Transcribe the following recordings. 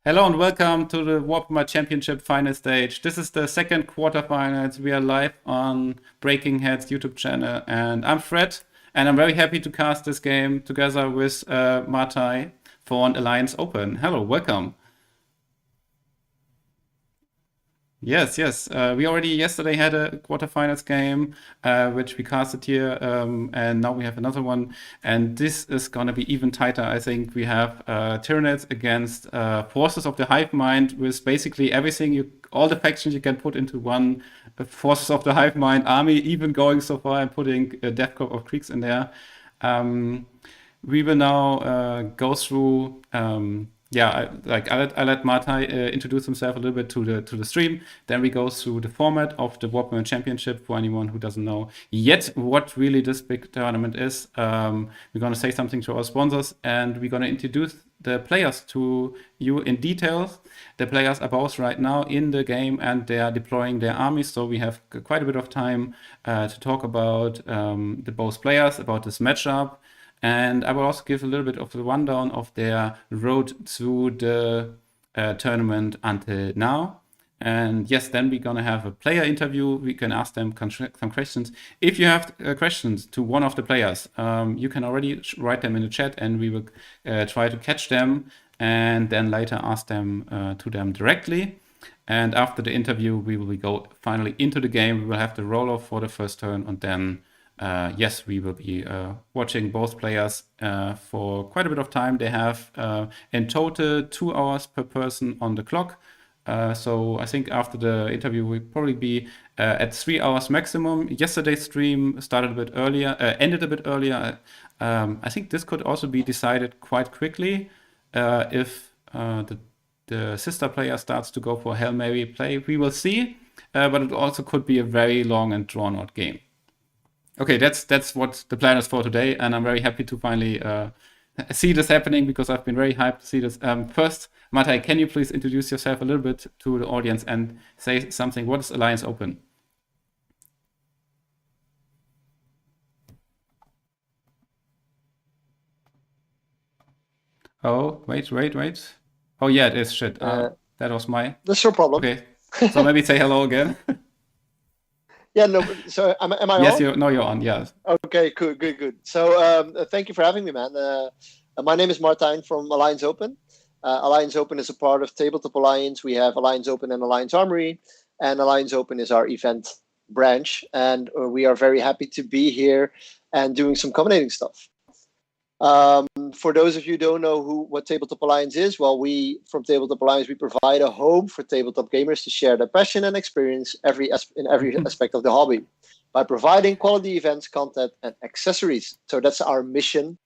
Hello and welcome to the WARPhammer Championship final stage. This is the second quarterfinals. We are live on BreakingHeads YouTube channel, and I'm Fred, and I'm very happy to cast this game together with Martijn for an Alliance Open. Hello, welcome. Yes. We already yesterday had a quarterfinals game, which we casted here, and now we have another one. And this is gonna be even tighter. I think we have Tyranids against Forces of the Hive Mind, with basically everything all the factions you can put into one Forces of the Hive Mind army, even going so far and putting a Death Corps of Creeks in there. We will now go through. I let Martijn introduce himself a little bit to the stream. Then we go through the format of the WARPhammer Championship for anyone who doesn't know yet what really this big tournament is. We're gonna say something to our sponsors, and we're gonna introduce the players to you in detail. The players are both right now in the game and they are deploying their armies, so we have quite a bit of time to talk about the both players, about this matchup. And I will also give a little bit of the rundown of their road through the tournament until now. And yes, then we're gonna have a player interview. We can ask them some questions. If you have questions to one of the players, you can already write them in the chat, and we will try to catch them and then later ask them to them directly. And after the interview, we will go finally into the game. We will have the roll-off for the first turn, and then yes, we will be watching both players for quite a bit of time. They have in total 2 hours per person on the clock. So I think after the interview, we'll probably be at 3 hours maximum. Yesterday's stream started a bit earlier, ended a bit earlier. I think this could also be decided quite quickly if the sister player starts to go for Hail Mary play. We will see, but it also could be a very long and drawn-out game. Okay, that's what the plan is for today, and I'm very happy to finally see this happening because I've been very hyped to see this. First, Martijn, can you please introduce yourself a little bit to the audience and say something? What is Alliance Open? Oh, wait. Oh yeah, it is. Shit. That was my... That's no problem. Okay, so maybe say hello again. Yeah, no. So am I Yes, on? you're on. Yeah. Okay, good. So thank you for having me, man. My name is Martijn from Alliance Open. Alliance Open is a part of Tabletop Alliance. We have Alliance Open and Alliance Armory, and Alliance Open is our event branch. And we are very happy to be here and doing some commentating stuff. For those of you who don't know what Tabletop Alliance is, well, we from Tabletop Alliance, we provide a home for tabletop gamers to share their passion and experience in every aspect of the hobby by providing quality events, content, and accessories. So that's our mission.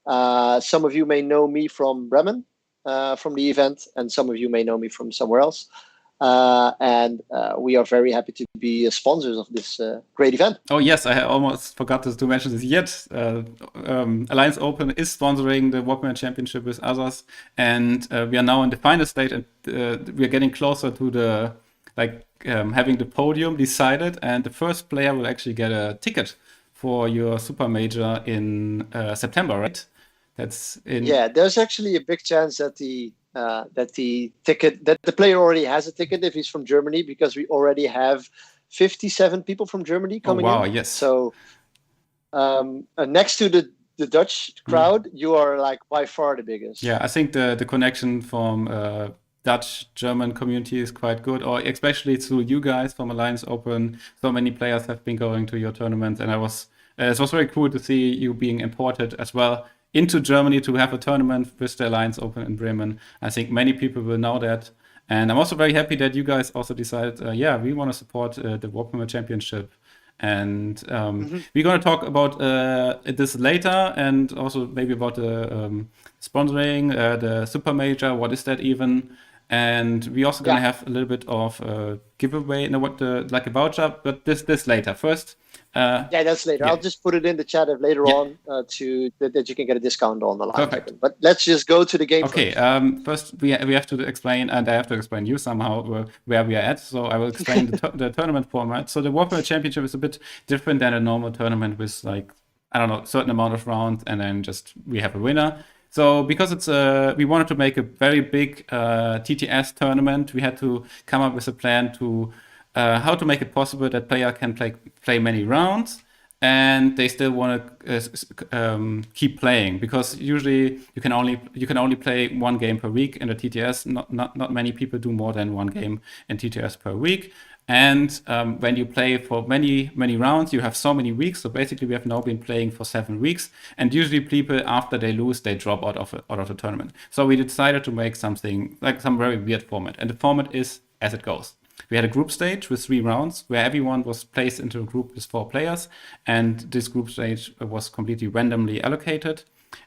Some of you may know me from Bremen, from the event, and some of you may know me from somewhere else. And we are very happy to be sponsors of this great event. Oh yes, I almost forgot to mention this yet. Alliance Open is sponsoring the WARPhammer Championship with others, and we are now in the final stage, and we are getting closer to the having the podium decided, and the first player will actually get a ticket for your super major in September, right? That's in... Yeah, there's actually a big chance that the player already has a ticket if he's from Germany, because we already have 57 people from Germany coming in. Oh wow, yes. So next to the Dutch crowd, you are like by far the biggest. Yeah, I think the connection from Dutch German community is quite good, or especially through you guys from Alliance Open. So many players have been going to your tournament, and it was very cool to see you being imported as well into Germany to have a tournament with the Alliance Open in Bremen. I think many people will know that. And I'm also very happy that you guys also decided, we want to support the WARPhammer Championship. And we're going to talk about this later, and also maybe about the sponsoring, the Super Major, what is that even? And we also going to have a little bit of giveaway, like a voucher, but this later. First, yeah, that's later. Yeah. I'll just put it in the chat later on that you can get a discount on the line. Perfect. But let's just go to the game. Okay. First, we have to explain, and I have to explain you somehow where we are at. So I will explain the tournament format. So the WARPhammer Championship is a bit different than a normal tournament with, like, I don't know, certain amount of rounds, and then just we have a winner. So because it's we wanted to make a very big TTS tournament, we had to come up with a plan to how to make it possible that player can play many rounds and they still want to keep playing, because usually you can only play one game per week in the TTS. Not many people do more than one game in TTS per week. And when you play for many rounds, you have so many weeks. So basically, we have now been playing for 7 weeks, and usually people, after they lose, they drop out of the tournament. So we decided to make something like some very weird format, and the format is as it goes. We had a group stage with 3 rounds where everyone was placed into a group with 4 players, and this group stage was completely randomly allocated.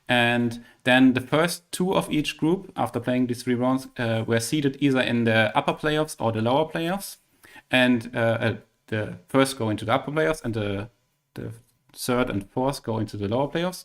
And then the first 2 of each group, after playing these 3 rounds, were seeded either in the upper playoffs or the lower playoffs. And the first go into the upper playoffs, and the third and fourth go into the lower playoffs.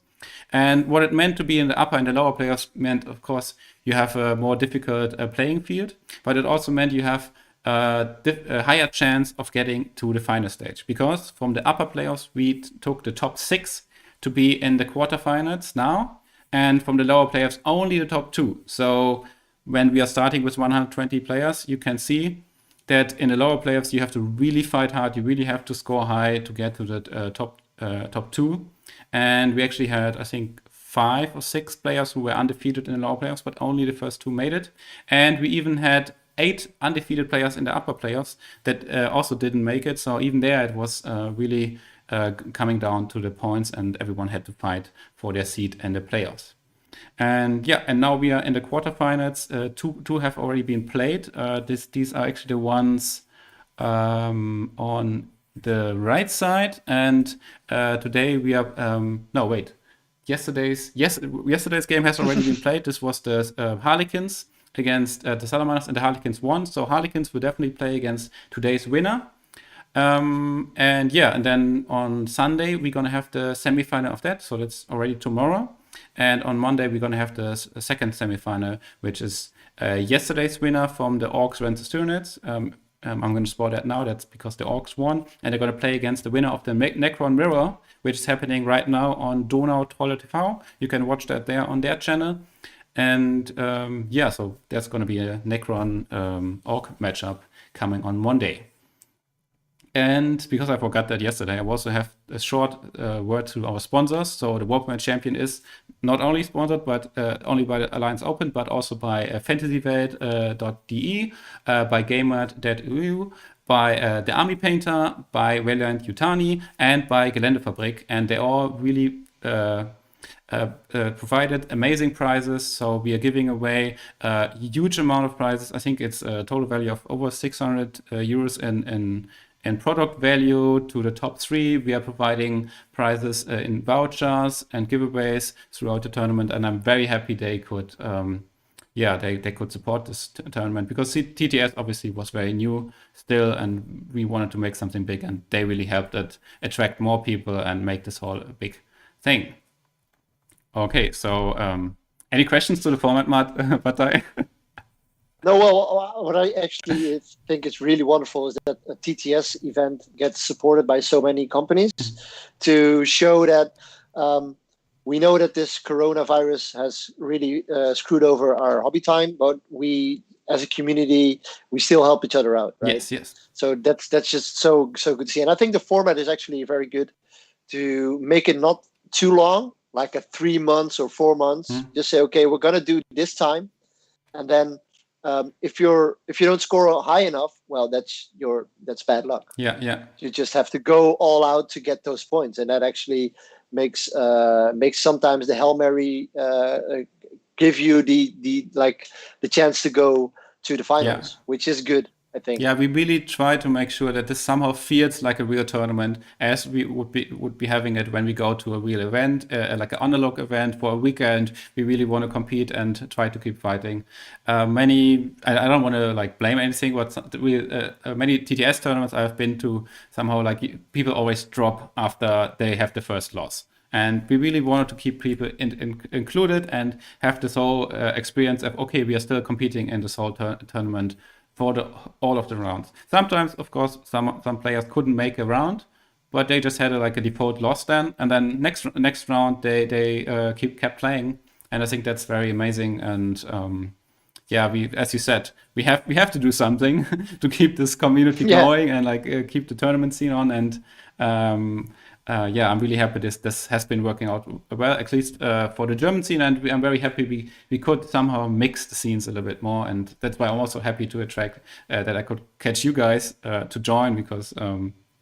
And what it meant to be in the upper and the lower playoffs meant, of course, you have a more difficult playing field, but it also meant you have a higher chance of getting to the final stage, because from the upper playoffs we took the top 6 to be in the quarterfinals now, and from the lower playoffs only the top 2. So when we are starting with 120 players, you can see that in the lower playoffs you have to really fight hard, you really have to score high to get to the top 2. And we actually had, I think, 5 or 6 players who were undefeated in the lower playoffs, but only the first 2 made it. And we even had 8 undefeated players in the upper playoffs that also didn't make it. So even there, it was really coming down to the points, and everyone had to fight for their seat in the playoffs. And yeah, and now we are in the quarterfinals. Two have already been played. These are actually the ones on the right side. And today we are no, wait. Yesterday's game has already been played. This was the Harlequins against the Salamanders, and the Harlequins won. So Harlequins will definitely play against today's winner. And yeah, and then on Sunday we're gonna have the semifinal of that. So that's already tomorrow. And on Monday we're gonna have the second semifinal, which is yesterday's winner from the Orcs versus Tyranids. I'm going to spoil that now. That's because the Orcs won, and they're going to play against the winner of the Necron Mirror, which is happening right now on Donau Trolle TV. You can watch that there on their channel. And yeah, so there's going to be a Necron Orc matchup coming on Monday. And because I forgot that yesterday, I also have a short word to our sponsors. So the WARPhammer Champion is not only sponsored, but only by the Alliance Open, but also by fantasywelt.de, by Gamer.eu, by the Army Painter, by Valiant Yutani, and by Geländefabrik. And they all really provided amazing prizes. So we are giving away a huge amount of prizes. I think it's a total value of over 600 euros in product value to the top 3. We are providing prizes in vouchers and giveaways throughout the tournament, and I'm very happy they could they could support this tournament, because TTS obviously was very new still, and we wanted to make something big, and they really helped it attract more people and make this whole a big thing. Okay, so any questions to the format, Martijn? No, well, what I actually think is really wonderful is that a TTS event gets supported by so many companies to show that we know that this coronavirus has really screwed over our hobby time, but we, as a community, we still help each other out, right? Yes. So that's just so good to see. And I think the format is actually very good to make it not too long, like a 3 months or 4 months. Just say, okay, we're gonna do this time, and then if you don't score high enough, well, that's bad luck. Yeah. You just have to go all out to get those points, and that actually makes sometimes the Hail Mary give you the chance to go to the finals, which is good, I think. Yeah, we really try to make sure that this somehow feels like a real tournament, as we would be having it when we go to a real event, like an analog event for a weekend. We really want to compete and try to keep fighting. I don't want to blame anything, but many TTS tournaments I've been to, somehow people always drop after they have the first loss. And we really wanted to keep people included and have this whole experience of, okay, we are still competing in this whole tournament for all of the rounds. Sometimes, of course, some players couldn't make a round, but they just had a default loss then, and then next round they kept playing, and I think that's very amazing. And yeah, as you said, we have to do something to keep this community going and like keep the tournament scene on. And yeah, I'm really happy this has been working out well, at least for the German scene, and I'm very happy we could somehow mix the scenes a little bit more, and that's why I'm also happy to attract that I could catch you guys to join, because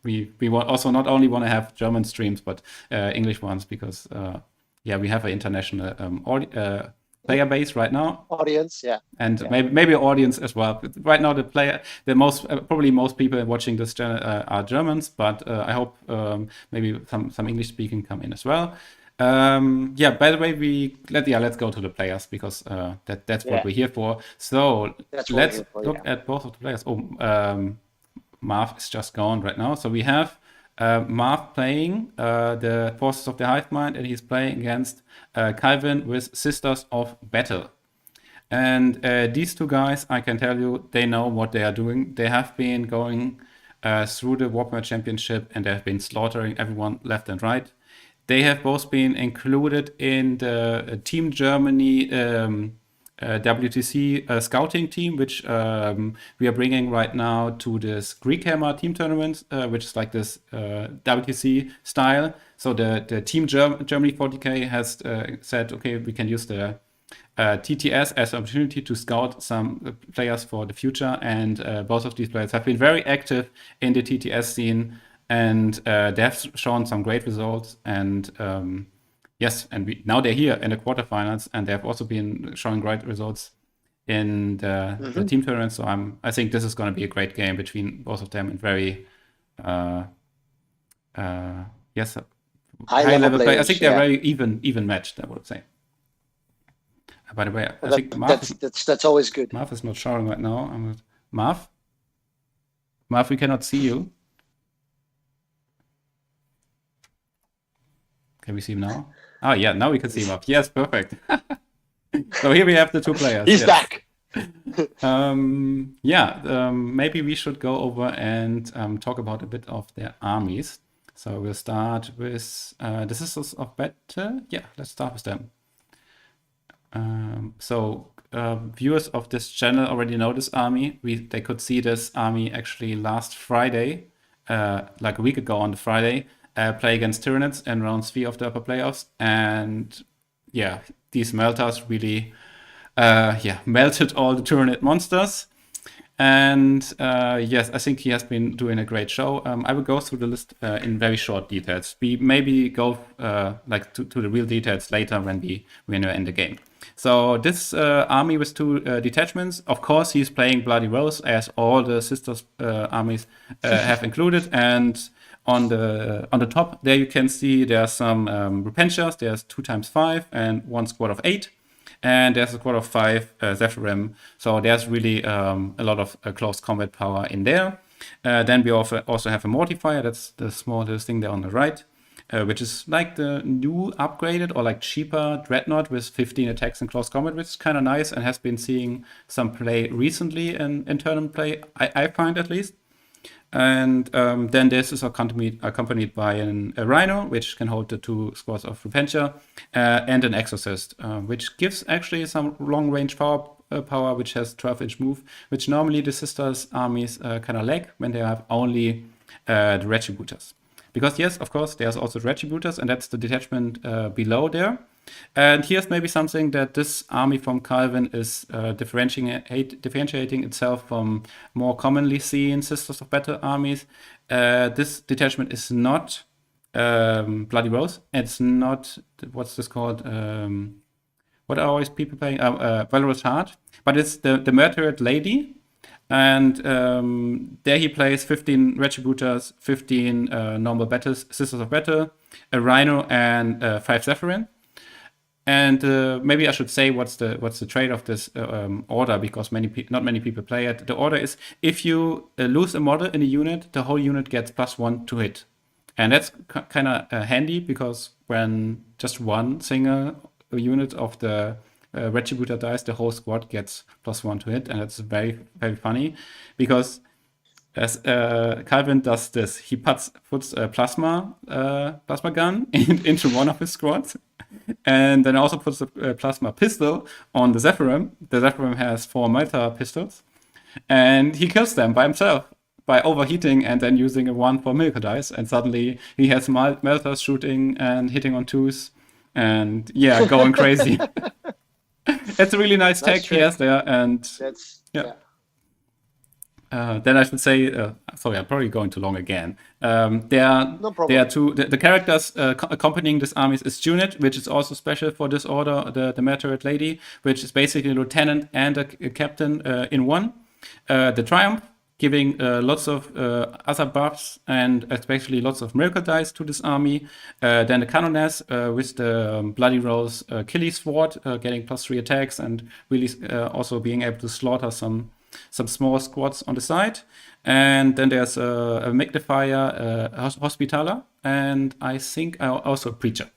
we want also not only want to have German streams but English ones, because yeah, we have an international player base right now, audience, and maybe audience as well. Right now, the most probably most people watching this channel are Germans, but I hope maybe some English speaking come in as well. Yeah, by the way, let's go to the players, because that's what we're here for. So let's look at both of the players. Marv is just gone right now. So we have Marv playing the Forces of the Hive Mind, and he's playing against Kalvin with Sisters of Battle. And these two guys, I can tell you, they know what they are doing. They have been going through the WARPhammer Championship, and they have been slaughtering everyone left and right. They have both been included in the Team Germany WTC scouting team, which we are bringing right now to this BreakingHeads team tournament, which is like this WTC style. So the Team Germany 40K has said, okay, we can use the TTS as an opportunity to scout some players for the future, and both of these players have been very active in the TTS scene, and they have shown some great results. And yes, and now they're here in the quarterfinals, and they have also been showing great results in the team tournament. So I think this is going to be a great game between both of them, and very yes, high level play. I think they're very even matched, I would say. By the way, I think Marv that's always good. Marv is not showing right now. Marv, we cannot see you. Can we see him now? Oh yeah, now we can see Marv. Yes, perfect. So here we have the two players. He's back. Yeah, maybe we should go over and talk about a bit of their armies. So we'll start with the Sisters of Battle. Yeah, let's start with them. So viewers of this channel already know this army. They could see this army actually last Friday, like a week ago on the Friday, play against Tyranids in round 3 of the upper playoffs. And yeah, these melters really melted all the Tyranid monsters. And yes, I think he has been doing a great show. I will go through the list in very short details. We maybe go like to the real details later when we're in the game. So this army with 2 detachments. Of course, he's playing Bloody Rose, as all the Sisters armies have included. And on the top there you can see there's some Repentias. There's 2x5 and 1 squad of 8. And there's a squad of 5 Zephyrim. So there's really a lot of close combat power in there. Then we also have a Mortifier. That's the smallest thing there on the right, which is like the new upgraded or like cheaper Dreadnought with 15 attacks in close combat, which is kind of nice and has been seeing some play recently in tournament play, I find at least. And then this is accompanied by a Rhino, which can hold the 2 squads of Repentia, and an Exorcist, which gives actually some long-range power, which has 12-inch move, which normally the Sisters armies kind of lack when they have only the Retributors. Because yes, of course, there's also Retributors, and that's the detachment below there. And here's maybe something that this army from Kalvin is differentiating itself from more commonly seen Sisters of Battle armies. This detachment is not Bloody Rose. It's not, what's this called? What are always people playing? Valorous Heart. But it's the Murdered Lady. And there he plays 15 Retributors, 15 normal battles, Sisters of Battle, a Rhino, and 5 Zephyrin. And maybe I should say what's the trade of this order, because not many people play it. The order is if you lose a model in a unit, the whole unit gets +1 to hit, and that's kind of handy, because when just one single unit of the Retributor dies, the whole squad gets +1 to hit, and it's very, very funny, because as Kalvin does this, he puts a plasma gun into one of his squads. And then also puts a plasma pistol on the Zephyrim. The Zephyrim has 4 melter pistols. And he kills them by himself by overheating and then using a 1 for Milka dice. And suddenly he has melters shooting and hitting on 2s. And yeah, going crazy. It's a really nice tech he has there. And yeah. Then I should say, sorry, I'm probably going too long again. There are two, the characters accompanying this army is Junit, which is also special for this order, the Meteorite Lady, which is basically a lieutenant and a captain in one. The Triumph, giving lots of other buffs and especially lots of miracle dice to this army. Then the Canoness with the Bloody Rose Killy Sword, getting +3 attacks and really also being able to slaughter some small squads on the side. And then there's a Magnifier, Hospitaler, and I think also a Preacher.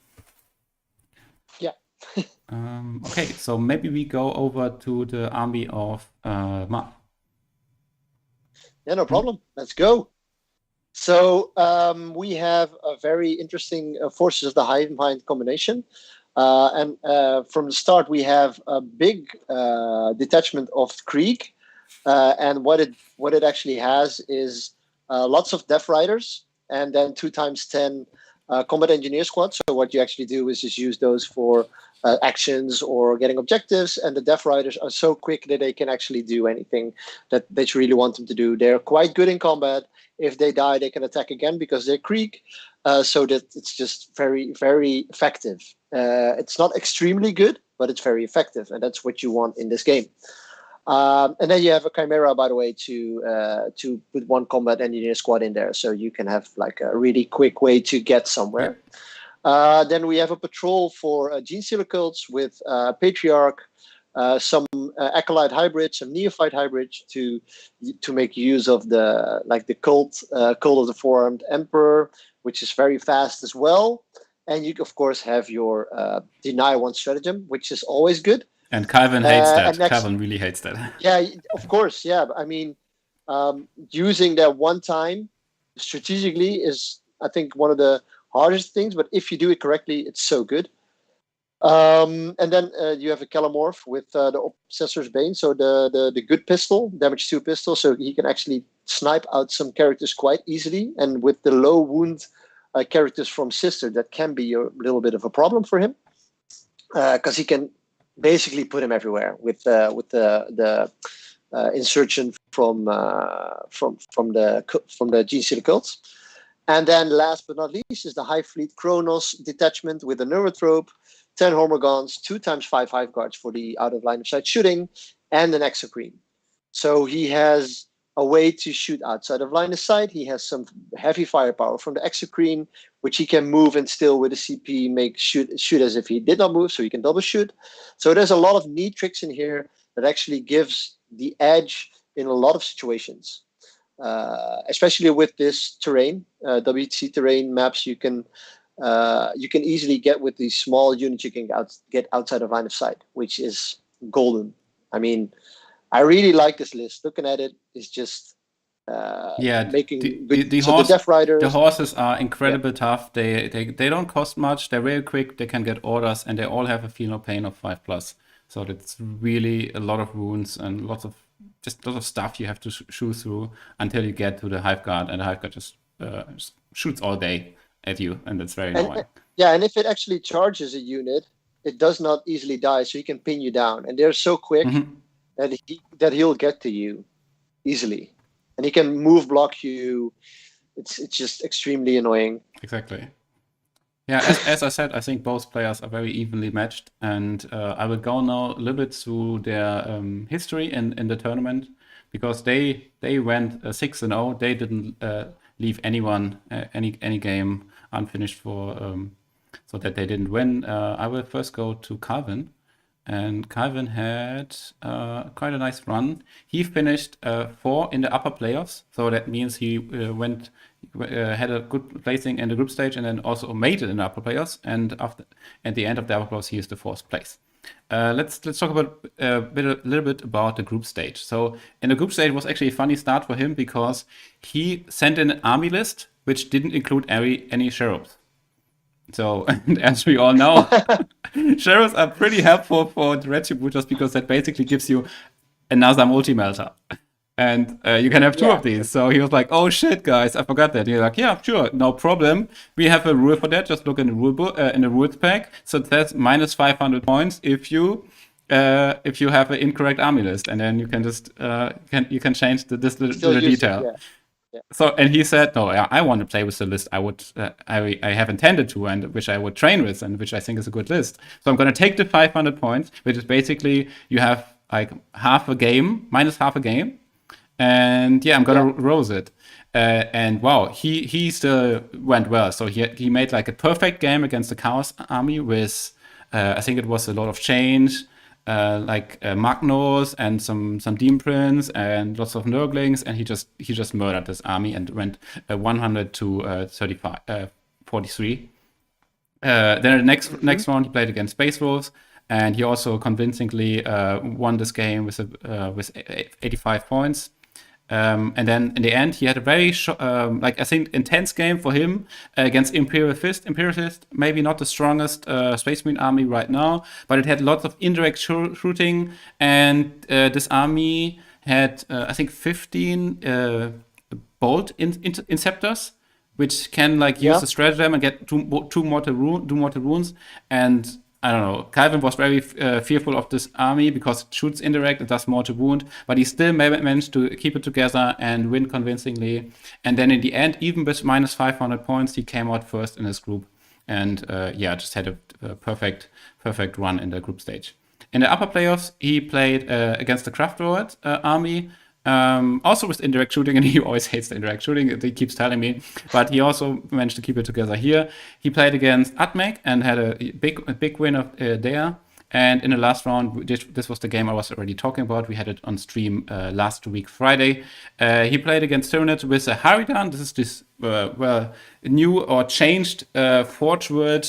Yeah. Okay, so maybe we go over to the army of Marv. Yeah, no problem. Let's go. So we have a very interesting Forces of the Hive Mind combination. And from the start, we have a big detachment of Krieg. And what it actually has is lots of Death Riders and then 2x10 combat engineer squads. So what you actually do is just use those for actions or getting objectives. And the Death Riders are so quick that they can actually do anything that you really want them to do. They're quite good in combat. If they die, they can attack again because they're Krieg. So that it's just very, very effective. It's not extremely good, but it's very effective. And that's what you want in this game. And then you have a Chimera, by the way, to put 1 combat engineer squad in there, so you can have like a really quick way to get somewhere. Then we have a patrol for Gene Stealer cults with Patriarch, some Acolyte hybrids, some Neophyte hybrids to make use of the cult of the Four-Armed Emperor, which is very fast as well. And you of course have your Deny 1 stratagem, which is always good. And Kalvin hates that. Kalvin really hates that. Yeah, of course. Yeah, I mean, using that one time strategically is, I think, one of the hardest things. But if you do it correctly, it's so good. And then you have a Calamorph with the Obsessor's Bane, so the good pistol, damage 2 pistol, so he can actually snipe out some characters quite easily. And with the low wound characters from Sister, that can be a little bit of a problem for him because he can basically put him everywhere with the insurgent from the Gene Stealer cults. And then last but not least is the High Fleet Kronos detachment with the Neurotrope, 10 Hormogons, 2x5 Hive Guards for the out of line of sight shooting, and an Exocrine. So he has a way to shoot outside of line of sight. He has some heavy firepower from the Exocrine, which he can move and still with the CP make shoot as if he did not move, so he can double shoot. So there's a lot of neat tricks in here that actually gives the edge in a lot of situations, especially with this terrain, WTC terrain maps. You can easily get with these small units. You can get outside of line of sight, which is golden. I mean, I really like this list. Looking at it is just making the so the Death Riders. The horses are incredibly tough. They don't cost much. They're very quick. They can get orders, and they all have a feel no pain of 5+. So that's really a lot of wounds and lots of stuff you have to shoot through until you get to the Hive Guard, and the Hive Guard just shoots all day at you, and that's very annoying. Yeah, and if it actually charges a unit, it does not easily die, so he can pin you down, and they're so quick. Mm-hmm. That he'll get to you easily, and he can move block you. It's just extremely annoying. Exactly. Yeah, as I said, I think both players are very evenly matched, and I will go now a little bit through their history in the tournament, because they went 6-0. They didn't leave anyone any game unfinished for so that they didn't win. I will first go to Kalvin. And Kalvin had quite a nice run. He finished 4 in the upper playoffs, so that means he had a good placing in the group stage, and then also made it in the upper playoffs. And at the end of the upper playoffs, he is the 4th place. Let's talk about a little bit about the group stage. So in the group stage, it was actually a funny start for him because he sent in an army list which didn't include any cherubs. So, and as we all know, sheriffs are pretty helpful for the retributors because that basically gives you another multi-melter. And you can have two of these. So he was like, oh shit, guys, I forgot that. You're like, yeah, sure, no problem. We have a rule for that. Just look in the rule book, in the rules pack. So it says minus 500 points if you have an incorrect army list. And then you can just you can change this little detail. So, and he said, no, I want to play with the list I have intended to, and which I would train with, and which I think is a good list. So I'm going to take the 500 points, which is basically you have like minus half a game. And yeah, I'm going to rose it. And wow, he still went well. So he made like a perfect game against the Chaos army with, I think it was a lot of change, like Magnus and some Demon Prince and lots of Nurglings, and he just murdered this army and went 100 to 43. Then the next round he played against Space Wolves, and he also convincingly won this game with 85 points. And then in the end, he had a very I think intense game for him against Imperial Fist. Imperial Fist, maybe not the strongest Space Marine army right now, but it had lots of indirect shooting, and this army had I think 15 bolt inceptors, which can like use the stratagem and get two mortal wounds. And I don't know, Kalvin was very fearful of this army because it shoots indirect, it does mortal wound, but he still managed to keep it together and win convincingly. And then in the end, even with minus 500 points, he came out first in his group, and just had a perfect run in the group stage. In the upper playoffs, he played against the Craft Lord army, also with indirect shooting, and he always hates the indirect shooting, he keeps telling me, but he also managed to keep it together here. He played against Atmec and had a big win there. And in the last round, this was the game I was already talking about. We had it on stream last week, Friday. He played against Tyranid with a Haridan. This is this new or changed Forge Word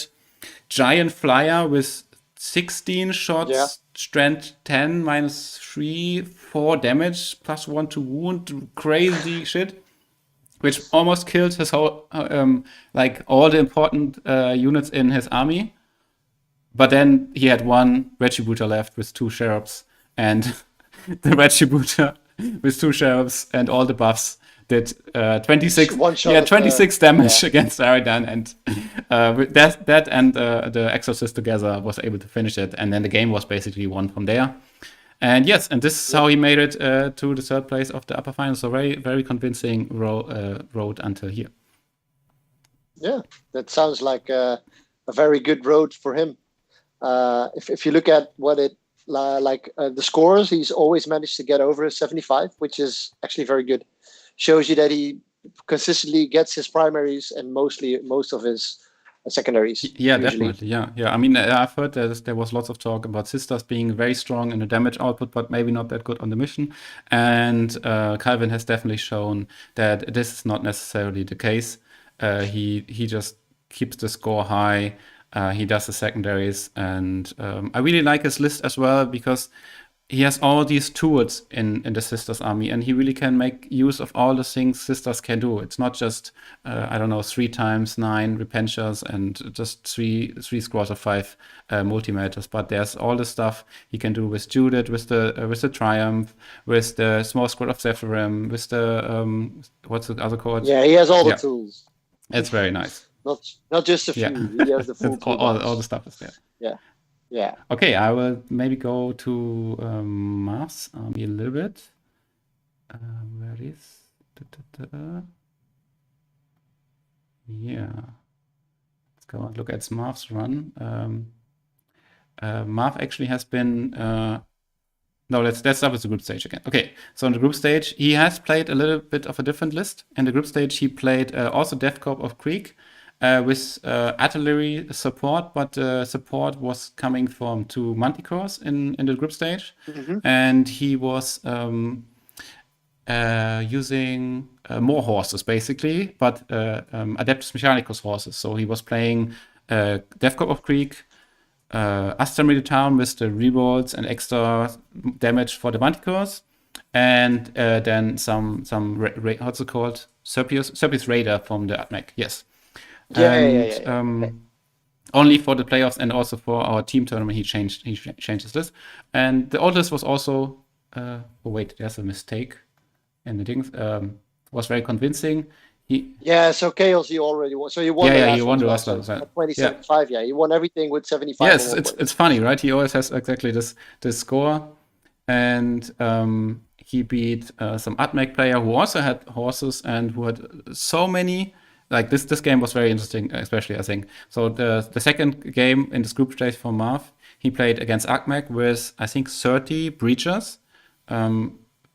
giant flyer with 16 shots, strength 10, minus 3, 4 damage, plus 1 to wound, crazy shit, which almost killed his whole, like all the important units in his army. But then he had one Retributor left with 2 sheriffs, and the Retributor with 2 sheriffs and all the buffs did 26 damage against Aridan, and with that and the Exorcist together was able to finish it, and then the game was basically won from there. And yes, and this is how he made it to the third place of the upper finals. So very, very convincing road until here. Yeah, that sounds like a very good road for him. If you look at what it the scores, he's always managed to get over his 75, which is actually very good. Shows you that he consistently gets his primaries and most of his secondaries. Yeah, usually. Definitely. Yeah. I mean, I've heard that there was lots of talk about Sisters being very strong in the damage output, but maybe not that good on the mission. And Kalvin has definitely shown that this is not necessarily the case. He just keeps the score high. He does the secondaries, and I really like his list as well because he has all these tools in the Sisters army, and he really can make use of all the things Sisters can do. It's not just 3 times 9 Repentures and just three scrolls of 5 multimators, but there's all the stuff he can do with Judith, with the Triumph, with the small scroll of Zephyrim, with the what's the other card? Yeah, he has all the tools. It's very nice. Not just a few. Yeah. He has the full all the stuff is there. Yeah. Okay, I will maybe go to Marv's army a little bit. Where is? Yeah. Let's go and look at Marv's run. Marv actually has been. No, let's start with the group stage again. Okay, so in the group stage, he has played a little bit of a different list. In the group stage, he played also Death Corps of Creek. With artillery support, but support was coming from 2 Manticores in the group stage, and he was using more horses basically, but Adeptus Mechanicus horses. So he was playing Death Corps of Creek, Astra Militarum with the revolts and extra damage for the Manticores, and then some what's it called? Serpius Raider from the Atmec. Yes. only for the playoffs and also for our team tournament. He changes this, and the oldest was also. Oh wait, there's a mistake in the things. Was very convincing. So Chaos you already won. So you won. He won the last one. So 2075. Yeah, he won everything with 75. Yes, it's funny, right? He always has exactly this score, and he beat some AdMech player who also had horses and who had so many. Like this game was very interesting, especially I think. So the second game in this group stage for Marv, he played against AdMech with I think 30 breachers.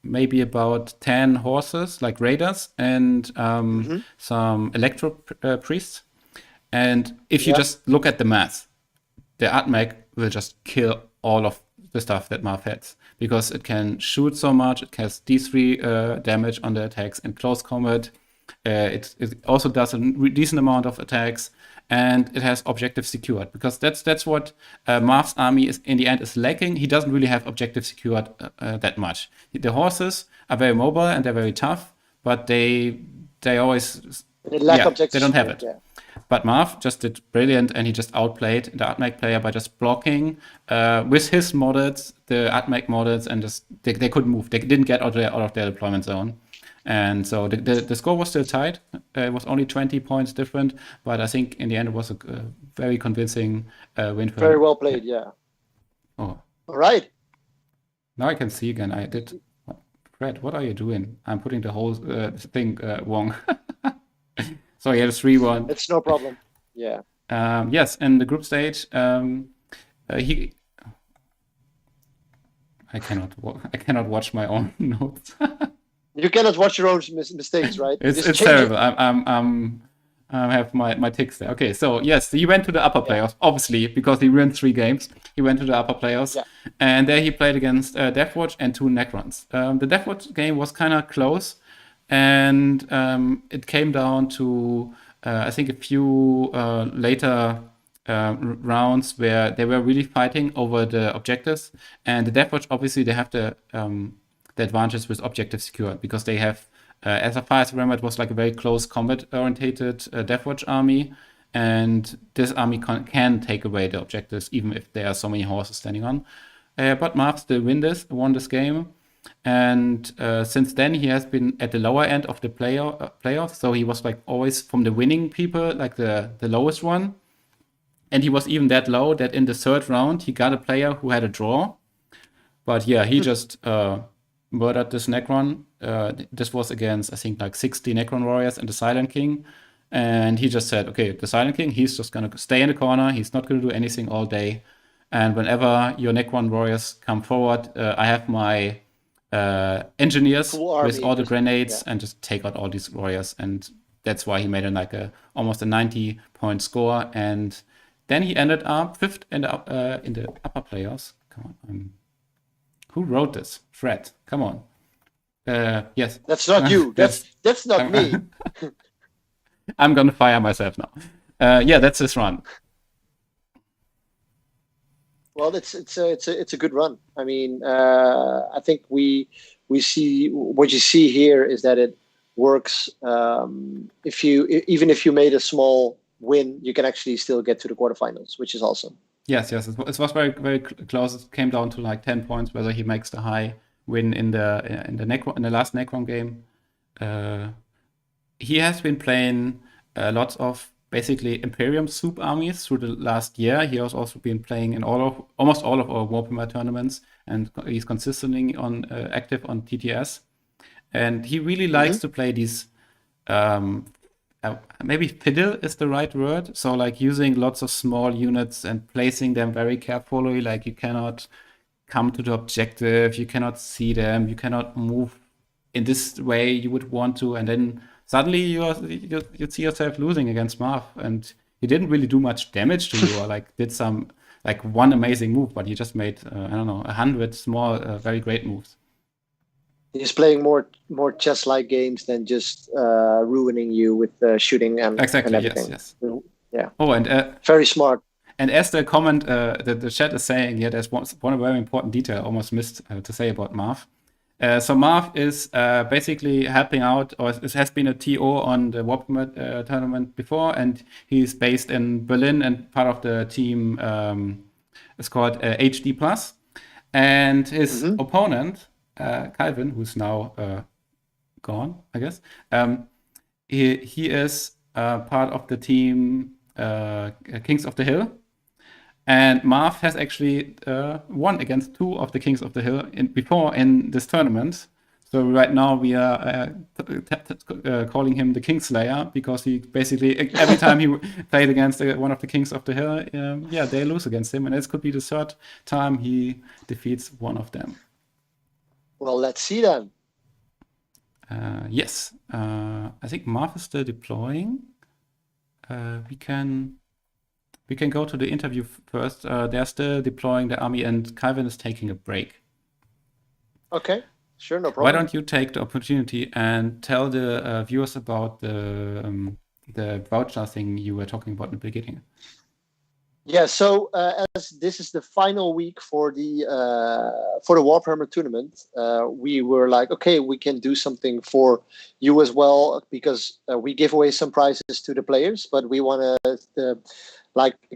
Maybe about 10 horses, like raiders, and some electro priests. And if you just look at the math, the AdMech will just kill all of the stuff that Marv has, because it can shoot so much, it has D3 damage on the attacks in close combat. It also does a decent amount of attacks, and it has objective secured, because that's what Marv's army is in the end is lacking. He doesn't really have objective secured that much. The horses are very mobile and they're very tough, but they always lack objective. They don't have it. Yeah. But Marv just did brilliant, and he just outplayed the AdMech player by just blocking with his moddeds, the AdMech moddeds, and just they couldn't move. They didn't get out of their deployment zone. And so the score was still tight. It was only 20 points different, but I think in the end it was a very convincing win for him. Very well played, yeah. Oh. All right. Now I can see again. I did. Fred, what are you doing? I'm putting the whole thing wrong. So he had a 3-1. It's no problem. Yeah. Yes, in the group stage, he. I cannot watch my own notes. You cannot watch your own mistakes, right? It's terrible. I have my ticks there. Okay, so yes, he went to the upper playoffs, obviously, because he won 3 games. He went to the upper playoffs, and there he played against Deathwatch and 2 Necrons. The Deathwatch game was kind of close, and it came down to I think a few later rounds where they were really fighting over the objectives. And the Deathwatch, obviously, they have the advantage with objective secured, because they have, as far as I remember, it was like a very close combat-orientated Deathwatch army, and this army can take away the objectives, even if there are so many horses standing on. But Marv still won this game, and since then he has been at the lower end of the playoffs, so he was like always from the winning people, like the lowest one, and he was even that low that in the 3rd round he got a player who had a draw, but yeah, he just murdered this Necron. This was against, I think, like 60 Necron warriors and the Silent King. And he just said, okay, the Silent King, he's just going to stay in the corner. He's not going to do anything all day. And whenever your Necron warriors come forward, I have my engineers with all the grenades and just take out all these warriors. And that's why he made almost a 90-point score. And then he ended up 5th in the upper playoffs. Come on, who wrote this? Fred, come on. Yes. That's not you. That's not me. I'm gonna fire myself now. Yeah, that's his run. Well, it's a good run. I mean, I think we see what you see here is that it works. Even if you made a small win, you can actually still get to the quarterfinals, which is awesome. Yes, it was very, very close. It came down to like 10 points whether he makes the high win in the last Necron game. He has been playing lots of basically Imperium soup armies through the last year. He has also been playing in almost all of our WARPhammer tournaments, and he's consistently active on TTS. And he really likes to play these. Maybe fiddle is the right word. So like using lots of small units and placing them very carefully. Like you cannot come to the objective, you cannot see them, you cannot move in this way you would want to, and then suddenly you see yourself losing against Marv, and he didn't really do much damage to you, or like did some like one amazing move, but he just made 100 small, very great moves. He's playing more chess-like games than just ruining you with shooting and exactly. And everything. Yes. Yeah. Oh, and very smart. And as the comment the chat is saying, there's one very important detail I almost missed to say about Marv. So Marv is basically helping out, or has been a TO on the WARPhammer tournament before, and he's based in Berlin, and part of the team is called HD Plus. And his opponent, Kalvin, who's now gone, I guess, he is part of the team Kings of the Hill. And Marv has actually won against 2 of the Kings of the Hill before in this tournament. So right now we are calling him the Kingslayer, because he basically, every time he played against one of the Kings of the Hill, they lose against him. And this could be the 3rd time he defeats one of them. Well, let's see then. Yes. I think Marv is still deploying. We can go to the interview first. They're still deploying the army, and Kalvin is taking a break. Okay, sure, no problem. Why don't you take the opportunity and tell the viewers about the voucher thing you were talking about in the beginning? Yeah, so as this is the final week for the WARPhammer tournament, we were like, okay, we can do something for you as well, because we give away some prizes to the players, but we want to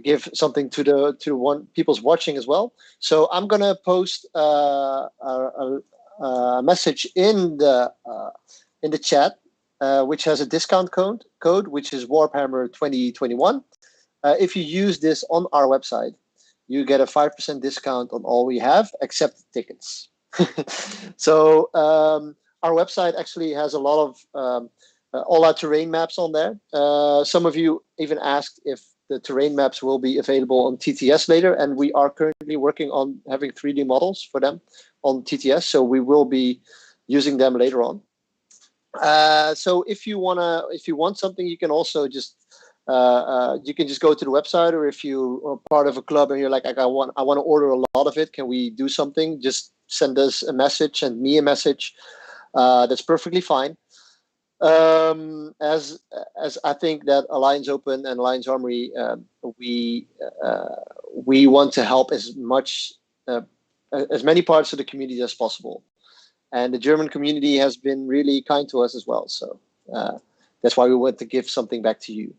give something to the people's watching as well. So I'm gonna post a message in the chat, which has a discount code, which is WARPhammer 2021. If you use this on our website, you get a 5% discount on all we have except tickets. So our website actually has a lot of all our terrain maps on there. Some of you even asked if the terrain maps will be available on TTS later, and we are currently working on having 3D models for them on TTS, so we will be using them later on. So if you want something, you can also just you can just go to the website, or if you are part of a club and you're like, I want to order a lot of it, can we do something? Just send us a message, send me a message. That's perfectly fine. As I think that Alliance Open and Alliance Armory, we want to help as many parts of the community as possible, and the German community has been really kind to us as well. So that's why we want to give something back to you.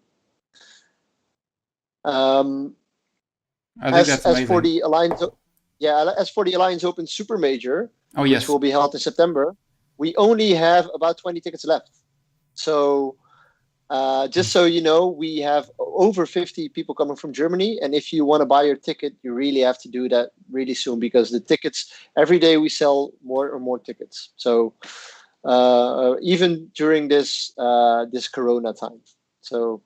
I think that's amazing. As for the Alliance Open Super Major, yes, which will be held in September, we only have about 20 tickets left. So just so you know, we have over 50 people coming from Germany, and if you want to buy your ticket, you really have to do that really soon, because the tickets, every day we sell more and more tickets. So even during this Corona time. So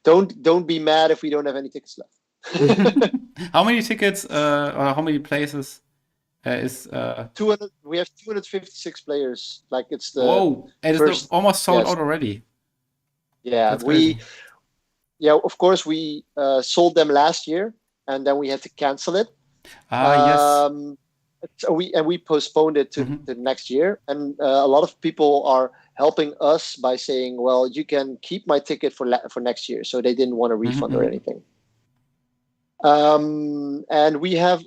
don't be mad if we don't have any tickets left. How many tickets or how many places is 200? We have 256 players. Like, it's the and it's almost sold out already. Yeah, of course we sold them last year, and then we had to cancel it. Yes. So we postponed it to the next year, and a lot of people are helping us by saying, well, you can keep my ticket for next year. So they didn't want a refund or anything. And we have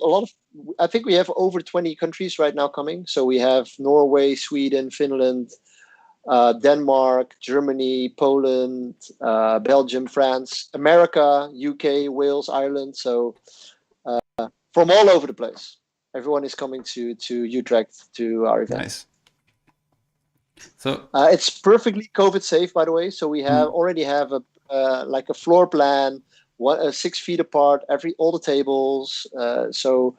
I think we have over 20 countries right now coming. So we have Norway, Sweden, Finland, Denmark, Germany, Poland, Belgium, France, America, UK, Wales, Ireland. So from all over the place, everyone is coming to Utrecht to our event. Nice. So it's perfectly COVID safe, by the way. So we already have a floor plan, 6 feet apart, all the tables. So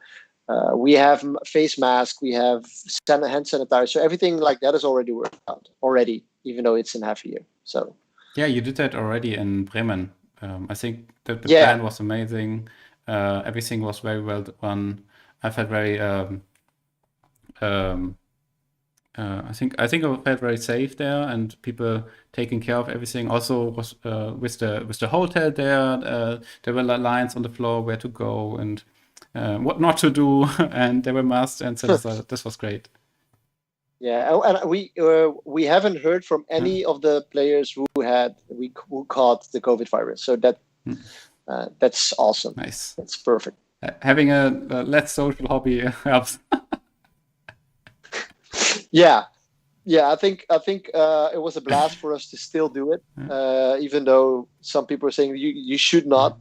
we have face mask, we have hand sanitizer. So everything like that is already worked out already, even though it's in half a year. So yeah, you did that already in Bremen. I think that the plan was amazing. Everything was very well done. I felt very I think I felt very safe there, and people taking care of everything. Also was with the hotel there. There were lines on the floor where to go and what not to do, and there were masks, and so this was great. Yeah, and we haven't heard from any of the players who caught the COVID virus. So that's awesome. Nice. That's perfect. Having a less social hobby helps. Yeah, I think it was a blast for us to still do it, even though some people are saying you should not.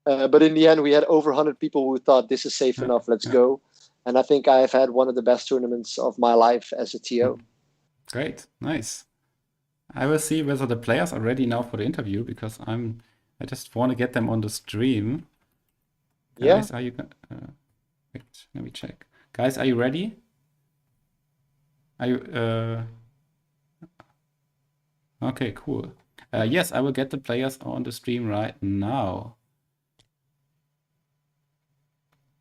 But in the end, we had over 100 people who thought this is safe enough. Let's go. And I think I've had one of the best tournaments of my life as a TO. Great, nice. I will see whether the players are ready now for the interview, because I just want to get them on the stream. Guys, are you? Wait, let me check. Guys, are you ready? Are you? Okay, cool. Yes, I will get the players on the stream right now.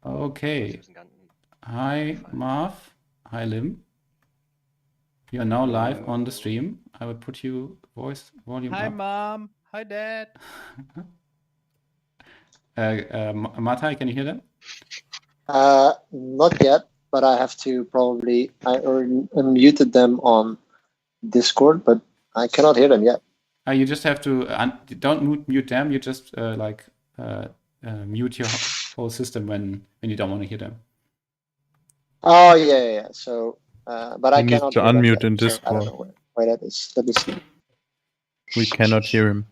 Okay. Hi, Marv. Hi, Lim. You are now live on the stream. I will put you voice volume Hi, up. Mom. Hi, Dad. Martijn, can you hear them? Not yet, but I have to probably. I unmuted them on Discord, but I cannot hear them yet. You just have to don't mute them. You just mute your whole system when you don't want to hear them. Oh yeah. So, but I cannot to unmute in Discord. So I don't know why that is. Let me see. We cannot hear him.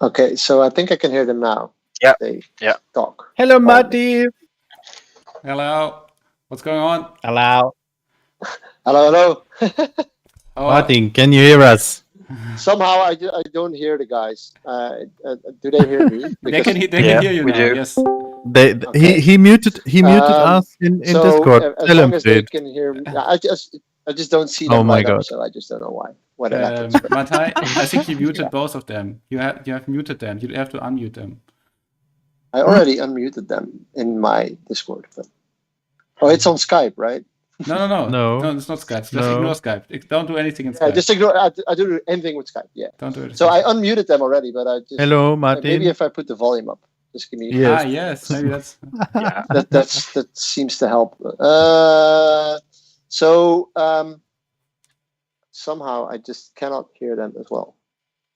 Okay, so I think I can hear them now. Yeah. They talk. Hello, Marty. Hello. What's going on? Hello. Hello. Martin, can you hear us? Somehow I don't hear the guys. Do they hear me? They can hear you now. do. Yes. He muted us in Discord. As long as they can hear me, I just don't see them light up, so I just don't know why. What happens? Martijn, I think you muted both of them. You have muted them. You have to unmute them. I already unmuted them in my Discord. But... Oh, it's on Skype, right? No, it's not Skype. Just ignore Skype. Don't do anything in Skype. Yeah, just ignore. I do anything with Skype. Yeah. Don't do it. So I unmuted them already, but I just. Hello, Martin. Maybe if I put the volume up, just give me. Yes. Yes. Maybe that's. Yeah. that seems to help. So somehow I just cannot hear them as well.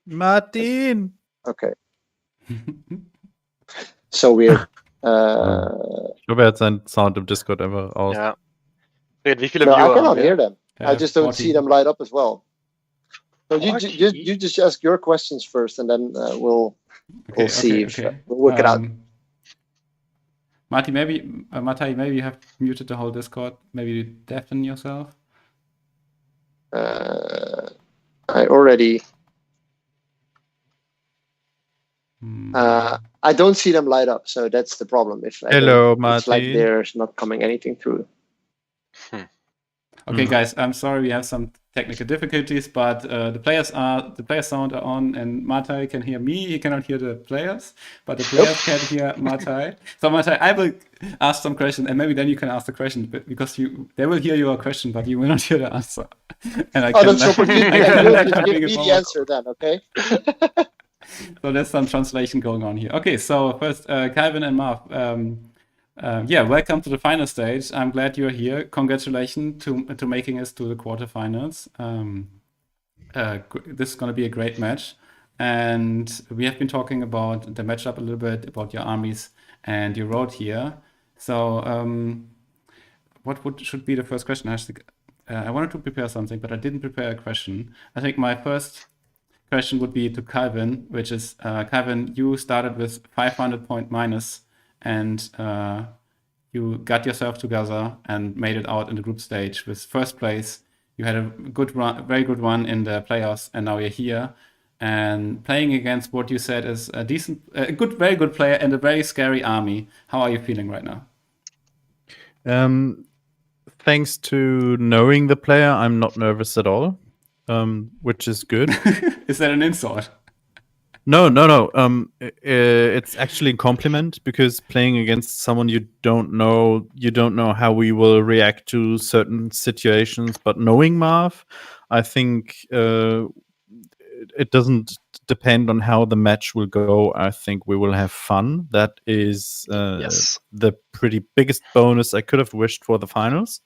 Martin. Okay. So weird. Ich glaube, er hat seinen Sound im Discord einfach aus. Ja. Wie viele No, I Viewer cannot haben wir? hear them. I just don't 40. see them light up as well. So you just ask your questions first, and then we'll see if we'll work it out. Marty, Martijn, maybe you have muted the whole Discord. Maybe you deafen yourself. I already. I don't see them light up, so that's the problem. Hello, Martin. It's like Martin. there's not coming anything through. Okay, guys, I'm sorry we have some technical difficulties, but the player sound are on, and Martijn can hear me. He cannot hear the players, but the players can hear Martijn. So Martijn, I will ask some questions, and maybe then you can ask the question, because they will hear your question, but you will not hear the answer. And I that's so opportunity. Give me the answer then, okay? So there's some translation going on here. Okay, so first, Kalvin and Marv, welcome to the final stage. I'm glad you're here. Congratulations to making us to the quarterfinals. This is going to be a great match. And we have been talking about the matchup a little bit, about your armies and your road here. So what should be the first question? I wanted to prepare something, but I didn't prepare a question. I think my first question would be to Kalvin, which is, Kalvin, you started with 500 point minus, and you got yourself together and made it out in the group stage with first place. You had a good run, very good run in the playoffs, and now you're here and playing against what you said is a very good player and a very scary army. How are you feeling right now? Thanks to knowing the player, I'm not nervous at all, which is good. Is that an insult? No. It's actually a compliment, because playing against someone you don't know how we will react to certain situations. But knowing Marv, I think it doesn't depend on how the match will go. I think we will have fun. That is the pretty biggest bonus I could have wished for the finals.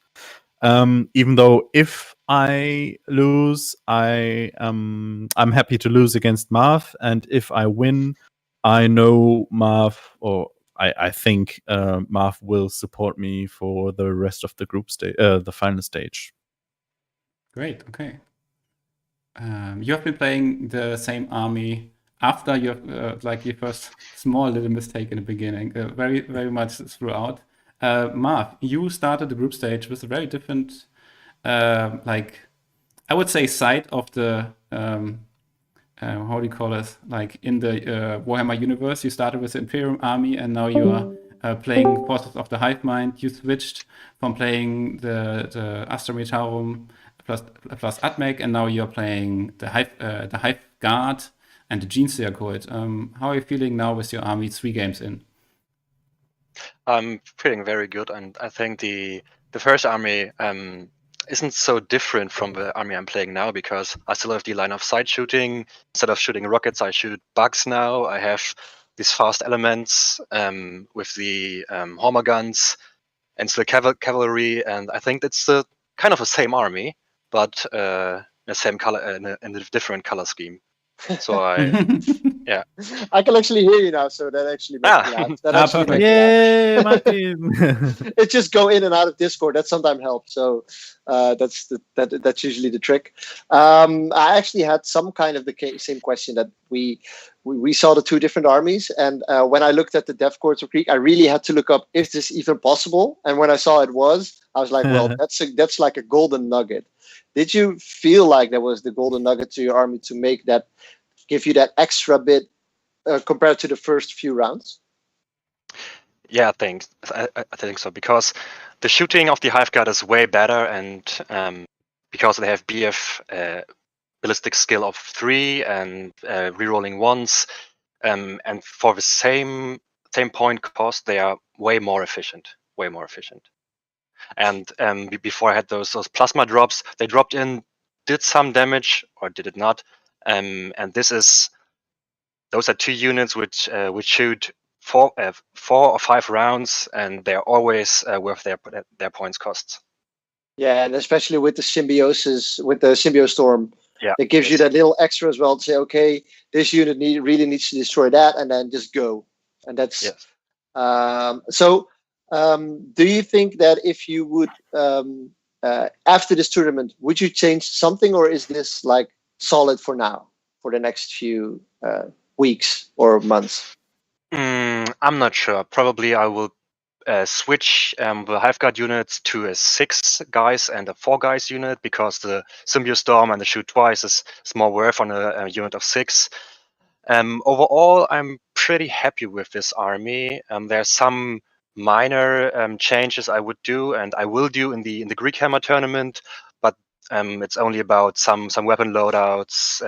Even though if I lose, I'm happy to lose against Marv, and if I win, I know Marv, or I think Marv will support me for the rest of the group stage, the final stage. Great. Okay. You have been playing the same army after your like your first small little mistake in the beginning, very much throughout. Marv, you started the group stage with a very different, like I would say, side of the how do you call it? Like in the Warhammer universe, you started with the Imperium army, and now you are playing Forces of the Hive Mind. You switched from playing the Astra Militarum plus Atmec, and now you're playing the Hive Guard and the Genestealer Cult. How are you feeling now with your army 3 games in? I'm feeling very good, and I think the first army isn't so different from the army I'm playing now, because I still have the line of sight shooting. Instead of shooting rockets, I shoot bugs now. I have these fast elements with the Horma guns and still cavalry, and I think it's the kind of the same army, but in the same color, in a different color scheme. So yeah. I can actually hear you now, so that actually makes me laugh. That actually perfect. makes me laugh. Yay, Martin! It just go in and out of Discord. That sometimes helps. So that's usually the trick. I actually had some kind of the same question that we saw the 2 different armies, and when I looked at the Dev Courts of Greek, I really had to look up, is this even possible? And when I saw it was, I was like, well, that's like a golden nugget. Did you feel like there was the golden nugget to your army to make that, give you that extra bit compared to the first few rounds? Yeah, I think so, because the shooting of the Hive Guard is way better, and because they have BF ballistic skill of 3 and rerolling 1s, and for the same point cost, they are way more efficient. And before I had those plasma drops, they dropped in, did some damage, or did it not? And those are 2 units which shoot 4 or 5 rounds, and they're always worth their points costs. Yeah, and especially with the symbiosis, with the Symbio Storm, Yeah, it gives you that little extra as well to say, okay, this unit really needs to destroy that, and then just go. And that's do you think that if you would after this tournament, would you change something, or is this like solid for now for the next few weeks or months? I'm not sure. Probably I will switch the Hive Guard units to a 6 guys and a 4 guys unit, because the Symbio Storm and the shoot twice is more worth on a unit of 6. Overall, I'm pretty happy with this army. There's some minor changes I would do, and I will do in the Greek Hammer tournament, but it's only about some weapon loadouts,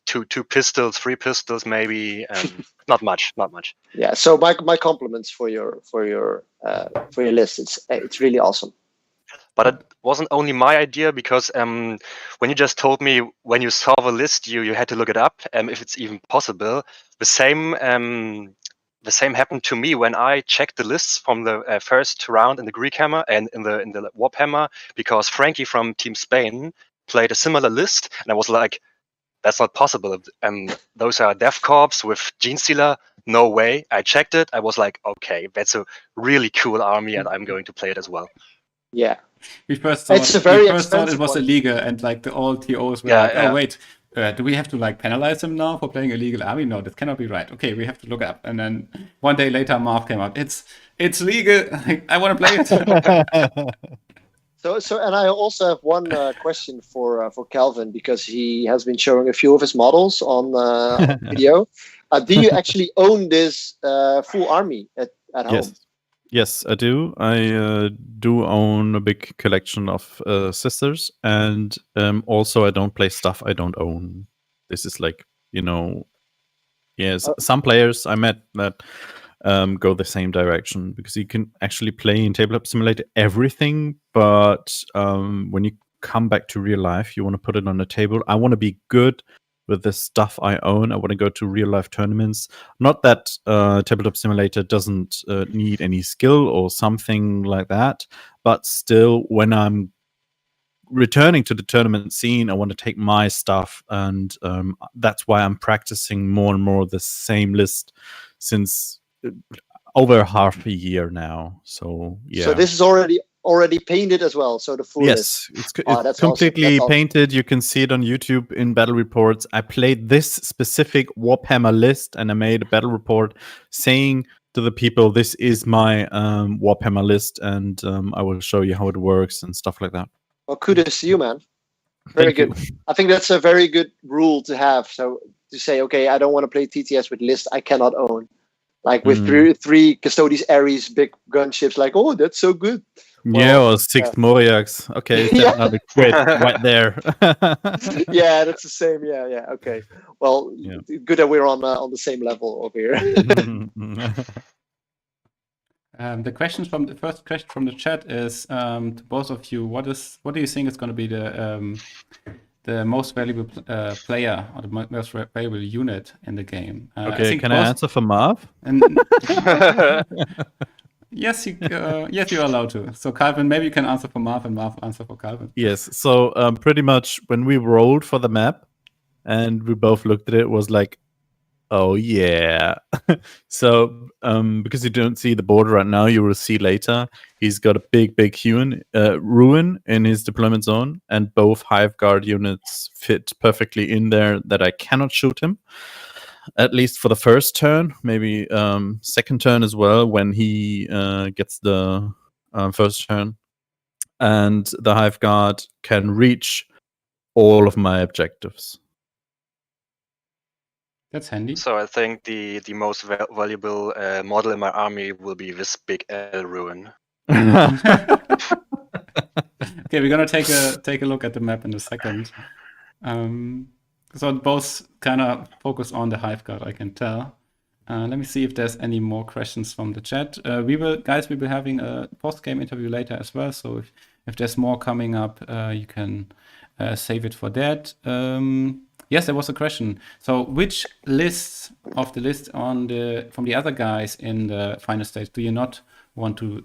2 pistols, 3 pistols maybe, not much. Yeah. So my compliments for your list. It's really awesome. But it wasn't only my idea, because when you just told me when you saw the list, you had to look it up, if it's even possible. The same happened to me when I checked the lists from the first round in the Greek Hammer and in the WARPhammer, because Frankie from Team Spain played a similar list, and I was like, that's not possible. Those are Dev Corps with Genestealer. No way. I checked it. I was like, okay, that's a really cool army, and I'm going to play it as well. Yeah. We first thought it was one. illegal, and like the all TOs were oh wait, do we have to like penalize him now for playing illegal army? No, that cannot be right. Okay, we have to look up. And then one day later, Marv came out. It's legal. I want to play it. So, and I also have one question for Kalvin, because he has been showing a few of his models on video. Do you actually own this full army at home? Yes, I do. I do own a big collection of sisters, and also I don't play stuff I don't own. This is like, some players I met that go the same direction, because you can actually play in Tabletop Simulator everything, but when you come back to real life, you want to put it on the table. I want to be good with the stuff I own. I want to go to real life tournaments. Not that Tabletop Simulator doesn't need any skill or something like that, but still, when I'm returning to the tournament scene, I want to take my stuff, and that's why I'm practicing more and more the same list, since over half a year now. So yeah. So this is already painted as well. So the full list. Yes, it's That's completely awesome. painted. You can see it on YouTube in battle reports. I played this specific WARPhammer list, and I made a battle report saying to the people, "This is my WARPhammer list, and I will show you how it works and stuff like that." Well, kudos to you, man. Very Thank good. you. I think that's a very good rule to have. So to say, okay, I don't want to play TTS with list I cannot own. Like with three Custodes, Ares, big gunships, like, oh, that's so good. Yeah, or 6 Moriaks. Okay, Yeah. 700 quid right there. Yeah, that's the same. Yeah. Okay. Well, good that we're on the same level over here. The first question from the chat is to both of you. What do you think is going to be the most valuable player or the most valuable unit in the game? Okay, can I answer for Marv? Yes, you are allowed to. So Kalvin, maybe you can answer for Marv, and Marv answer for Kalvin. Yes. So pretty much when we rolled for the map, and we both looked at it, was like, oh yeah. So because you don't see the board right now, you will see later. He's got a big ruin in his deployment zone, and both Hive Guard units fit perfectly in there. That I cannot shoot him. At least for the first turn, maybe second turn as well when he gets the first turn. And the Hive Guard can reach all of my objectives. That's handy. So I think the most valuable model in my army will be this big L ruin. Okay, we're gonna take a look at the map in a second. So both kind of focus on the Hive Guard, I can tell. Let me see if there's any more questions from the chat. We will be having a post-game interview later as well. So if there's more coming up, you can save it for that. Yes, there was a question. So which list from the other guys in the final stage do you not want to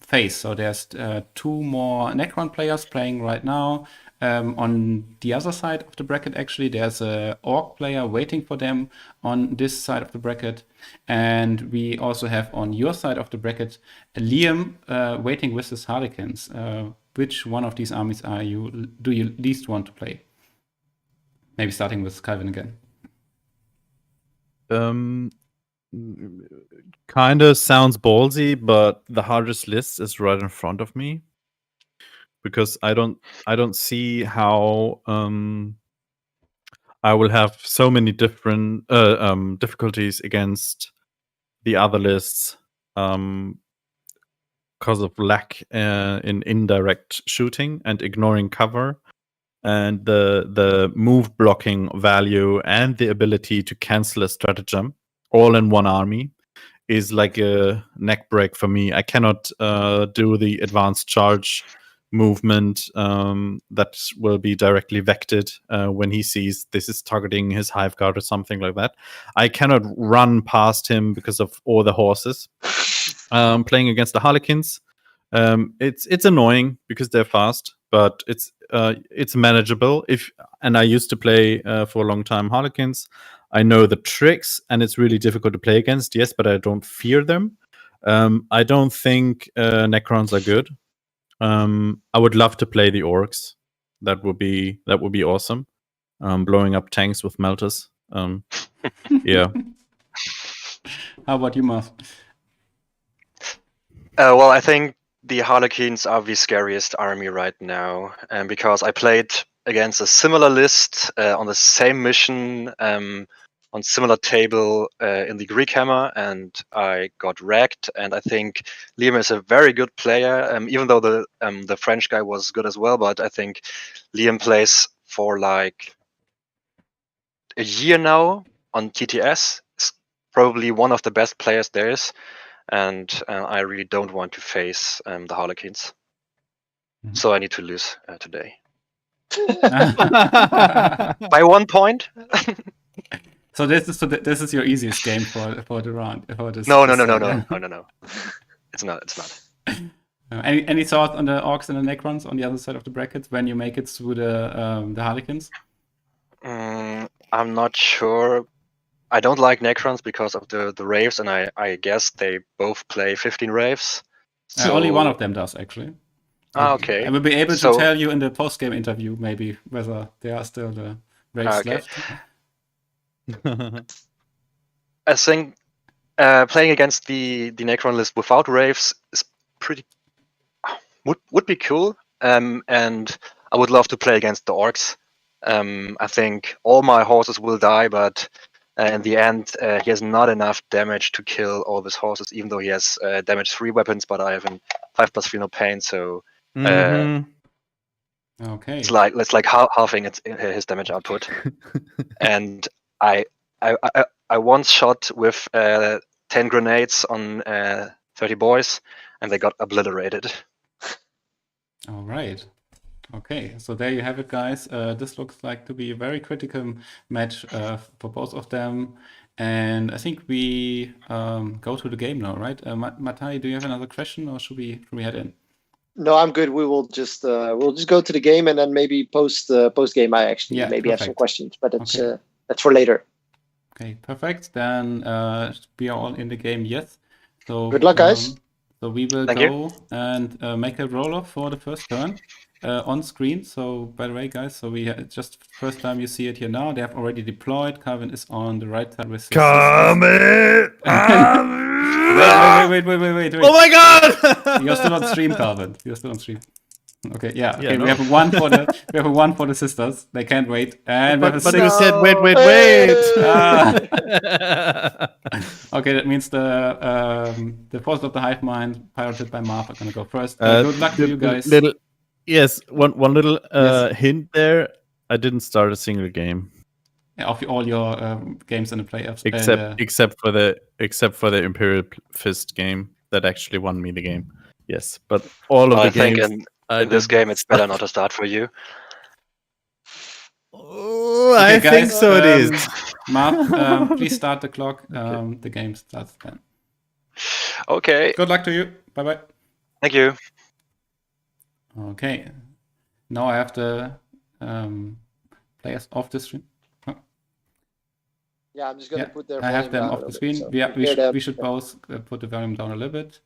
face? So there's 2 more Necron players playing right now. On the other side of the bracket, actually, there's a Orc player waiting for them on this side of the bracket. And we also have on your side of the bracket, Liam waiting with his Harlequins. Which one of these armies do you least want to play? Maybe starting with Kalvin again. Kind of sounds ballsy, but the hardest list is right in front of me. Because I don't see how I will have so many different difficulties against the other lists because of lack in indirect shooting and ignoring cover, and the move blocking value and the ability to cancel a stratagem all in one army is like a neck break for me. I cannot do the advanced charge movement that will be directly vected when he sees this is targeting his Hive Guard or something like that. I cannot run past him because of all the horses. Playing against the Harlequins, it's annoying because they're fast, but it's manageable. And I used to play for a long time Harlequins. I know the tricks, and it's really difficult to play against. Yes, but I don't fear them. I don't think Necrons are good. I would love to play the Orcs. That would be awesome. Blowing up tanks with melters. Yeah. How about you, Marv? Well, I think the Harlequins are the scariest army right now, because I played against a similar list on the same mission on similar table in the BreakingHeads, and I got wrecked. And I think Liam is a very good player, even though the French guy was good as well. But I think Liam plays for like a year now on TTS. Is probably one of the best players there is, and I really don't want to face the Harlequins. So I need to lose today by 1 point. So this is your easiest game for the round. No. It's not. Any thoughts on the Orcs and the Necrons on the other side of the bracket when you make it through the Harlequins? I'm not sure, I don't like Necrons because of the Raves, and I guess they both play 15 Raves. So Only one of them does, actually. okay. I will be able to So- tell you in the post-game interview, maybe, whether there are still the Raves Okay. left. I think playing against the Necron list without Raves is pretty would be cool. And I would love to play against the Orcs. I think all my horses will die, but in the end, he has not enough damage to kill all of his horses, even though he has damage 3 weapons, but I have an 5+3 no pain, so Mhm. Okay. it's like halving his damage output. And I once shot with 10 grenades on 30 boys, and they got obliterated. All right. Okay, so there you have it, guys. This looks like to be a very critical match for both of them. And I think we go to the game now, right? Martijn, do you have another question, or should we head in? No, I'm good. We will just we'll just go to the game, and then maybe post game. I actually Yeah, maybe have some perfect. questions, but it's Okay. that's for later. Okay, perfect. Then we are all in the game, yes. So Good luck, guys. So we will Thank you. go and make a roll-off for the first turn on screen. So by the way, guys, so we just first time you see it here now. They have already deployed. Kalvin is on the right side with his Comment! Wait. Oh my god! You're still on stream, Kalvin. You're still on stream. Okay, yeah. Yeah, Okay, no. we have a one for the sisters. They can't wait. And we have a But six. you said wait. Okay, that means the forces of the hive mind, piloted by Marv, are gonna go first. Good luck to you guys. One little Yes. hint there. I didn't start a single game Of all your games in the playoffs, except for the Imperial Fist game that actually won me the game. Yes, but all of I the think games in this game, it's better not to start for you. Oh, Okay, I think guys, so. It is. Marv, please start the clock. The game starts then. Okay. Good luck to you. Bye bye. Thank you. Okay. Now I have the players off the stream. Yeah, I'm just gonna Yeah, put their I have volume them down a off the little screen. bit, so Yeah, you hear them. we should both put the volume down a little bit.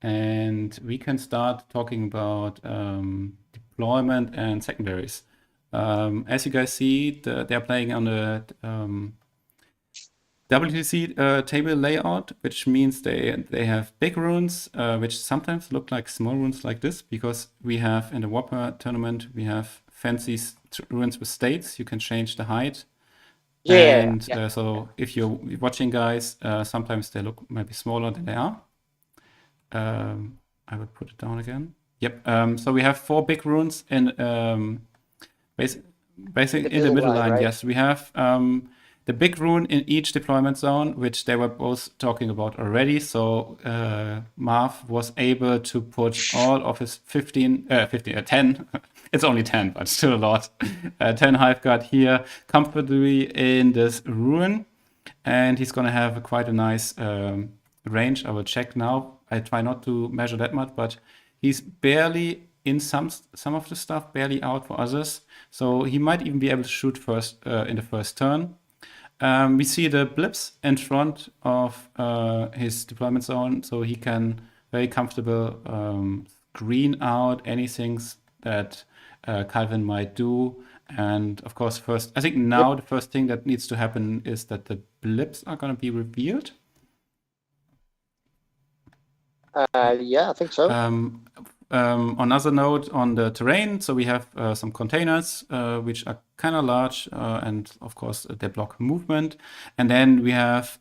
And we can start talking about deployment and secondaries. As you guys see, they're playing on the WTC table layout, which means they have big runes, which sometimes look like small runes like this, because we have in the WARPhammer tournament, we have fancy runes with states. You can change the height. And so if you're watching, guys, sometimes they look maybe smaller than they are. I will put it down again. Yep. So we have 4 big runes in basically in the middle line. Right? Yes, we have the big rune in each deployment zone, which they were both talking about already. So Marv was able to put all of his 10. It's only 10, but still a lot. 10 hive guard here comfortably in this rune, and he's gonna have quite a nice range. I will check now. I try not to measure that much, but he's barely in some of the stuff, barely out for others. So he might even be able to shoot first in the first turn. We see the blips in front of his deployment zone, so he can very comfortable screen out anything that Kalvin might do. And of course, first, I think now the first thing that needs to happen is that the blips are going to be revealed. Yeah, I think so. Another note on the terrain, so we have some containers which are kind of large, and of course they block movement. And then we have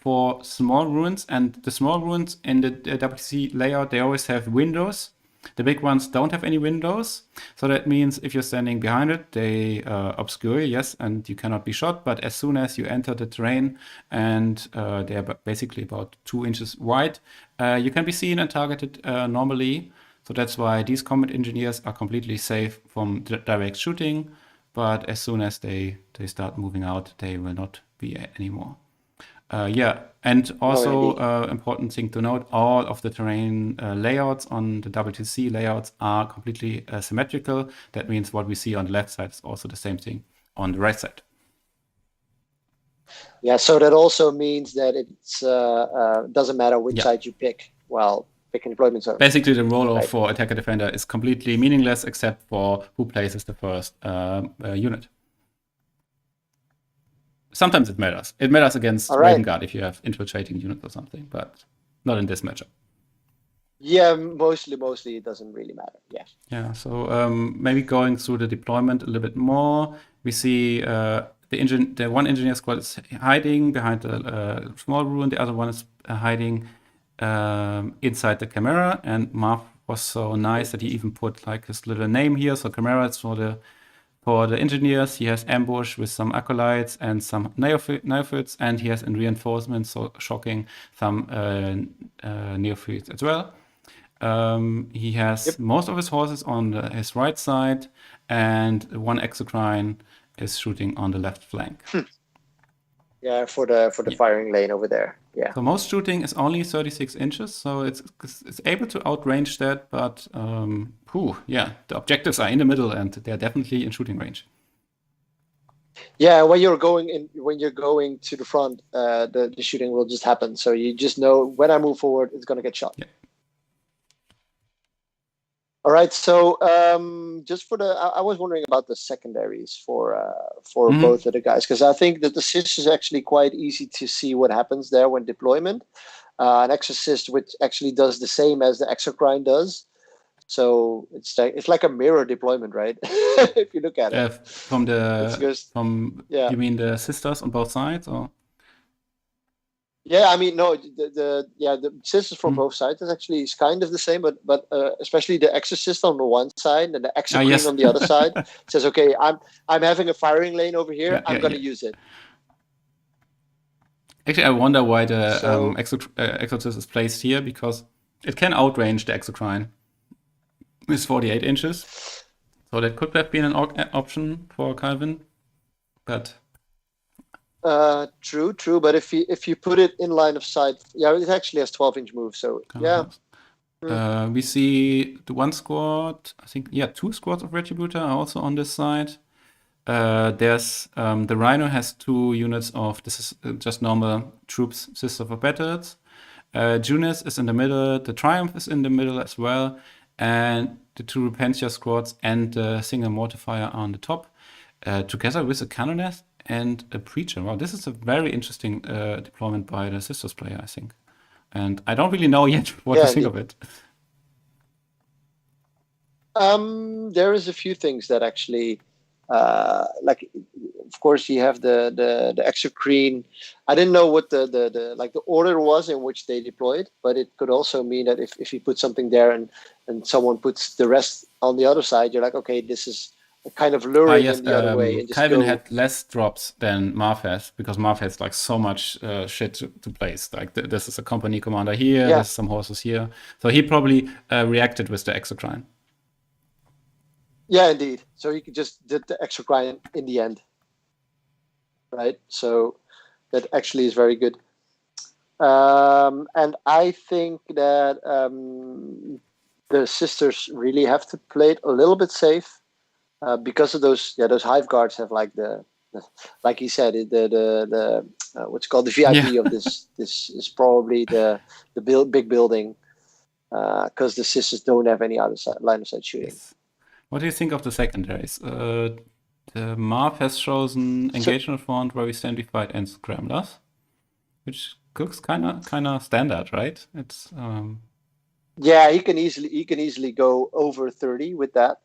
4 small ruins, and the small ruins in the WC layout, they always have windows. The big ones don't have any windows, so that means if you're standing behind it, they obscure you, yes, and you cannot be shot. But as soon as you enter the terrain, and they are basically about 2 inches wide, you can be seen and targeted normally. So that's why these combat engineers are completely safe from direct shooting. But as soon as they start moving out, they will not be anymore. And also important thing to note, all of the terrain layouts on the WTC layouts are completely symmetrical. That means what we see on the left side is also the same thing on the right side. Yeah, so that also means that it's doesn't matter which Yeah. side you pick while picking deployment zone. Basically, the roll-off Right. for attacker defender is completely meaningless except for who places the first unit. Sometimes it matters. It matters against All right. Raven Guard if you have infiltrating units or something, but not in this matchup. Yeah, mostly it doesn't really matter. Yeah. Yeah, so maybe going through the deployment a little bit more, we see the one engineer squad is hiding behind the small ruin, the other one is hiding inside the Chimera, and Marv was so nice that he even put like his little name here. So Chimera is for the engineers. He has ambush with some acolytes and some neophytes, and he has in reinforcements, so shocking, some neophytes as well. He has most of his horses on his right side, and one exocrine is shooting on the left flank. Yeah, for the firing lane over there. Yeah. So most shooting is only 36 inches, so it's able to outrange that, but the objectives are in the middle and they're definitely in shooting range. Yeah, when you're going to the front, the shooting will just happen. So you just know when I move forward, it's gonna get shot. Yeah. All right. So just I was wondering about the secondaries for both of the guys, because I think that the assist is actually quite easy to see what happens there when deployment. An exorcist which actually does the same as the exocrine does. So it's like a mirror deployment, right? If you look at it. You mean the sisters on both sides, or? Yeah, I mean, no, the sisters from both sides is kind of the same, but especially the exorcist on the one side and the exocrine on the other side says, okay, I'm having a firing lane over here. I'm going to use it. Actually, I wonder why the exorcist is placed here, because it can outrange the exocrine with 48 inches. So that could have been an option for Kalvin, but. True. But if you put it in line of sight, it actually has 12-inch move. So we see the one squad. I think 2 squads of Retributor are also on this side. There's the Rhino has 2 units of this is just normal troops, Sister of Battles. Junis is in the middle. The Triumph is in the middle as well, and the 2 Repentia squads and the single mortifier are on the top, together with a Canoness and a Preacher. Wow, this is a very interesting deployment by the Sisters player, I think. And I don't really know yet what to think of it. There is a few things that actually, like, of course, you have the exocrine. I didn't know what the order was in which they deployed, but it could also mean that if you put something there and someone puts the rest on the other side, you're like, okay, this is kind of luring them the other way. And just Kalvin had less drops than Marv has, because Marv has like so much shit to place. Like this is a company commander here, there's some horses here. So he probably reacted with the exocrine. Yeah, indeed. So he just did the exocrine in the end, right? So that actually is very good. And I think that the sisters really have to play it a little bit safe. Because of those hive guards have like like he said, the what's called the VIP of this is probably the big building, because the sisters don't have any other line of sight shooting. Yes. What do you think of the secondaries? The Marv has chosen engagement front, where we stand, we fight, and scramblers, which looks kind of standard, right? It's yeah, he can easily go over 30 with that.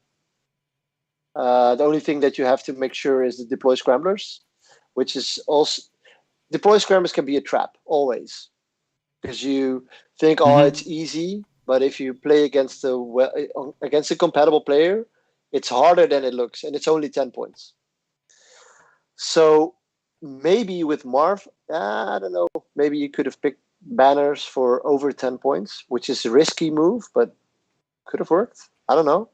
The only thing that you have to make sure is the deploy scramblers, which is also deploy scramblers can be a trap always, because you think, it's easy, but if you play against a compatible player, it's harder than it looks, and it's only 10 points. So maybe with Marv, I don't know, maybe you could have picked banners for over 10 points, which is a risky move, but could have worked. I don't know.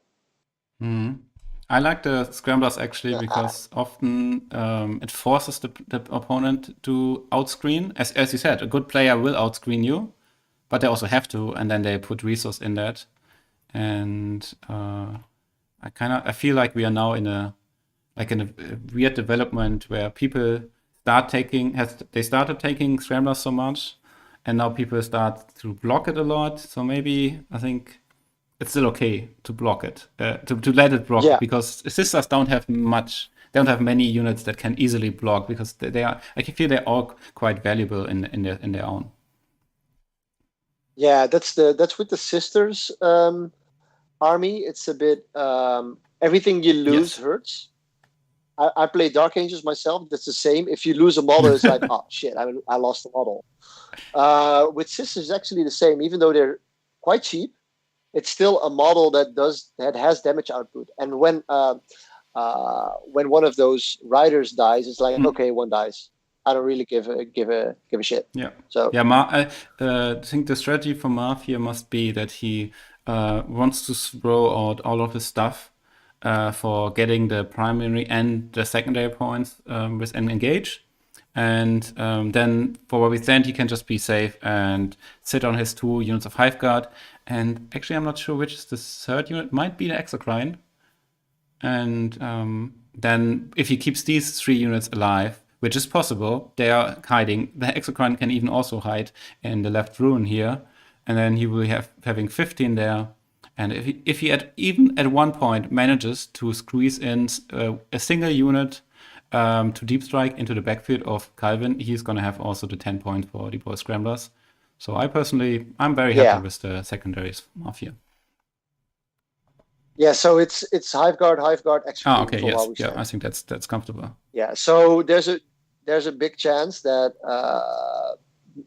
I like the scramblers actually, because often it forces the opponent to outscreen. As you said, a good player will outscreen you, but they also have to, and then they put resource in that. And I feel like we are now in a weird development where people they started taking scramblers so much, and now people start to block it a lot. So maybe I think it's still okay to block it, to let it block, Yeah. because sisters don't have much. They don't have many units that can easily block, because they are. I feel they're all quite valuable in their own. Yeah, that's with the sisters army. It's a bit everything you lose hurts. I play Dark Angels myself. That's the same. If you lose a model, it's like, oh shit, I lost a model. With sisters, it's actually the same. Even though they're quite cheap, it's still a model that has damage output. And when one of those riders dies, it's like, okay, one dies. I don't really give a shit. Yeah. So yeah, I think the strategy for Marv here must be that he wants to throw out all of his stuff for getting the primary and the secondary points with an engage. And then for where we stand, he can just be safe and sit on his 2 units of Hive Guard. And actually, I'm not sure which is the third unit. Might be the Exocrine. And then if he keeps these 3 units alive, which is possible, they are hiding. The Exocrine can even also hide in the left ruin here. And then he will be having 15 there. And if he even at one point manages to squeeze in a single unit to deep strike into the backfield of Kalvin, he's going to have also the 10 points for deploy scramblers. So I'm very happy with the secondaries Mafia. Yeah, so it's Hive Guard, extra. Okay, yes, yeah, I think that's comfortable. Yeah, so there's a big chance that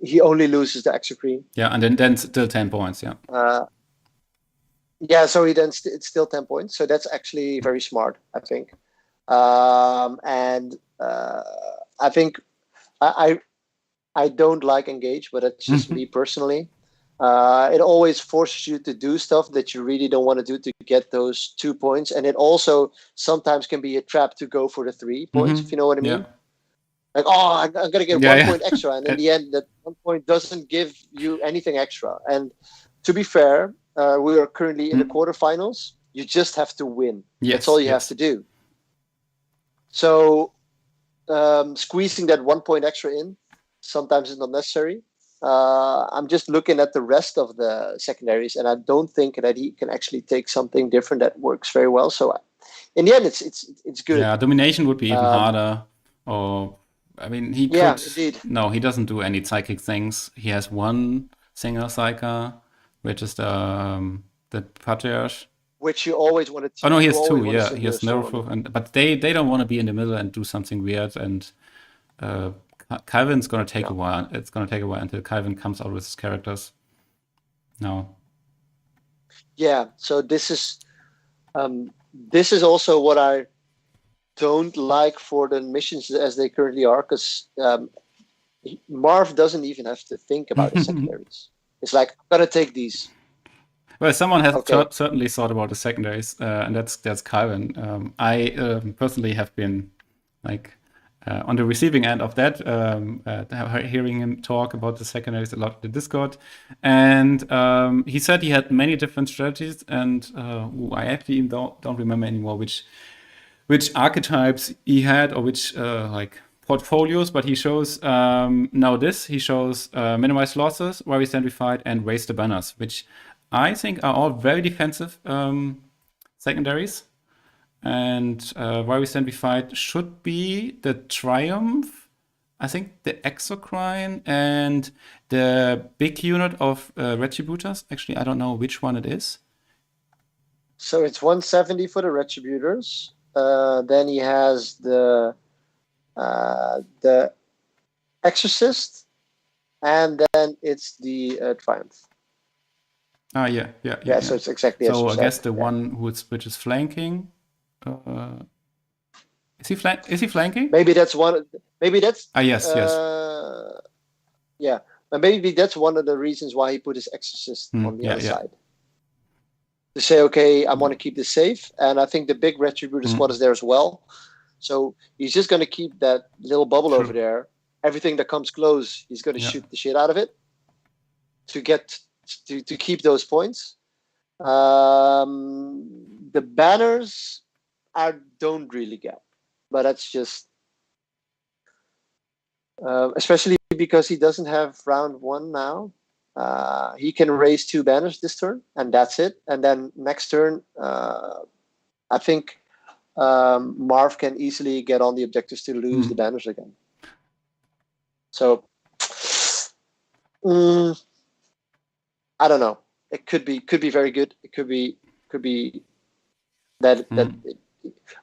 he only loses the Exocrine. Yeah, and then still 10 points. Yeah. Yeah, so it's still 10 points. So that's actually very smart, I think. And I think I don't like engage, but it's just me personally. It always forces you to do stuff that you really don't want to do to get those 2 points, and it also sometimes can be a trap to go for the 3 points, if you know what I mean. Yeah. Like, oh, I'm gonna get 1 point extra, and in the end, that 1 point doesn't give you anything extra. And to be fair, we are currently in the quarterfinals. You just have to win. That's all you have to do. So squeezing that 1 point extra in sometimes is not necessary. I'm just looking at the rest of the secondaries, and I don't think that he can actually take something different that works very well. So in the end, it's good. Yeah, domination would be even harder. Or I mean, he could. Indeed. No, he doesn't do any psychic things. He has one single psyker, which is the Patriarch. Which you always want to. Oh no, he has 2. Yeah, he has Nerfo, but they don't want to be in the middle and do something weird. And Kalvin's gonna take a while. It's gonna take a while until Kalvin comes out with his characters. No. Yeah, so this is also what I don't like for the missions as they currently are, because Marv doesn't even have to think about the secondaries. It's like, I'm gonna take these. Well, someone has certainly thought about the secondaries, and that's Kalvin. I personally have been like on the receiving end of that, hearing him talk about the secondaries a lot in the Discord. And he said he had many different strategies, and I actually even don't remember anymore which archetypes he had, or which like portfolios, but he shows he shows minimize losses, where we stand we fight, and raise the banners, which I think are all very defensive secondaries. And where we stand we fight should be the Triumph, I think the Exocrine, and the big unit of Retributors. Actually, I don't know which one it is. So it's 170 for the Retributors. Then he has the Exorcist, and then it's the Triumph. Yeah. So it's exactly as you I said. guess the one which is flanking. Is he flanking? Maybe that's one. Maybe that's. Yes. Yeah, and maybe that's one of the reasons why he put his Exorcist on the other side. To say, okay, I want to keep this safe, and I think the big Retributor squad is there as well. So he's just going to keep that little bubble over there. Everything that comes close, he's going to shoot the shit out of it to get to keep those points. The banners I don't really get, but that's just especially because he doesn't have round 1 now. He can raise 2 banners this turn, and that's it. And then next turn, I think Marv can easily get on the objectives to lose the banners again. So, I don't know. It could be very good. It could be that.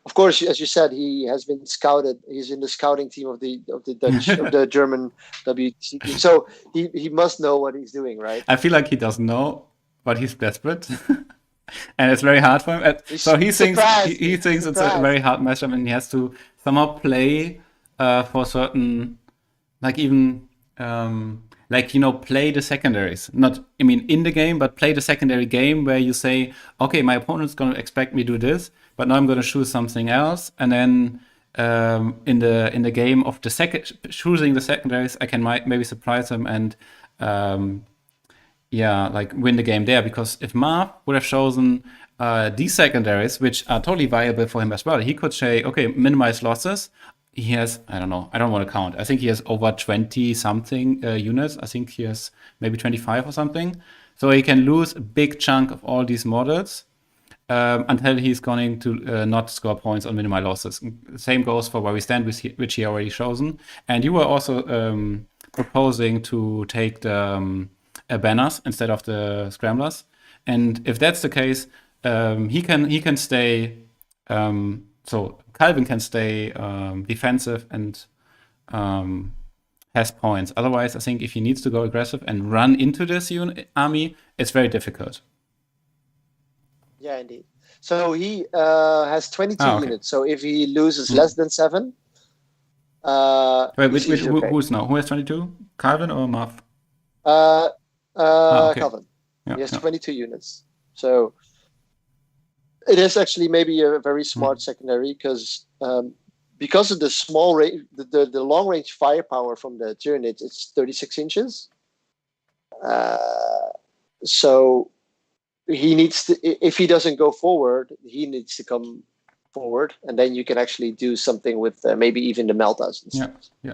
Of course, as you said, he has been scouted. He's in the scouting team of the Dutch of the German WTC team. So he must know what he's doing, right? I feel like he doesn't know, but he's desperate. And it's very hard for him. So he thinks it's a very hard matchup, and he has to somehow play for certain, like even play the secondaries. Not, I mean, in the game, but play the secondary game where you say, okay, my opponent's going to expect me to do this, but now I'm going to choose something else, and then in the game of choosing the secondaries, I can maybe surprise him and win the game there. Because if Marv would have chosen these secondaries, which are totally viable for him as well, he could say, okay, minimize losses. He has, I don't know, I don't want to count. I think he has over 20 something units. I think he has maybe 25 or something. So he can lose a big chunk of all these models until he's going to not score points on minimal losses. Same goes for where we stand, which he already chosen. And you were also proposing to take the banners instead of the scramblers. And if that's the case, he can stay. So Kalvin can stay defensive and has points. Otherwise, I think if he needs to go aggressive and run into this army, it's very difficult. Yeah, indeed. So he has 22 units. So if he loses less than 7, wait, who's now? Who has 22? Kalvin or Marv? Okay. Kalvin. Yeah, he has 22 units. So it is actually maybe a very smart secondary because of the small range, the long range firepower from the Tyranids, it's 36 inches. So he needs to, if he doesn't go forward, he needs to come forward, and then you can actually do something with maybe even the Meltas. Yeah.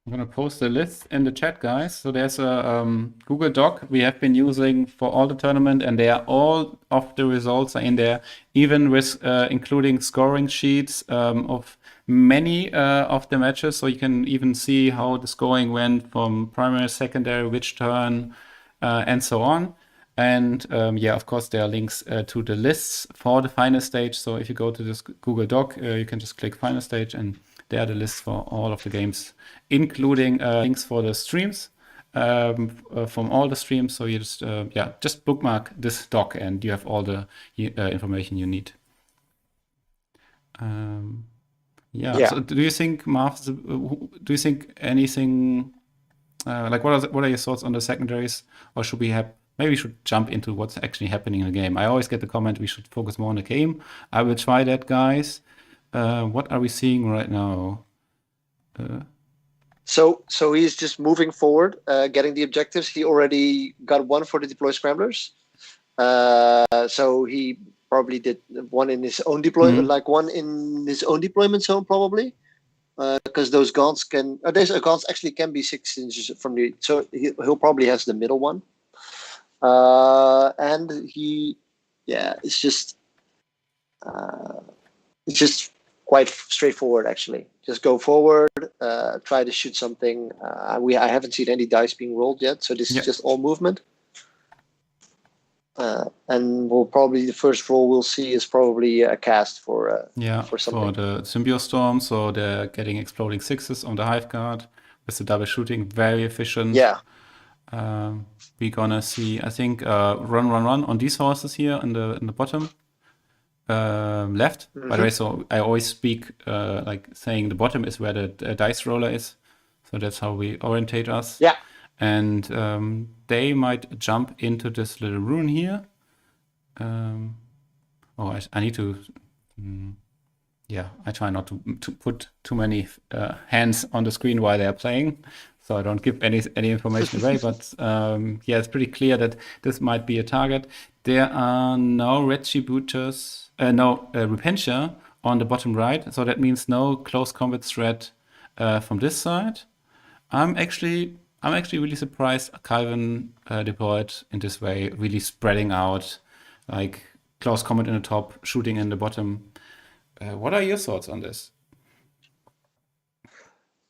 I'm going to post the list in the chat, guys. So there's a Google Doc we have been using for all the tournament, and all of the results are in there, even with including scoring sheets of many of the matches. So you can even see how the scoring went from primary, secondary, which turn, and so on. And of course, there are links to the lists for the final stage. So if you go to this Google Doc, you can just click final stage, and there are the lists for all of the games, including links for the streams from all the streams. So you just bookmark this doc, and you have all the information you need. So do you think, Marv? Do you think anything what are your thoughts on the secondaries, or should we have? Maybe we should jump into what's actually happening in the game. I always get the comment we should focus more on the game. I will try that, guys. What are we seeing right now? So he's just moving forward, getting the objectives. He already got one for the deploy scramblers. So he probably did one in his own deployment, like one in his own deployment zone, probably. Because those gaunts there's a gaunts actually can be 6 inches from the, so he'll probably has the middle one. And it's just quite straightforward, actually. Just go forward, try to shoot something. I haven't seen any dice being rolled yet, so this is just all movement. And the first roll we'll see is probably a cast for something. For the Symbiostorm, so they're getting exploding 6s on the Hive Guard with the double shooting, very efficient. Yeah. We're gonna see, I think, run on these horses here in the bottom left. By the way, so I always speak like saying the bottom is where the dice roller is, so that's how we orientate us. Yeah. And they might jump into this little rune here. I need to. I try not to put too many hands on the screen while they're playing, so I don't give any information away. But it's pretty clear that this might be a target. There are no Retributors, no Repentia on the bottom right, so that means no close combat threat from this side. I'm actually really surprised Kalvin deployed in this way, really spreading out, like close combat in the top, shooting in the bottom. What are your thoughts on this?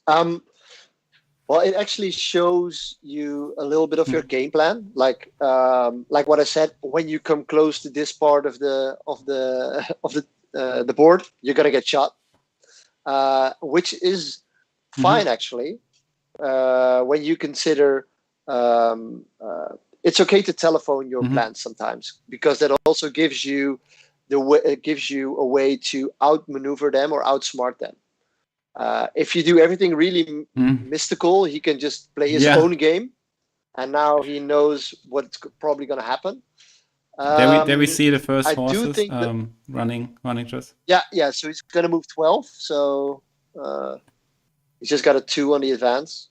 Well, it actually shows you a little bit of your game plan, like what I said. When you come close to this part of the board, you're gonna get shot, which is fine actually. When you consider it's okay to telephone your plans sometimes, because that also gives you a way to outmaneuver them or outsmart them. If you do everything really mystical, he can just play his own game, and now he knows what's probably going to happen. There we see the first I horses do think running just. Yeah. So he's going to move 12. So he's just got a 2 on the advance.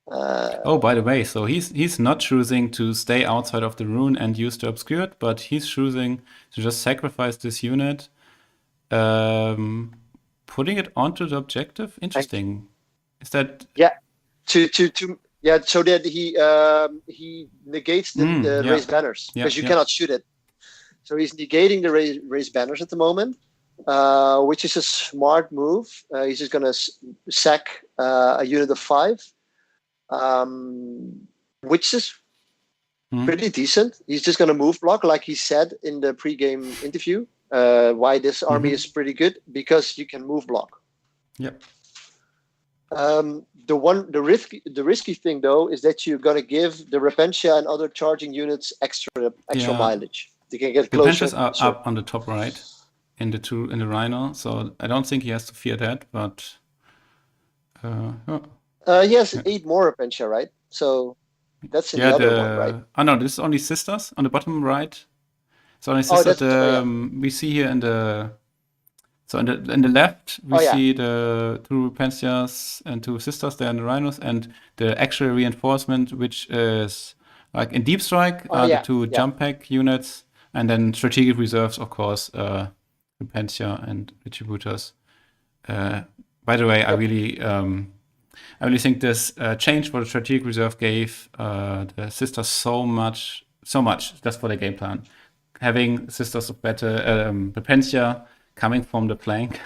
Oh, by the way, so he's not choosing to stay outside of the rune and use the obscured, but he's choosing to just sacrifice this unit, putting it onto the objective. Interesting. Is that so that he negates the raised banners, because you cannot shoot it. So he's negating the raised banners at the moment, which is a smart move. He's just gonna sack a unit of 5. Which is pretty decent. He's just going to move block, like he said in the pre-game interview. Why this army is pretty good, because you can move block. Yep. The risky thing though is that you're going to give the Repentia and other charging units extra mileage. They can get closer. The Repentias are up on the top right in the Rhino, so I don't think he has to fear that. But he has 8 more Repentia, right? So that's in the other one, right? Oh no, this is only sisters on the bottom right. So only sisters. We see here in the left we see the 2 Repentias and 2 sisters there in the Rhinos, and the actual reinforcement, which is like in Deep Strike, are the 2 jump pack units, and then strategic reserves, of course, Repentia and Retributors. By the way, I really think this change for the strategic reserve gave the sisters so much just for the game plan. Having sisters of better Repentia coming from the flank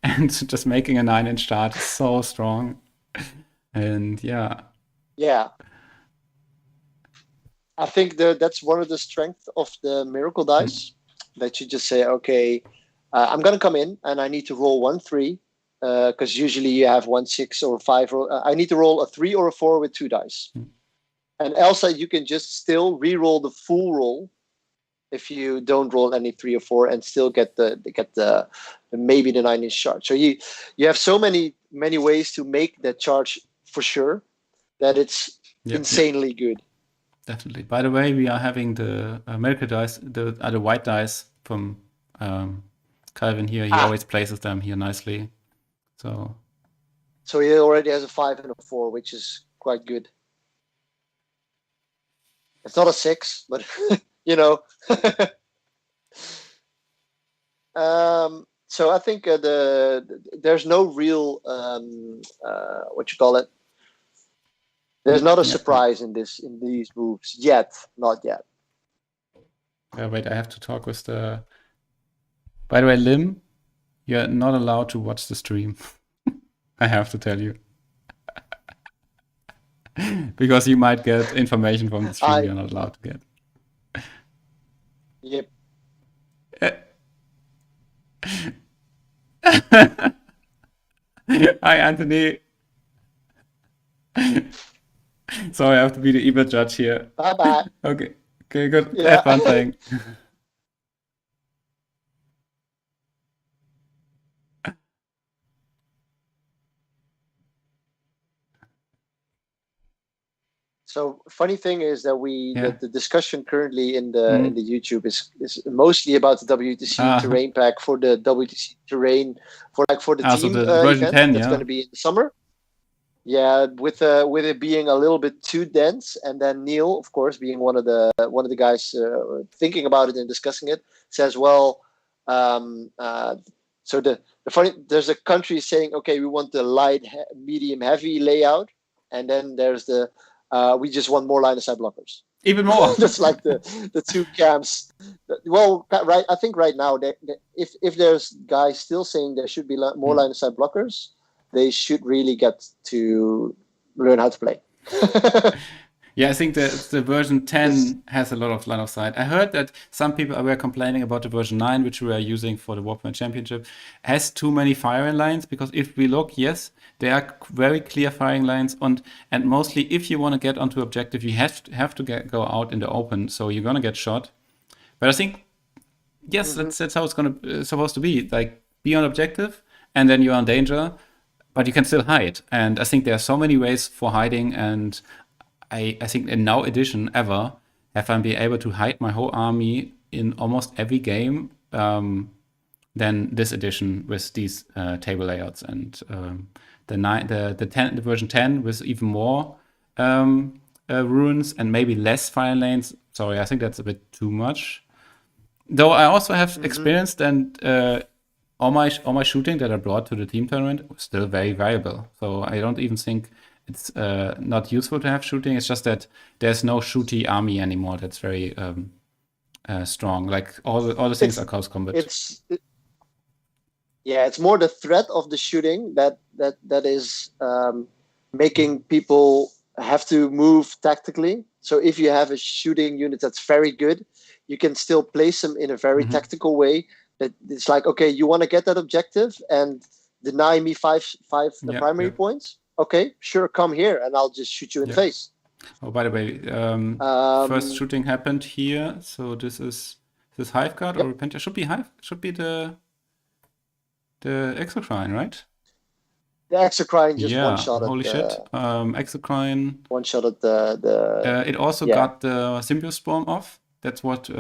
and just making a 9-inch start is so strong. And yeah. I think that's one of the strengths of the miracle dice, that you just say, okay, I'm going to come in and I need to roll 1-3. Because usually you have 1, 6, or 5. I need to roll a 3 or a 4 with 2 dice, and else you can just still re-roll the full roll if you don't roll any 3 or 4, and still get the maybe the 9-inch charge. So you have so many ways to make that charge for sure, that it's insanely good. Definitely. By the way, we are having the miracle dice, the white dice from Kalvin here. He always places them here nicely. So he already has a 5 and a 4, which is quite good. It's not a 6, but you know. So I think there's no real what you call it. There's not a surprise in these moves yet, not yet. Wait, I have to talk with the. By the way, Lim, you're not allowed to watch the stream. I have to tell you. Because you might get information from the stream you're not allowed to get. Yep. Hi, Anthony. So I have to be the evil judge here. Bye-bye. Okay, good. Yeah. Have fun playing. So funny thing is that the discussion currently in the YouTube is mostly about the WTC terrain pack for the WTC terrain for the team so the event 10, that's going to be in the summer. Yeah, with it being a little bit too dense, and then Neil, of course, being one of the guys thinking about it and discussing it, says, well, So the funny, there's a country saying, okay, we want the light, medium, heavy layout, and then there's the we just want more line of sight blockers. Even more. That's like the two camps. Well, right. I think right now, if there's guys still saying there should be more line of sight blockers, they should really get to learn how to play. Yeah, I think the version 10 has a lot of line of sight. I heard that some people were complaining about the version 9, which we are using for the WARPhammer Championship, has too many firing lines, because if we look, yes, there are very clear firing lines, and mostly if you want to get onto objective, you have to go out in the open, so you're going to get shot. But I think, yes, that's how it's supposed to be. Like, be on objective, and then you're in danger, but you can still hide. And I think there are so many ways for hiding, and I think in no edition ever have I been able to hide my whole army in almost every game than this edition with these table layouts, and the version 10 with even more runes and maybe less fire lanes. Sorry, I think that's a bit too much. Though I also have experienced, and all my shooting that I brought to the team tournament was still very valuable. So I don't even think it's not useful to have shooting. It's just that there's no shooty army anymore that's very strong. Like all the things are close combat. It's more the threat of the shooting that is making people have to move tactically. So if you have a shooting unit that's very good, you can still place them in a very tactical way. That it's like, okay, you want to get that objective and deny me five primary points. Okay, sure, come here, and I'll just shoot you in the face. Oh, by the way, first shooting happened here. So this is Hive Guard or Repenter? Should be Hive. Should be the Exocrine, right? The Exocrine just one shot. Holy shit! Exocrine. One shot at the. It also got the Symbiote Storm off. That's what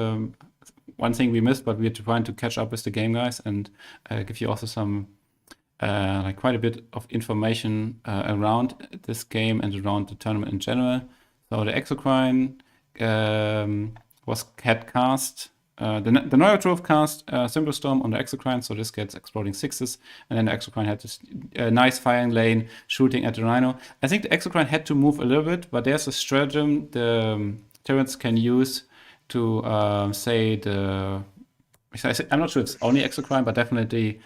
one thing we missed, but we're trying to catch up with the game guys and give you also some. Like quite a bit of information around this game and around the tournament in general. So the Exocrine had cast the Neurotrove cast Symbol Storm on the Exocrine, so this gets exploding sixes, and then the Exocrine had this nice firing lane shooting at the Rhino. I think the Exocrine had to move a little bit, but there's a stratagem the Tyrants can use to say the. I'm not sure it's only Exocrine, but definitely.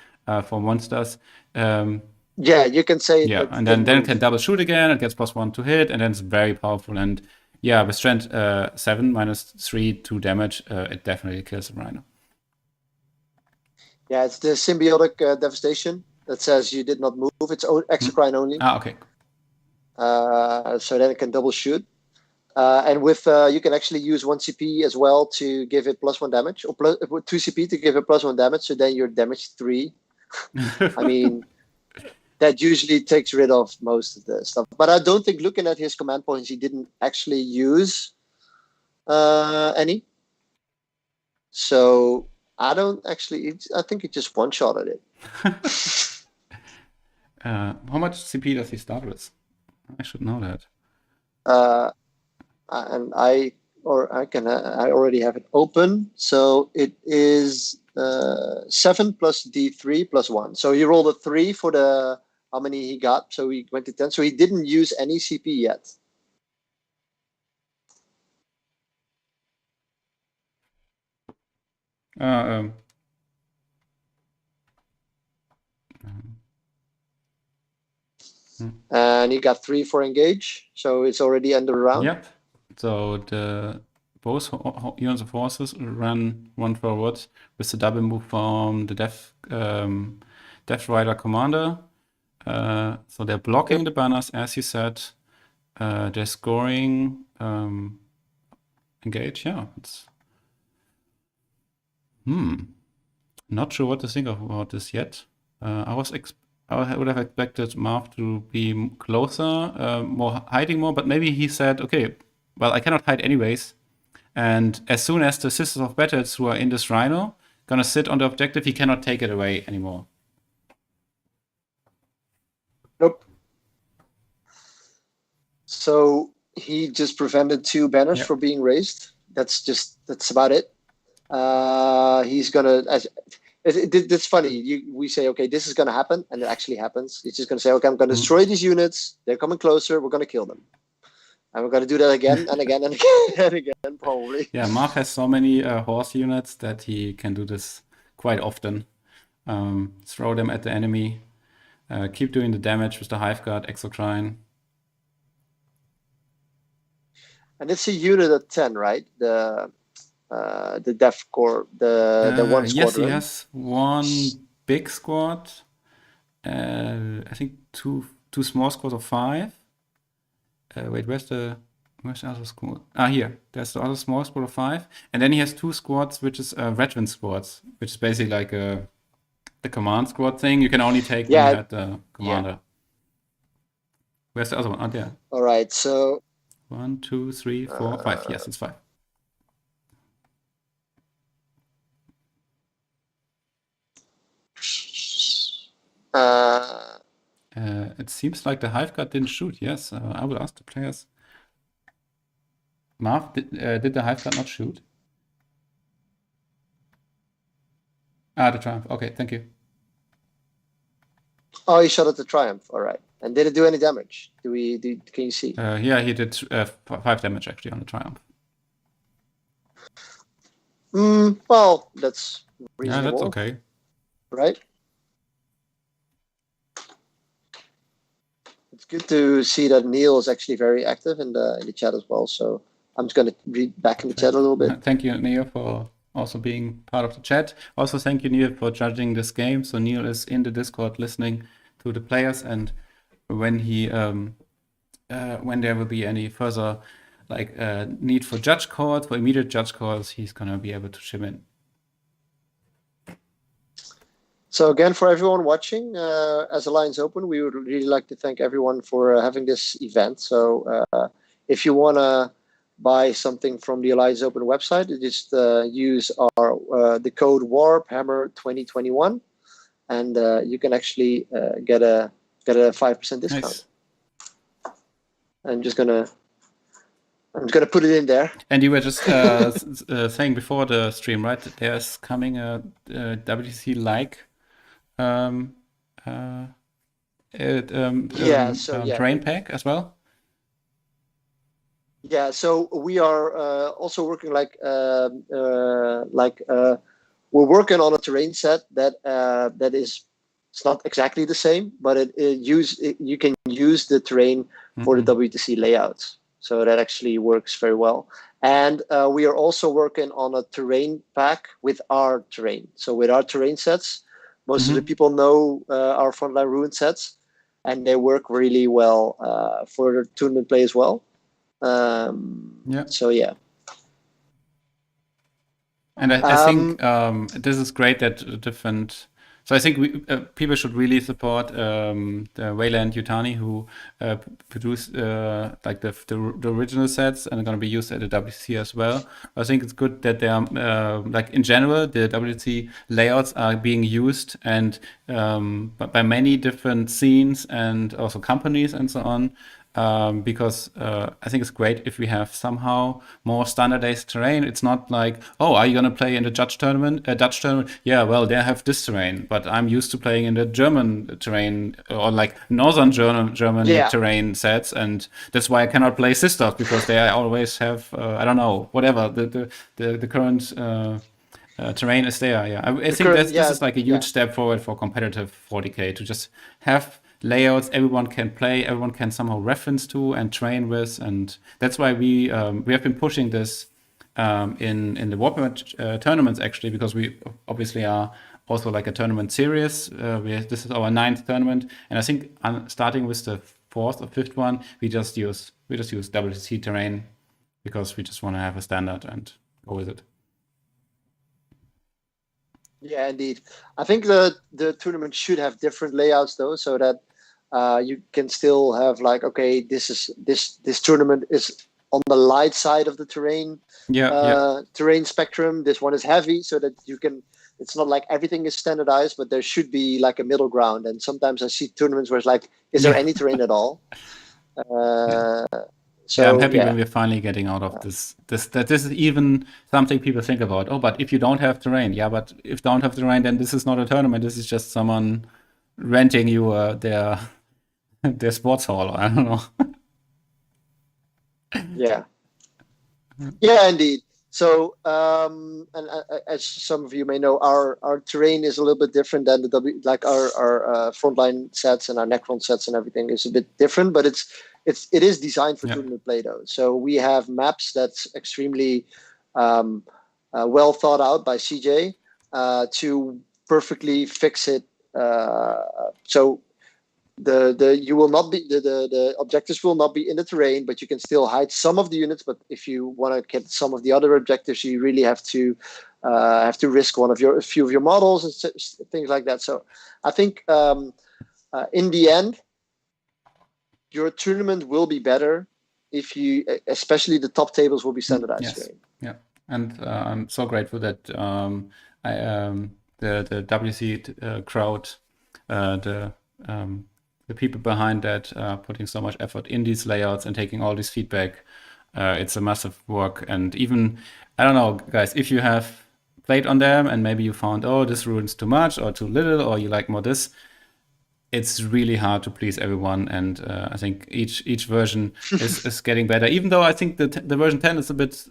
For monsters. You can say. Yeah, and then it can double shoot again. It gets +1 to hit, and then it's very powerful. And yeah, with strength 7 -3 2 damage, it definitely kills the Rhino. Yeah, it's the symbiotic devastation that says you did not move. It's Exocrine only. Okay. So then it can double shoot. And with you can actually use 1 CP as well to give it +1 damage, or 2 CP to give it +1 damage. So then you're damage 3. I mean, that usually takes rid of most of the stuff. But I don't think, looking at his command points, he didn't actually use any. So I don't actually. I think he just one-shotted it. How much CP does he start with? I should know that. And I already have it open. So it is 7 plus D3 plus 1. So he rolled a 3 for the how many he got. So he went to 10. So he didn't use any CP yet. And he got 3 for engage. So it's already end of the round. Yep. So both units of horses run one forward with the double move from the Death Rider commander. So they're blocking the banners, as you said. They're scoring engage. Yeah, it's not sure what to think about this yet. I would have expected Marv to be closer, hiding more, but maybe he said, okay, well, I cannot hide anyways. And as soon as the Sisters of Battles, who are in this Rhino, gonna sit on the objective, he cannot take it away anymore. Nope. So he just prevented 2 banners from being raised. That's about it. He's gonna. It's funny. We say, okay, this is going to happen, and it actually happens. It's just going to say, okay, I'm going to destroy these units. They're coming closer. We're going to kill them. And we're going to do that again and again and again and again, probably. Yeah, Marv has so many horse units that he can do this quite often. Throw them at the enemy. Keep doing the damage with the Hive Guard, Exocrine. And it's a unit at 10, right? The Death Corps, the one squadron. Yes, he has one big squad. I think two small squads of 5. Wait, where's the other squad? Here. There's the other small squad of 5. And then he has 2 squads, which is veteran squads, which is basically like the command squad thing. You can only take when you had the commander. Yeah. Where's the other one? Oh, there. All right, so 1, 2, 3, 4, 5. Yes, it's 5. It seems like the Hive Guard didn't shoot. Yes, I will ask the players. Marv, did the Hive Guard not shoot? The Triumph. Okay, thank you. Oh, he shot at the Triumph. All right. And did it do any damage? Can you see? Yeah, he did 5 damage actually on the Triumph. Well, that's reasonable. Yeah, that's okay. Right? It's good to see that Neil is actually very active in the chat as well. So I'm just going to read back in the chat a little bit. Thank you, Neil, for also being part of the chat. Also, thank you, Neil, for judging this game. So Neil is in the Discord listening to the players, and when he when there will be any further need for judge calls, for immediate judge calls, he's gonna be able to chime in. So again, for everyone watching, as Alliance Open, we would really like to thank everyone for having this event. So if you want to buy something from the Alliance Open website, just use the code WARPhammer 2021, and you can actually get a 5% discount. Nice. I'm just gonna put it in there. And you were just saying before the stream, right? That there's coming a WTC-like terrain pack as well. Yeah, so we are also working we're working on a terrain set that is, it's not exactly the same, but you can use the terrain for the WTC layouts. So that actually works very well. And we are also working on a terrain pack with our terrain. So with our terrain sets, most of the people know our Frontline Ruin sets, and they work really well for the tournament play as well. So yeah. And I think this is great that different. So I think people should really support the Wayland Yutani, who produced the original sets and are going to be used at the WTC as well. I think it's good that they are in general the WTC layouts are being used and by many different scenes and also companies and so on. Because I think it's great if we have somehow more standardized terrain. It's not like, oh, are you going to play in the Dutch tournament? Yeah, well, they have this terrain, but I'm used to playing in the German terrain or like Northern Germany terrain sets, and that's why I cannot play Sisters, because they always have I don't know, whatever the current terrain is there. Yeah, I think this is like a huge step forward for competitive 40K to just have layouts everyone can play, everyone can somehow reference to and train with, and that's why we have been pushing this in the WARPhammer tournaments actually, because we obviously are also like a tournament series. This is our 9th tournament, and I think starting with the 4th or 5th one, we just use WTC terrain because we just want to have a standard and go with it. Yeah, indeed. I think the tournament should have different layouts though, so that you can still have like, okay, this tournament is on the light side of the terrain terrain spectrum. This one is heavy, so that you can. It's not like everything is standardized, but there should be like a middle ground. And sometimes I see tournaments where it's like, is there any terrain at all? So yeah, I'm happy when we're finally getting out of this is even something people think about. Oh, but if you don't have terrain, yeah, but if you don't have terrain, then this is not a tournament. This is just someone renting you their their sports hall. I don't know. Yeah. Yeah, indeed. So, and as some of you may know, our terrain is a little bit different than like our frontline sets and our Necron sets and everything is a bit different, but it is designed for tournament play though. So we have maps that's extremely well thought out by CJ to perfectly fix it. So you will not be the objectives will not be in the terrain, but you can still hide some of the units. But if you want to get some of the other objectives, you really have to risk a few of your models and things like that. So I think in the end, your tournament will be better if you, especially the top tables, will be standardized. Yes. Yeah, and I'm so grateful that the WC crowd, the people behind that putting so much effort in these layouts and taking all this feedback. It's a massive work. And even, I don't know, guys, if you have played on them and maybe you found, oh, this ruins too much or too little, or you like more this, it's really hard to please everyone. And I think each version is getting better. Even though I think the version 10 is a bit,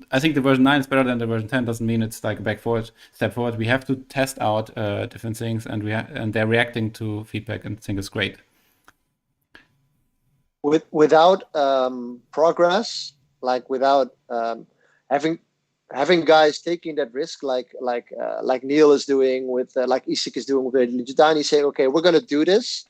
I think the version 9 is better than the version 10. Doesn't mean it's like a step forward. We have to test out different things, and and they're reacting to feedback, and I think it's great. Without progress, like without having guys taking that risk, like Neil is doing with, like Isik is doing with Judani, saying, okay, we're going to do this,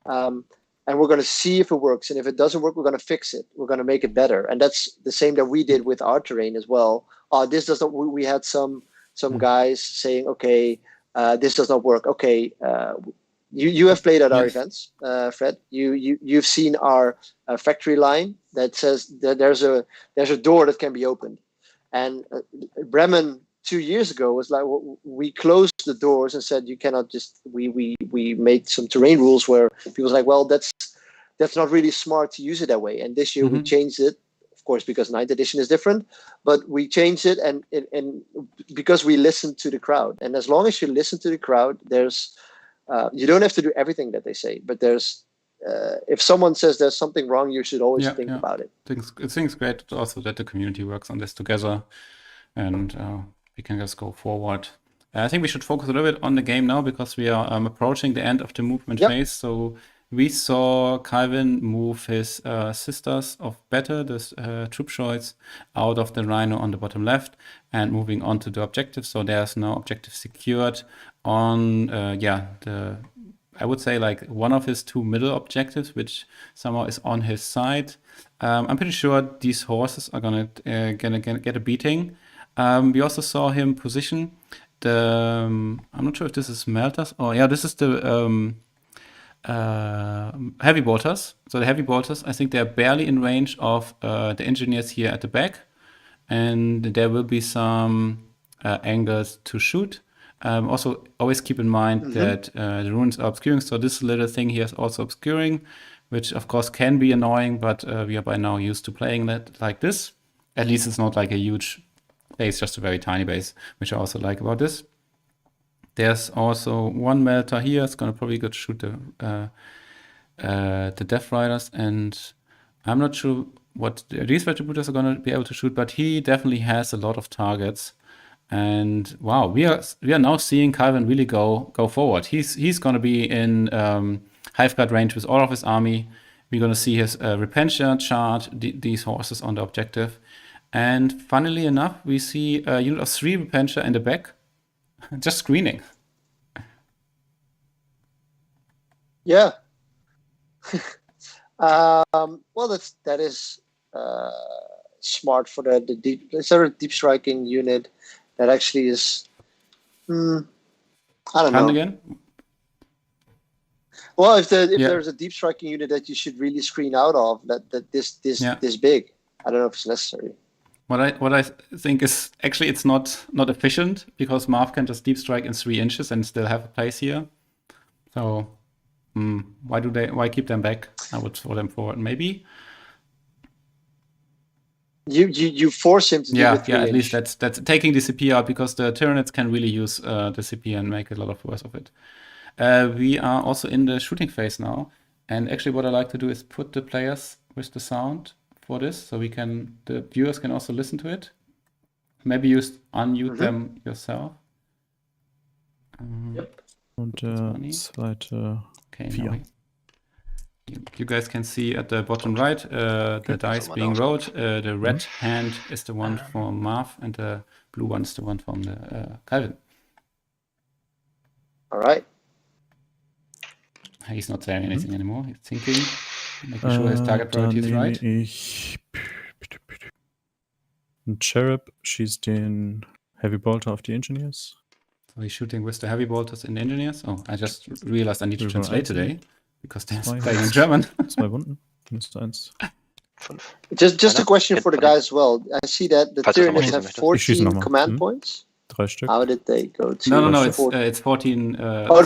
and we're going to see if it works, and if it doesn't work, we're going to fix it. We're going to make it better, and that's the same that we did with our terrain as well. This doesn't. We had some guys saying, okay, this does not work. Okay. You have played at our events, Fred. You've seen our factory line that says that there's a door that can be opened, and Bremen 2 years ago was like, we closed the doors and said you cannot just. We made some terrain rules where people was like, well, that's not really smart to use it that way. And this year we changed it, of course, because 9th edition is different, but we changed it and because we listened to the crowd. And as long as you listen to the crowd, there's you don't have to do everything that they say, but there's if someone says there's something wrong, you should always think about it. I think it's great also that the community works on this together, and we can just go forward. I think we should focus a little bit on the game now because we are approaching the end of the movement phase. So we saw Kalvin move his Sisters of Battle, this troop choice, out of the Rhino on the bottom left and moving on to the objective. So there's no objective secured on, I would say like one of his 2 middle objectives, which somehow is on his side. I'm pretty sure these horses are gonna get a beating. We also saw him position the, I'm not sure if this is Melters or, this is the heavy bolters. So the heavy bolters, I think they're barely in range of the engineers here at the back, and there will be some angles to shoot. Also, always keep in mind that the runes are obscuring, so this little thing here is also obscuring, which of course can be annoying, but we are by now used to playing that like this. At least it's not like a huge base, just a very tiny base, which I also like about this. There's also one melter here. It's gonna probably go shoot the Death Riders, and I'm not sure what these retributors are gonna be able to shoot, but he definitely has a lot of targets. And wow, we are now seeing Kalvin really go forward. He's gonna be in Hive Guard range with all of his army. We're gonna see his Repentia charge these horses on the objective. And funnily enough, we see a unit of 3 Repentia in the back, just screening. Yeah. Well, that is smart for the deep. Is there a deep striking unit that actually is? I don't know. Again? Well, if there's a deep striking unit that you should really screen out of, that this big, I don't know if it's necessary. What I think is actually it's not efficient because Marv can just deep strike in 3 inches and still have a place here. So why keep them back? I would throw them forward maybe. You force him to do the 3 at inch. least that's taking the CP out, because the Tyranids can really use the CP and make a lot of worse of it. We are also in the shooting phase now, and actually what I like to do is put the players with the sound for this, so the viewers can also listen to it. Maybe you unmute them yourself. Yep. Und zweite Okay, 4. now you guys can see at the bottom right the dice being rolled. The red hand is the one from Marv, and the blue one is the one from the Kalvin. All right. He's not saying anything anymore. He's thinking, making sure his target priority is right. Ich Cherub schießt den Heavy Bolter auf die Engineers. So he's shooting with the heavy bolters in the engineers. Oh, I just realized I need to translate today, because they're playing in German. 2 Wunden. -1. 5. Just a question for the guys as well. I see that the Tyranids have 14 command points. 3 Stück. How did they go to? No, it's 14.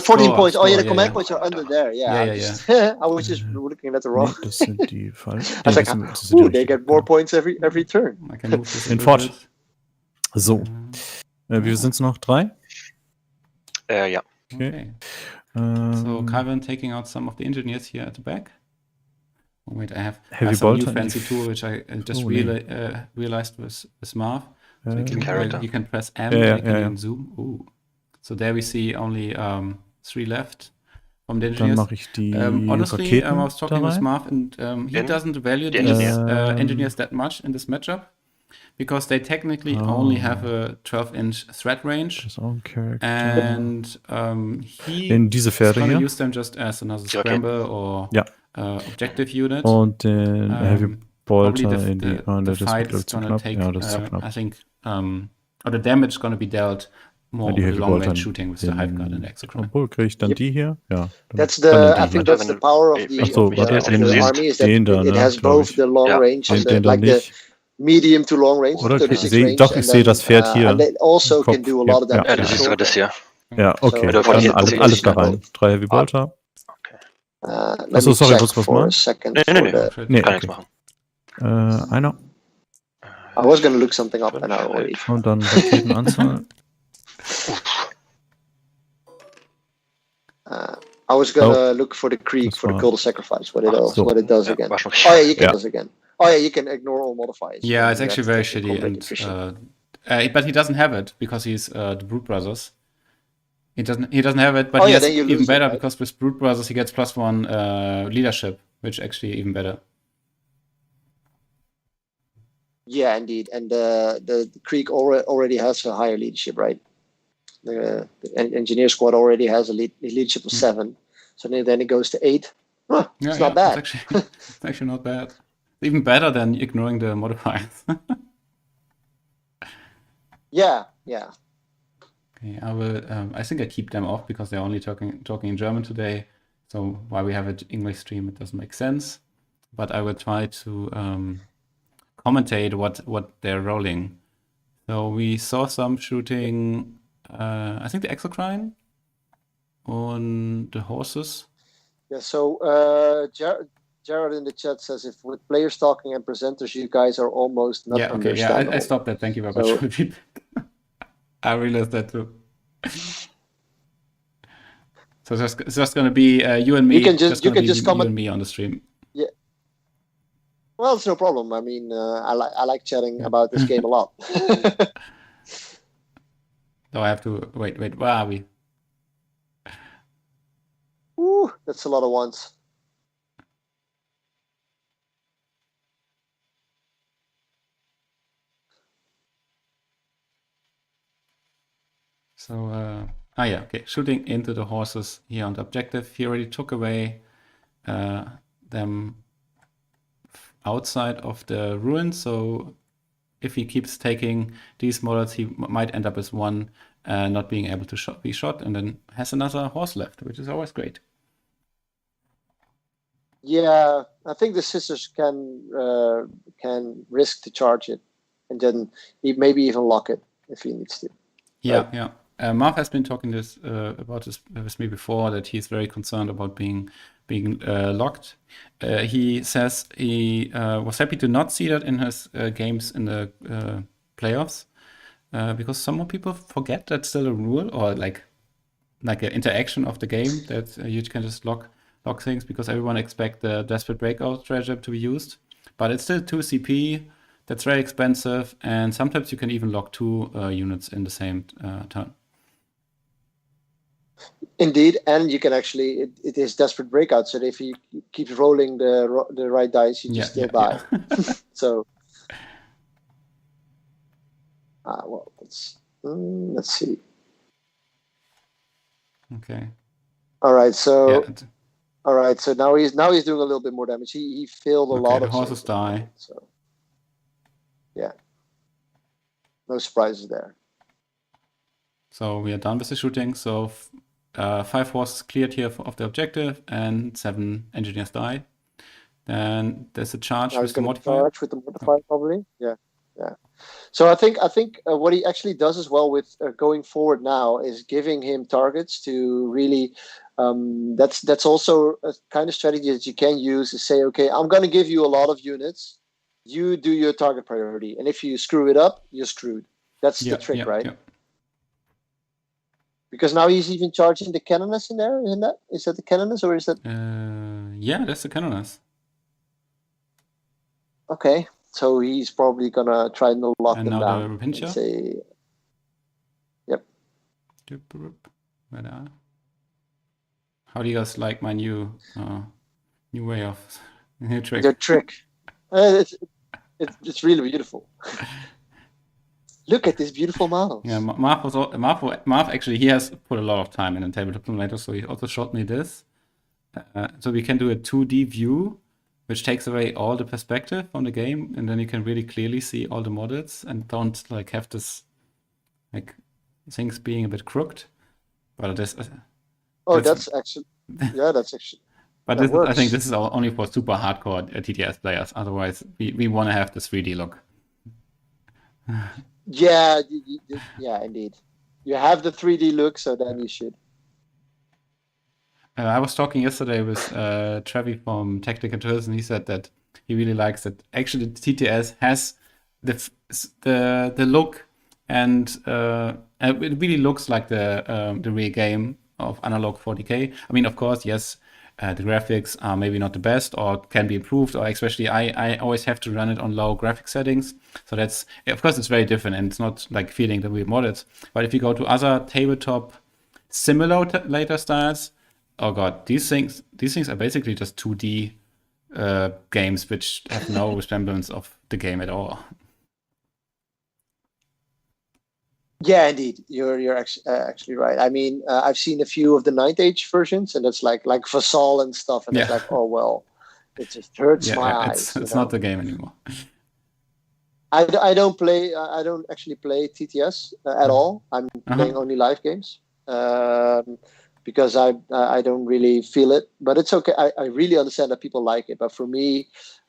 14 points. Oh yeah, the score, command points are under there. Yeah. I was just looking at the wrong. Nee, das sind die falschen. I was like, they get more points every turn. I can move this In a Fort. little bit. So. Wie sind's noch? 3? Ja. Okay. So Kalvin taking out some of the engineers here at the back. Oh, wait, I have Heavy some new bolter. fancy tool which I just realized with Marv. So you can press M and you can zoom. Ooh. So there we see only 3 left from the Dann engineers. mache ich die Honestly, I Raketen was talking da with rein. Marv, and he doesn't value the these engineer. engineers that much in this matchup, because they technically only have a 12-inch threat range. Das ist auch ein Character. And he In diese is Pferde going to hier. use them just as another Okay. scramble or objective unit. Und den Heavy Probably Bolter in die. the Das wird, fight glaub is ich, zu going to knapp. take, Ja, das ist zu knapp. I think, or the damage is going to be dealt more Die with Heavy the long Bolter range shooting with the Hive Guard and Exocrine. Obwohl, kriege ich dann die hier? Ja. That's dann I die think hier. that's the power of the, Achso, of the, warte, of the army is that den da, it ne, has glaub both ich. the long Ja. range and Den da like the nicht. medium to long range, Oder 36 ich range. doch, ich and sehe then, das Pferd hier. And they also Kopf, can do a lot of ja. damage. Ja, das ist sogar das hier. Ja, okay. So, von Dann hier alles da sieht rein. 3 Heavy Bolter. Let Achso, me sorry, check muss was for a machen? second. Nee. Nee, Kann nichts okay. machen. Einer. I was going to look something up and I already. Und dann Raketenanzahl. I was gonna look for the creek for the cult of sacrifice. What it does again. War schon Oh yeah, you can do this again. Oh yeah, you can ignore all modifiers. Yeah, it's actually very That's shitty, combat and efficient. but he doesn't have it because he's the Brute Brothers. He doesn't have it, but Oh, he yeah, has then you even lose it, better right? because with Brute Brothers he gets +1 leadership, which actually even better. Yeah, indeed. And the creek already has a higher leadership, right? The engineer squad already has a leadership of 7, so then it goes to 8. Huh, it's not bad. It's actually not bad. Even better than ignoring the modifiers. Yeah. Okay, I will. I think I keep them off because they're only talking in German today. So why we have an English stream, it doesn't make sense. But I will try to commentate what they're rolling. So we saw some shooting. I think the Exocrine on the horses. Yeah. So Jared in the chat says, if with players talking and presenters, you guys are almost not understandable. Yeah, I stopped that. Thank you very much for the feedback. I realized that too. So it's just going to be you and me. You can just comment. You and me on the stream. Yeah. Well, it's no problem. I mean, I like chatting about this game a lot. No, I have to wait. Where are we? Ooh, that's a lot of ones. So, okay. Shooting into the horses here on the objective. He already took away them outside of the ruin. So if he keeps taking these models, he might end up as 1 not being able to be shot, and then has another horse left, which is always great. Yeah, I think the sisters can risk to charge it, and then he maybe even lock it if he needs to. Yeah, right? yeah. Marv has been talking about this with me before, that he's very concerned about being locked. He says he was happy to not see that in his games in the playoffs, because some more people forget that's still a rule, or like an interaction of the game, that you can just lock things, because everyone expects the Desperate Breakout strategy to be used. But it's still 2 CP. That's very expensive, and sometimes you can even lock 2 units in the same turn. Indeed, and you can actually, it is Desperate Breakout, so if you keep rolling the right dice, you just still die. Yeah. So, well, let's see. Okay. All right, so Yeah. all right, so now he's doing a little bit more damage. He failed a lot the of horses saves, die. So yeah, no surprises there. So we are done with the shooting. So 5 horses cleared here of the objective, and 7 engineers die. Then there's a charge Now with he's the going to modifier. charge with the modifier, probably. Yeah. So I think what he actually does as well with going forward now is giving him targets to really. That's also a kind of strategy that you can use to say, okay, I'm going to give you a lot of units. You do your target priority, and if you screw it up, you're screwed. That's the trick, right? Yeah. Because now he's even charging the cannoners in there, isn't that? Is that the cannoners, or is that? Yeah, that's the cannoners. Okay, so he's probably gonna try and lock And them now down. the Rapincha. And say, yep. How do you guys like my new way of new trick? The trick. It's really beautiful. Look at this beautiful model. Yeah, Marv actually, he has put a lot of time in the Tabletop Simulator, so he also showed me this. So we can do a 2D view, which takes away all the perspective from the game, and then you can really clearly see all the models and don't like have this like things being a bit crooked. But that's actually, yeah, that's actually. But that I think this is only for super hardcore TTS players. Otherwise, we want to have the 3D look. Yeah, indeed. You have the 3D look, so then you should. I was talking yesterday with Trevi from Tactical Tools, and he said that he really likes that actually the TTS has the look, and it really looks like the real game of analog 40K. I mean, of course, yes, the graphics are maybe not the best, or can be improved, or especially I always have to run it on low graphic settings. So that's, of course, it's very different, and it's not like feeling the real models. But if you go to other tabletop simulator styles, oh god, these things are basically just 2D games which have no resemblance of the game at all. Yeah, indeed, you're actually right. I mean, I've seen a few of the Ninth Age versions, and it's like Vassal and stuff, and it's like, oh well, it just hurts my eyes. It's not the game anymore. I don't actually play TTS at all. I'm playing only live games because I don't really feel it. But it's okay. I really understand that people like it, but for me,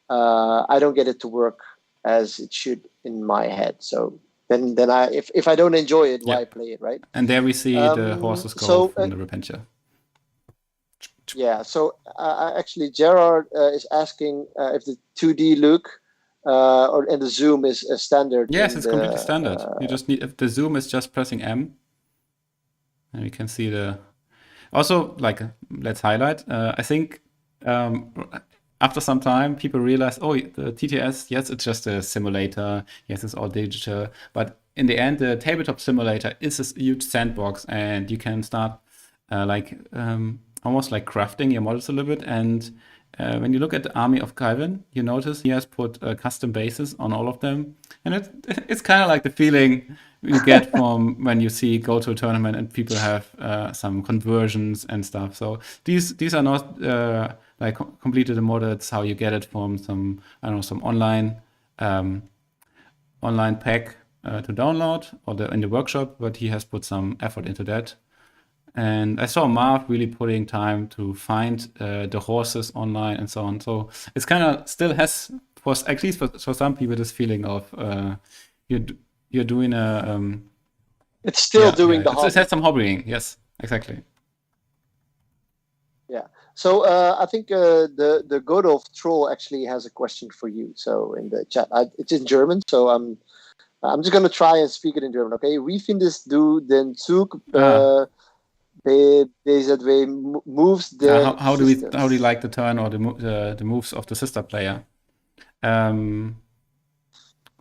I don't get it to work as it should in my head. So. Then if I don't enjoy it, why play it, right? And there we see the horses go from the Rapincha. Yeah, so actually Gerard is asking if the 2D look and the zoom is standard. Yes, it's completely standard. You just need, if the zoom is just pressing M, and you can see the. Also, like, let's highlight. I think after some time, people realize, oh, the TTS, yes, it's just a simulator. Yes, it's all digital. But in the end, the tabletop simulator is a huge sandbox, and you can start almost like crafting your models a little bit. And when you look at the army of Kalvin, you notice he has put custom bases on all of them. And it's kind of like the feeling you get from when you go to a tournament and people have some conversions and stuff. So these are not like completed the models how you get it from some online pack to download or in the workshop, but he has put some effort into that. And I saw Marv really putting time to find the horses online and so on. So it's kind of still has, at least for some people, this feeling of you're doing a It's still doing the It hobby. has some hobbying. Yes, exactly. Yeah. So I think the Godolf troll actually has a question for you. So in the chat, it's in German. So I'm just gonna try and speak it in German. Okay. Wie findest du den Zug BZW moves der How do sisters? you like the turn or the moves of the sister player?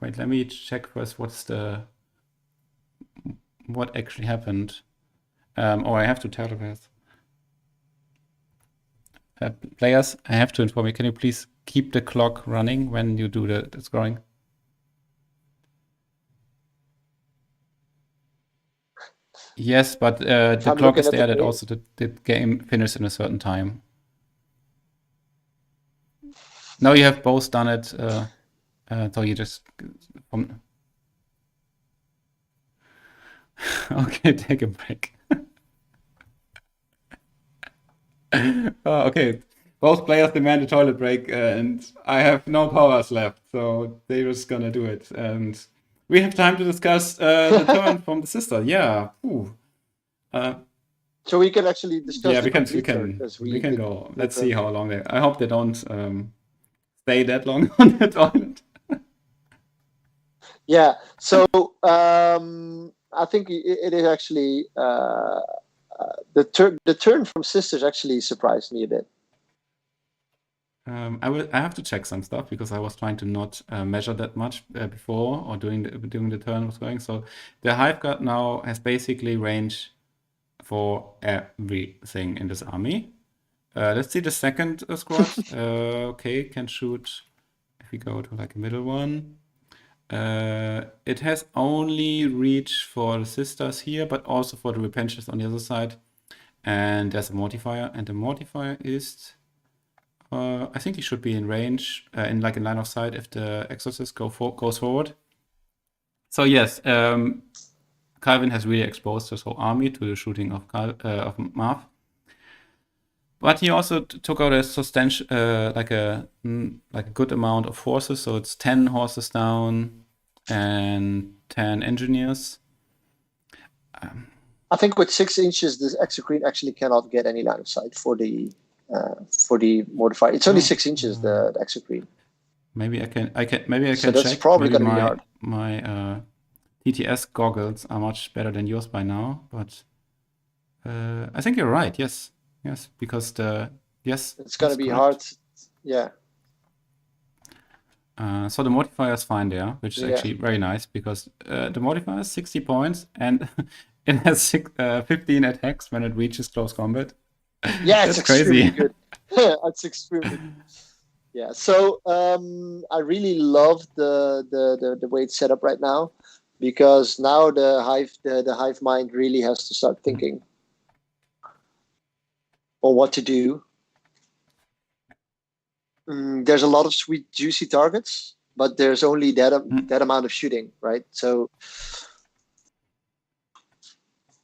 Wait, let me check first. What actually happened? Or I have to tell this. Players, I have to inform you. Can you please keep the clock running when you do the scoring? Yes, but the clock is there that also the game finished in a certain time. Now you have both done it, so you just... Okay, take a break. Okay, both players demand a toilet break, and I have no powers left, so they're just gonna do it. And we have time to discuss the turn from the sister. Yeah. So we can actually discuss. Yeah, we can go. Let's see how long I hope they don't stay that long on the toilet. Yeah. So I think it is actually the turn from sisters actually surprised me a bit. I have to check some stuff because I was trying to not measure that much before or during the turn was going. So the Hive Guard now has basically range for everything in this army. Let's see the second squad. Okay, can shoot if we go to like a middle one. It has only reach for the sisters here, but also for the Repentance on the other side. And there's a Mortifier, and the Mortifier is... I think he should be in range, in line of sight if the Exorcist goes forward. So yes, Kalvin has really exposed his whole army to the shooting of Marv. But he also took out a substantial, like a good amount of forces. So it's 10 horses down and 10 engineers. I think with 6 inches, this Exocrine actually cannot get any line of sight for the Mortifier. It's only 6 inches, the Exocrine. Maybe I can So that's check. probably Maybe going to be hard. My TTS goggles are much better than yours by now, but I think you're right. Yes, because it's going to be hard. Yeah. So the modifier is fine there, which is actually very nice because the modifier is 60 points and it has 15 attacks when it reaches close combat. Yeah, it's crazy. Good. That's extremely good. Yeah, so I really love the way it's set up right now, because now the hive mind really has to start thinking on what to do. There's a lot of sweet, juicy targets, but there's only that amount of shooting, right? So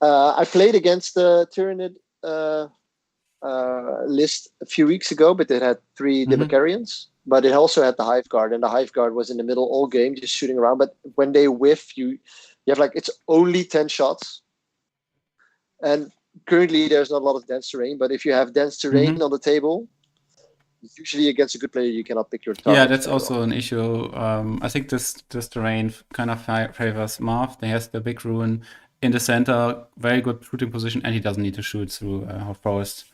I played against the Tyranid list a few weeks ago, but it had 3 Dimicarians, but it also had the Hive Guard, and the Hive Guard was in the middle all game, just shooting around. But when they whiff, you have like, it's only 10 shots, and currently there's not a lot of dense terrain. But if you have dense terrain on the table, usually against a good player, you cannot pick your target. Yeah, that's also an issue. I think this terrain kind of favors Marv. He has the big ruin in the center, very good shooting position, and he doesn't need to shoot through Hot Forest,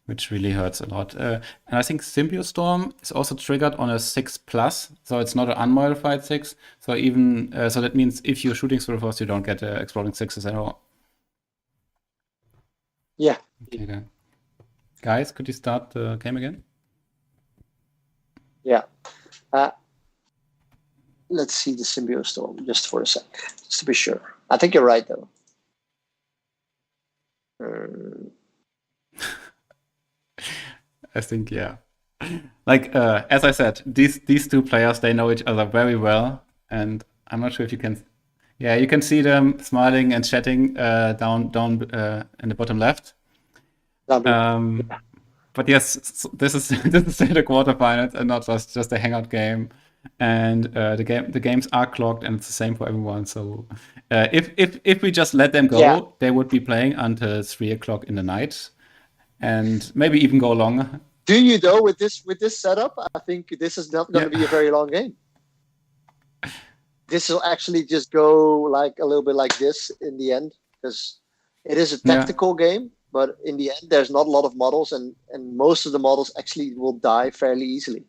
which really hurts a lot. And I think Symbio Storm is also triggered on a 6+, so it's not an unmodified 6. So even so that means if you're shooting through the forest, you don't get exploding 6s at all. Yeah. Okay, then. Guys, could you start the game again? Yeah. Let's see the Symbio Storm just for a sec, just to be sure. I think you're right, though. I think, yeah. Like, as I said, these 2 players, they know each other very well. And I'm not sure if you can... Yeah, you can see them smiling and chatting down in the bottom left. But yes, this is the quarterfinals and not just a hangout game. and the games are clocked, and it's the same for everyone. So if we just let them go, Yeah. they would be playing until 3 o'clock in the night, and maybe even go longer. Do you though with this setup? I think this is not going to be a very long game. This will actually just go like a little bit like this in the end, because it is a tactical game. But in the end, there's not a lot of models, and most of the models actually will die fairly easily.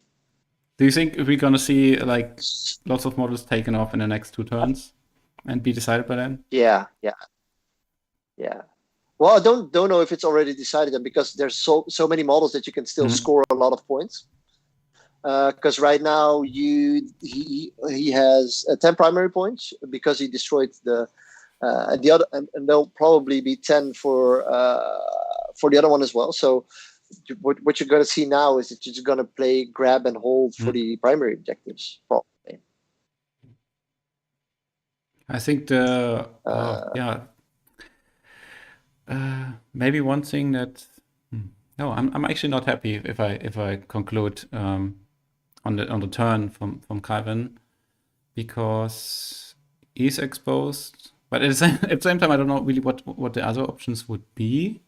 Do you think we're gonna see like lots of models taken off in the next 2 turns and be decided by then? Yeah. Well, I don't know if it's already decided then, because there's so many models that you can still score a lot of points. Because right now he has 10 primary points because he destroyed the other, and there'll probably be 10 for the other one as well. So what you're going to see now is that you're just going to play grab and hold for the primary objectives, probably. I think maybe one thing that I'm actually not happy if I conclude on the turn from Kalvin, because he's exposed, but at the same time I don't know really what the other options would be.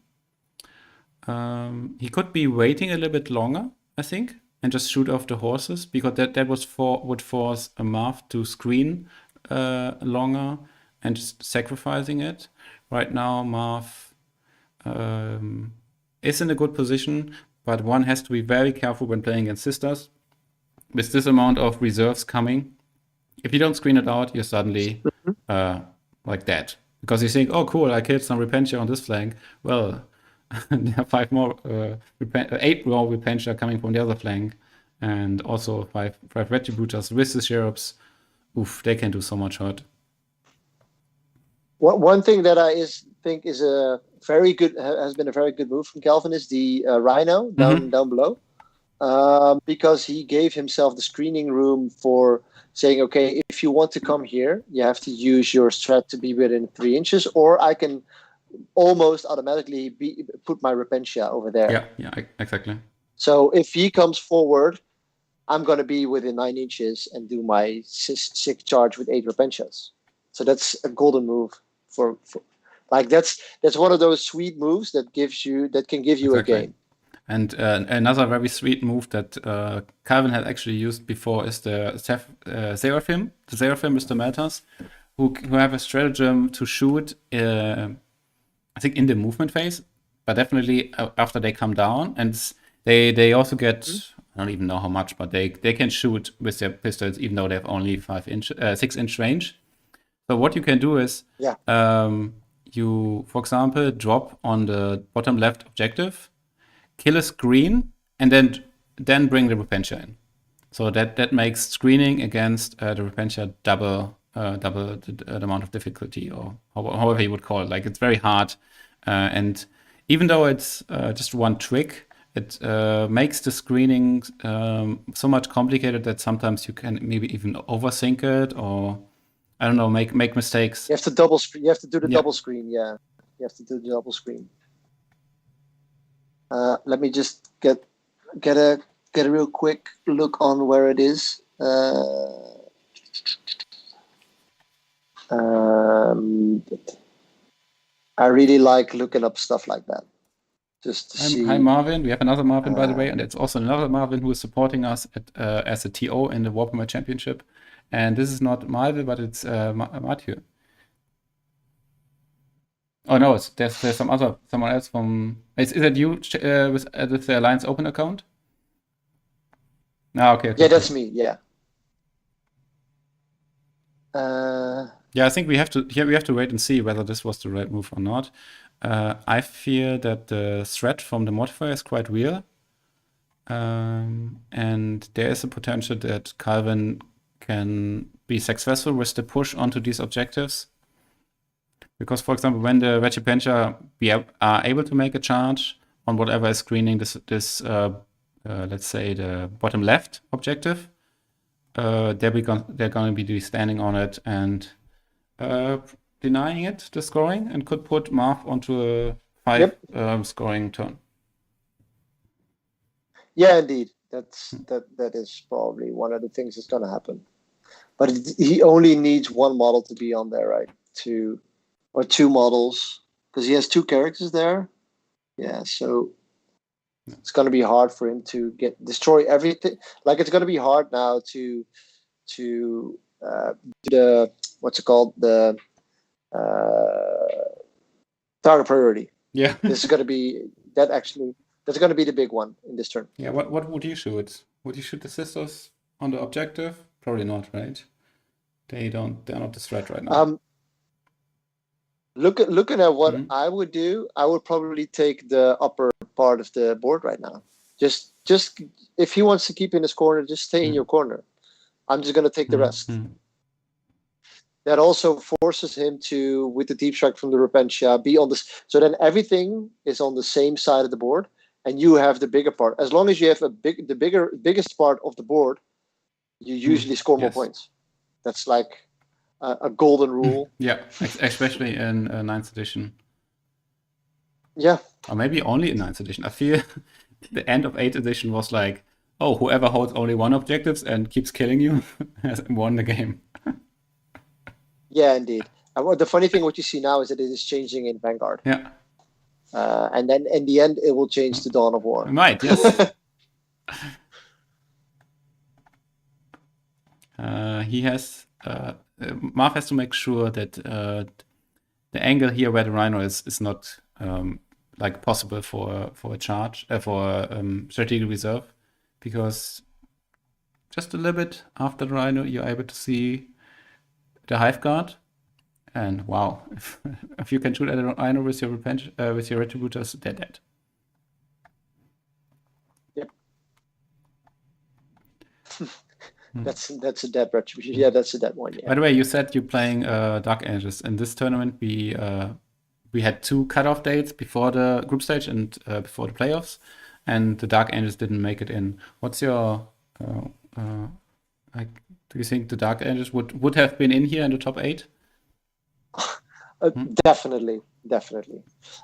He could be waiting a little bit longer, I think, and just shoot off the horses, because that would force a Marv to screen longer and just sacrificing it. Right now, Marv is in a good position, but one has to be very careful when playing against sisters. With this amount of reserves coming, if you don't screen it out, you're suddenly like that. Because you think, oh, cool, I killed some Repentia on this flank. Well, there are 8 more Repentia coming from the other flank, and also 5 Retributors with the Sheriffs. Oof, they can do so much hurt. One thing that I think is has been a very good move from Kalvin is the Rhino down below, because he gave himself the screening room for saying, okay, if you want to come here, you have to use your strat to be within 3 inches, or I can almost automatically put my Repentia over there. Yeah, exactly. So if he comes forward, I'm going to be within 9 inches and do my 6 charge with 8 Repentias. So that's a golden move for like that's one of those sweet moves that can give you exactly. a game. And another very sweet move that Kalvin had actually used before is the Seraphim. The Seraphim is the Melters who have a stratagem to shoot, I think, in the movement phase, but definitely after they come down. And they also get, I don't even know how much, but they can shoot with their pistols even though they have only 6 inch range. So what you can do is you, for example, drop on the bottom left objective, kill a screen, and then bring the Repentia in. So that makes screening against the Repentia double the amount of difficulty, or however you would call it. Like, it's very hard, and even though it's just one trick, it makes the screening so much complicated that sometimes you can maybe even overthink it, or I don't know, make mistakes. You have to double screen. You have to do the double screen. Yeah, you have to do the double screen. Let me just get a real quick look on where it is. I really like looking up stuff like that, just to see. Hi Marvin, we have another Marvin, by the way, and it's also another Marvin who is supporting us as a TO in the WARPhammer Championship. And this is not Marvel, but it's Matthew. Oh no, there's someone else from. Is that you with the Alliance Open account? Okay. Yeah, that's me. Yeah. Yeah, I think we have to wait and see whether this was the right move or not. I fear that the threat from the modifier is quite real, and there is a potential that Kalvin can be successful with the push onto these objectives. Because, for example, when the Regipentia are able to make a charge on whatever is screening this let's say the bottom left objective, they're going to be standing on it and denying it the scoring, and could put Marv onto a 5 scoring turn. Yeah, indeed. That is probably one of the things that's going to happen. But he only needs one model to be on there, right? Two models, because he has 2 characters there. Yeah, so it's going to be hard for him to destroy everything. Like, it's going to be hard now to do the, what's it called, the target priority. Yeah. This is going to be that's going to be the big one in this turn. Yeah. What would you shoot? Would you shoot the sisters on the objective? Probably not, right? They're not the threat right now. Looking at what I would do, I would probably take the upper part of the board right now. Just if he wants to keep in his corner, just stay in your corner. I'm just going to take the rest. That also forces him to, with the deep strike from the Repentia, be on this. So then everything is on the same side of the board, and you have the bigger part. As long as you have the biggest part of the board, you usually score more points. That's like a golden rule. Yeah, especially in 9th edition. Yeah. Or maybe only in 9th edition. I feel the end of 8th edition was like, oh, whoever holds only one objectives and keeps killing you has won the game. Yeah, indeed. And the funny thing, what you see now is that it is changing in Vanguard. Yeah. And then in the end, it will change to Dawn of War. It might, yes. He has... Marv has to make sure that the angle here where the Rhino is not like possible for a charge, for strategic reserve, because just a little bit after the Rhino, you're able to see the Hive Guard, and wow, if you can shoot at a Rhino with your Retributors, they're dead. Yep. That's a dead Retribution. Yeah, that's a dead one. Yeah. By the way, you said you're playing Dark Ages. In this tournament, we had 2 cutoff dates before the group stage and before the playoffs, and the Dark Ages didn't make it in. What's your do you think the Dark Ages would have been in here in the top 8? Definitely.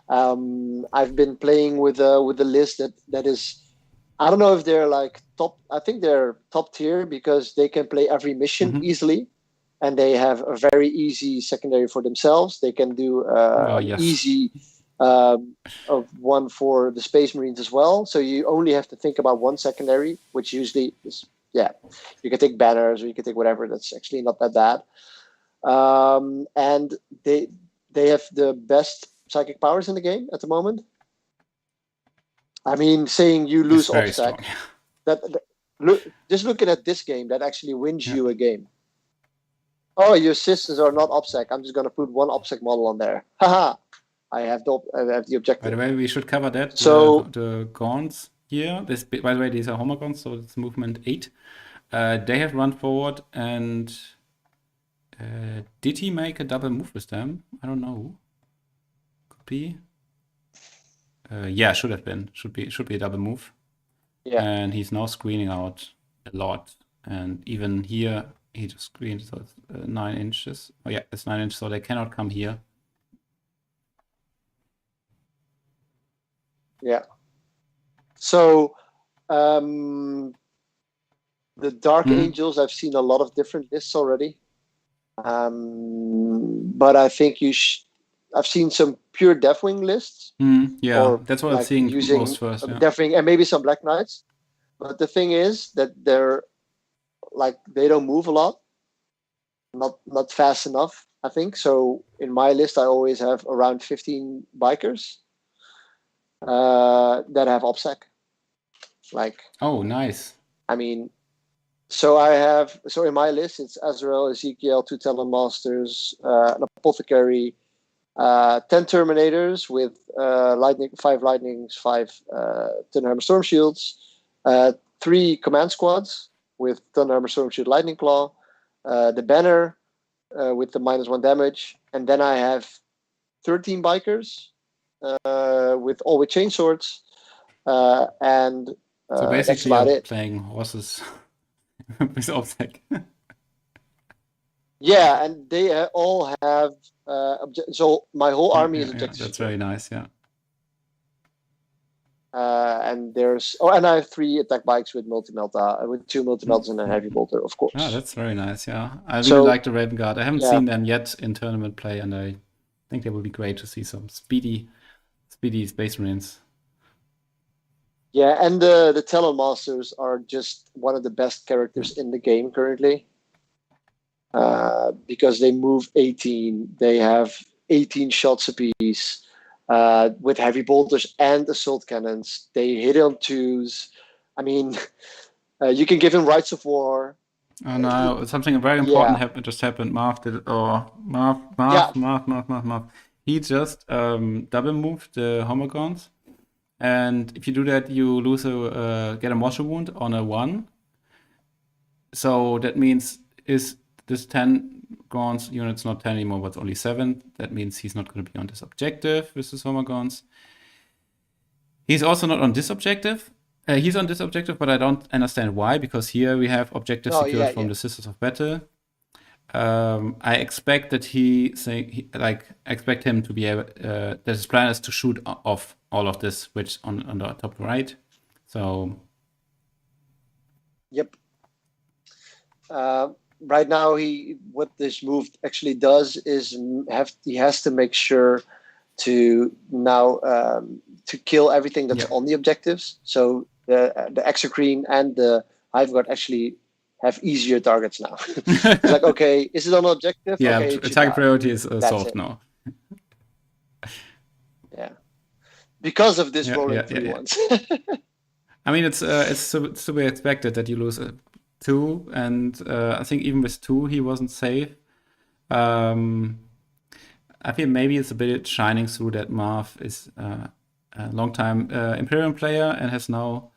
I've been playing with a list that is, I don't know if they're like top. I think they're top tier because they can play every mission easily, and they have a very easy secondary for themselves. They can do easy of one for the Space Marines as well. So you only have to think about one secondary, which usually is, you can take banners or you can take whatever. That's actually not that bad. And they have the best psychic powers in the game at the moment. I mean, saying you lose OBSEC, just looking at this game, that actually wins you a game. Oh, your systems are not OBSEC. I'm just going to put one OBSEC model on there. Haha, I have the objective. By the way, we should cover that. So the Gaunts here, by the way, these are Homer Gaunts, so it's movement 8. They have run forward, and did he make a double move with them? I don't know. Could be. Yeah, should have been. Should be a double move. Yeah. And he's now screening out a lot. And even here, he just screened, so it's 9 inches. Oh yeah, it's 9 inches, so they cannot come here. Yeah. So the Dark Angels, I've seen a lot of different lists already. But I think I've seen some pure Deathwing lists. Yeah, that's what I'm seeing using most first. Yeah. Deathwing and maybe some Black Knights. But the thing is that they don't move a lot. Not fast enough, I think. So in my list, I always have around 15 bikers that have OBSEC. Oh, nice. I mean, so in my list, it's Azrael, Ezekiel, 2 Talon Masters, an Apothecary, 10 Terminators with 5 Lightnings, 5 Thunderhammer Storm Shields, 3 Command Squads with Thunderhammer Storm Shield Lightning Claw, the Banner with the -1 damage, and then I have 13 bikers with chainswords, and so basically that's about you're it. Playing horses with OBSEC. Yeah, and they all have so my whole army is objective. That's very nice. Yeah. And and I have 3 attack bikes with multi-melta, with 2 multi-meltas and a heavy bolter, of course. Ah, that's very nice. Yeah, I really So- like the Raven Guard. I haven't Yeah. seen them yet in tournament play, and I think they will be great to see some speedy Space Marines. Yeah, and the Talon Masters are just one of the best characters in the game currently. Because they move 18, they have 18 shots apiece. With heavy bolters and assault cannons, they hit on 2s. I mean, you can give him Rights of War. Oh no, something very important Yeah. just happened. Marv did it. Oh, Marv. Yeah. He just double moved the Homogons. And if you do that, you lose get a mortal wound on a 1. So that means is this 10 Gons unit's not 10 anymore, but it's only 7. That means he's not going to be on this objective with his Homogons. He's also not on this objective. He's on this objective, but I don't understand why, because here we have objectives secured from the Sisters of Battle. I expect that I expect him to be able, that his plan is to shoot off all of this, which on the top right. So. Yep. Right now, what this move actually does is he has to make sure to now to kill everything that's on the objectives. So the Exocrine and the Hive Guard actually have easier targets now. It's like, okay, is it on objective? Yeah, okay, attack priority is solved now. Yeah, because of this rolling 3 ones. I mean, it's to be expected that you lose 2, and I think even with 2 he wasn't safe. I feel maybe it's a bit shining through that Marv is a long-time Imperium player and has now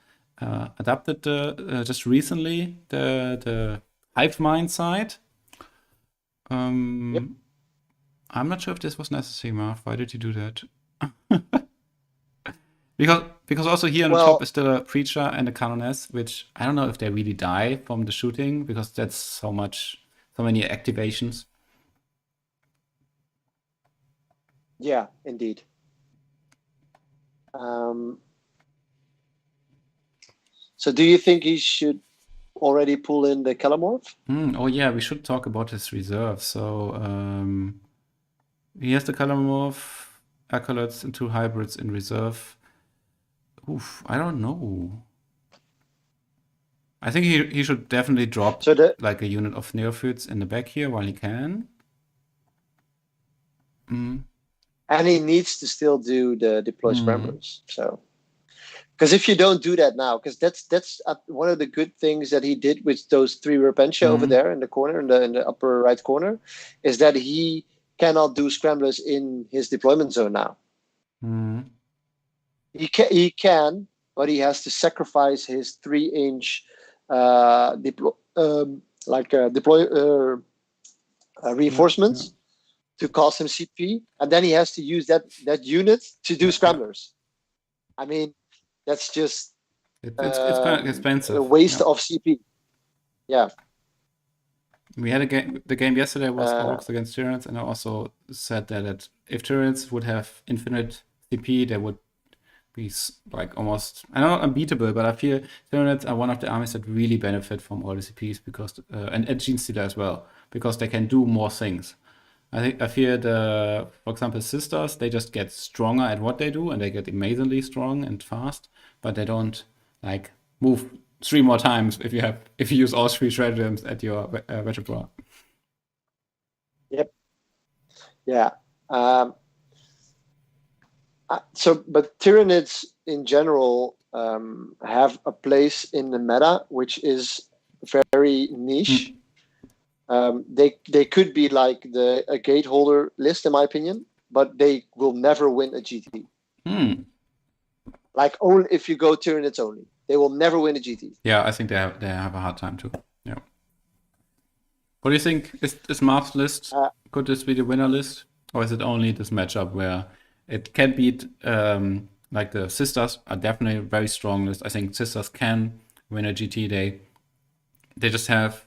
adapted just recently the Hive Mind side. I'm not sure if this was necessary, Marv. Why did you do that? Because also here on the top is still a Preacher and a Canoness, which I don't know if they really die from the shooting, because that's so many activations. Yeah, indeed. So do you think he should already pull in the Kelamorph? Oh yeah, we should talk about his reserve. So he has the Kelamorph, Acolytes, and 2 hybrids in reserve. Oof, I don't know. I think he should definitely drop like a unit of Neophytes in the back here while he can. And he needs to still do the deploy scramblers. So, because if you don't do that now, because that's one of the good things that he did with those 3 Repentia over there in the corner, in the upper right corner, is that he cannot do scramblers in his deployment zone now. He can, but he has to sacrifice his 3-inch reinforcements to cost him CP, and then he has to use that unit to do scramblers. I mean, that's just it's kind of expensive. A waste of CP. Yeah. We had the game yesterday was Orcs against Tyranids, and I also said that if Tyranids would have infinite CP, they would be like almost, I don't know, unbeatable, but I feel Tyranids are one of the armies that really benefit from all the CPs because and Genestealer as well, because they can do more things. I feel for example, Sisters, they just get stronger at what they do, and they get amazingly strong and fast, but they don't like move 3 more times if you use all 3 stratagems at your repertoire. Yep. Yeah. But Tyranids in general have a place in the meta, which is very niche. They could be like a gateholder list, in my opinion, but they will never win a GT. Like only if you go Tyranids only, they will never win a GT. Yeah, I think they have a hard time too. Yeah. What do you think? Is Marv's list? Could this be the winner list, or is it only this matchup where it can beat? Like the Sisters are definitely a very strong list. I think Sisters can win a GT. They just have,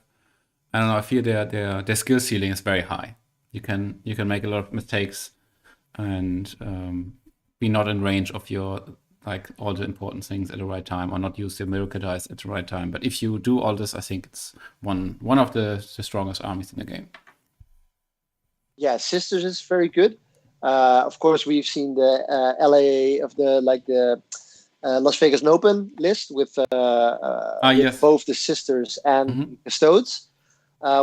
I don't know, I feel their skill ceiling is very high. You can make a lot of mistakes and be not in range of your like all the important things at the right time, or not use the miracle dice at the right time. But if you do all this, I think it's one of the strongest armies in the game. Yeah, Sisters is very good. Of course, we've seen the LA of the Las Vegas Open list with Yes. both the Sisters and Custodes,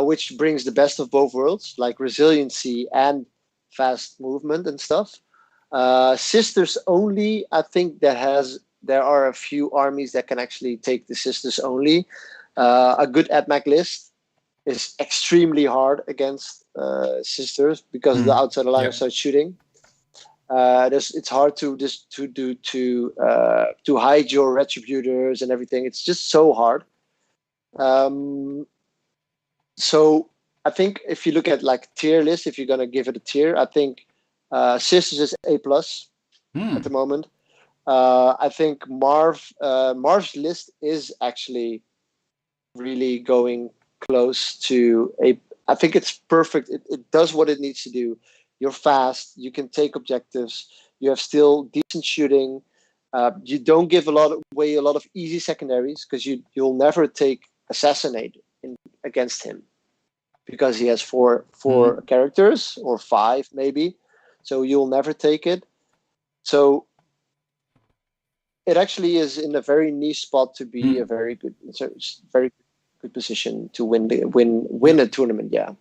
which brings the best of both worlds, like resiliency and fast movement and stuff. Sisters only, I think there are a few armies that can actually take the Sisters only. A good AdMac list is extremely hard against Sisters because the outside line starts shooting. It's hard to hide your retributors and everything. It's just so hard. So I think if you look at like tier list, if you're gonna give it a tier, I think Sisters is A+ at the moment. I think Marv's list is actually really going close to a. I think it's perfect. It does what it needs to do. You're fast. You can take objectives. You have still decent shooting. You don't give away a lot of easy secondaries because you'll never take Assassinate against him because he has four characters or 5 maybe. So you'll never take it. So it actually is in a very niche spot to be a very good position to win a tournament. Yeah.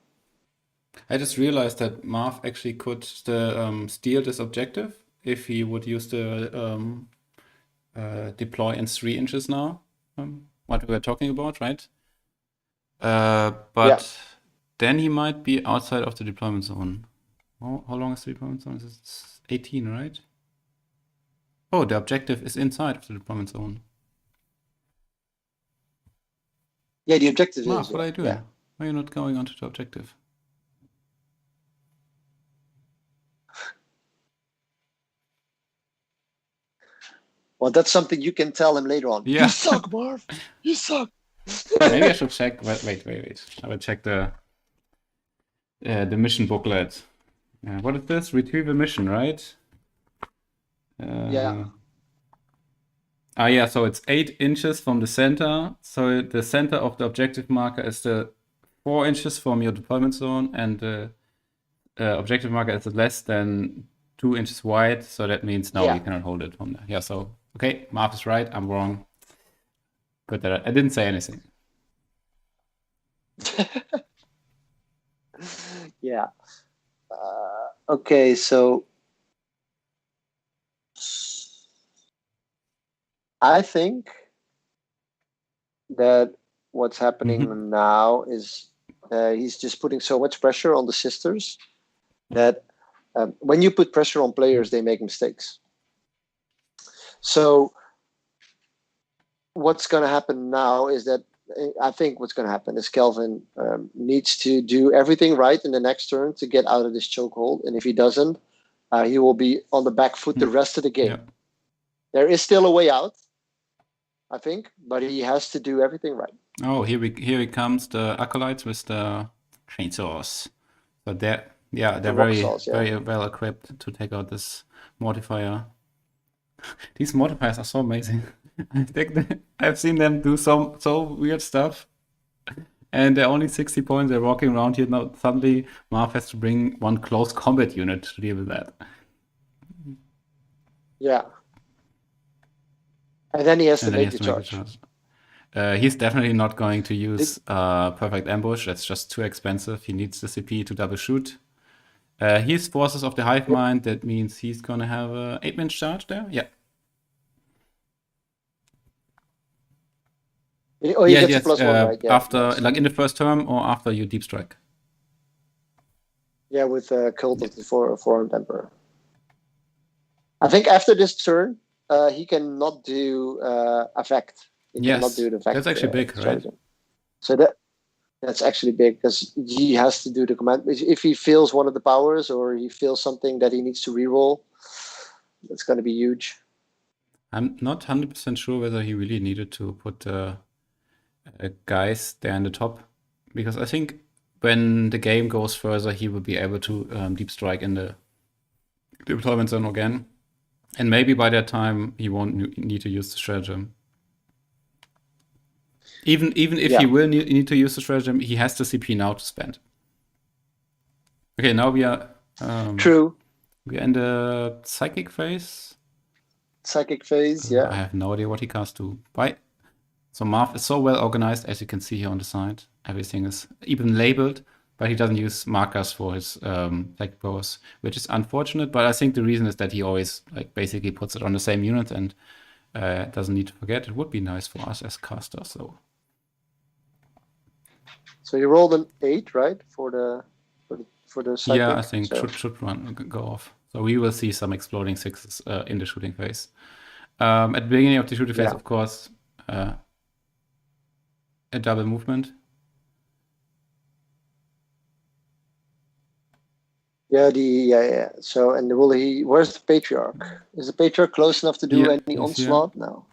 I just realized that Marv actually could steal this objective if he would use the deploy in 3 inches now. What we were talking about, right? But then he might be outside of the deployment zone. How long is the deployment zone? It's 18, right? Oh, the objective is inside of the deployment zone. Yeah, the objective Marv, is. what are you doing? Yeah. Why are you not going onto the objective? Well, that's something you can tell him later on. Yeah. You suck, Marv. You suck. Maybe I should check. Wait. I will check the mission booklet. What is this? Retrieve a mission, right? Yeah. Yeah, so it's 8 inches from the center. So the center of the objective marker is the 4 inches from your deployment zone, and the objective marker is less than 2 inches wide. So that means no, you cannot hold it from there. Yeah, so okay, Marv is right. I'm wrong. Good that I didn't say anything. Yeah. Okay, so I think that what's happening now is he's just putting so much pressure on the Sisters that when you put pressure on players, they make mistakes. So what's going to happen now is that I think what's going to happen is Kalvin needs to do everything right in the next turn to get out of this chokehold. And if he doesn't, he will be on the back foot the rest of the game. Yeah. There is still a way out, I think, but he has to do everything right. Oh, here he comes, the acolytes with the chainsaws. So they're very well equipped to take out this mortifier. These mortifiers are so amazing. I've seen them do so weird stuff, and they're only 60 points. They're walking around here now. Suddenly, Marv has to bring one close combat unit to deal with that. Yeah, and then he has to make the charge. He's definitely not going to use Perfect Ambush. That's just too expensive. He needs the CP to double shoot. He's Forces of the Hive Mind. That means he's gonna have a 8-man charge there. Yeah. Oh, he gets a +1, right? Yeah, after, like in the first term or after you deep strike. Yeah, with Cult of the Four-Armed Emperor. I think after this turn, he cannot do effect. He cannot do the effect. That's actually big, right? So that's actually big because he has to do the command. If he fails one of the powers or he fails something that he needs to reroll, that's going to be huge. I'm not 100% sure whether he really needed to put guys there in the top, because I think when the game goes further, he will be able to deep strike in the deployment zone again. And maybe by that time he won't need to use the stratagem. Even if Yeah. he will need to use the stratagem, he has the CP now to spend. Okay, now we are True. we are in the psychic phase. Psychic phase, I yeah. have no idea what he casts to. Why? So Marv is so well organized, as you can see here on the side. Everything is even labeled, but he doesn't use markers for his psychic powers, which is unfortunate. But I think the reason is that he always like basically puts it on the same unit and doesn't need to forget. It would be nice for us as casters, though. So you rolled an 8, right, for the psychic? Yeah, I think so. should go off. So we will see some exploding 6s in the shooting phase. At the beginning of the shooting phase, Yeah. of course, a double movement. Yeah. So, and will he? Where's the patriarch? Is the patriarch close enough to do Yeah, any he's here. onslaught? No.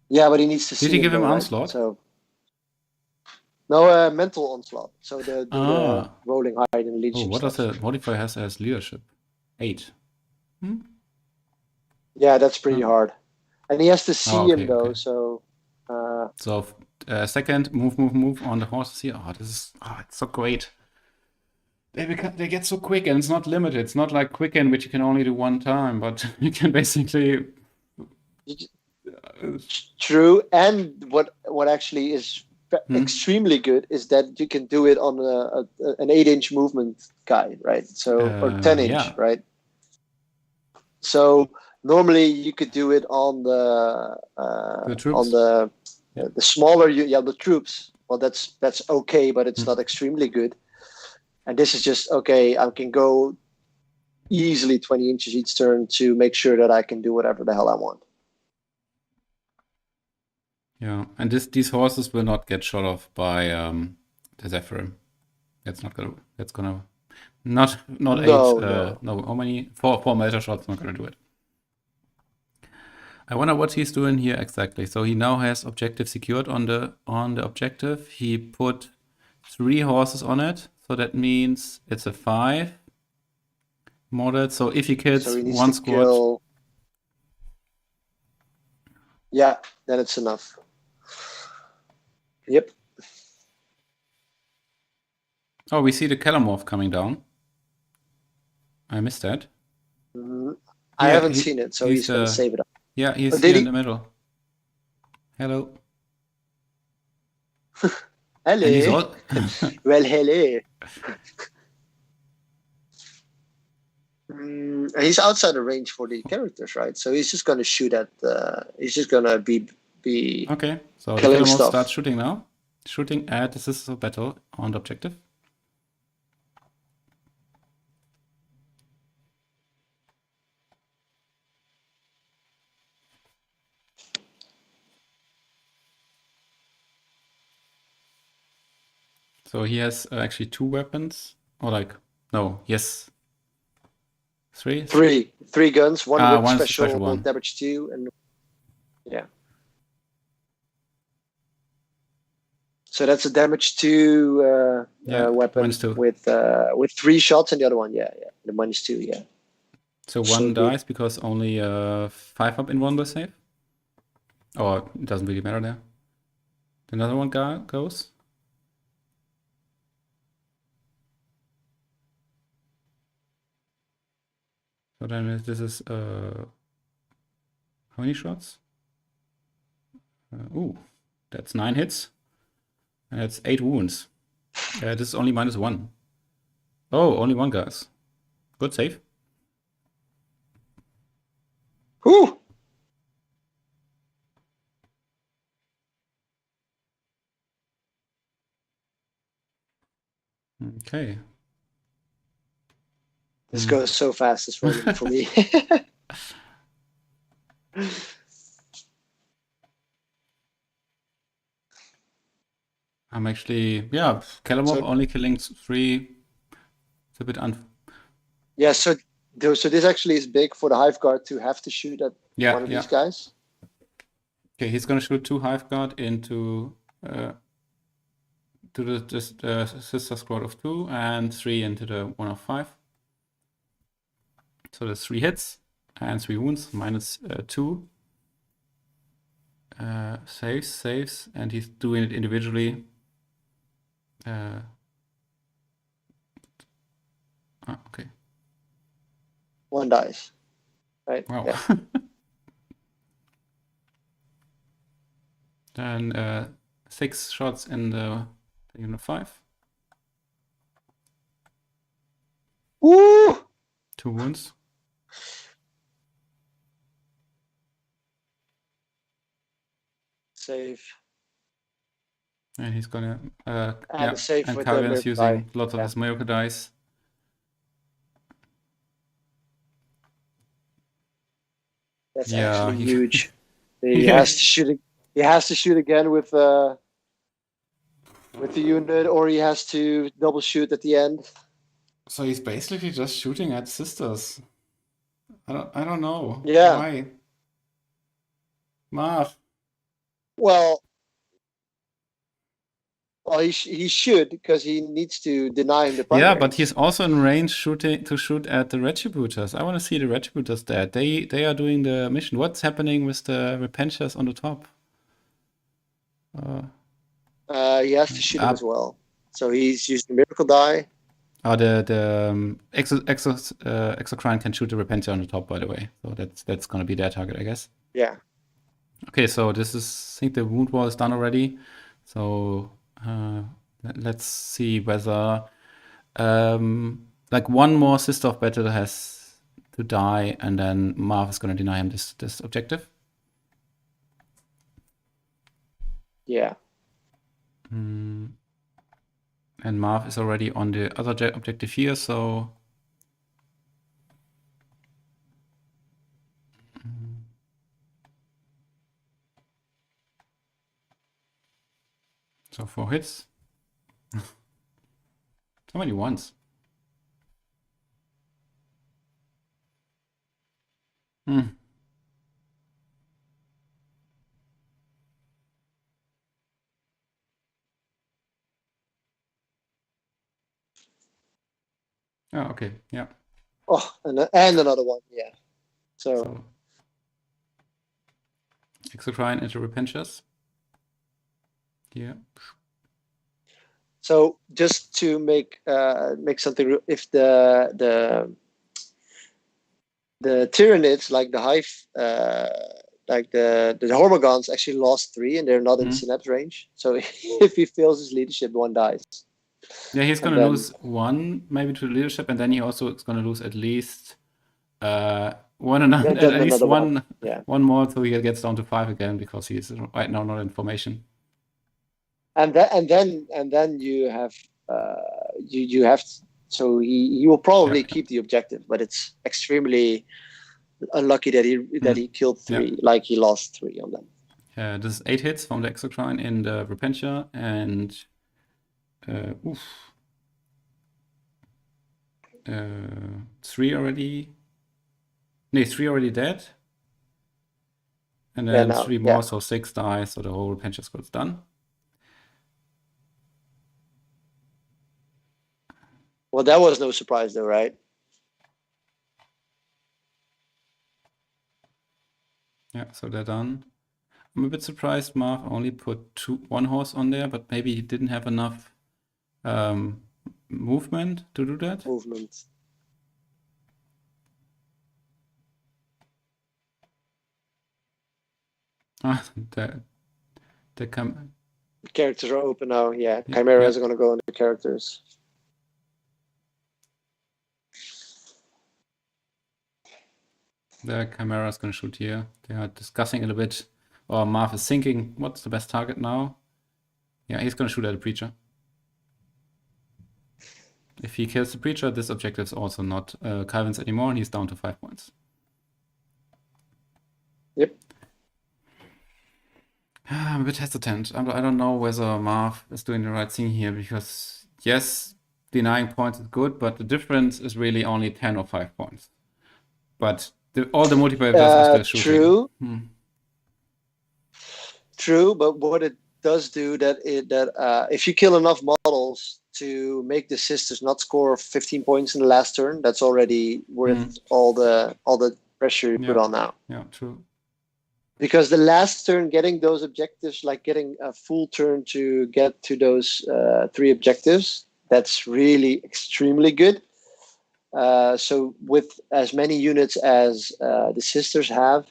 Yeah, but he needs to see. Did he give him right? onslaught? So. No, mental onslaught. So the Ah. rolling hide and Oh, leadership. what does stuff. the modifier has as leadership? 8. Yeah, that's pretty hard. And he has to see Oh, okay, him though. okay. So. So second, move on the horses here. Oh, this is it's so great. They get so quick, and it's not limited. It's not like Quicken, which you can only do one time, but you can basically. True, and what actually is extremely good is that you can do it on an 8-inch movement guy, right? So or 10-inch, yeah. right? So normally you could do it on the troops. on the smaller the troops. Well, that's okay, but it's not extremely good. And this is just okay. I can go easily 20 inches each turn to make sure that I can do whatever the hell I want. Yeah, and these horses will not get shot off by the Zephyr. That's gonna not No, 8. No, how many? 4 measure shots. Not gonna do it. I wonder what he's doing here exactly. So he now has objective secured on the objective. He put 3 horses on it, so that means it's a 5 model. So if he kills one squad, yeah, then it's enough. Yep. Oh, we see the Kalamorph coming down. I missed that. I haven't seen it, so he's going to save it up. Yeah, he's here in the middle. Hello. Hello. Well, hello. He's outside the range for the characters, right? So he's just going to shoot at. He's just going to be. Okay, so the killing Kalamorph stuff. starts shooting now. Shooting at the Sisters of Battle on the objective. So he has actually 2 weapons, or like no, yes, 3. 3 guns, one with special one. damage 2, and yeah. So that's a damage 2 weapon with 3 shots, and the other one, the -2, yeah. So 1 dies because only 5 up in one will save, or it doesn't really matter there. Another one goes. So then this is how many shots? That's 9 hits. And that's 8 wounds. This is only -1. Oh, only 1 guys. Good save. Whew. Okay. This goes so fast, this rolling for me. I'm actually, Kalamorph only killing 3. It's a bit Yeah, so this actually is big for the Hive Guard to have to shoot at one of these guys. Okay, he's gonna shoot 2 Hive Guard into to the Sister Squad of 2 and 3 into the one of 5. So there's 3 hits. And 3 wounds, -2. Saves, and he's doing it individually. Okay. 1 dice. Right? Wow. Yeah. Then 6 shots in the unit 5. Woo! 2 wounds. Save. And he's gonna And save and with the Kalvin is miracle using die. lots of Yeah. his miracle dice. That's Yeah, actually he- huge. He Yeah. has to shoot. He has to shoot again with the unit, or he has to double shoot at the end. So he's basically just shooting at sisters. I don't know. Yeah. Why? Marv. Well, he should, because he needs to deny him the primary. Yeah, but he's also in range shoot at the Retributors. I want to see the Retributors there. They are doing the mission. What's happening with the Repenters on the top? He has to shoot him as well. So he's using the miracle die. The Exocrine can shoot the Repenter on the top, by the way. So that's gonna be their target, I guess. Yeah. Okay, so this is, I think the wound wall is done already. So let's see whether like one more Sister of Battle has to die, and then Marv is gonna deny him this objective. Yeah. And Marv is already on the other objective here, so so 4 hits. How many ones? Oh, okay, yeah. Oh, and another one, yeah. So Exocrine into Repenters. Yeah. So just to make something, if the Tyranids, like the Hive, like the Hormagaunts, actually lost 3 and they're not in synapse range. So if he fails his leadership, 1 dies. Yeah, he's gonna lose 1 maybe to leadership, and then he also is gonna lose at least one more, so he gets down to 5 again, because he is right now not in formation. And then you have you have, so he will probably keep the objective, but it's extremely unlucky that he killed 3, like he lost 3 on them. This is 8 hits from the Exocrine in the Repentia, and 3 already. No, 3 already dead. And then 3 more, so 6 die, so the whole Repentia squad's done. Well, that was no surprise though, right? Yeah, so they're done. I'm a bit surprised Marv only put 1 horse on there, but maybe he didn't have enough movement to do that. Movement. The characters are open now. Yeah, Chimeras are going to go into characters. The Chimera is going to shoot here. They are discussing a little bit. Or Marv is thinking, what's the best target now? Yeah, he's going to shoot at the Preacher. If he kills the Preacher, this objective is also not Kalvin's anymore, and he's down to 5 points. Yep. I'm a bit hesitant. I don't know whether Marv is doing the right thing here, because yes, denying points is good, but the difference is really only 10 or 5 points. But all the multiplier does is still shooting. True, but what it does do that if you kill enough models to make the sisters not score 15 points in the last turn, that's already worth all the pressure you put on now. Yeah, true. Because the last turn, getting those objectives, like getting a full turn to get to those 3 objectives, that's really extremely good. So with as many units as the sisters have,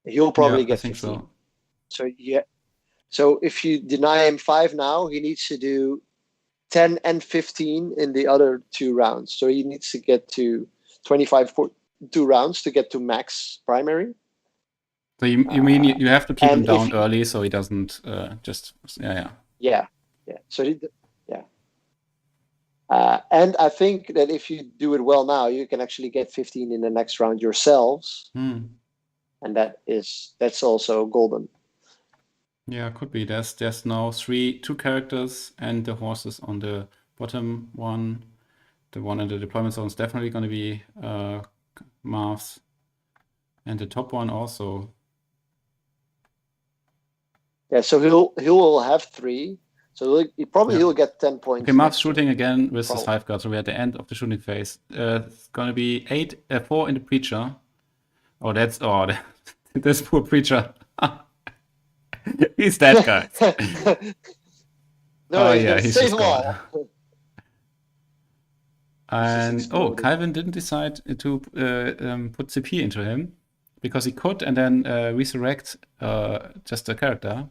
he'll probably get 15. So. So yeah. So if you deny him 5 now, he needs to do 10 and 15 in the other 2 rounds. So he needs to get to 25 for 2 rounds to get to max primary. So you mean you have to keep him down early so he doesn't just yeah. So and I think that if you do it well now, you can actually get 15 in the next round yourselves, and that's also golden. Yeah, could be. There's now 2 characters and the horses on the bottom one. The one in the deployment zone is definitely going to be Marv's, and the top one also. Yeah, so he will have 3. So he'll get 10 points. Okay, Marv's shooting again with his 5 guard. So we're at the end of the shooting phase. It's gonna be 4 in the preacher. This poor preacher. He's that guy. He's just gone. And Kalvin didn't decide to put CP into him because he could, and then resurrect just a character.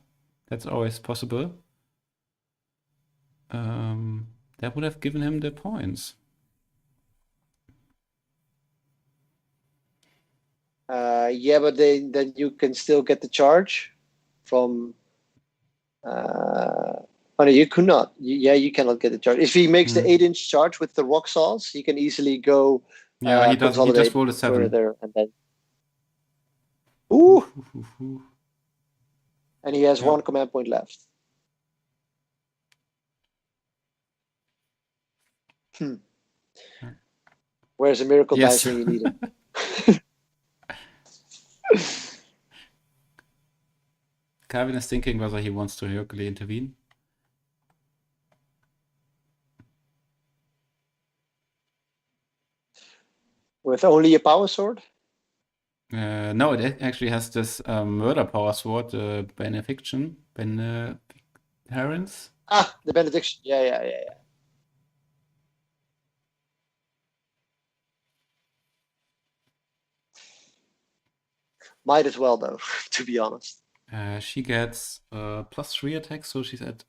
That's always possible. That would have given him the points. Yeah, but then you can still get the charge from. No, you could not. You cannot get the charge. If he makes the 8-inch charge with the rock saws, he can easily go. Yeah, he does. He just rolled a 7. Further, and then. Ooh. And he has 1 command point left. Where's a miracle dice when you need it? Kalvin is thinking whether he wants to heroically intervene. With only a power sword? No, it actually has this murder power sword, Benediction. Benefactions? The Benediction. Yeah. Might as well, though, to be honest. She gets +3 attacks, so she's at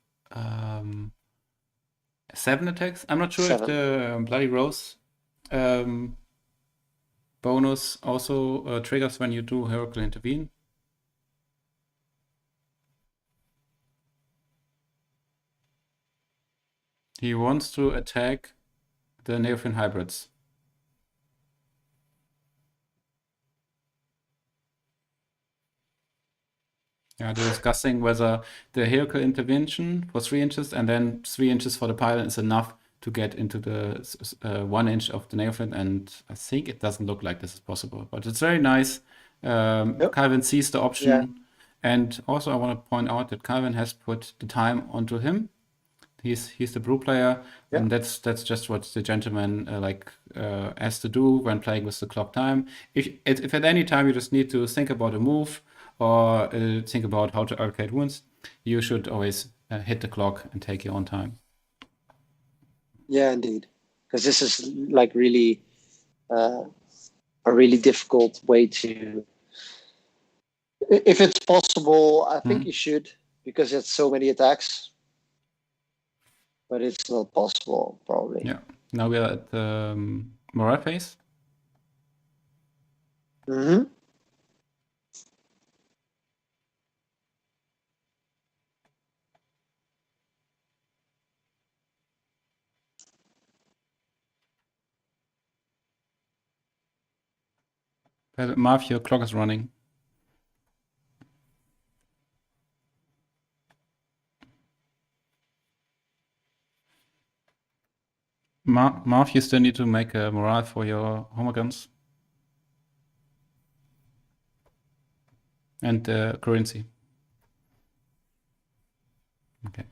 7 attacks. I'm not sure if the Bloody Rose bonus also triggers when you do heroically intervene. He wants to attack the Neophyte hybrids. Yeah, they're discussing whether the heroical intervention for 3 inches and then 3 inches for the pilot is enough to get into the 1 inch of the Neophyte, and I think it doesn't look like this is possible, but it's very nice. Kalvin sees the option, and also I want to point out that Kalvin has put the time onto him. He's the brew player, and that's just what the gentleman has to do when playing with the clock time. If at any time you just need to think about a move or think about how to allocate wounds, you should always hit the clock and take your own time. Yeah, indeed, because this is like really a really difficult way to. If it's possible, I think you should, because it's so many attacks. But it's not possible, probably. Yeah. Now we are at the morale phase. Mm-hmm. Marv, your clock is running. Marv, you still need to make a morale for your homogons. And currency. Okay.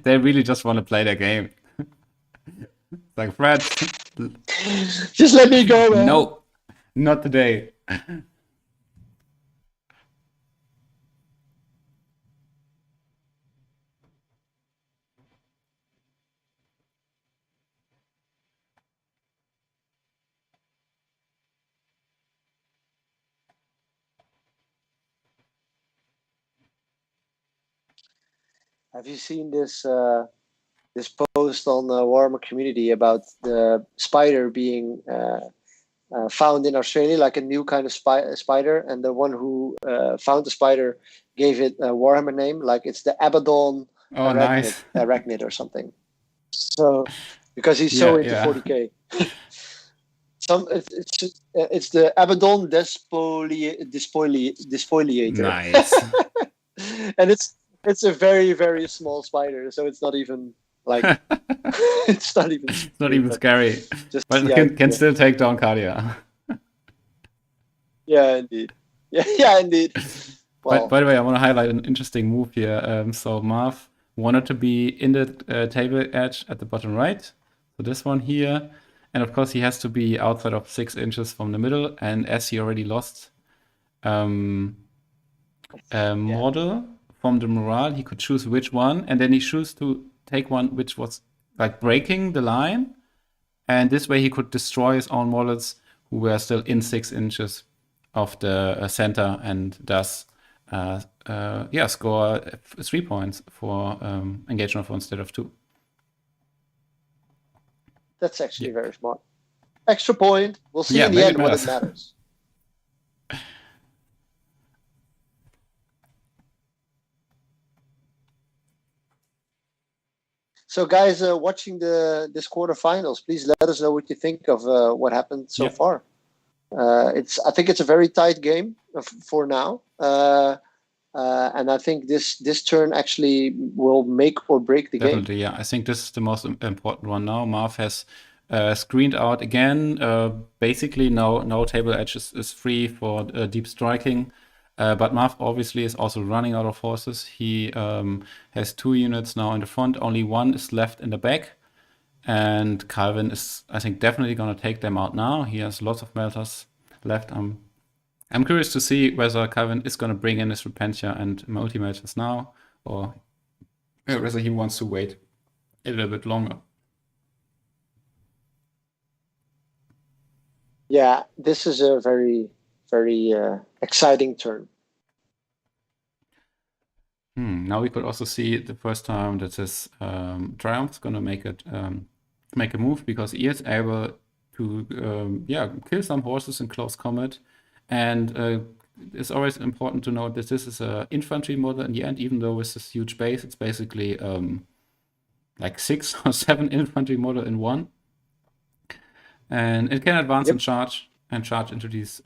They really just want to play their game. It's like, Fred, Just let me go, man. No, not today. Have you seen this this post on the Warhammer community about the spider being found in Australia, like a new kind of spider, and the one who found the spider gave it a Warhammer name, like it's the Abaddon Oh, nice. arachnid or something. So because he's so into 40k. It's the Abaddon despoliator. Nice. And it's a very, very small spider, so it's not even like it's not even scary. But yeah, it can still take down Cardia. Yeah, indeed. Yeah, indeed. Well, by the way, I want to highlight an interesting move here. So Marv wanted to be in the table edge at the bottom right. So this one here. And of course, he has to be outside of 6 inches from the middle. And as he already lost model from the morale, he could choose which one. And then he chose to take one which was like breaking the line. And this way he could destroy his own models who were still in 6 inches of the center, and thus score 3 points for engagement 4 instead of 2. That's actually very smart. Extra point. We'll see in the end what it matters. So, guys, watching this quarterfinals, please let us know what you think of what happened so far. I think it's a very tight game for now, and I think this turn actually will make or break the game. Definitely, yeah. I think this is the most important one now. Marv has screened out again. Basically, no table edge is free for deep striking. But Marv obviously is also running out of forces. He has 2 units now in the front. Only 1 is left in the back. And Kalvin is, I think, definitely going to take them out now. He has lots of melters left. I'm curious to see whether Kalvin is going to bring in his Repentia and multi-melters now, or whether he wants to wait a little bit longer. Yeah, this is a very, very exciting turn. Now we could also see the first time that this Triumph is going to make a move, because he is able to kill some horses in close combat. And it's always important to note that this is an infantry model in the end, even though with this huge base, it's basically like 6 or 7 infantry model in one. And it can advance and charge into these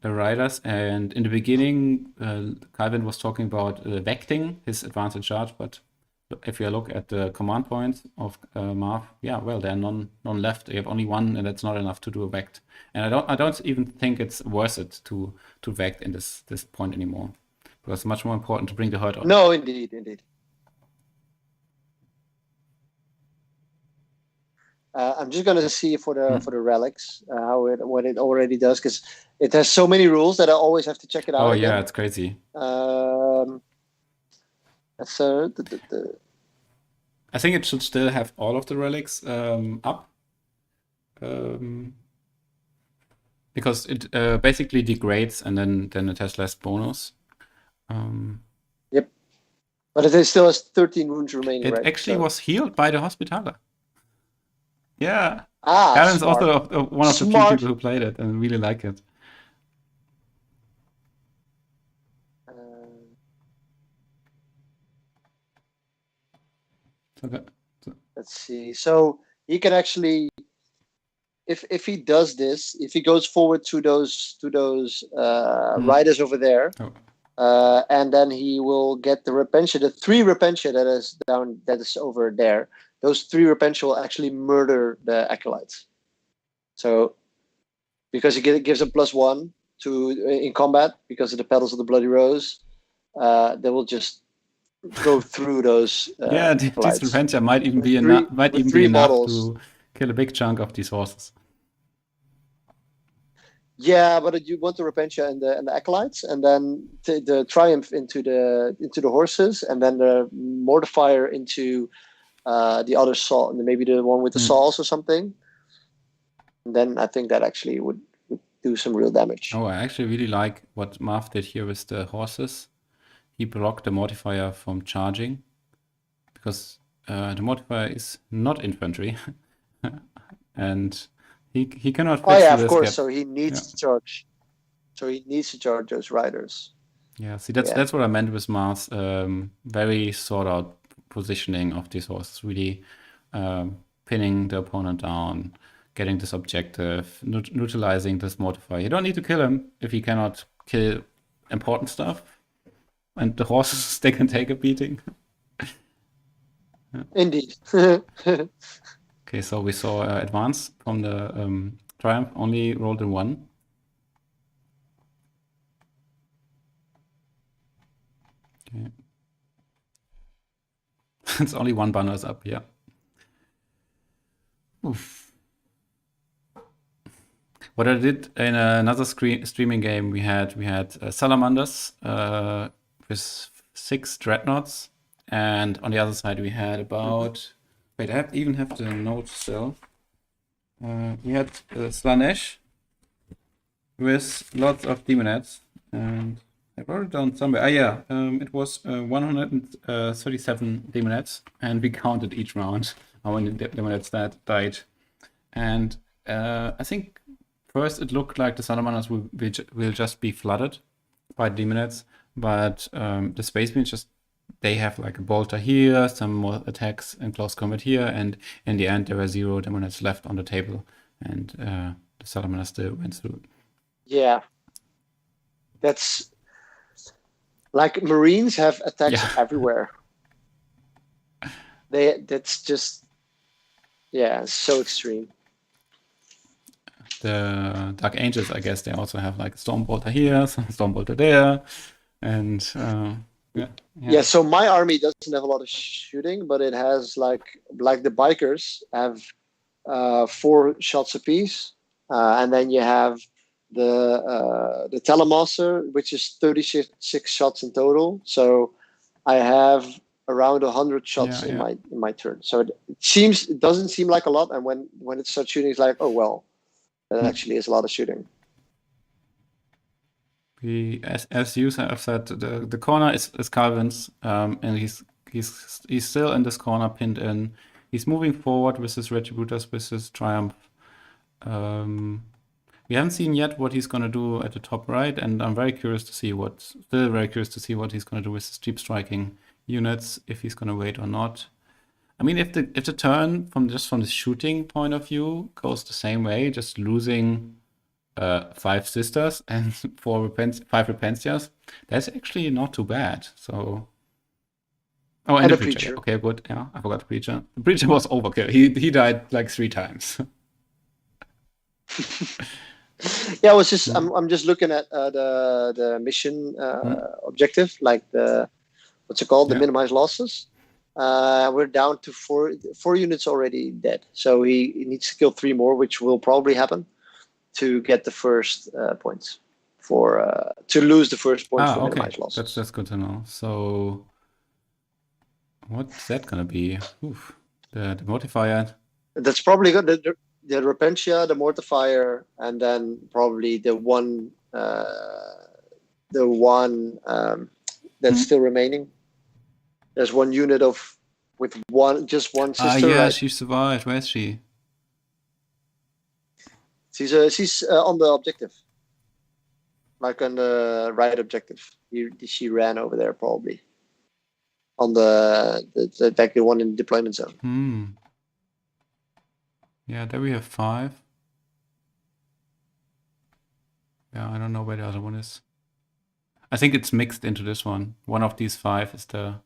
riders. And in the beginning, Kalvin was talking about vecting his advance and charge, but if you look at the command points of Marv, there are none left. You have only 1, and that's not enough to do a vect. And I don't even think it's worth it to vect in this point anymore, because it's much more important to bring the herd on. No, indeed. I'm just gonna see for the relics what it already does, because it has so many rules that I always have to check it out. Oh again. Yeah, it's crazy. I think it should still have all of the relics up, because it basically degrades, and then it has less bonus. Yep, but it still has 13 wounds remaining. It actually was healed by the Hospitaler. Yeah. Kalvin's also one of the few people who played it and really like it. Let's see. So he can actually, if he does this, if he goes forward to those riders over there, and then he will get the Repentia, the 3 Repentia that is over there. Those 3 Repentia will actually murder the acolytes. So, because he gives them +1 in combat because of the petals of the Bloody Rose, they will just go through those. These Repentia might even be enough to kill a big chunk of these horses. Yeah, but you want the Repentia and the acolytes, and then the Triumph into the horses, and then the Mortifier into the other saw, and maybe the one with the saws or something. And then I think that actually would do some real damage. Oh, I actually really like what Marv did here with the horses. He blocked the Mortifier from charging, because the Mortifier is not infantry, and he cannot fix of course. gap. So he needs to charge. So he needs to charge those riders. Yeah, see, that's what I meant with Marv's very sort out positioning of these horses, really pinning the opponent down, getting this objective, neutralizing this Mortifier. You don't need to kill him if he cannot kill important stuff, and the horses, they can take a beating. Indeed. Okay, so we saw advance from the Triumph, only rolled a 1. Okay. It's only 1 banners up, yeah. Oof. What I did in another streaming game, we had Salamanders with 6 Dreadnoughts, and on the other side we had about... Wait, I even have the note still. We had Slanesh with lots of Demonettes, and I wrote it down somewhere. It was 137 Demonettes, and we counted each round how many Demonettes that died. And I think first it looked like the Salamanders will just be flooded by Demonettes, but the Space Marines just, they have like a bolter here, some more attacks in close combat here, and in the end there were 0 Demonettes left on the table, and the Salamanders still went through. Yeah, that's like Marines have attacks everywhere. That's just so extreme. The Dark Angels, I guess, they also have like a Stormbolter here, some Stormbolter there, and Yeah, so my army doesn't have a lot of shooting, but it has like the bikers have 4 shots apiece, and then you have the Telemaster, which is 36 shots in total. So I have around 100 shots in my turn. So it doesn't seem like a lot, and when it starts shooting, it's like, oh well, that actually is a lot of shooting. As you have said, the corner is Kalvin's, and he's still in this corner, pinned in. He's moving forward with his Retributors, with his Triumph. We haven't seen yet what he's gonna do at the top right, and I'm very curious to see what he's gonna do with his deep striking units, if he's gonna wait or not. I mean, if the turn from the shooting point of view goes the same way, just losing 5 sisters and 5 Repentias, that's actually not too bad. So, and the preacher. Okay, good. Yeah, I forgot the preacher. The preacher was overkill. He died like 3 times. Yeah, I was just I'm just looking at the mission objective, like what's it called, the minimize losses. We're down to 4 units already dead. So he needs to kill 3 more, which will probably happen to get the first points to lose the first points for minimize losses. That's good to know. So what's that gonna be? Oof. The Mortifier. That's probably good. The Repentia, the Mortifier, and then probably the one that's still remaining. There's 1 unit with one sister. Right? She survived. Where is she? She's on the objective, like on the right objective. She ran over there probably on the one in the deployment zone. Yeah, there we have 5. Yeah, I don't know where the other one is. I think it's mixed into this one. One of these 5 is the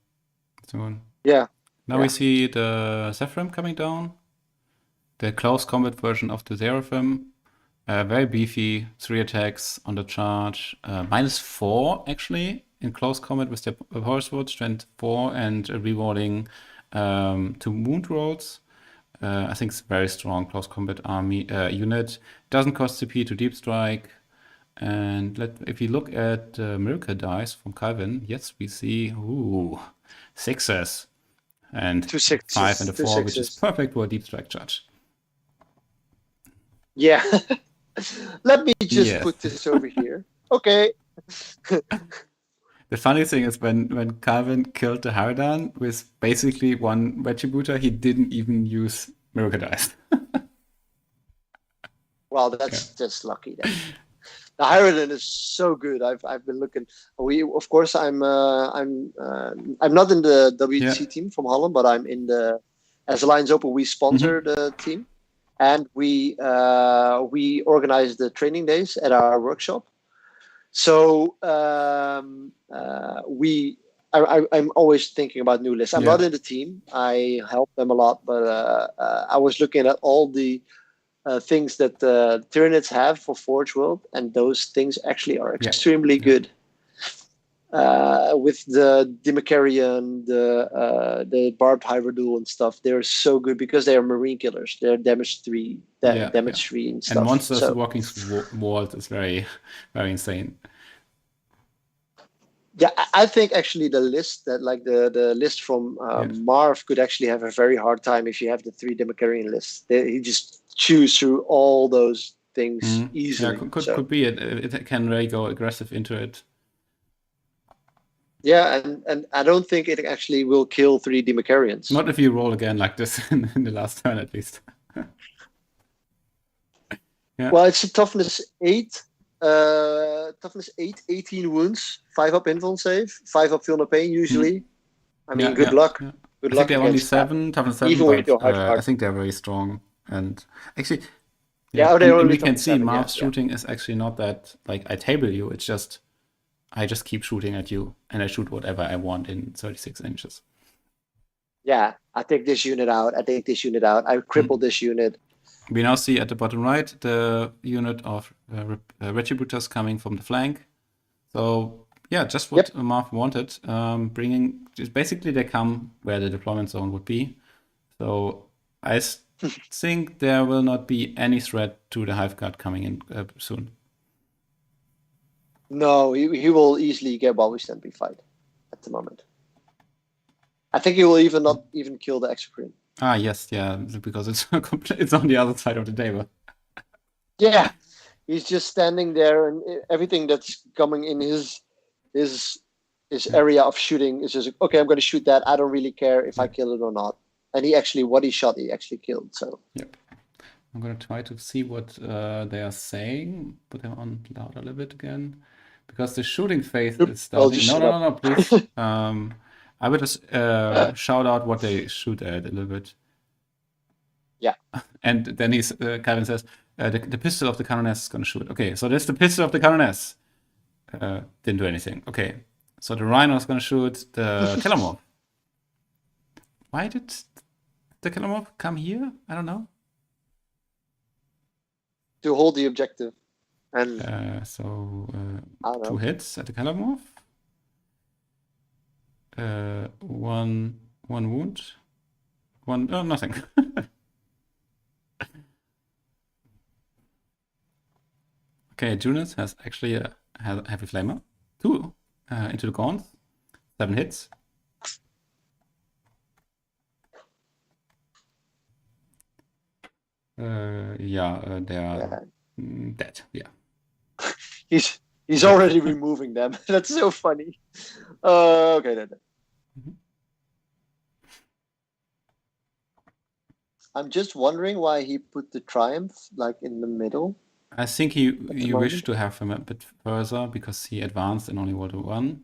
one. Yeah. Now we see the Zephyrim coming down. The close combat version of the Seraphim. Very beefy, 3 attacks on the charge. -4 actually in close combat with the Horsewood, strength 4, and rewarding 2 wound rolls. I think it's a very strong close combat army unit. Doesn't cost CP to deep strike. And if you look at miracle dice from Kalvin, yes, we see sixes and 2 sixes, 5 and a 2 4, which is sixes. perfect for a deep strike charge. Yeah. Let me just Yes. put this over here. Okay. The funny thing is when Kalvin killed the Hardan with basically one Retributor, he didn't even use miracle dice. Well, that's just lucky then. The Harridan is so good. I've been looking. Of course I'm not in the WTC team from Holland, but I'm in the as Alliance Open. We sponsor the team, and we organize the training days at our workshop. So I'm always thinking about new lists. I'm not in the team. I help them a lot, but I was looking at all the things that the Tyranids have for Forge World, and those things actually are extremely good. With the Dimicarian, the Barbed Hybridul and stuff, they're so good because they are marine killers. They're damage 3, damage 3 and stuff. And monsters walking through walls is very, very insane. Yeah, I think actually the list the list from Marv could actually have a very hard time if you have the 3 Dimicarian lists. He just chews through all those things easily. Yeah, could be it can really go aggressive into it. Yeah, and I don't think it actually will kill 3 Dimicarians. Not if you roll again like this in the last turn at least. Well, it's a toughness 8. Toughness 8, 18 wounds, 5 up invuln save, 5 up feel no pain usually. I mean, good luck. Yeah. Good I luck. think they're only 7, toughness 7, even when you but I think they're very strong. And actually, and we can see Marv's shooting is actually not that, like, I table you, it's just, I just keep shooting at you, and I shoot whatever I want in 36 inches. Yeah, I take this unit out, I cripple this unit. We now see at the bottom right the unit of Retributors coming from the flank. So, yeah, just what Marv wanted. Basically they come where the deployment zone would be. So, I think there will not be any threat to the Hive Guard coming in soon. No, he will easily get while we stand B fight at the moment. I think he will not even kill the Exocrine. Ah, yes, because it's it's on the other side of the table. Yeah, he's just standing there, and everything that's coming in his area of shooting is just okay. I'm going to shoot that. I don't really care if I kill it or not. And what he shot, he actually killed. So. Yep. I'm going to try to see what they are saying. Put them on loud a little bit again, because the shooting phase is starting. No, please. I will just shout out what they shoot at a little bit. Yeah. And then Kalvin says, the pistol of the Canoness is going to shoot. Okay, so that's the pistol of the Canoness. Didn't do anything. Okay, so the Rhino is going to shoot the Killamorph. Why did the Killamorph come here? I don't know. To hold the objective. And 2 hits at the Killamorph. One wound. Nothing. Okay, Junus has actually a heavy flamer. 2 into the Gaunts. 7 hits. They are dead. Yeah. He's already removing them. That's so funny. Okay, then. I'm just wondering why he put the Triumph in the middle. I think he wished to have him a bit further because he advanced and only rolled a 1.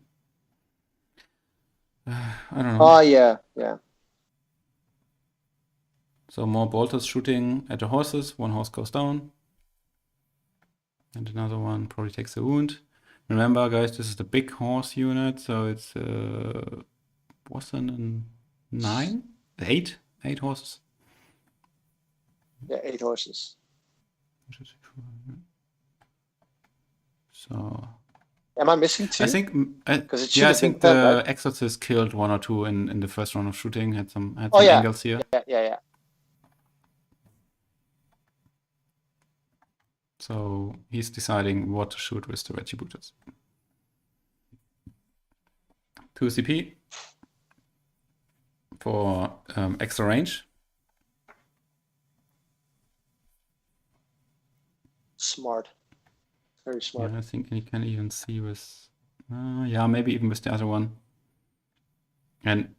I don't know. Oh, yeah. So more bolters shooting at the horses. 1 horse goes down. And another one probably takes a wound. Remember, guys, this is the big horse unit, so it's wasn't a 9? 8? 8 horses. Yeah, 8 horses. So. Am I missing 2? I think. I think the Exorcist killed 1 or 2 in the first round of shooting. Had some angles here. Yeah. So he's deciding what to shoot with the Retributus. 2 CP for extra range. Smart. Very smart. Yeah, I think he can even see with, yeah, maybe even with the other one. And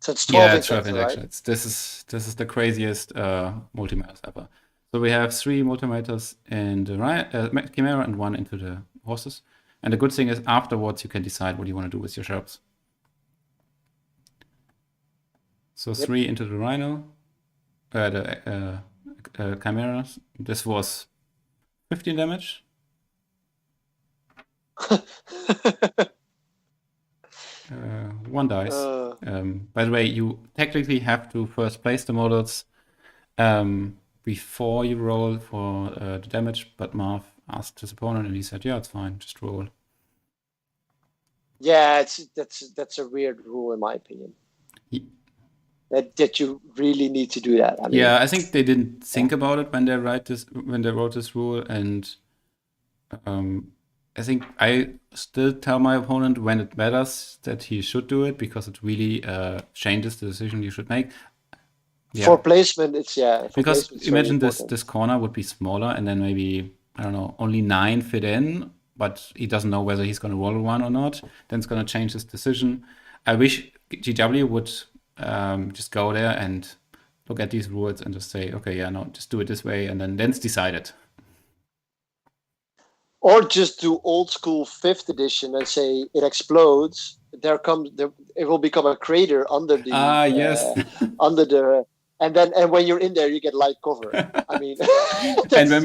So it's 12 yeah, it's 12 injector, right? injections. This is the craziest multimeters ever. So we have 3 multimeters in the Chimera and 1 into the horses. And the good thing is afterwards you can decide what you want to do with your sharps. So 3 into the Rhino, the Chimeras. This was 15 damage. One dice. By the way, you technically have to first place the models before you roll for the damage, but Marv asked his opponent and he said, yeah, it's fine, just roll. Yeah, that's a weird rule in my opinion. That you really need to do that. I mean, yeah, I think they didn't think about it when they wrote this rule, and I think I still tell my opponent when it matters that he should do it because it really changes the decision you should make. Yeah. For placement, it's because imagine this corner would be smaller, and then maybe I don't know, only 9 fit in, but he doesn't know whether he's going to roll 1 or not. Then it's going to change his decision. I wish GW would just go there and look at these rules and just say, okay, yeah, no, just do it this way, and then it's decided. Or just do old school 5th edition and say it explodes. It will become a crater under the yes. under the, and when you're in there you get light cover. I mean, and when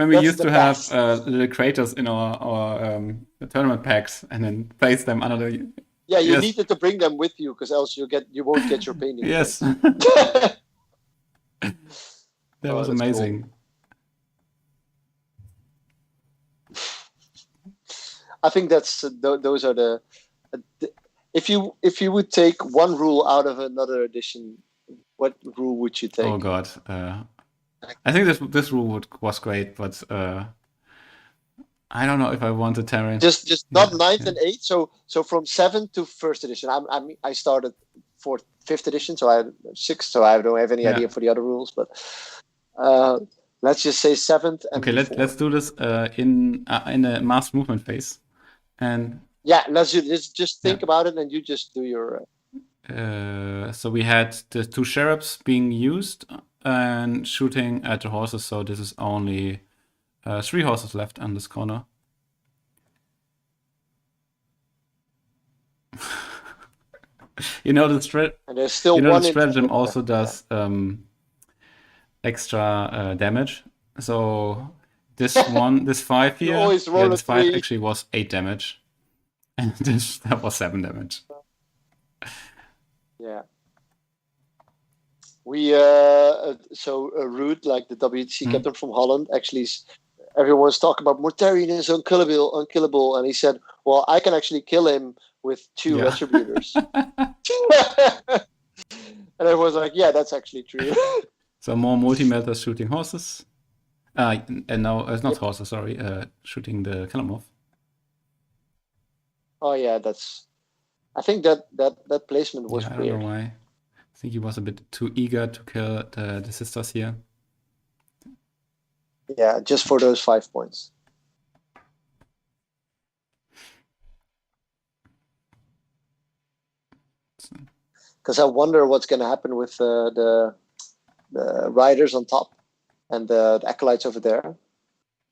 we used to have little craters in our tournament packs and then place them under the. Yeah, you needed to bring them with you because else you won't get your painting. Yes. That was amazing. Cool. I think that's those are the if you would take one rule out of another edition, what rule would you take? Oh God, I think this rule was great, but I don't know if I want a Terran. Just not 9th and 8th. So from 7th to 1st edition. I started 5th edition, so I had 6th, so I don't have any idea for the other rules. But let's just say 7th. And okay, let's do this in the mass movement phase, and yeah, let's just think about it, and you just do your. So we had the 2 sheriffs being used and shooting at the horses. So this is only 3 horses left on this corner. You know the stratagem also does extra damage. So this 5 here, this 5 actually was 8 damage, and that was 7 damage. Yeah. We Ruud, like the WTC captain from Holland, actually everyone's talking about Mortarion is unkillable, and he said, "Well, I can actually kill him with 2 retributors." And everyone's like, "Yeah, that's actually true." So more multimeters shooting horses, and now it's not horses. Sorry, shooting the Kalamov. Oh yeah, I think that placement was weird. I don't know why. I think he was a bit too eager to kill the sisters here. Yeah, just for those 5 points. Because I wonder what's going to happen with the riders on top and the acolytes over there.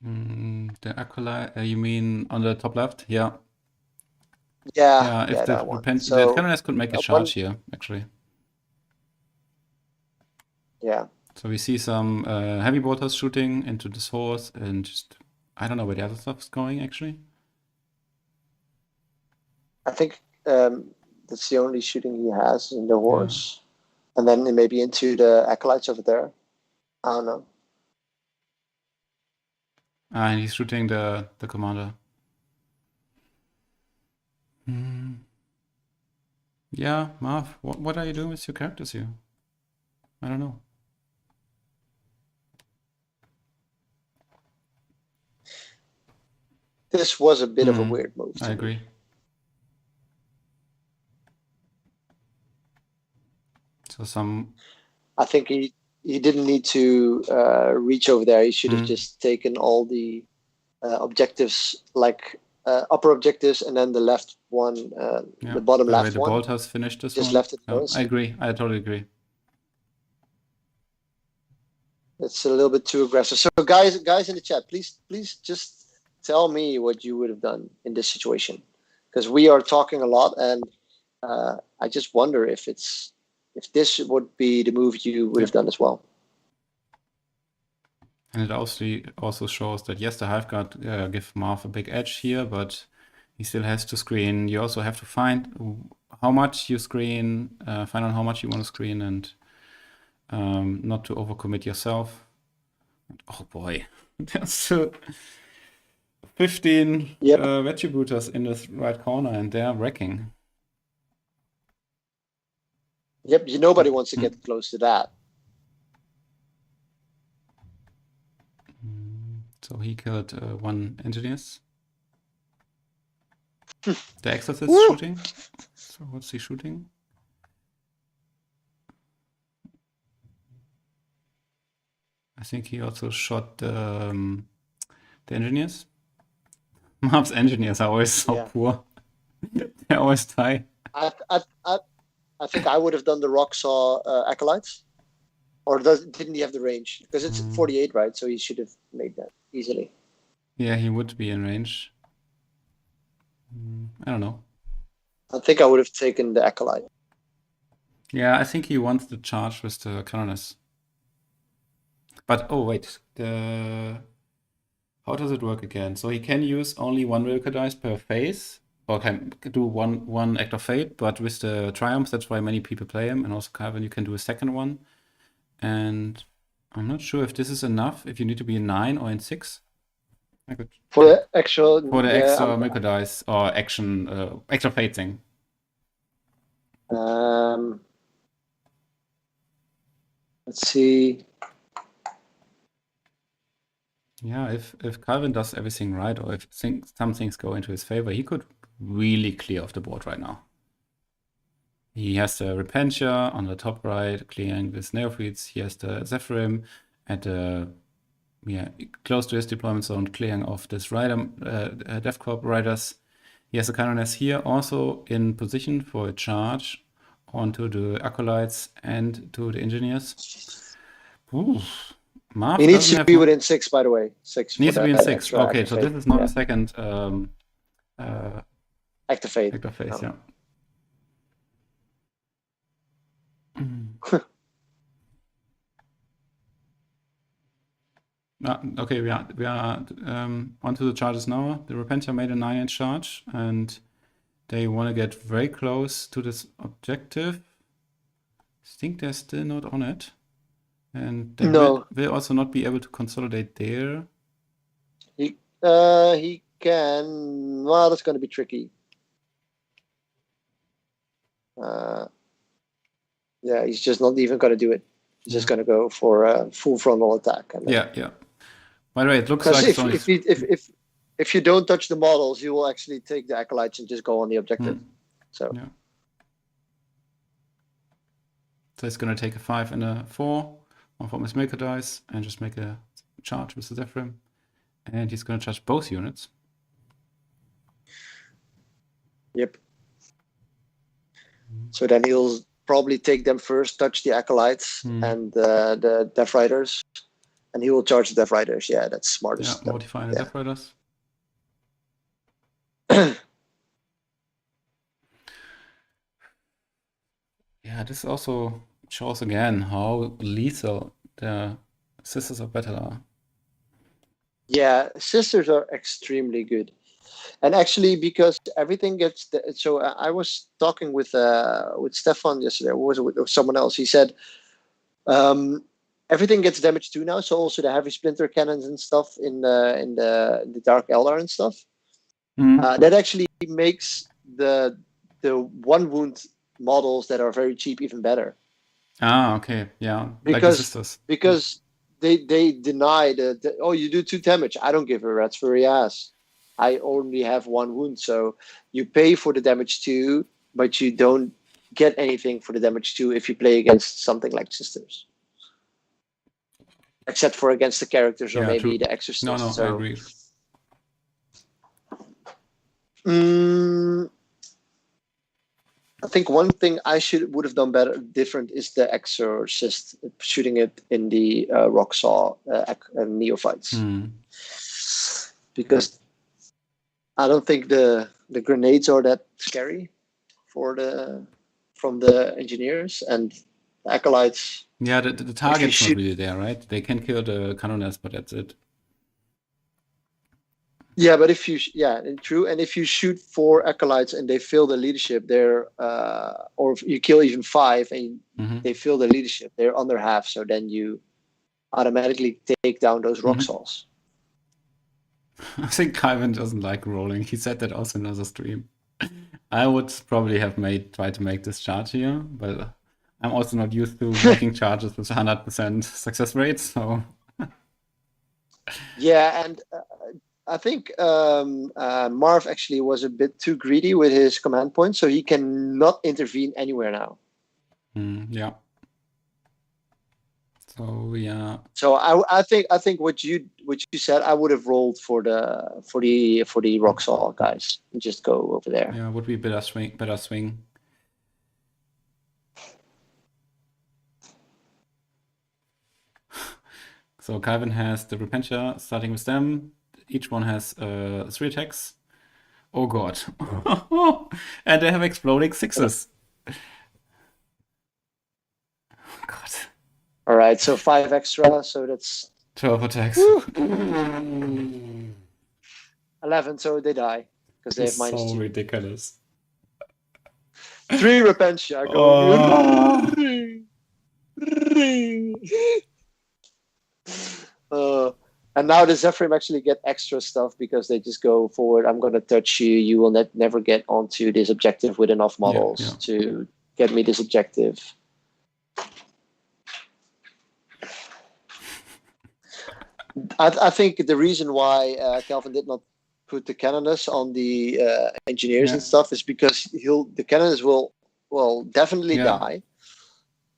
The acolyte, you mean on the top left? Yeah. Yeah. If the canoness could make a charge here, actually. Yeah. So we see some heavy bolters shooting into this horse, and just I don't know where the other stuff is going actually. I think that's the only shooting he has in the horse, and then maybe into the acolytes over there. I don't know. And he's shooting the commander. Yeah, Marv, what are you doing with your characters here? I don't know. this was a bit of a weird move. I agree. So I think he didn't need to reach over there. He should have just taken all the objectives, like upper objectives, and then the left one, the bottom left the one. Bolt has finished this just one. left it close. I agree. I totally agree. It's a little bit too aggressive. So guys in the chat, please just tell me what you would have done in this situation, because we are talking a lot, and I just wonder if this would be the move you would have done as well. And it also shows that yes, the Hive Guard give Marv a big edge here, but he still has to screen. You also have to find how much you screen, find out how much you want to screen, and not to overcommit yourself. Oh boy, there's 15 Retributors in this right corner, and they're wrecking. Yep, nobody wants to get close to that. So he killed one Engineers. The Exorcist shooting. So what's he shooting? I think he also shot the Engineers. Marv's Engineers are always so poor. They always die. I think I would have done the Rocksaw Acolytes. Or didn't he have the range? Because it's 48, right? So he should have made that easily. Yeah, he would be in range. I don't know. I think I would have taken the Acolyte. Yeah, I think he wants the charge with the Canoness. But, oh wait, how does it work again? So he can use only one Wilka dice per phase, or can do one Act of Fate, but with the Triumphs, that's why many people play him, and also Kalvin, you can do a second one. And I'm not sure if this is enough, if you need to be in 9 or in 6. I could for the extra Wilka dice or action Act of Fate thing. Let's see. Yeah, if Kalvin does everything right, or if some things go into his favor, he could really clear off the board right now. He has the Repentia on the top right, clearing with Neophytes. He has the Zephyrim at close to his deployment zone, clearing off this Rider, Death Corp Riders. He has the Canoness here, also in position for a charge onto the Acolytes and to the Engineers. Ooh. Marv he needs to be within 6, by the way. 6. Needs to be in 6. Okay, so this is not a second Act of Fate. Act of Fate, yeah. Okay, we are onto the charges now. The Repentia made a 9-inch charge, and they want to get very close to this objective. I think they're still not on it. And they will also not be able to consolidate there. He can. Well, that's going to be tricky. Yeah, he's just not even going to do it. He's just going to go for a full frontal attack. And yeah. By the way, it looks like if you don't touch the models, you will actually take the Acolytes and just go on the objective. So it's going to take a 5 and a 4. One from his Maker dice, and just make a charge with the Zephyrim. And he's going to charge both units. Yep. So then he'll probably take them first, touch the Acolytes and the Death Riders, and he will charge the Death Riders. Yeah, that's smartest. Yeah, modify the Death Riders. Yeah, this also shows again how lethal the Sisters of Battle are. Yeah, Sisters are extremely good. And actually, because everything gets... So I was talking with Stefan yesterday, or was it with someone else? He said everything gets damaged too now, so also the heavy splinter cannons and stuff in the Dark Eldar and stuff. That actually makes the 1 wound models that are very cheap even better. Ah, okay, yeah. Because they deny you do 2 damage. I don't give a rat's furry ass. I only have 1 wound. So you pay for the damage 2, but you don't get anything for the damage 2 if you play against something like Sisters. Except for against the characters or maybe true. the Exorcist. No, so, I agree. I think one thing I would have done different is the Exorcist, shooting it in the rock saw neophytes, because I don't think the grenades are that scary from the engineers, and the acolytes. Yeah, the target's not really there, right? They can kill the cannoneers, but that's it. Yeah, but if you true, and if you shoot 4 acolytes and they fail the leadership, they're or if you kill even 5 and they fail the leadership, they're under half. So then you automatically take down those rock saws. I think Kalvin doesn't like rolling. He said that also in another stream. I would probably have tried to make this charge here, but I'm also not used to making charges with 100% success rate. So yeah, and I think Marv actually was a bit too greedy with his command points, so he cannot intervene anywhere now. Yeah. So yeah. So I think what you said, I would have rolled for the rock saw guys and just go over there. Yeah, would be better swing. So Kalvin has the Repentia starting with them. Each one has 3 attacks. Oh god. And they have exploding 6s. Oh god. Alright, so 5 extra, so that's 12 attacks. 11, so they die. Because they have -2. So ridiculous. 3 Repentia going. And now the Zephyrim actually get extra stuff because they just go forward. I'm going to touch you. You will never get onto this objective with enough models to get me this objective. I think the reason why Kalvin did not put the canoners on the engineers and stuff is because the canoners will definitely die.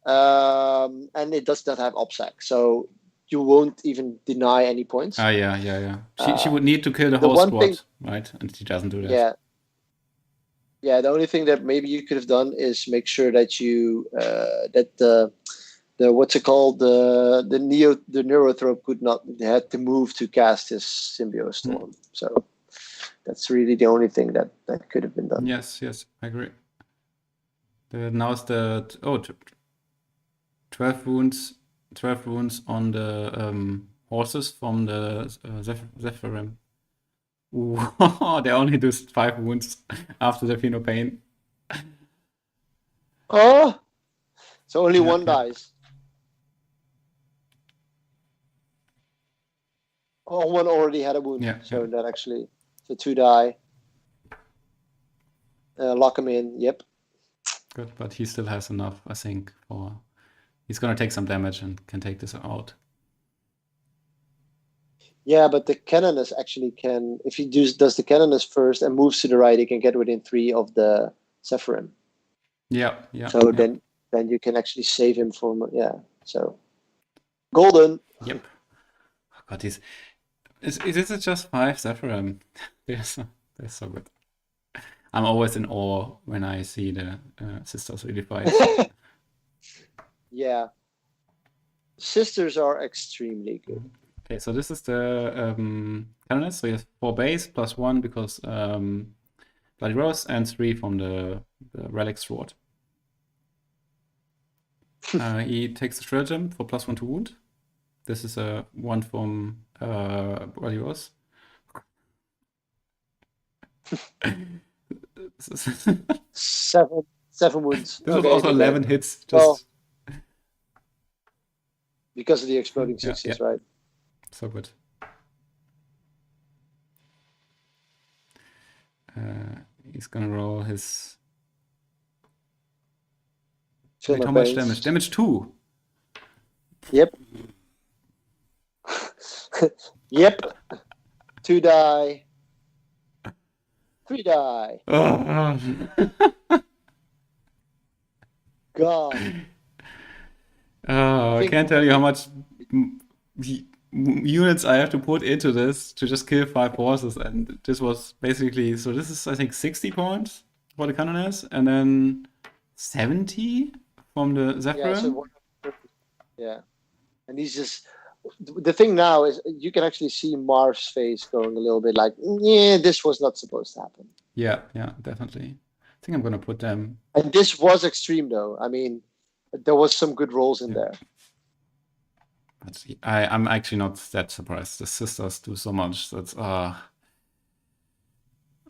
And it does not have OPSEC. So you won't even deny any points. Yeah. She would need to kill the whole squad, right? And she doesn't do that. Yeah. The only thing that maybe you could have done is make sure that you that the what's it called, the Neurothrope had to move to cast his Symbiote Storm. So that's really the only thing that could have been done. Yes, I agree. Now it's 12 wounds. 12 wounds on the horses from the Zephyrim. They only do 5 wounds after the Pheno Pain. Oh! So only one dies. Oh, one already had a wound. So that actually... So 2 die. Lock him in. Yep. Good, but he still has enough, I think, for... He's going to take some damage and can take this out. Yeah, but the Canonus actually can... If he does the Canonus first and moves to the right, he can get within 3 of the Zephyrim. Yeah. So then you can actually save him from... Yeah, so... Golden! Yep. Oh god, is it just 5 Zephyrim? They're so good. I'm always in awe when I see the sisters really fight. Yeah. Sisters are extremely good. Okay, so this is the Canoness. So he has 4 base plus 1 because Bloody Rose and 3 from the Relic Sword. He takes the Stratagem for +1 to wound. This is a 1 from Bloody Rose. 7 wounds. This was also 11 hits. Just... Well, because of the exploding 6s, right? So good. He's gonna roll his... Wait, how much damage? Damage 2! Yep. Yep. 2 die. 3 die. Oh. Gone. Oh, I Think- can't tell you how much units I have to put into this to just kill 5 horses, and this was basically, so this is I think 60 points for the cannoneers, and then 70 from the Yeah, Zephyr. so 130. Yeah. And he's just, the thing now is you can actually see Marv's face going a little bit like, yeah, this was not supposed to happen. Yeah, definitely. I think I'm gonna put them. And this was extreme though. I mean, there was some good rolls in there. But I'm actually not that surprised. The sisters do so much. That's where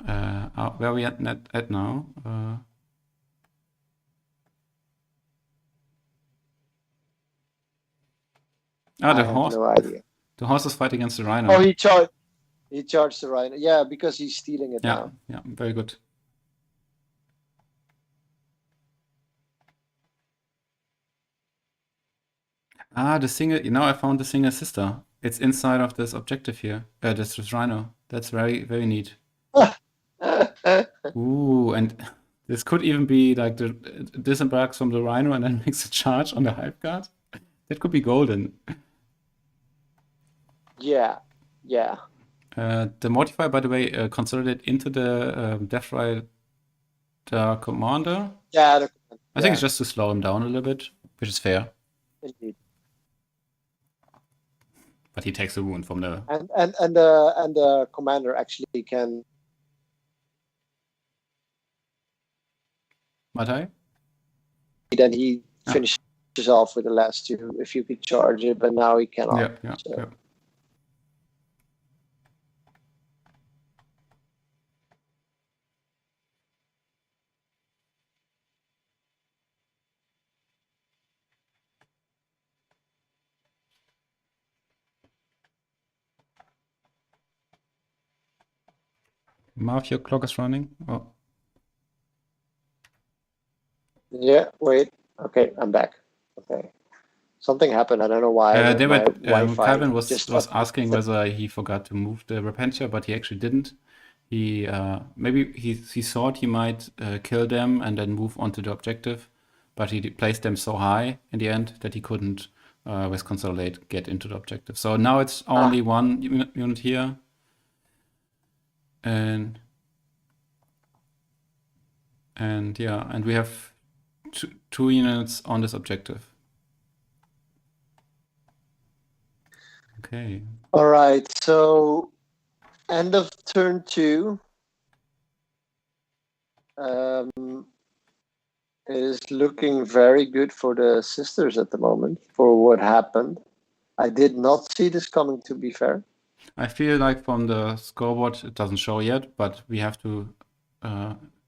are we at now? I The have horse. no idea. The horse is fighting against the rhino. Oh, he charged the rhino. Yeah, because he's stealing it now. Yeah, very good. The single. Now I found the single sister. It's inside of this objective here. This rhino. That's very, very neat. Ooh, and this could even be like the disembarks from the rhino and then makes a charge on the hive guard. That could be golden. Yeah. The modifier, by the way, consolidate into the Death Rider commander. Yeah. I think it's just to slow him down a little bit, which is fair. Indeed. But he takes a wound from the. And the commander actually can. Martijn? Then he finishes off with the last 2 if you could charge it, but now he cannot. Yeah. Marv, your clock is running. Oh. Yeah, wait. Okay, I'm back. Okay. Something happened. I don't know why. Kalvin was asking whether he forgot to move the Repentia, but he actually didn't. He maybe he thought he might kill them and then move on to the objective, but he placed them so high in the end that he couldn't with Consolidate get into the objective. So now it's only one unit here. And yeah, and we have two units on this objective. Okay. All right. So end of turn 2. Is looking very good for the sisters at the moment for what happened. I did not see this coming, to be fair. I feel like from the scoreboard it doesn't show yet, but we have to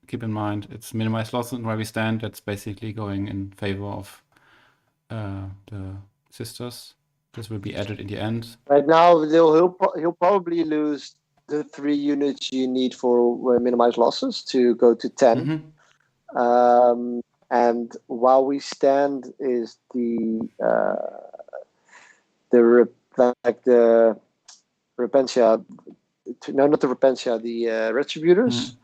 keep in mind it's minimized losses and where we stand. That's basically going in favor of the sisters. This will be added in the end. Right now, he'll probably lose the 3 units you need for minimized losses to go to 10. Mm-hmm. And while we stand is the Repentia, no, not the Repentia, the Retributors,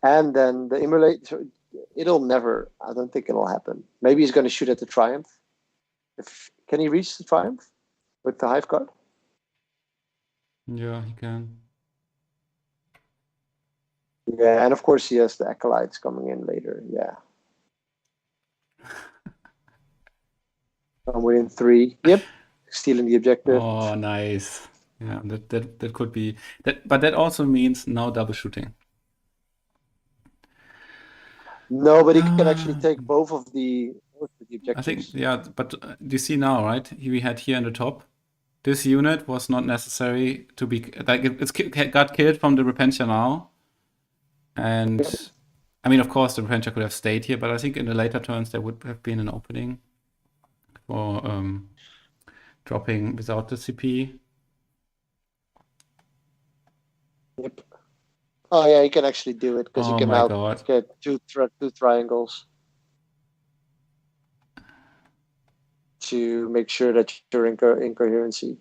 and then the Immolate. So it'll never. I don't think it'll happen. Maybe he's going to shoot at the Triumph. Can he reach the Triumph with the Hive Guard? Yeah, he can. Yeah, and of course he has the Acolytes coming in later. Yeah. I'm within 3. Yep, stealing the objective. Oh, nice. Yeah, that could be that, but that also means no double shooting. No, but he can actually take both of the objectives. I think, yeah, but do you see now, right? We had here in the top, this unit was not necessary to be like it got killed from the Repentia now, and I mean, of course, the Repentia could have stayed here, but I think in the later turns there would have been an opening for dropping without the CP. Yep. Oh yeah, you can actually do it because you can now get two triangles to make sure that you're in coherency.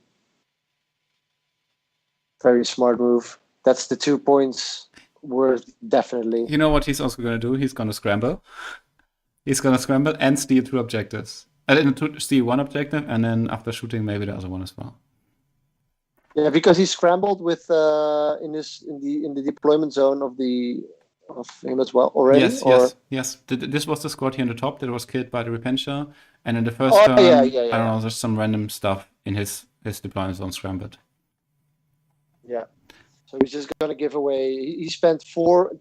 Very smart move. That's the 2 points worth definitely. You know what he's also going to do? He's going to scramble. He's going to scramble and steal 2 objectives. Steal 1 objective, and then after shooting, maybe the other one as well. Yeah, because he scrambled with in the deployment zone of him as well already. Yes. This was the squad here on the top that was killed by the Repentia, and in the first turn, yeah. I don't know, there's some random stuff in his deployment zone scrambled. Yeah, so he's just gonna give away. He spent 4.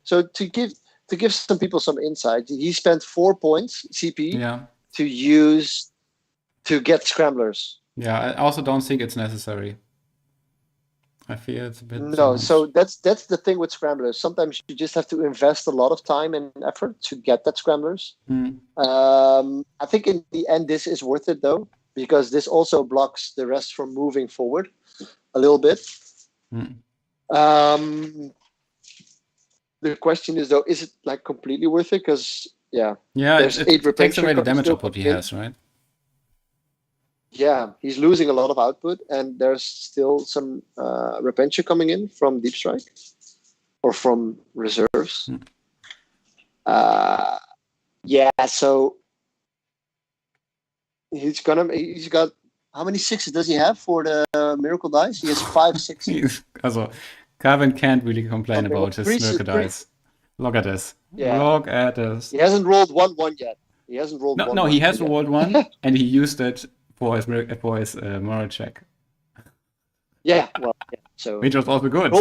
So to give some people some insight, he spent 4 points CP to use to get scramblers. Yeah, I also don't think it's necessary. I feel it's a bit. No, so that's the thing with scramblers. Sometimes you just have to invest a lot of time and effort to get that scramblers. I think in the end this is worth it though, because this also blocks the rest from moving forward a little bit. The question is though, is it like completely worth it? Because there's it takes away the damage output he has, right? Yeah, he's losing a lot of output, and there's still some Repentia coming in from Deep Strike or from reserves. So he's got how many 6s does he have for the Miracle Dice? He has 5 6s. Also, Kalvin can't really complain about his Miracle Dice. Look at this. Yeah. Look at this. He hasn't rolled 1-1 yet. He hasn't rolled one. No, he has rolled 1, and he used it for his moral check. Yeah, well, so which was also good.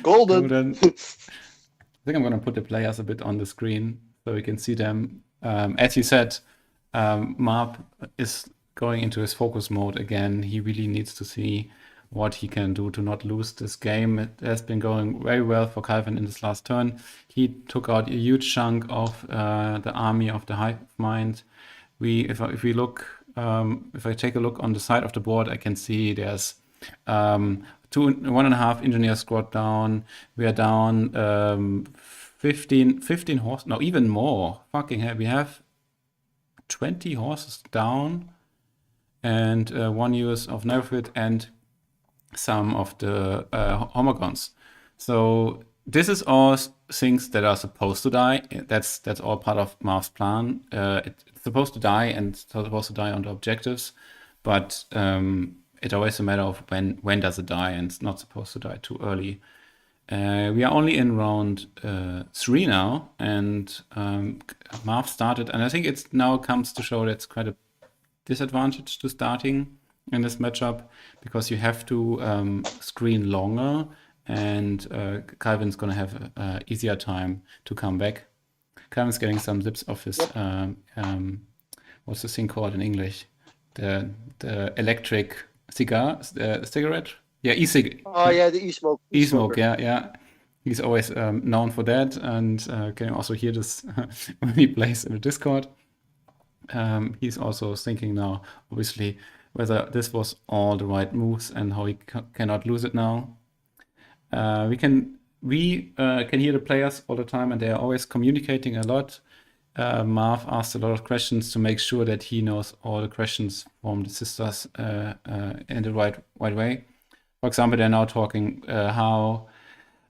Golden. I think I'm going to put the players a bit on the screen so we can see them. As you said, Marv is going into his focus mode again. He really needs to see what he can do to not lose this game. It has been going very well for Kalvin in this last turn. He took out a huge chunk of the army of the Hive Mind. If I take a look on the side of the board, I can see there's 1.5 engineer squad down. We are down 15 horses, no, even more. Fucking hell, we have 20 horses down, and 1 use of Nerfit and some of the Homogons. So this is all things that are supposed to die. That's all part of Marv's plan. It's supposed to die, and it's supposed to die on the objectives, but it's always a matter of when does it die, and it's not supposed to die too early. We are only in round 3 now, and Marv started, and I think it's now comes to show that it's quite a disadvantage to starting in this matchup, because you have to screen longer, and Kalvin's going to have an easier time to come back. Kalvin's getting some zips off his, what's this thing called in English? The electric cigarette? Yeah, e-cig. Oh yeah, the e-smoke. E-smoke, yeah. He's always known for that, and can also hear this when he plays in the Discord. He's also thinking now, obviously, whether this was all the right moves and how he cannot lose it now. We can hear the players all the time, and they are always communicating a lot. Marv asked a lot of questions to make sure that he knows all the questions from the sisters in the right way. For example, they're now talking how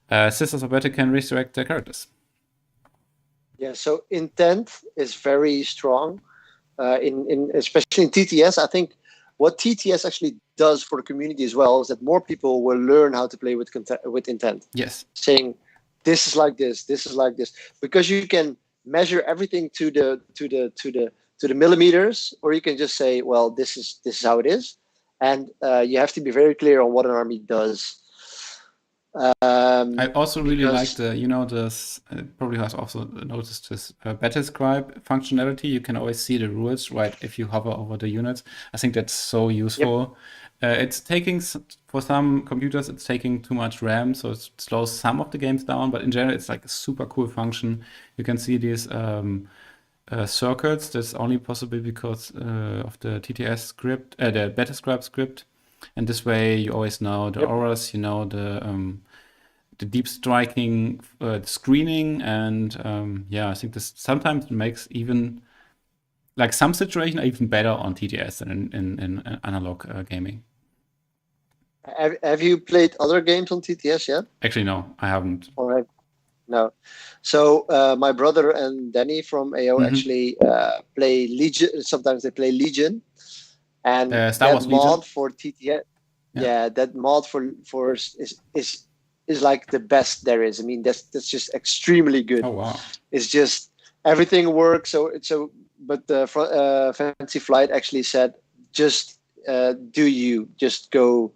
sisters of Better can resurrect their characters. Yeah, so intent is very strong, especially in TTS. I think what TTS actually does for the community as well is that more people will learn how to play with intent. Yes, saying this is like this is like this, because you can measure everything to the millimeters, or you can just say, well, this is how it is, and you have to be very clear on what an army does. I also really like this probably has also noticed this battle scribe functionality. You can always see the rules right if you hover over the units. I think that's so useful. Yep. It's taking, for some computers, it's taking too much RAM, so it slows some of the games down, but in general it's like a super cool function. You can see these circuits. That's only possible because of the TTS script, the battle scribe script. And this way, you always know the auras, you know the deep striking, screening, and I think this sometimes makes even like some situations even better on TTS than in analog gaming. Have you played other games on TTS yet? Actually, no, I haven't. All right. No. So my brother and Danny from AO Mhm. actually play Legion. Sometimes they play Legion, and Star that Wars Legion? mod for TTS. Yeah. Yeah, that mod for is like the best there is. I mean, that's just extremely good. Oh wow. It's just everything works. But the Fancy Flight actually said, just do you just go.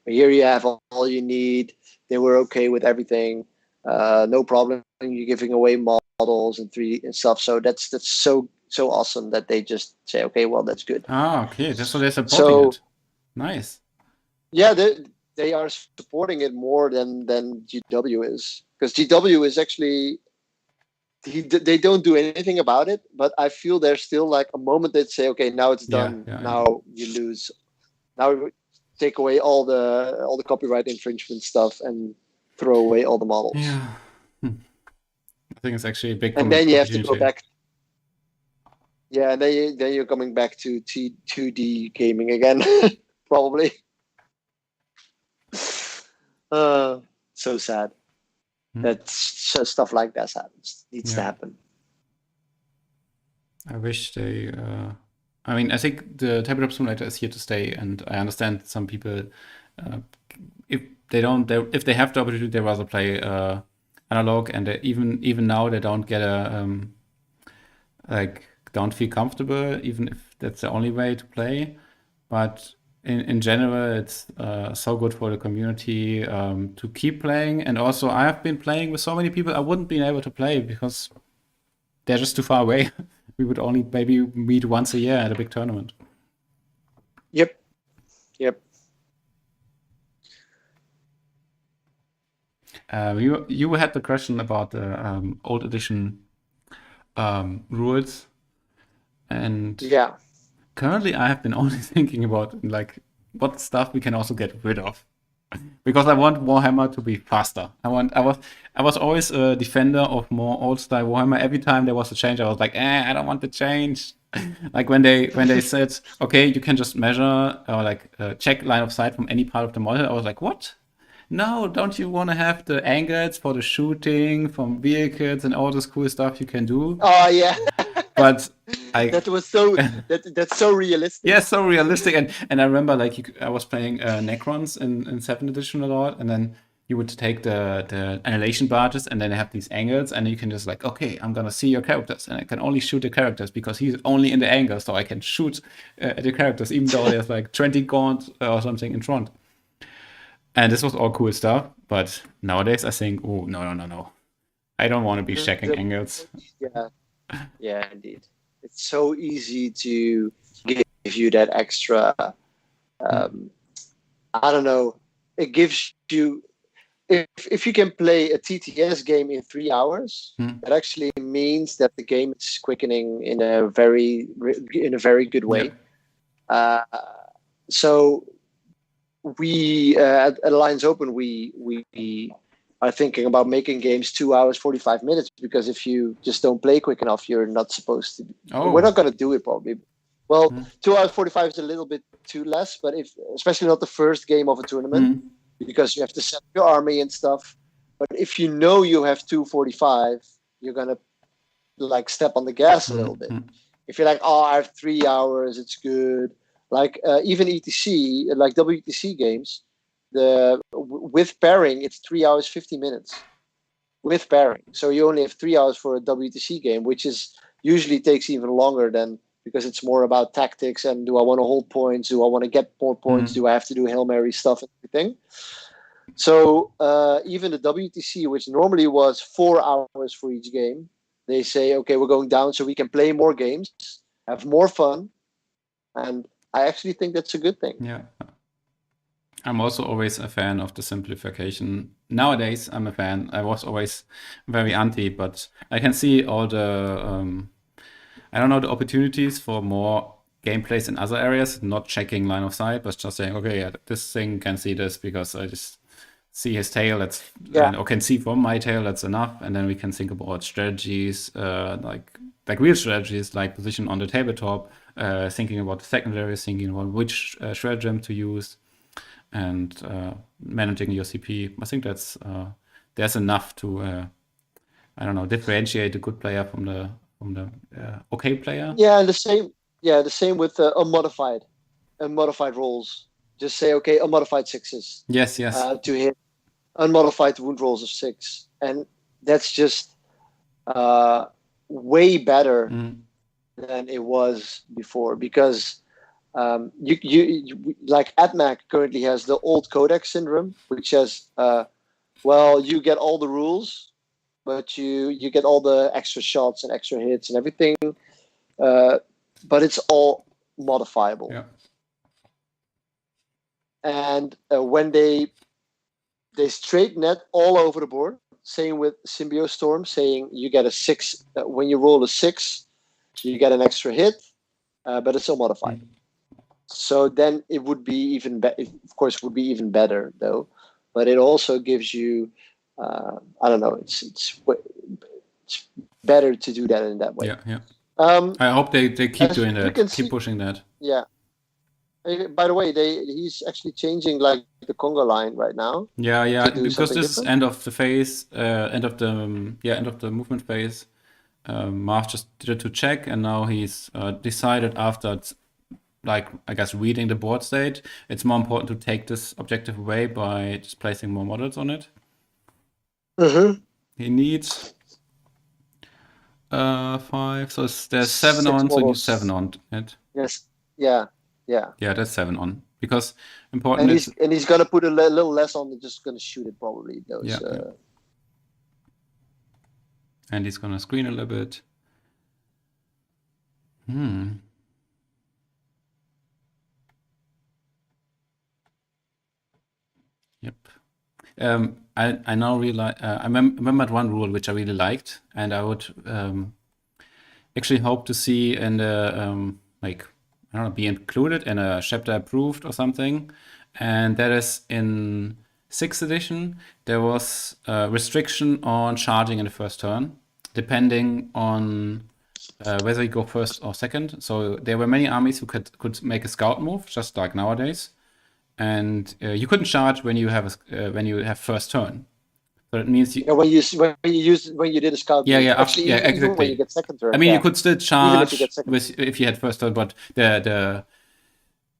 Here you have all you need. They were okay with everything. No problem. You're giving away models and 3D and stuff. So that's so awesome that they just say, okay, well, that's good. Ah, okay. So they're supporting So it. Nice. yeah, they are supporting it more than GW is, because GW is actually they don't do anything about it. But I feel there's still like a moment they'd say, okay, now it's done. Yeah, I now you lose. Now we take away all the copyright infringement stuff and throw away all the models. Yeah. I think it's actually a big And then you have to go opportunity. back. Yeah, and then you're coming back to 2D gaming again, probably. So sad. That stuff like that needs to happen. I wish they. I mean, I think the tabletop simulator is here to stay, and I understand some people, if they have the opportunity, they rather play analog, and even now they don't get don't feel comfortable, even if that's the only way to play. But in general, it's so good for the community to keep playing. And also, I have been playing with so many people I wouldn't be able to play because they're just too far away. We would only maybe meet once a year at a big tournament. Yep. You had the question about the old edition rules, and yeah, currently I have been only thinking about like what stuff we can also get rid of, because I want Warhammer to be faster. I was always a defender of more old style Warhammer. Every time there was a change, I was like, I don't want the change. Like when they said, okay, you can just measure or check line of sight from any part of the model, I was like, what? No, don't you want to have the angles for the shooting from vehicles and all this cool stuff you can do? Oh yeah. But that was so that's so realistic. Yeah, so realistic. And I remember I was playing Necrons in 7th edition a lot, and then you would take the annihilation barges, and then they have these angles, and you can just like, okay, I'm gonna see your characters, and I can only shoot the characters because he's only in the angle, so I can shoot at the characters, even though there's like 20 gaunt or something in front. And this was all cool stuff, but nowadays I think, oh, no. I don't want to be checking angles. Yeah, indeed. It's so easy to give you that extra, I don't know, it gives you, if you can play a TTS game in 3 hours, that actually means that the game is quickening in a very good way. Yeah. So we at Alliance Open we are thinking about making games 2 hours 45 minutes, because if you just don't play quick enough, you're not supposed to. We're not going to do it probably. Well, 2 hours 45 is a little bit too less, but especially not the first game of a tournament, because you have to set up your army and stuff. But if you know you have 2:45, you're gonna like step on the gas a little bit. If you're like, I have 3 hours, it's good. Like even ETC, like WTC games, with pairing, it's 3 hours 50 minutes with pairing. So you only have 3 hours for a WTC game, which is usually takes even longer than, because it's more about tactics and do I want to hold points? Do I want to get more points? Do I have to do Hail Mary stuff and everything? So even the WTC, which normally was 4 hours for each game, they say, okay, we're going down so we can play more games, have more fun, and I actually think that's a good thing. Yeah. I'm also always a fan of the simplification. Nowadays, I'm a fan. I was always very anti, but I can see all the, the opportunities for more gameplays in other areas, not checking line of sight, but just saying, okay, yeah, this thing can see this because I just see his tail, or can see from my tail, that's enough. And then we can think about strategies, like real strategies, like position on the tabletop, thinking about the secondaries, thinking about which stratagem to use. and managing your CP. I think that's there's enough to I don't know, differentiate a good player from the okay player. Yeah, and the same. Yeah, the same with unmodified rolls. Just say okay, unmodified 6s. Yes. To hit unmodified wound rolls of 6, and that's just way better than it was before, because you like AdMac currently has the old codex syndrome, which has well, you get all the rules, but you get all the extra shots and extra hits and everything, but it's all modifiable. Yeah. And when they straighten it all over the board, same with Storm, saying you get a 6 when you roll a 6, you get an extra hit, but it's all modified. So then it would be even better. Of course, it would be even better though, but it also gives you I don't know. It's better to do that in that way. Yeah. I hope they keep doing that. Keep pushing that. Yeah. By the way, he's actually changing like the Congo line right now. Yeah, because this is end of the phase, end of the movement phase. Marv just did it to check, and now he's decided after, like, I guess, reading the board state, it's more important to take this objective away by just placing more models on it. He needs 5, so there's 7 on, models. So he needs 7 on it. Yes. Yeah. Yeah, that's 7 on, because important. And he's gonna put a little less on. Just gonna shoot it probably. Those. And he's gonna screen a little bit. Yep. I now realize I remembered one rule which I really liked, and I would actually hope to see in the like, I don't know, be included in a chapter approved or something. And that is in 6th edition, there was a restriction on charging in the first turn, depending on whether you go first or second. So there were many armies who could make a scout move, just like nowadays. And you couldn't charge when you have first turn. So it means when you did a scout. Yeah, move. Actually, exactly. Even when you get second turn. I mean, you could still charge if you had first turn, but the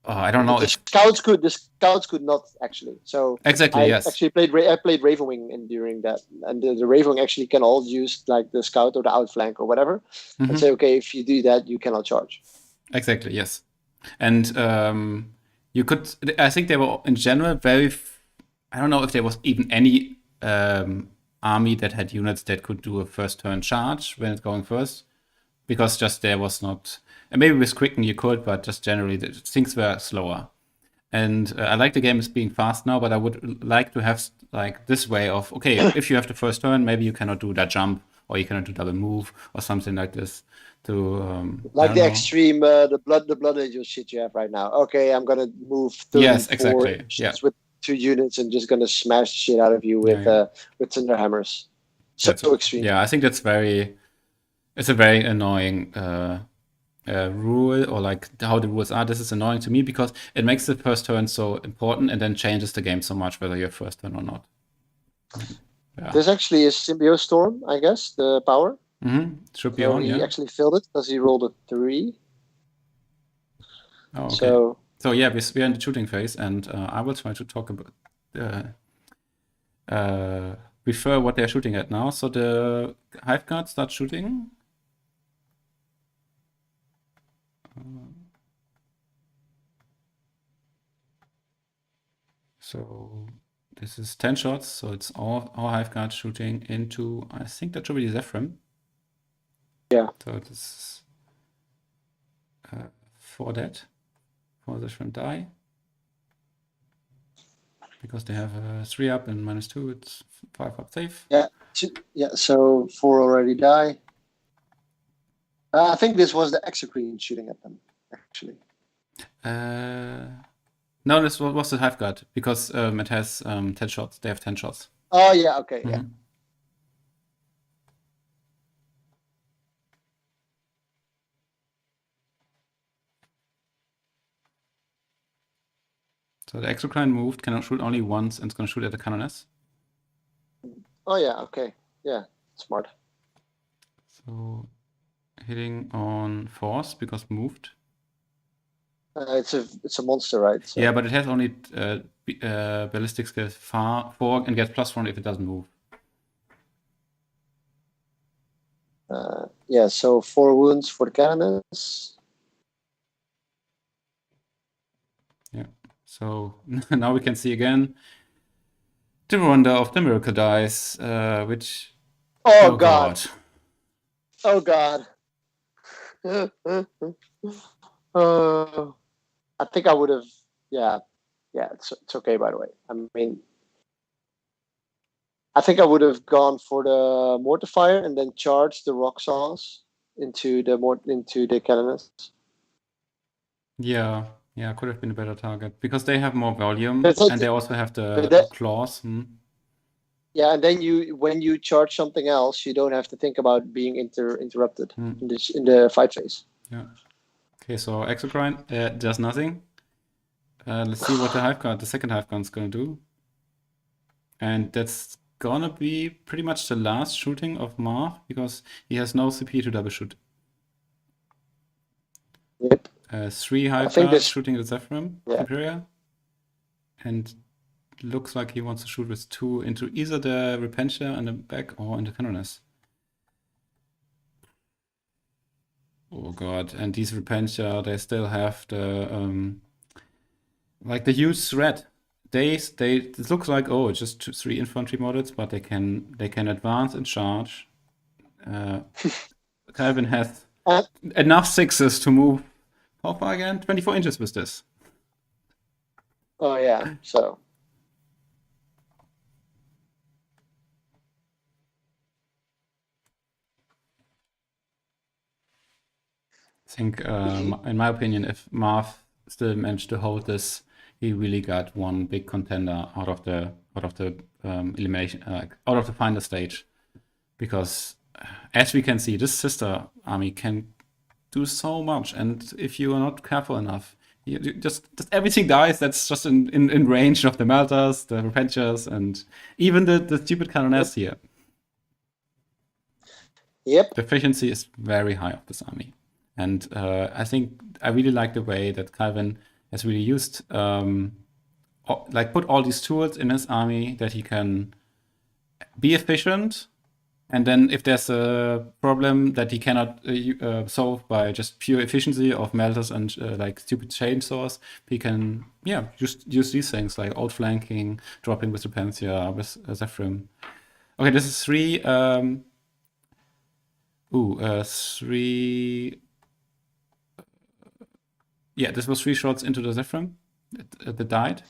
I don't know. The scouts could not actually. So exactly. I actually played Ravenwing during that, and the Ravenwing actually can all use like the scout or the outflank or whatever, and say, okay, if you do that, you cannot charge. Exactly. Yes, and you could. I think they were in general very. I don't know if there was even any army that had units that could do a first turn charge when it's going first, because just there was not. And maybe with Quicken you could, but just generally things were slower. And I like the game as being fast now, but I would like to have like this way of, okay, if you have the first turn, maybe you cannot do that jump, or you cannot do double move, or something like this. To like the extreme, the blood angel shit you have right now. Okay, I'm gonna move 34 inches with 2 units and just gonna smash the shit out of you with Thunder Hammers. So extreme. Yeah, I think it's a very annoying rule, or like how the rules are. This is annoying to me because it makes the first turn so important and then changes the game so much whether you're first turn or not. There's actually a Storm, I guess, the power. Should be on. He actually filled it because he rolled a 3. Oh, okay. So yeah, we're in the shooting phase, and I will try to talk about refer what they're shooting at now. So the Hive Guard starts shooting. So this is 10 shots, so it's all our Hive Guard shooting into, I think that should be the Zephyr. Yeah. So this is for the Zephyr die. Because they have a 3 up and -2, it's 5 up safe. Yeah, so 4 already die. I think this was the Exocrine shooting at them, actually. No, this was the Hive Guard, because it has 10 shots. They have 10 shots. Oh, yeah, okay, yeah. So the exocrine moved, can shoot only once, and it's gonna shoot at the canoness. Oh yeah, okay. Yeah, smart. So hitting on force because moved. It's a monster, right? So, Yeah, but it has only ballistic skill 4 and gets +1 if it doesn't move. yeah, so 4 wounds for the canoness. Yeah. So now we can see again the wonder of the miracle dice, which. Oh god. Oh god. I think I would have. Yeah, it's okay. By the way, I mean, I think I would have gone for the mortifier and then charged the rock saws into the canoness. Yeah, could have been a better target because they have more volume But and they also have the claws. Yeah, and then when you charge something else, you don't have to think about being interrupted in the fight phase. Yeah. Okay, so exocrine does nothing. Let's see what the second hive gun's gonna do. And that's gonna be pretty much the last shooting of Marv because he has no CP to double shoot. Yep. 3 hive guards shooting the Zephyr Superior. And looks like he wants to shoot with 2 into either the Repentia in the back or into canoness. Oh god, and these Repentia, they still have the like the huge threat. It looks like it's just 3 infantry models, but they can advance and charge. Kalvin has enough 6s to move how far again? 24 inches with this. Oh yeah, so I think, in my opinion, if Marv still managed to hold this, he really got one big contender out of the elimination, out of the final stage, because as we can see, this sister army can do so much, and if you are not careful enough, you just everything dies. That's just in range of the melters, the repentias, and even the stupid canoness here. Yep. The efficiency is very high of this army. And I think I really like the way that Kalvin has really used, put all these tools in his army that he can be efficient. And then if there's a problem that he cannot solve by just pure efficiency of melters and stupid chainsaws, he can, just use these things like outflanking, dropping with Repentia, with Zephyr. Okay, this is 3. 3. Yeah, this was 3 shots into the Zephyr that died.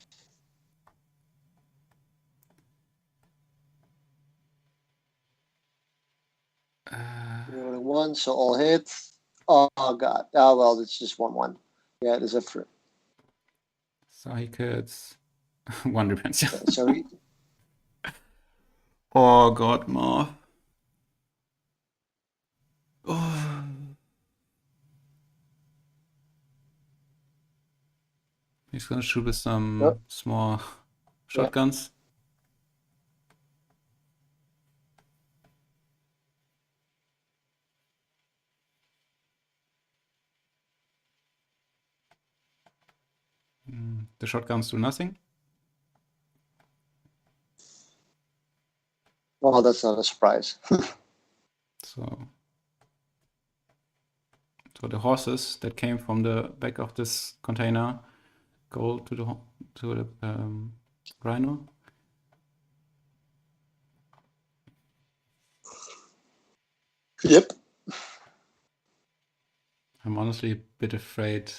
Rolling 1, so all hit. Oh god. Oh well, it's just 1/1. Yeah, the Zephyr. Psychics. 1 Repentia. Sorry. Oh god, Marv. Oh. He's gonna shoot with some small shotguns. The shotguns do nothing. Well, that's not a surprise. So the horses that came from the back of this container go to the rhino. Yep. I'm honestly a bit afraid.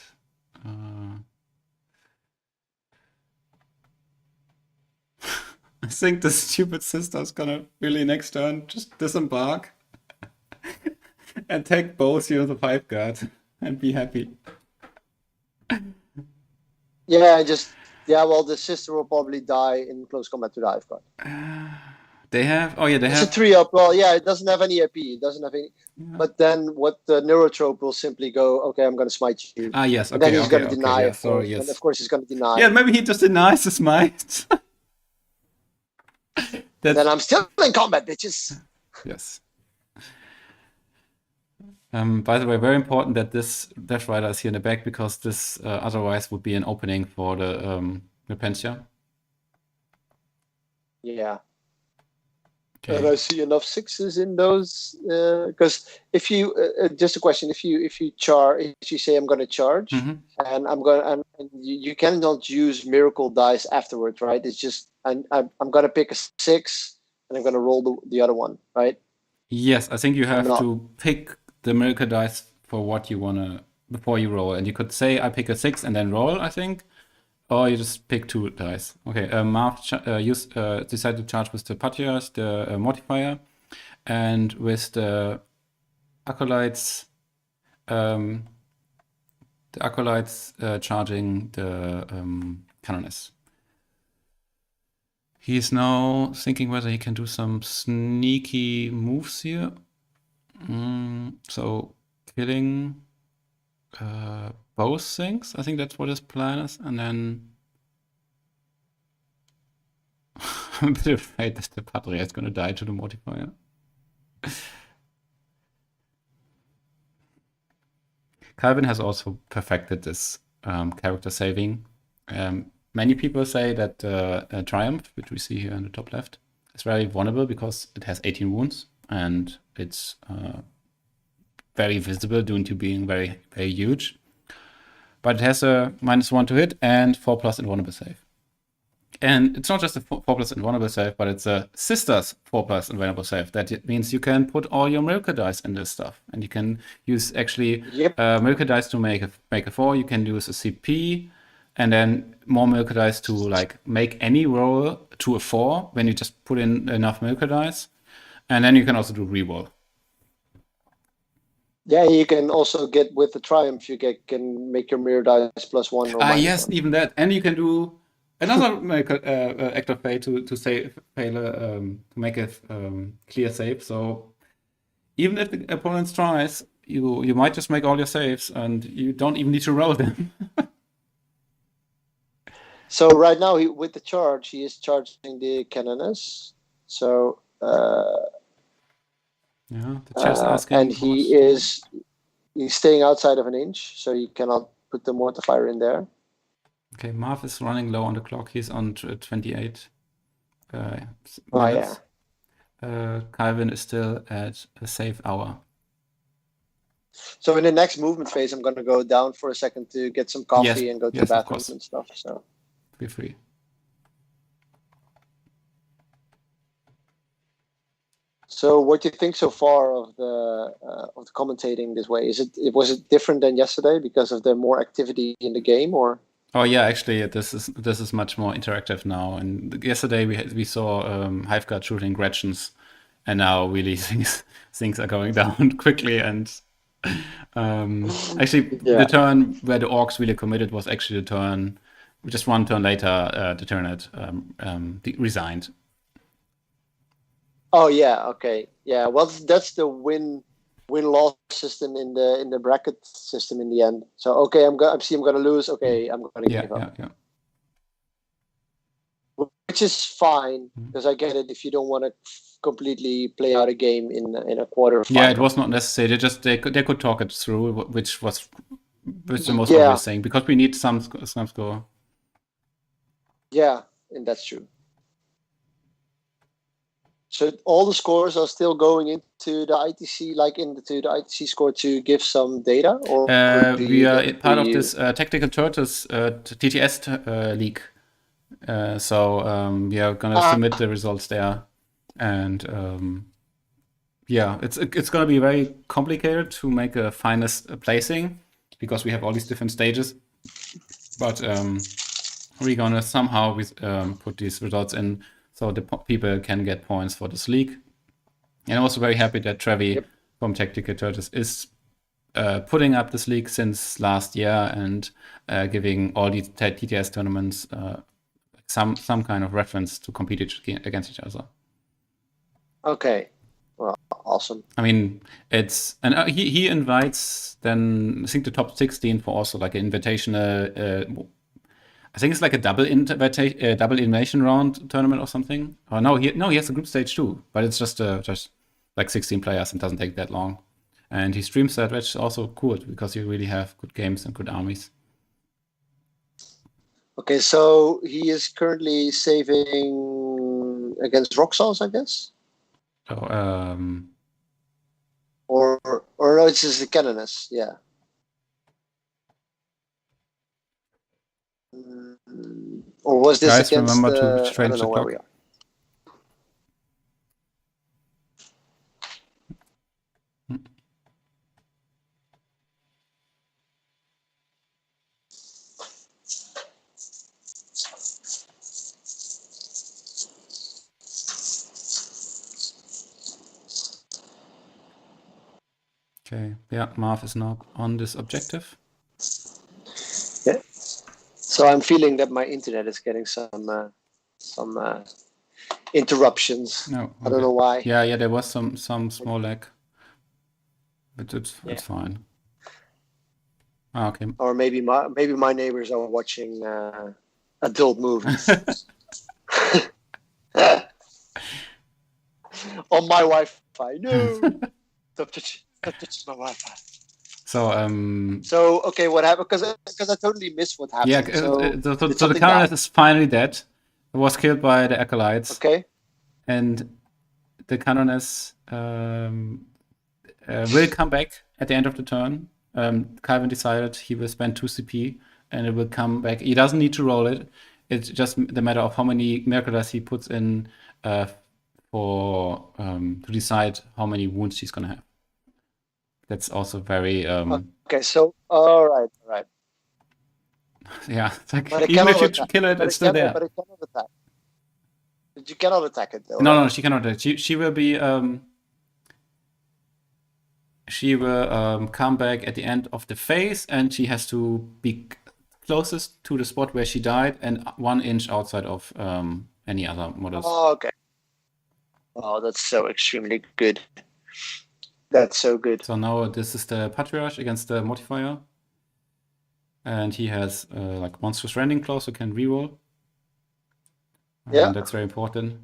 I think the stupid sister's gonna really next turn just disembark and take both units of Hive Guard and be happy. Yeah, well, the sister will probably die in close combat to the Hive Guard. They have. Oh yeah, they It's a have. 3-up. Well, yeah, it doesn't have any AP. It doesn't have any. Yeah. But then what the Neurotrope will simply go, okay, I'm going to smite you. Ah yes. And then Okay. he's Okay. going to Okay. deny, Yeah. of Sorry. course. Yes. And of course he's going to deny. Yeah. Maybe he just denies the smite. And then I'm still in combat, bitches. Yes. By the way, very important that this Death Rider is here in the back because this otherwise would be an opening for the Repentia. Yeah. Okay. And I see enough 6s in those because if you just a question, if you charge, if you say I'm going to charge Mhm. and I'm going and you cannot use miracle dice afterwards, right? It's just I'm going to pick a 6 and I'm going to roll the other one, right? Yes, I think you have not. to pick the miracle dice for what you wanna before you roll, and you could say I pick a 6 and then roll, I think, or you just pick 2 dice. Okay, Marv decided to charge with the Patriarchs, the Mortifier, and with the Acolytes, charging the Canoness. He's now thinking whether he can do some sneaky moves here. So killing both things. I think that's what his plan is. And then I'm a bit afraid that the Patria is going to die to the Mortifier. Kalvin has also perfected this character saving. Many people say that Triumph, which we see here in the top left, is very vulnerable because it has 18 wounds and it's very visible due to being very, very huge. But it has a -1 to hit and 4+ invulnerable save. And it's not just a 4+ invulnerable save, but it's a Sisters 4+ invulnerable save. That means you can put all your miracle dice in this stuff. And you can use actually miracle dice to make a 4. You can use a CP and then more miracle dice to like make any roll to a 4 when you just put in enough miracle dice. And then you can also do reroll. Yeah, you can also get with the Triumph, you can make your mirror dice +1 or -1. Yes, even that. And you can do another act of fate to save, to make a clear save. So even if the opponent tries, you might just make all your saves and you don't even need to roll them. So right now, with the charge, he is charging the Canoness. So yeah, the chat's asking. and he's staying outside of an inch, so you cannot put the mortifier in there. Okay, Marv is running low on the clock. He's on 28 minutes. Yeah. Kalvin is still at a safe hour. So in the next movement phase, I'm going to go down for a second to get some coffee and go to the bathroom and stuff. So feel free. So what do you think so far of the commentating this way? Was it different than yesterday because of the more activity in the game, or? Oh yeah, actually this is much more interactive now. And yesterday we saw Hiveguard shooting Gretchens, and now really things are going down quickly. And actually the turn where the orcs really committed was actually the turn just one turn later. The turn had resigned. Oh yeah, okay, yeah. Well, that's the win-loss system in the bracket system in the end. So okay, I'm going to lose. Okay, I'm going to give up. Yeah. Which is fine because I get it if you don't want to completely play out a game in a quarter. Yeah, it was not necessary. They could talk it through, which was the most obvious thing because we need some score. Yeah, and that's true. So all the scores are still going into the ITC, like into the ITC score to give some data, or we are part of this Tactical Turtles TTS league. So we are gonna submit the results there, and yeah, it's gonna be very complicated to make a finest placing because we have all these different stages, but we're gonna somehow put these results in. So the people can get points for this league. And I'm also very happy that Trevi from Tactical Turtles is putting up this league since last year and giving all these TTS tournaments some kind of reference to compete against each other. Okay. Well, awesome. I mean, it's and he invites then I think the top 16 for also like an invitational. I think it's like a double elimination round tournament or something. Oh no, he has a group stage too, but it's just like 16 players and doesn't take that long. And he streams that, which is also cool because you really have good games and good armies. Okay, so he is currently saving against Roxals, I guess. So or no, it's just the Canoness, yeah. Or was this guys, against remember to I change don't the know where clock. we are. Okay, yeah, Marv is now on this objective. Yeah. So I'm feeling that my internet is getting some interruptions. No, okay. I don't know why. Yeah, there was some small lag, but it's fine. Ah, okay. Or maybe my neighbors are watching adult movies on my Wi-Fi. No, stop touching my Wi-Fi. So okay, what happened? Because I totally missed what happened. yeah, so the something Canoness is finally dead. It was killed by the acolytes. Okay. And the Canoness will come back at the end of the turn. Kalvin decided he will spend 2 CP and it will come back. He doesn't need to roll it. It's just the matter of how many miracle dice he puts in for to decide how many wounds he's gonna have. That's also very okay. So all right. Yeah, it's like But even if you kill it, it's still there. But it cannot attack. But you cannot attack it though. No, she cannot attack. She will be she will come back at the end of the phase, and she has to be closest to the spot where she died and 1 inch outside of any other models. Oh, okay. Oh, that's so extremely good. That's so good. So now this is the Patriarch against the Modifier. And he has like Monstrous Rending Clause, so can reroll. Yeah. That's very important.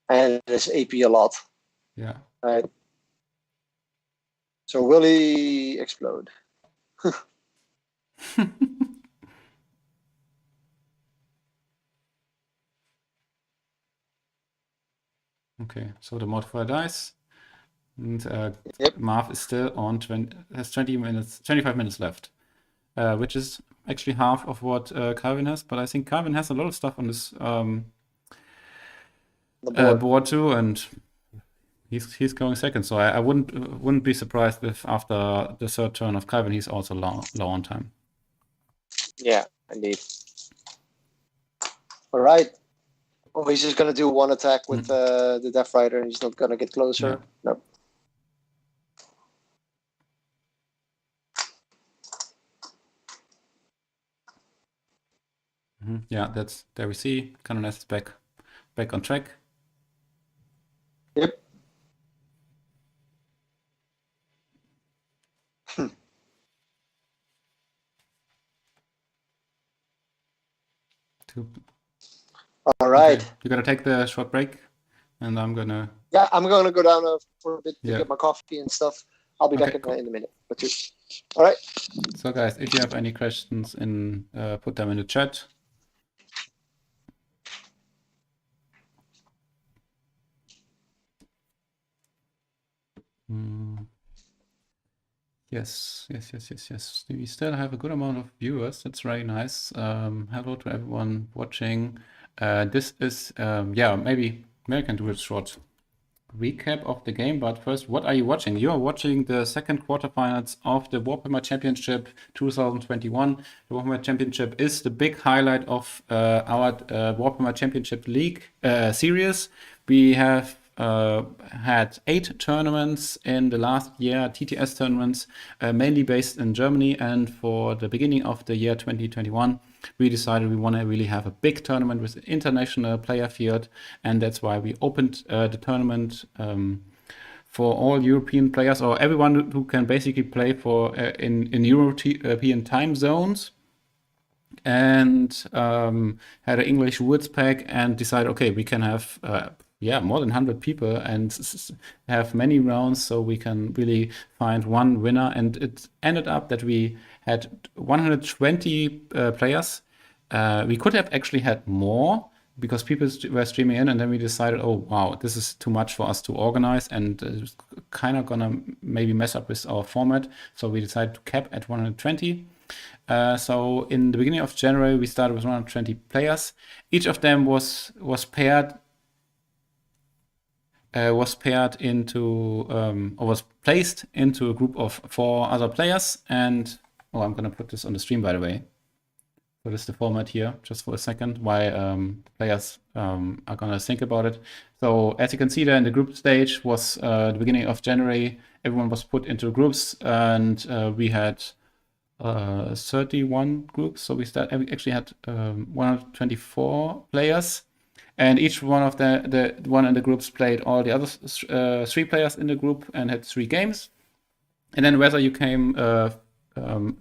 And there's AP a lot. Yeah. Right. So will he explode? Okay, so the Modifier dies. And Yep. Marv is still on 25 minutes left. Which is actually half of what Kalvin has, but I think Kalvin has a lot of stuff on this board too, and he's going second. So I wouldn't be surprised if after the third turn of Kalvin he's also low on time. Yeah, indeed. All right. Oh, he's just gonna do 1 attack with the Death Rider. He's not gonna get closer. Yeah. Nope. Yeah, there we see Canoness is back on track. Yep. All right. Okay. You're gonna take the short break, and I'm gonna. Yeah, I'm gonna go down for a bit to Yeah. get my coffee and stuff. I'll be Okay, back cool. in a minute or two. All right. So guys, if you have any questions, put them in the chat. Yes. We still have a good amount of viewers. That's very nice. Hello to everyone watching. This is, maybe Mary can do a short recap of the game, but first, what are you watching? You are watching the second quarterfinals of the WARPhammer Championship 2021. The WARPhammer Championship is the big highlight of our WARPhammer Championship League series. We have had 8 tournaments in the last year, TTS tournaments, mainly based in Germany, and for the beginning of the year 2021, we decided we want to really have a big tournament with international player field, and that's why we opened the tournament for all European players, or everyone who can basically play for in European time zones, and had an English words pack, and decided, okay, we can have more than 100 people and have many rounds, so we can really find one winner. And it ended up that we had 120 players. We could have actually had more, because people were streaming in, and then we decided, oh wow, this is too much for us to organize, and it's kind of gonna maybe mess up with our format. So we decided to cap at 120. So in the beginning of January, we started with 120 players. Each of them was paired into or was placed into a group of 4 other players. And I'm gonna put this on the stream, by the way. So this is the format here, just for a second, why players are gonna think about it. So as you can see there, in the group stage was the beginning of January. Everyone was put into groups, and we had 31 groups. So we actually had 124 players, and each one of the one in the groups played all the other 3 players in the group and had 3 games. And then whether you came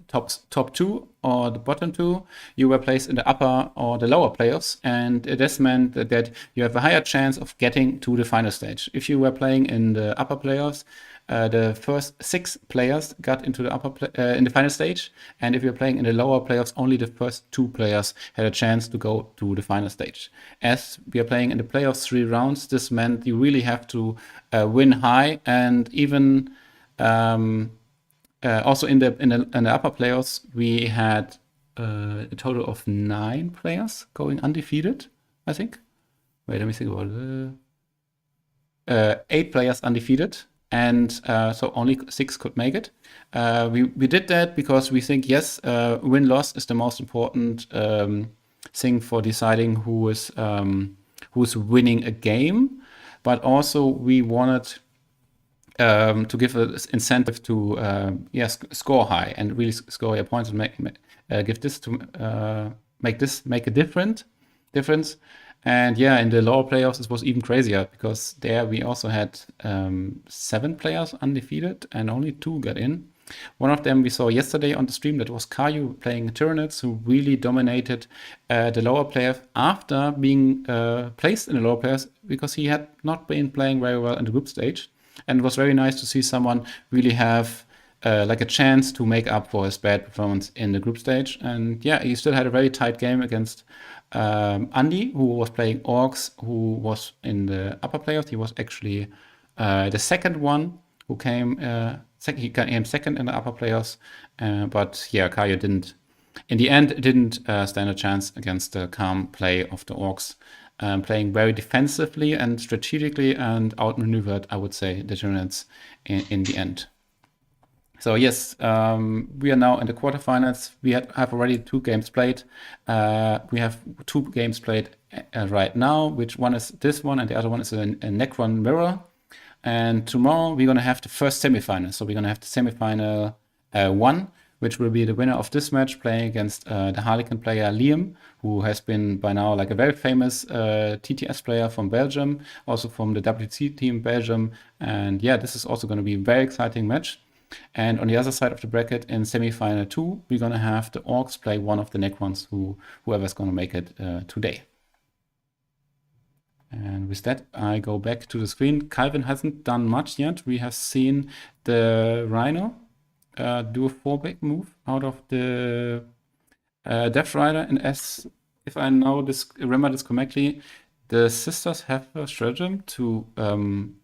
top 2 or the bottom 2, you were placed in the upper or the lower playoffs, and this meant that you have a higher chance of getting to the final stage. If you were playing in the upper playoffs, the first 6 players got into the in the final stage, and if you're playing in the lower playoffs, only the first 2 players had a chance to go to the final stage. As we are playing in the playoffs 3 rounds, this meant you really have to win high, and even also in the upper playoffs, we had a total of 9 players going undefeated, I think. Wait, let me think about it. 8 players undefeated, and so only 6 could make it. We did that because we think, yes, win-loss is the most important thing for deciding who's winning a game, but also we wanted to give an incentive to score high and really score your points and make a difference. And in the lower playoffs, it was even crazier, because there we also had 7 players undefeated and only 2 got in. One of them we saw yesterday on the stream, that was Caillou playing Tyranids, who really dominated the lower players after being placed in the lower players, because he had not been playing very well in the group stage. And it was very nice to see someone really have like a chance to make up for his bad performance in the group stage. And he still had a very tight game against Andy, who was playing Orcs, who was in the upper playoffs. He was actually the second one who came he came second in the upper playoffs. But Caillou didn't stand a chance against the calm play of the Orcs. Playing very defensively and strategically, and outmaneuvered, I would say, the Tyranids in the end. So yes, we are now in the quarterfinals. We have already 2 games played. We have 2 games played right now, which one is this one, and the other one is a Necron Mirror. And tomorrow we're going to have the first semifinal. So we're going to have the semifinal 1, which will be the winner of this match, playing against the Harlequin player Liam, who has been by now like a very famous TTS player from Belgium, also from the WC team Belgium. And this is also going to be a very exciting match. And on the other side of the bracket, in semi-final 2, we're going to have the Orcs play one of the Necrons, whoever's going to make it today. And with that, I go back to the screen. Kalvin hasn't done much yet. We have seen the Rhino do a 4-back move out of the Death Rider. And if I remember this correctly, the sisters have a stratagem to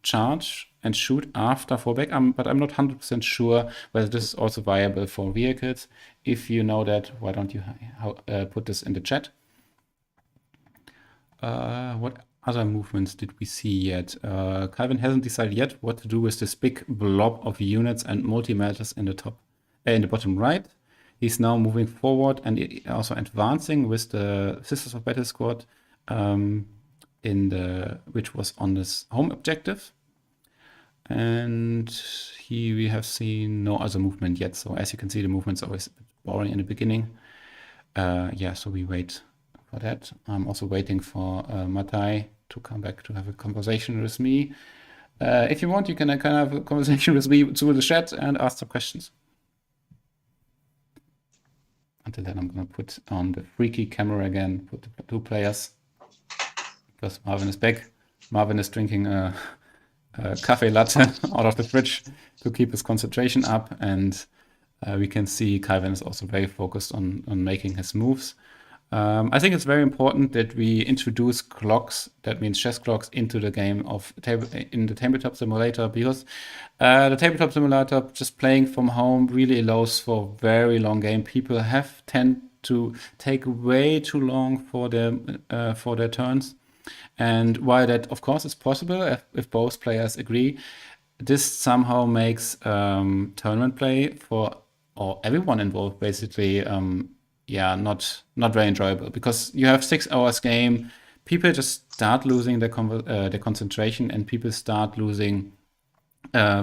charge and shoot after 4-back, but I'm not 100% sure whether this is also viable for vehicles. If you know that, why don't you put this in the chat? What other movements did we see yet? Kalvin hasn't decided yet what to do with this big blob of units and multi-melters in the bottom right. He's now moving forward and also advancing with the Sisters of Battle Squad, which was on this home objective. And we have seen no other movement yet. So as you can see, the movement's always a bit boring in the beginning. yeah, so we wait for that. I'm also waiting for Martijn to come back to have a conversation with me. If you want, you can kind of have a conversation with me through the chat and ask some questions. Until then, I'm gonna put on the freaky camera again, put the 2 players, because Marvin is back. Marvin is drinking a cafe latte out of the fridge to keep his concentration up, and we can see Kalvin is also very focused on making his moves. I think it's very important that we introduce clocks, that means chess clocks, into the game in the tabletop simulator, because the tabletop simulator, just playing from home, really allows for very long game. People tend to take way too long for their turns, and while that of course is possible if both players agree, this somehow makes tournament play for everyone involved basically not very enjoyable, because you have 6 hours game, people just start losing their concentration, and people start losing I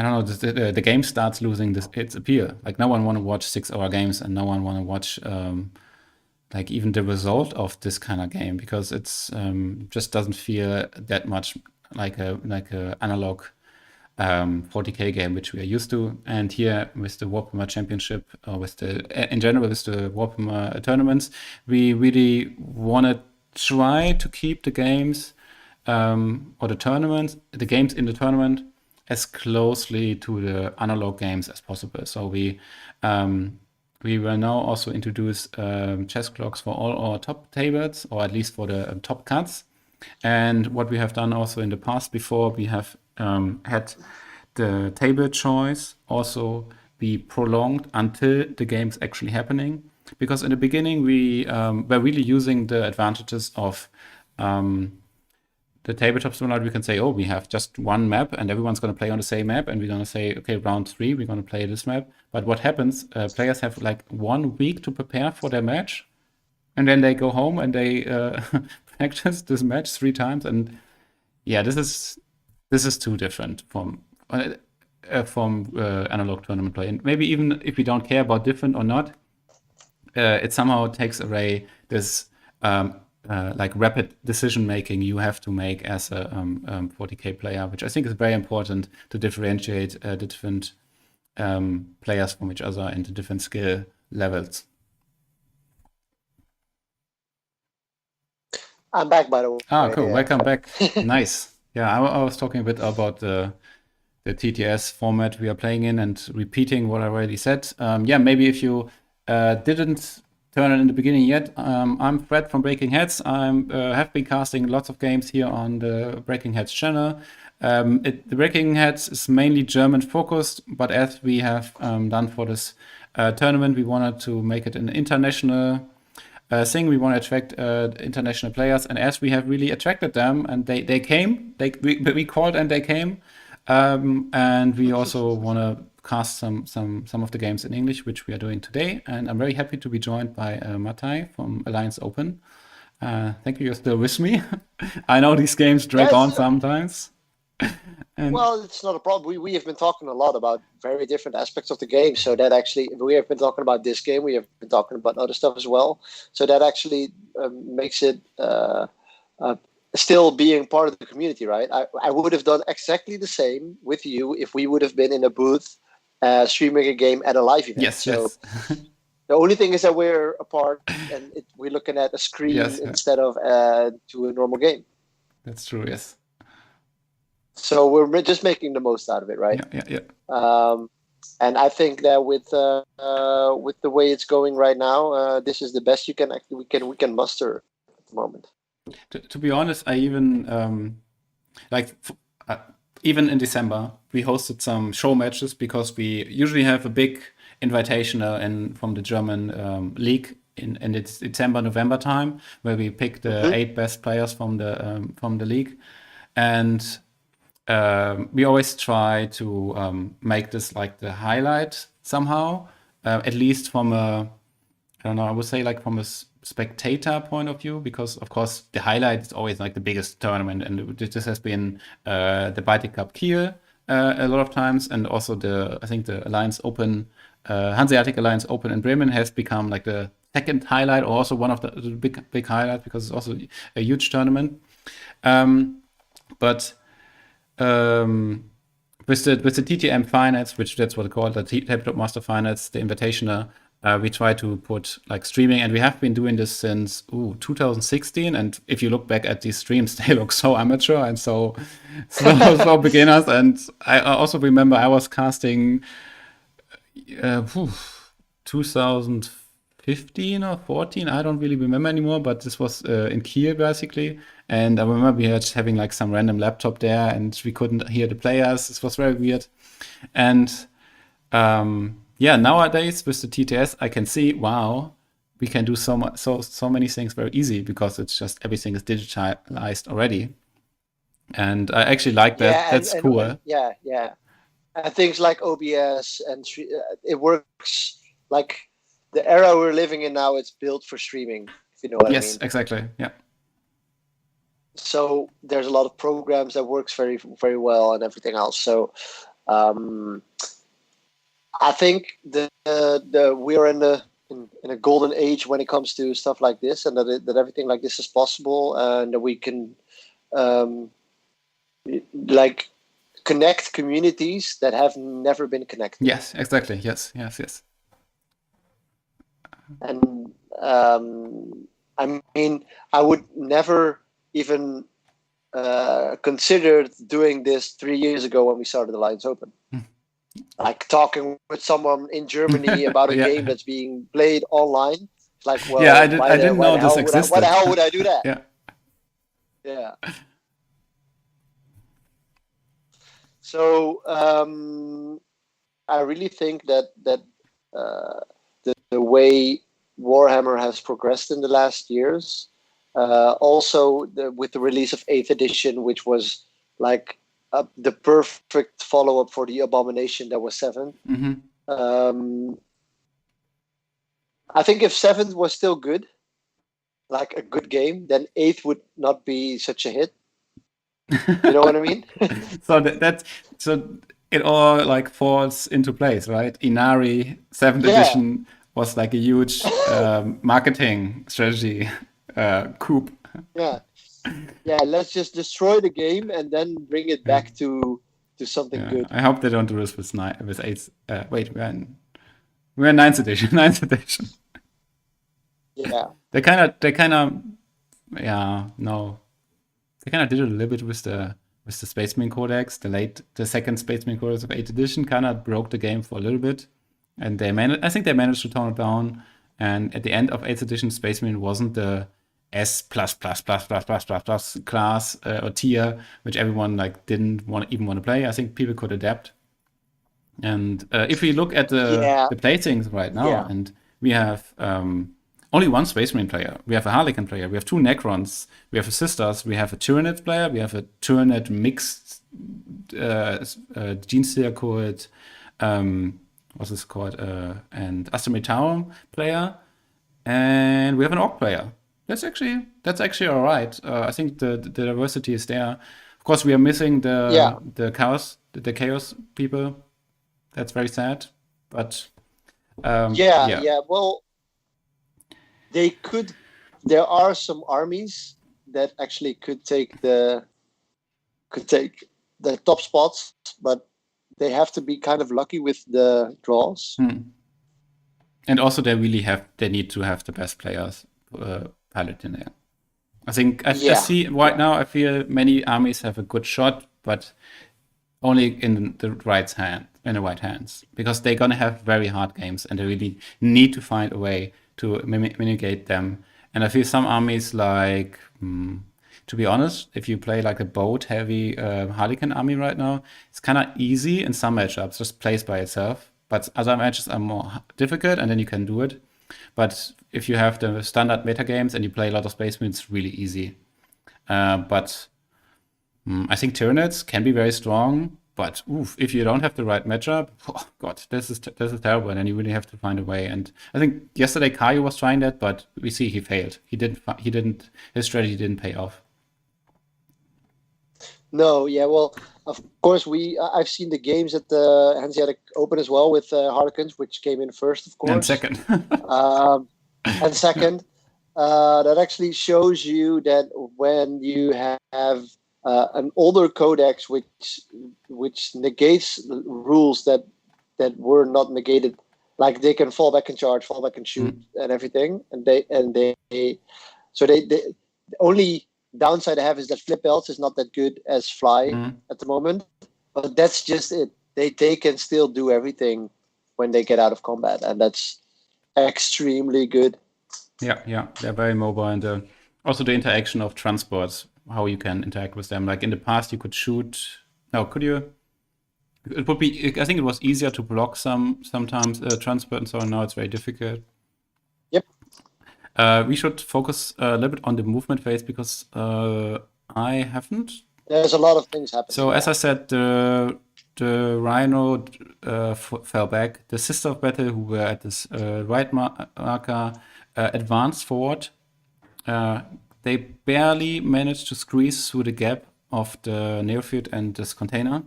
don't know, the game starts losing its appeal. Like, no one want to watch 6-hour games, and no one want to watch like even the result of this kind of game, because it's just doesn't feel that much like a analog 40k game, which we are used to. And here with the WARPhammer Championship, or in general with the WARPhammer tournaments, we really want to try to keep the games or the games in the tournament as closely to the analog games as possible. So we will now also introduce chess clocks for all our top tables, or at least for the top cuts. And what we have done also in the past, before we have had the table choice also be prolonged until the game's actually happening. Because in the beginning, we were really using the advantages of the tabletop simulator. We can say, oh, we have just one map and everyone's going to play on the same map, and we're going to say, okay, round 3, we're going to play this map. But what happens, players have like 1 week to prepare for their match, and then they go home and they practice this match 3 times. And yeah, this is too different from analog tournament play. And maybe even if we don't care about different or not, it somehow takes away this like rapid decision making you have to make as a 40k player, which I think is very important to differentiate the different players from each other and the different skill levels. I'm back, by the way. Cool. Yeah. Welcome back. Nice. Yeah, I was talking a bit about the TTS format we are playing in and repeating what I already said. Yeah, maybe if you didn't turn it in the beginning yet, I'm Fred from BreakingHeads. I have been casting lots of games here on the BreakingHeads channel. The BreakingHeads is mainly German focused, but as we have done for this tournament, we wanted to make it an international thing. We want to attract international players, and as we have really attracted them, and they came, we called and they came, and we also want to cast some of the games in English, which we are doing today. And I'm very happy to be joined by Martijn from Alliance Open. Thank you, you're still with me. I know these games drag on sometimes. Well, it's not a problem. We have been talking a lot about very different aspects of the game. So that actually, we have been talking about this game. We have been talking about other stuff as well. So that actually makes it still being part of the community, right? I would have done exactly the same with you if we would have been in a booth streaming a game at a live event. Yes, so yes. The only thing is that we're apart and we're looking at a screen instead of to a normal game. That's true, yes. So we're just making the most out of it, right? Yeah. And I think that with the way it's going right now, this is the best we can muster at the moment. To be honest, I even even in December we hosted some show matches, because we usually have a big invitational from the German league in its December-November time, where we pick the 8 best players from the league, and we always try to make this like the highlight somehow, at least from a, I don't know, I would say like from a spectator point of view, because of course the highlight is always like the biggest tournament, and this has been the Baltic Cup Kiel a lot of times, and also I think the Alliance Open, Hanseatic Alliance Open in Bremen has become like the second highlight, or also one of the big highlight, because it's also a huge tournament. But with the TTM finals, which that's what they call the Tabletop Master Finals, the Invitational, we try to put like streaming, and we have been doing this since 2016. And if you look back at these streams, they look so amateur and so beginners. And I also remember I was casting 2015 or 14. I don't really remember anymore, but this was in Kiel basically. And I remember we were just having like some random laptop there, and we couldn't hear the players. This was very weird. And nowadays with the TTS, I can see, wow, we can do so many things very easy, because it's just everything is digitalized already. And I actually like that. That's cool. And things like OBS and it works. Like the era we're living in now, it's built for streaming. If you know what I mean. Yes, exactly. Yeah. So there's a lot of programs that works very, very well and everything else. So I think we are in a golden age when it comes to stuff like this, and that everything like this is possible, and that we can like connect communities that have never been connected. Yes, exactly. Yes. And I mean, I would never even considered doing this 3 years ago when we started Alliance Open. Like talking with someone in Germany about a game that's being played online. Like, well, I didn't know this existed. Why the hell would I do that? Yeah. So I really think that the way Warhammer has progressed in the last years, also with the release of 8th edition, which was like the perfect follow-up for the Abomination that was 7th. I think if 7th was still good, like a good game, then 8th would not be such a hit. You know what I mean? So so it all like falls into place, right? Inari 7th edition was like a huge marketing strategy coup. Yeah, let's just destroy the game and then bring it back to something good. I hope they don't do this with 8th. Wait, we're in 9th edition. 9th edition. Yeah. They kind of did it a little bit with the Spaceman Codex. The second Spaceman Codex of 8th edition kind of broke the game for a little bit, and I think they managed to tone it down. And at the end of 8th edition, Spaceman wasn't the S+++ class or tier, which everyone like didn't want to play. I think people could adapt. And if we look at the placings right now, and we have only one Space Marine player, we have a Harlequin player, we have 2 Necrons, we have a Sisters, we have a Tyranid player, we have a Tyranid mixed Genestealer Cult, what's this called, and Astrometarum player, and we have an Orc player. That's actually all right. I think the diversity is there. Of course, we are missing the chaos people. That's very sad. But well, there are some armies that actually could take the top spots, but they have to be kind of lucky with the draws. And also they need to have the best players. Paladin there. I think I see right now. I feel many armies have a good shot, but only in the right hands, because they're gonna have very hard games, and they really need to find a way to mitigate them. And I feel some armies, like to be honest, if you play like a boat-heavy Harlequin army right now, it's kind of easy in some matchups, just plays by itself. But other matches are more difficult, and then you can do it. But if you have the standard meta games and you play a lot of Space Marines, it's really easy. But I think Tyranids can be very strong. But if you don't have the right matchup, oh God, this is terrible. And then you really have to find a way. And I think yesterday Kayu was trying that, but we see he failed. His strategy didn't pay off. No, well, Of course, I've seen the games at the Hanseatic Open as well with Harlequins, which came in first, of course. And second. And second, that actually shows you that when you have an older codex which negates rules that were not negated, like they can fall back and charge, fall back and shoot, and everything, and they the only downside I have is that flip belts is not that good as fly at the moment, but that's just it. They can still do everything when they get out of combat, and that's extremely good. Yeah, they're very mobile, and also the interaction of transports, how you can interact with them. Like in the past, you could shoot. No, could you? It would be. I think it was easier to block sometimes transport, and so on. Now it's very difficult. Yep. We should focus a little bit on the movement phase because I haven't. There's a lot of things happening. So as I said, the Rhino fell back. The Sister of Battle, who were at this right marker, advanced forward. They barely managed to squeeze through the gap of the Neophyte and this container.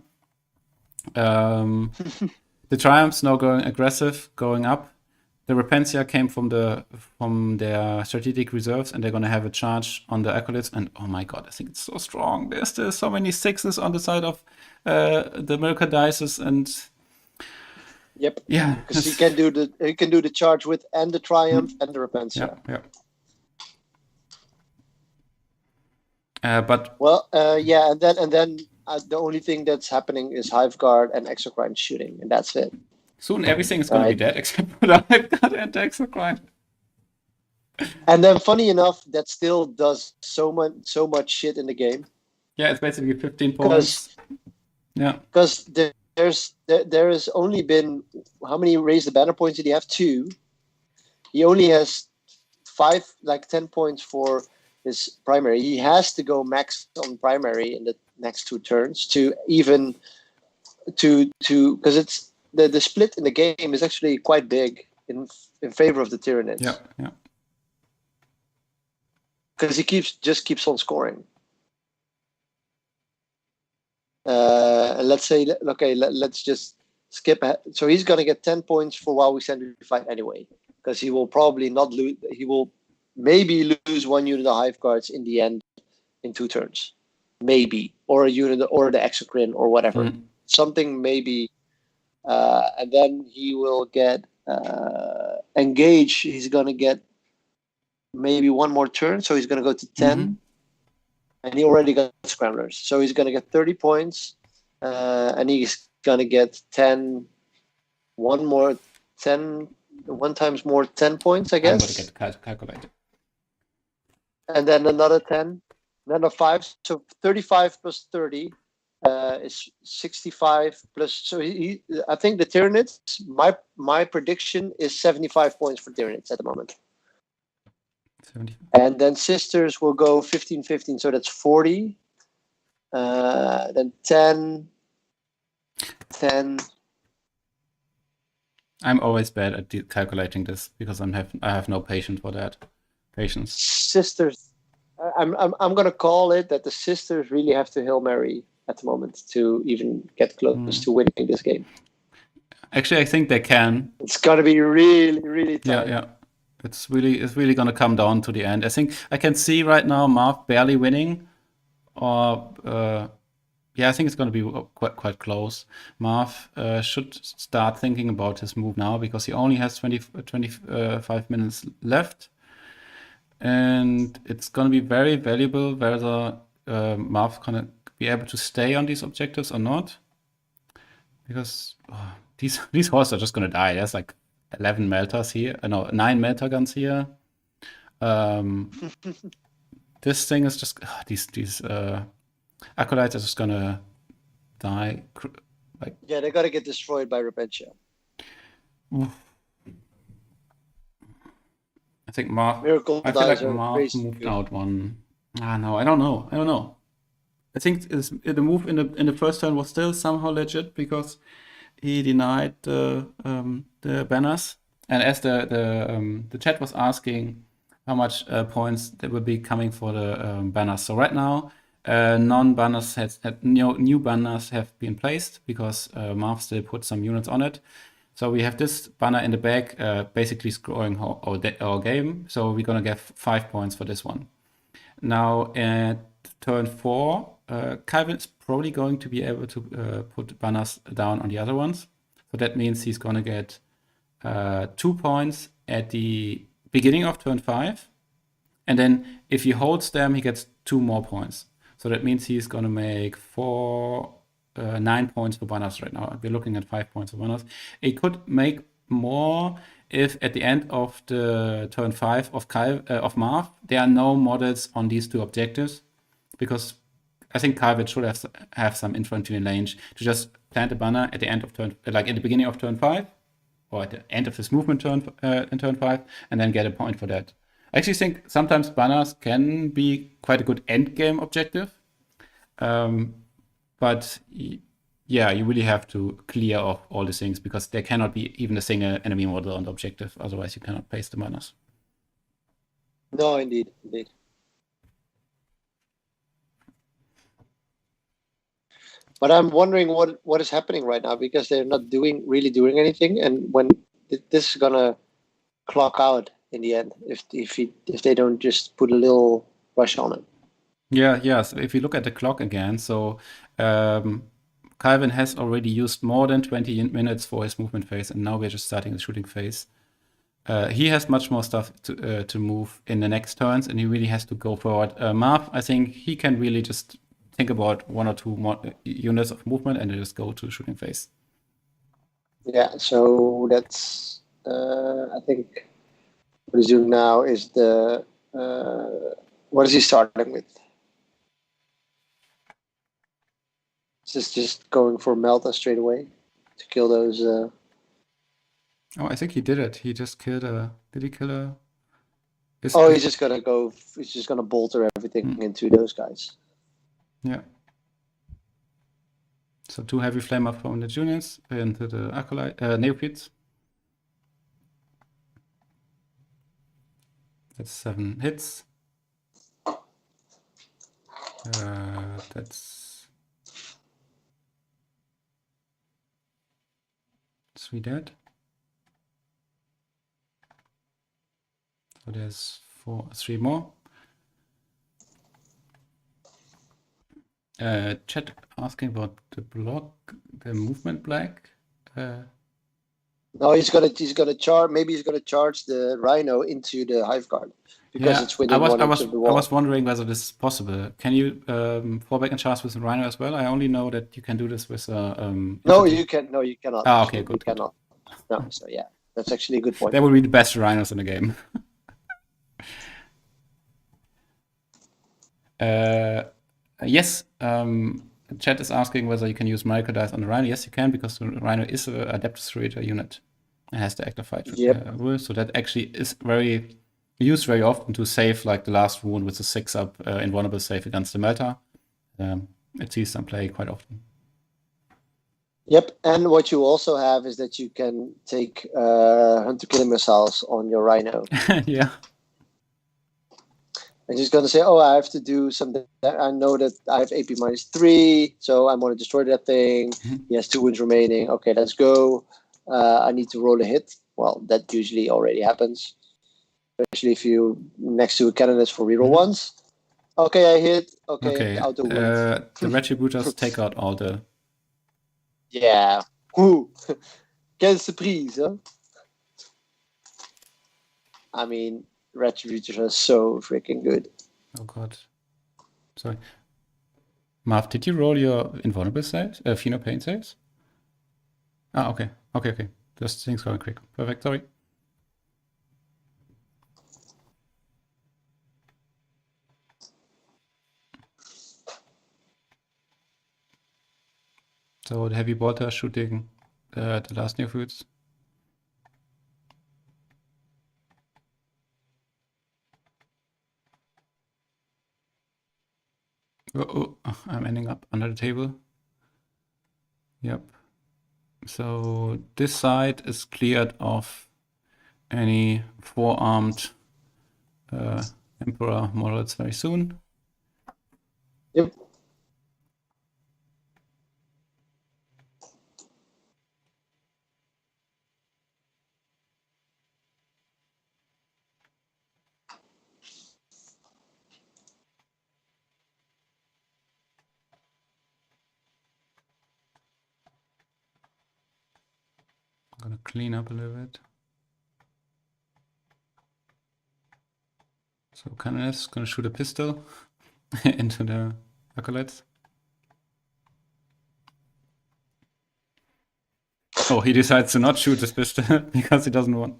The Triumphs now going aggressive, going up. The Repentia came from their strategic reserves, and they're going to have a charge on the Acolytes. And oh my god, I think it's so strong. There's still so many sixes on the side of the Miracle Dices, and yep, yeah, because he can do the charge with and the Triumph and the Repentia. But well, yeah, and then the only thing that's happening is Hive Guard and Exocrine shooting, and that's it. Soon everything is going to be dead except for the Hive Guard and Exocrine. And then, funny enough, that still does so much shit in the game. Yeah, it's basically 15 points. Yeah, because there has only been, how many raise the banner points did he have? 2. He only has 10 points for his primary. He has to go max on primary in the next 2 turns to even because it's the split in the game is actually quite big in favor of the Tyranids. Yeah. Because he keeps on scoring. Let's say, okay, let's just skip ahead. So he's going to get 10 points for while we send him to fight anyway, because he will probably not lose. He will maybe lose 1 unit of Hive Guards in the end in 2 turns, maybe, or a unit or the Exocrine or whatever, something maybe, and then he will get engage. He's going to get maybe 1 more turn, so he's going to go to 10. And he already got Scramblers. So he's going to get 30 points. And he's going to get 10. 1 times more 10 points, I guess. I'm going to get calculated. And then another 10. Then a 5. So 35 plus 30 is 65 plus. So I think the Tyranids, my prediction is 75 points for Tyranids at the moment. 70. And then Sisters will go 15, so that's 40. Then 10. I'm always bad at calculating this because I have no patience for that. Sisters. I'm gonna call it that the Sisters really have to Hail Mary at the moment to even get close to winning this game. Actually, I think they can. It's gonna be really, really tough. Yeah. It's really gonna come down to the end. I think I can see right now Marv barely winning, or I think it's gonna be quite close. Marv should start thinking about his move now because he only has 25 minutes left, and it's gonna be very valuable whether Marv's gonna be able to stay on these objectives or not, because these horses are just gonna die. There's like 11 melters here. No, 9 melter guns here. This thing is just these acolytes are just gonna die. Yeah, they're gonna get destroyed by Repentia. I think Marv. I feel like Marv moved out one. No, I don't know. I think the move in the first turn was still somehow legit because he denied the banners, and as the chat was asking how much points that would be coming for the banners. So right now non-banners new banners have been placed because Marv still put some units on it. So we have this banner in the back, basically scoring our game. So we're gonna get 5 points for this one. Now at turn 4, Kalvin is probably going to be able to put banners down on the other ones. So that means he's gonna get 2 points at the beginning of turn 5. And then if he holds them, he gets 2 more points. So that means he's gonna make 9 points for banners right now. We're looking at 5 points for banners. It could make more if at the end of the turn 5 of Marv, there are no models on these 2 objectives, because I think Kalvin should have some infantry range to just plant a banner at the end of turn, like in the beginning of turn 5, or at the end of his movement turn in turn 5, and then get a point for that. I actually think sometimes banners can be quite a good end game objective. But yeah, you really have to clear off all the things, because there cannot be even a single enemy model on the objective. Otherwise, you cannot place the banners. No, indeed. But I'm wondering what is happening right now, because they're not really doing anything, and when this is gonna clock out in the end if they don't just put a little rush on it. Yeah. So if you look at the clock again, so Kalvin has already used more than 20 minutes for his movement phase, and now we're just starting the shooting phase. He has much more stuff to move in the next turns, and he really has to go forward. Marv, I think he can really just think about 1 or 2 more units of movement and then just go to shooting phase. Yeah, so that's I think what he's doing now is what is he starting with? Is this just going for Melta straight away to kill those? Oh, I think he did it. He just killed a. Did he kill a? He's just gonna go. He's just gonna bolter everything into those guys. Yeah. So 2 heavy flamer from the juniors into the acolyte neophytes. That's 7 hits. That's 3 dead. So there's 3 more. Chat asking about the movement black. No, he's gonna charge. Maybe he's gonna charge the Rhino into the Hive Guard because it's within 1 inch of the wall. I was wondering whether this is possible. Can you fall back and charge with the Rhino as well? I only know that you can do this with. No, you can. No, you cannot. Ah, okay, good. You cannot. No, so yeah, that's actually a good point. They will be the best Rhinos in the game. Yes, chat is asking whether you can use micro dice on the Rhino. Yes, you can, because the Rhino is an Adeptus Reader unit. It has the active fight rule, so that actually is used very often to save like the last wound with the 6-up invulnerable save against the Melta. It sees them play quite often. Yep, and what you also have is that you can take Hunter Killer missiles on your Rhino. Yeah. And he's going to say, oh, I have to do something. I know that I have AP -3, so I'm going to destroy that thing. He has 2 wounds remaining. Okay, let's go. I need to roll a hit. Well, that usually already happens, especially if you next to a cannon is for reroll ones. Okay, I hit. Okay. Auto wound. The Retributors take out all the. Yeah. Quelle surprise, huh? I mean, Retributors are so freaking good. Oh god. Sorry. Marv, did you roll your invulnerable saves? Pheno pain saves? Ah, okay. Okay. Just things going quick. Perfect, sorry. So the heavy bolter shooting the last neophytes. Oh, I'm ending up under the table. Yep. So this side is cleared of any 4-armed Emperor models very soon. Yep. I'm gonna clean up a little bit. So Cannon is gonna shoot a pistol into the acolytes. Oh, he decides to not shoot his pistol because he doesn't want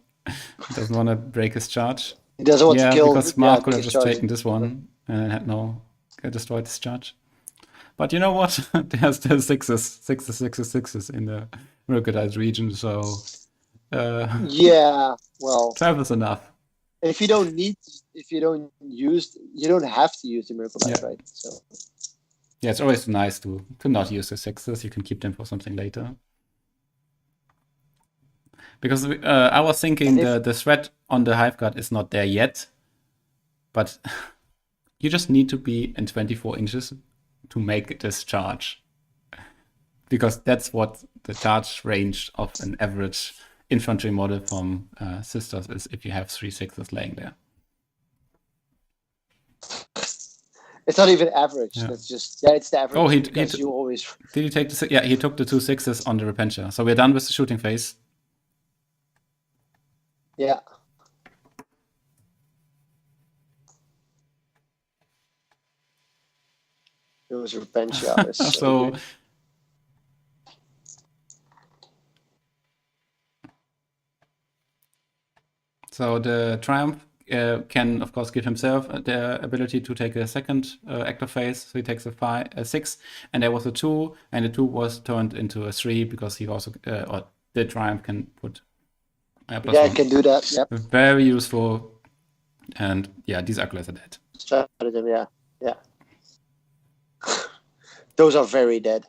to break his charge. He doesn't want to kill. Because Marv could have his just charge. taken this one and had destroyed his charge. But you know what? There's still sixes in the Mercantile region, so Yeah, well, 12 is enough. if you don't have to use the Miracle Light, Yeah. right? So Yeah, it's always nice to not use the sixes. You can keep them for something later. Because I was thinking the threat on the Hive Guard is not there yet, but you just need to be in 24 inches to make this charge. Because that's what the charge range of an average infantry model from Sisters is if you have 3 sixes laying there. it's not even average. Yeah. It's just it's the average. Oh, because you always. Did he take the? Yeah, he took the 2 sixes on the Repentia. So we're done with the shooting phase. Yeah. It was revenge. Yeah, So the Triumph can, of course, give himself the ability to take a second active phase. So he takes a 6, and there was a 2, and the 2 was turned into a 3 because he also, or the Triumph can put. It can do that. Yep. Very useful, and yeah, these acolytes are dead. Stratagem, yeah. Those are very dead.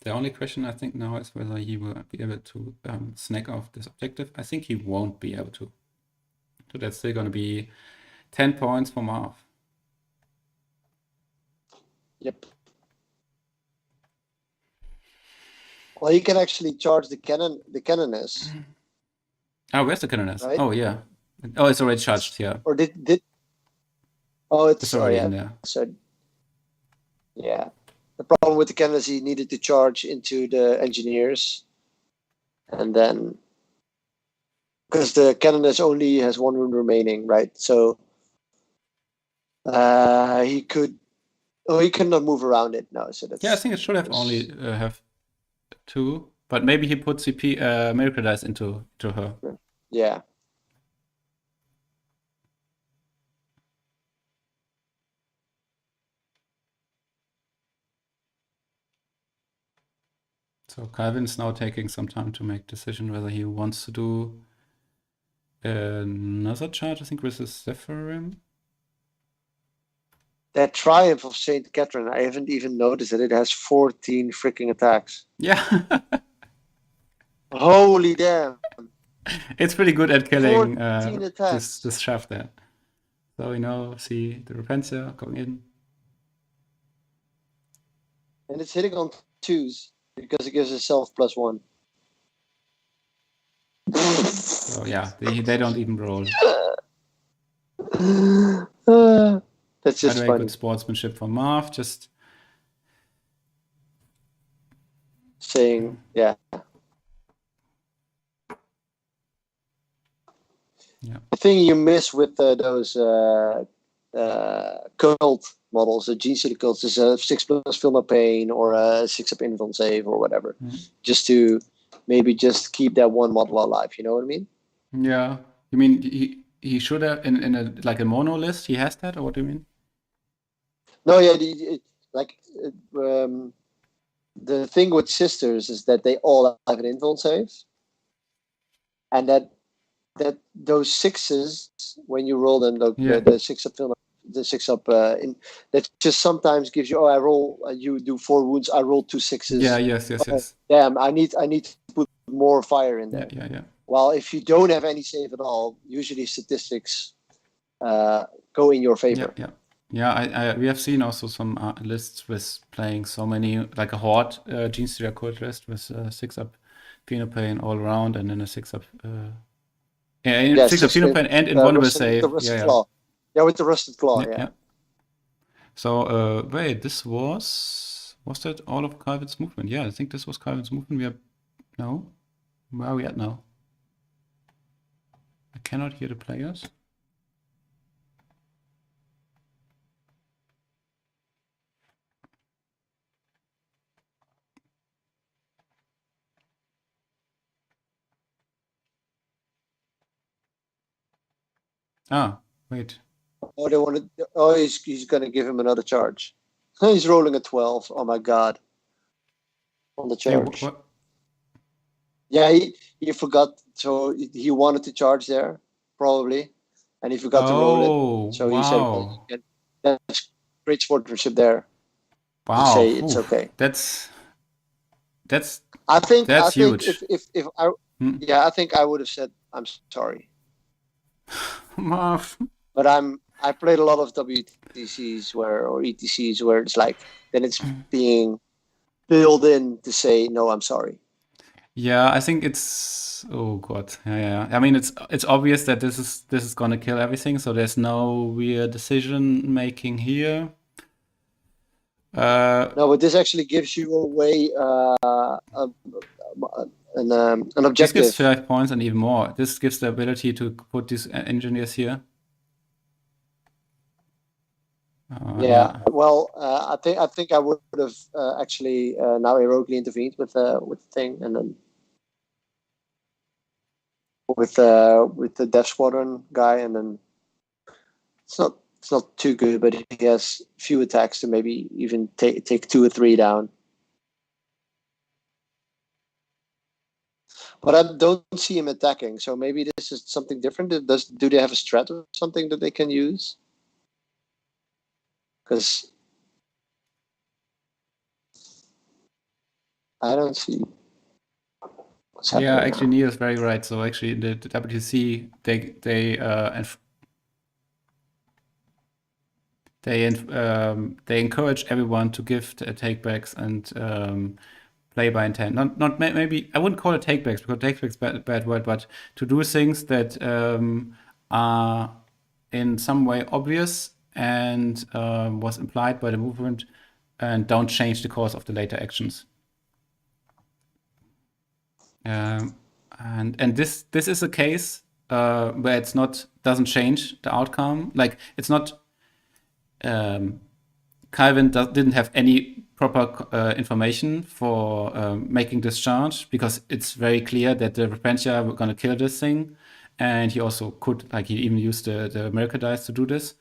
The only question I think now is whether he will be able to snag off this objective. I think he won't be able to. So that's still going to be 10 points for Marv. Yep. Well, he can actually charge the cannoness. Oh, where's the cannoness? Right? Oh, yeah. Oh, it's already charged here. Or did? Oh, It's already in there. So, yeah. The problem with the cannon is he needed to charge into the engineers, and then because the cannoness only has 1 wound remaining, right? So he could. Oh, he cannot move around it. No, so that's. Yeah, I think it should have only have 2, but maybe he put CP Miracle Dice into her. Yeah. So Kalvin is now taking some time to make decision whether he wants to do another charge, I think, with the Zephyrim. That Triumph of Saint Catherine, I haven't even noticed that it has 14 freaking attacks. Yeah. Holy damn. It's pretty good at killing 14 attacks. this shaft there. So we now see the Repentia going in. And it's hitting on 2s because it gives itself +1. So yeah, they don't even roll. That's just By the way, funny. good sportsmanship from Marv. Just Saying, yeah. Yeah. The thing you miss with those cult models, the Gene City cults, is a 6+ Film of Pain or a 6-up Invuln save or whatever. Just to maybe just keep that one model alive. You know what I mean? Yeah. You mean he should have in a like a mono list? He has that, or what do you mean? No, yeah. The thing with Sisters is that they all have an Invuln save, and that those 6s when you roll them, the 6-up film, the 6-up that just sometimes gives you. Oh, I roll. You do 4 wounds. I roll 2 6s. Yeah. Yes. Damn, I need to put more fire in there. Yeah. While if you don't have any save at all, usually statistics go in your favor. Yeah. Yeah, we have seen also some lists with playing so many, like a Horde Gene Stealer cult list with 6-up Phenopain all around, and then a 6-up. Yeah, 6-up Phenopain and Invulnerable Save. The Rusted Claw. Yeah, with the Rusted Claw. Yeah. So wait, this was that all of Kalvin's movement? Yeah, I think this was Kalvin's movement. No, where are we at now? I cannot hear the players. Ah, wait. Oh, they wanted. Oh, he's going to give him another charge. He's rolling a 12. Oh my god! On the charge. Hey, what? Yeah, he forgot. So he wanted to charge there, probably, and he forgot to roll it. So he said, well, "That's great sportsmanship there." Wow, to say it's okay. That's huge. If I, I think I would have said I'm sorry. Marv. But I played a lot of WTCs or ETCs where it's like then it's being built in to say no, I'm sorry. Yeah, I think it's yeah. I mean, it's obvious that this is gonna kill everything, so there's no weird decision making here. No, but this actually gives you a way an objective. This gives 5 points and even more. This gives the ability to put these engineers here. Well, I think I would have actually now heroically intervened with the thing, and then with the Death Squadron guy, and then it's not too good, but he has few attacks to maybe even take 2 or 3 down. But I don't see him attacking, so maybe this is something different. Do they have a strat or something that they can use? Because I don't see what's happening. Yeah, actually, Neil is very right. So actually, the WTC they encourage everyone to give takebacks and play by intent. Not maybe I wouldn't call it takebacks because takebacks bad word, but to do things that are in some way obvious and was implied by the movement and don't change the course of the later actions. And this is a case where it's doesn't change the outcome. Like it's not Kalvin didn't have any proper information for making this charge because it's very clear that the Repentia were going to kill this thing, and he also could he even used the Miracle Dice to do this.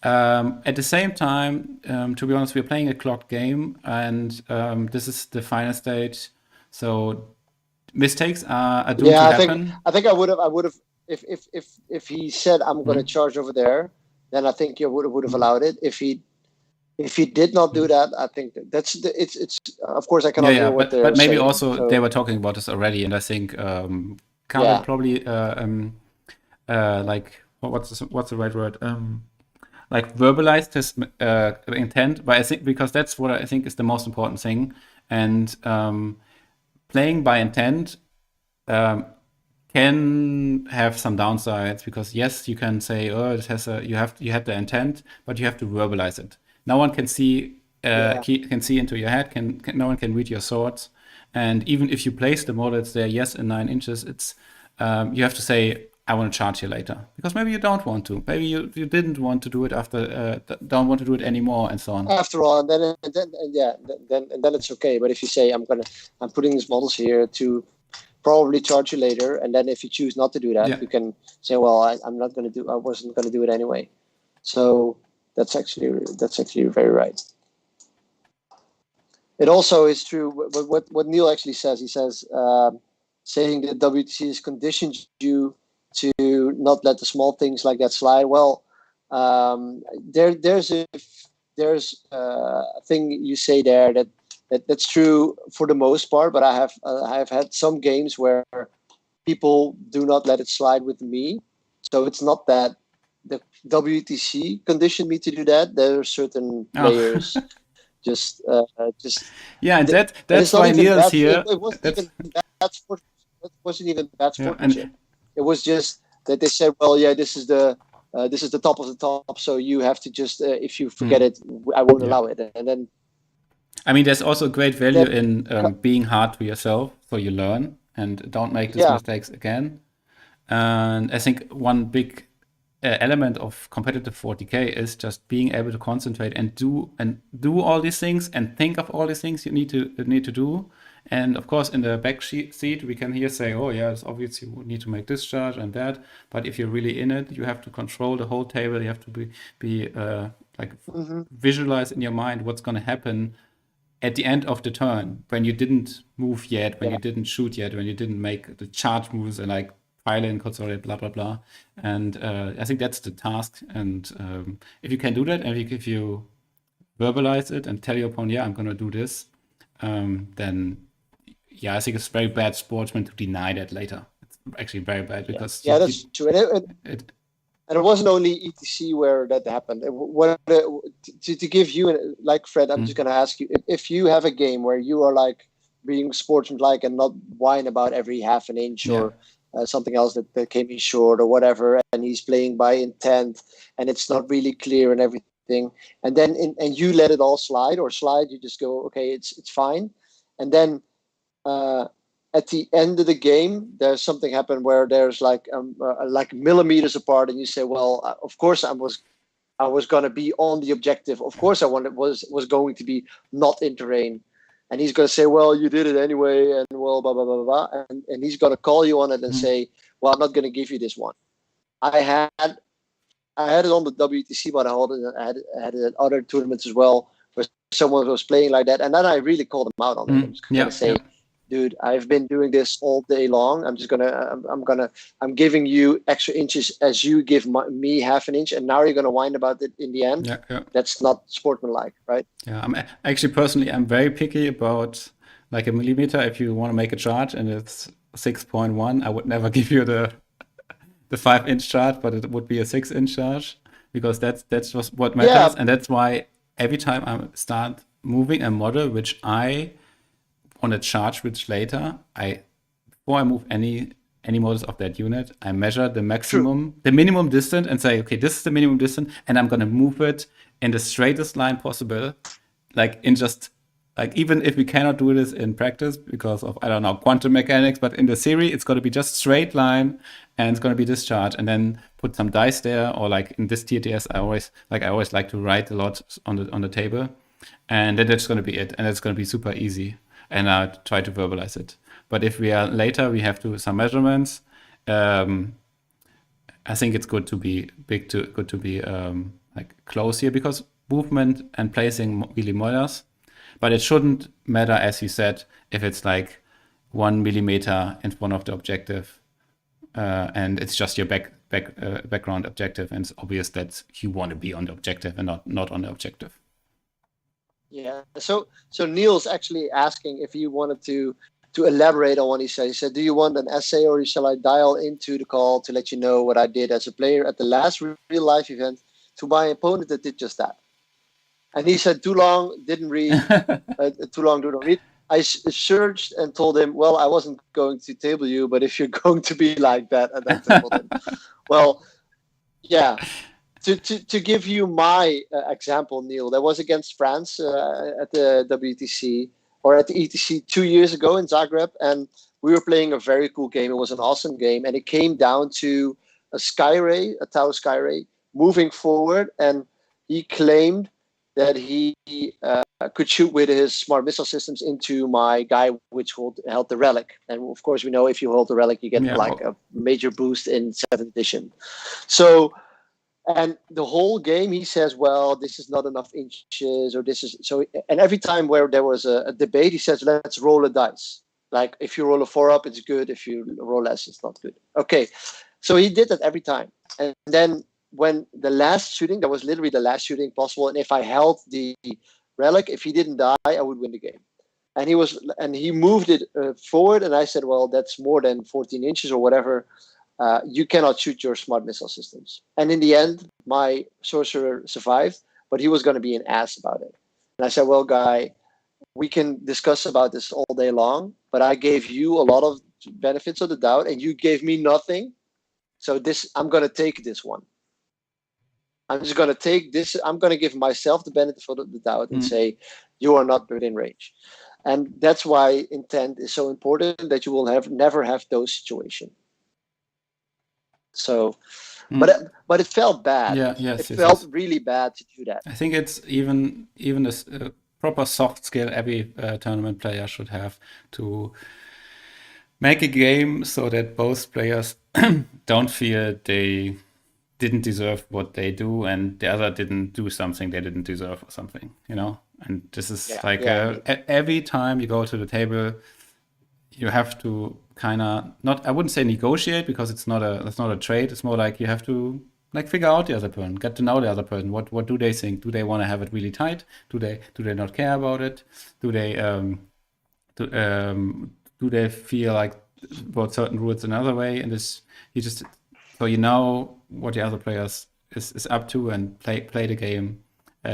At the same time, to be honest, we're playing a clocked game, and this is the final stage, so mistakes are doomed to happen. I think I would have if he said I'm going to charge over there, then I think you would have allowed it. If he did not do that, I think it's of course I cannot hear what they're saying. But maybe also they were talking about this already, and I think Kalvin probably what's the right word? Verbalized his intent, but I think because that's what I think is the most important thing, and playing by intent can have some downsides because yes, you can say, oh, it has you have the intent, but you have to verbalize it. No one can see can see into your head. No one can read your thoughts, and even if you place the models there, yes, in 9 inches, it's you have to say, I want to charge here later because maybe you don't want to. Maybe you didn't want to do it after, don't want to do it anymore, and so on. After all, then it's okay. But if you say I'm putting these models here to probably charge you later, and then if you choose not to do that, you can say, well, I wasn't going to do it anyway. So that's actually very right. It also is true. What Neil actually says. He says saying that WTC has conditioned you to not let the small things like that slide. Well, there's a thing you say there that's true for the most part, but I have had some games where people do not let it slide with me, so it's not that the WTC conditioned me to do that. There are certain players just yeah, and and that's it's not why even Niels bad. here. It wasn't That's even bad sport. It wasn't even bad yeah, sportsmanship. and It was just that they said, well, yeah, this is the top of the top, so you have to just if you forget it, I won't allow it. And then I mean, there's also great value that, in being hard to yourself, so you learn and don't make these yeah, mistakes again. And I think one big element of competitive 40k is just being able to concentrate and do all these things and think of all these things you need to do. And of course, in the back seat, we can here say, oh yeah, it's obvious you need to make this charge and that. But if you're really in it, you have to control the whole table. You have to be like visualize in your mind what's going to happen at the end of the turn when you didn't move yet, when you didn't shoot yet, when you didn't make the charge moves and like pile in, consolidate, blah blah blah. And I think that's the task. And if you can do that, and if you verbalize it and tell your opponent, yeah, I'm gonna do this, then yeah, I think it's very bad sportsman to deny that later. It's actually very bad because that's true. And it wasn't only ETC where that happened. To give you, like Fred, I'm just going to ask you, if you have a game where you are like being sportsmanlike and not whine about every half an inch or something else that came in short or whatever, and he's playing by intent and it's not really clear and everything, and then and you let it all slide, you just go, okay, it's fine, and then at the end of the game, there's something happened where there's like millimeters apart, and you say, "Well, of course I was going to be on the objective. Of course I was going to be not in terrain." And he's going to say, "Well, you did it anyway," and well, blah blah blah blah, blah. And he's going to call you on it and say, "Well, I'm not going to give you this one." I had it on the WTC, but I had it at other tournaments as well, where someone was playing like that, and then I really called him out on it. I'm just going to say. Dude, I've been doing this all day long. I'm giving you extra inches as you give me half an inch, and now you're gonna whine about it in the end. That's not sportsmanlike, right? Yeah, I'm actually personally, I'm very picky about like a millimeter. If you want to make a charge and it's 6.1, I would never give you the 5-inch charge, but it would be a 6-inch charge because that's just what matters, and that's why every time I start moving a model which I on a charge which later before I move any models of that unit, I measure the minimum distance and say, okay, this is the minimum distance, and I'm gonna move it in the straightest line possible, like in just like even if we cannot do this in practice because of I don't know quantum mechanics, but in the theory it's gonna be just straight line and it's gonna be this charge, and then put some dice there, or like in this TTS I always like to write a lot on the table, and then that's gonna be it, and it's gonna be super easy. And I try to verbalize it. But if we are later, we have to do some measurements. I think it's good to be like close here because movement and placing really matters. But it shouldn't matter, as you said, if it's like 1 millimeter in front of the objective, and it's just your background objective, and it's obvious that you want to be on the objective and not on the objective. Yeah. So Neil's actually asking if you wanted to elaborate on what he said. He said, "Do you want an essay, or shall I dial into the call to let you know what I did as a player at the last real life event to my opponent that did just that?" And he said, "Too long, didn't read. Too long, didn't read." I searched and told him, "Well, I wasn't going to table you, but if you're going to be like that, and then tabled him." Well, yeah. To give you my example, Neil, that was against France at the WTC or at the ETC 2 years ago in Zagreb, and we were playing a very cool game. It was an awesome game, and it came down to a Tau Skyray, moving forward, and he claimed that he could shoot with his smart missile systems into my guy, which held the relic. And of course, we know if you hold the relic, you get a major boost in 7th edition. So. And the whole game, he says, well, this is not enough inches, or this is so. And every time where there was a debate, he says, let's roll a dice. Like if you roll a 4-up, it's good. If you roll less, it's not good. Okay. So he did that every time. And then when the last shooting, that was literally the last shooting possible. And if I held the relic, if he didn't die, I would win the game. And he moved it forward. And I said, well, that's more than 14 inches or whatever. you cannot shoot your smart missile systems. And in the end, my sorcerer survived, but he was going to be an ass about it. And I said, well, guy, we can discuss about this all day long, but I gave you a lot of benefits of the doubt and you gave me nothing. So I'm going to take this one. I'm just going to take this. I'm going to give myself the benefit of the doubt and say, you are not within range. And that's why intent is so important, that you will never have those situations. So, but it felt bad. It felt really bad to do that. I think it's even a proper soft skill every tournament player should have to make a game so that both players don't feel they didn't deserve what they do and the other didn't do something they didn't deserve or something, you know? And this is every time you go to the table, you have to kind of I wouldn't say negotiate, because it's not a trade. It's more like you have to figure out the other person, get to know the other person. What do they think? Do they want to have it really tight? Do they not care about it? Do they do they feel like about certain rules another way? And this so you know what the other players is up to and play the game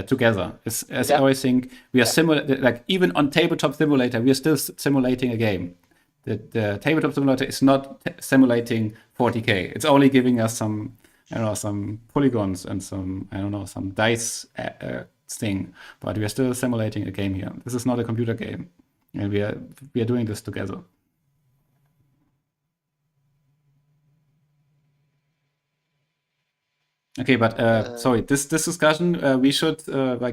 together. As I always think, we are even on Tabletop Simulator, we are still simulating a game. The Tabletop Simulator is not simulating 40k. It's only giving us some polygons and some dice thing. But we are still simulating a game here. This is not a computer game, and we are doing this together. Okay, but sorry, this discussion we should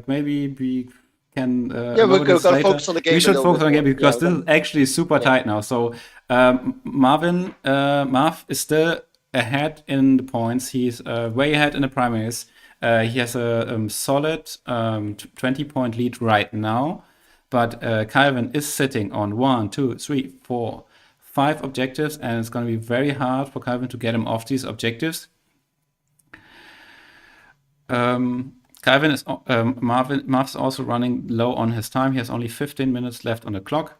maybe we can we're going to focus on the game. We should focus on the game because this is actually super tight now. So Marv is still ahead in the points. He's way ahead in the primaries. He has a solid 20-point lead right now, but Kalvin is sitting on 1, 2, 3, 4, 5 objectives, and it's going to be very hard for Kalvin to get him off these objectives. Marv's also running low on his time. He has only 15 minutes left on the clock.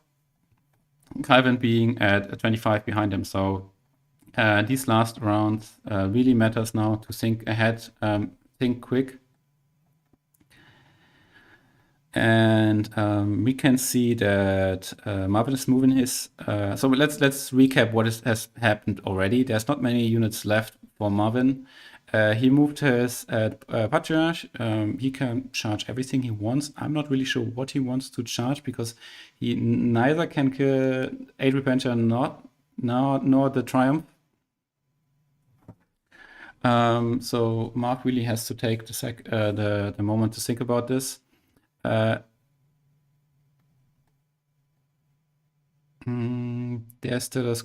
Kalvin being at 25 behind him. So these last rounds really matters now to think ahead, think quick. And we can see that Marvin is moving his. So let's recap what has happened already. There's not many units left for Marvin. He moved his Patriarch. He can charge everything he wants. I'm not really sure what he wants to charge, because he neither can kill 8 Repentia nor the Triumph. So Marv really has to take the moment to think about this. There's still a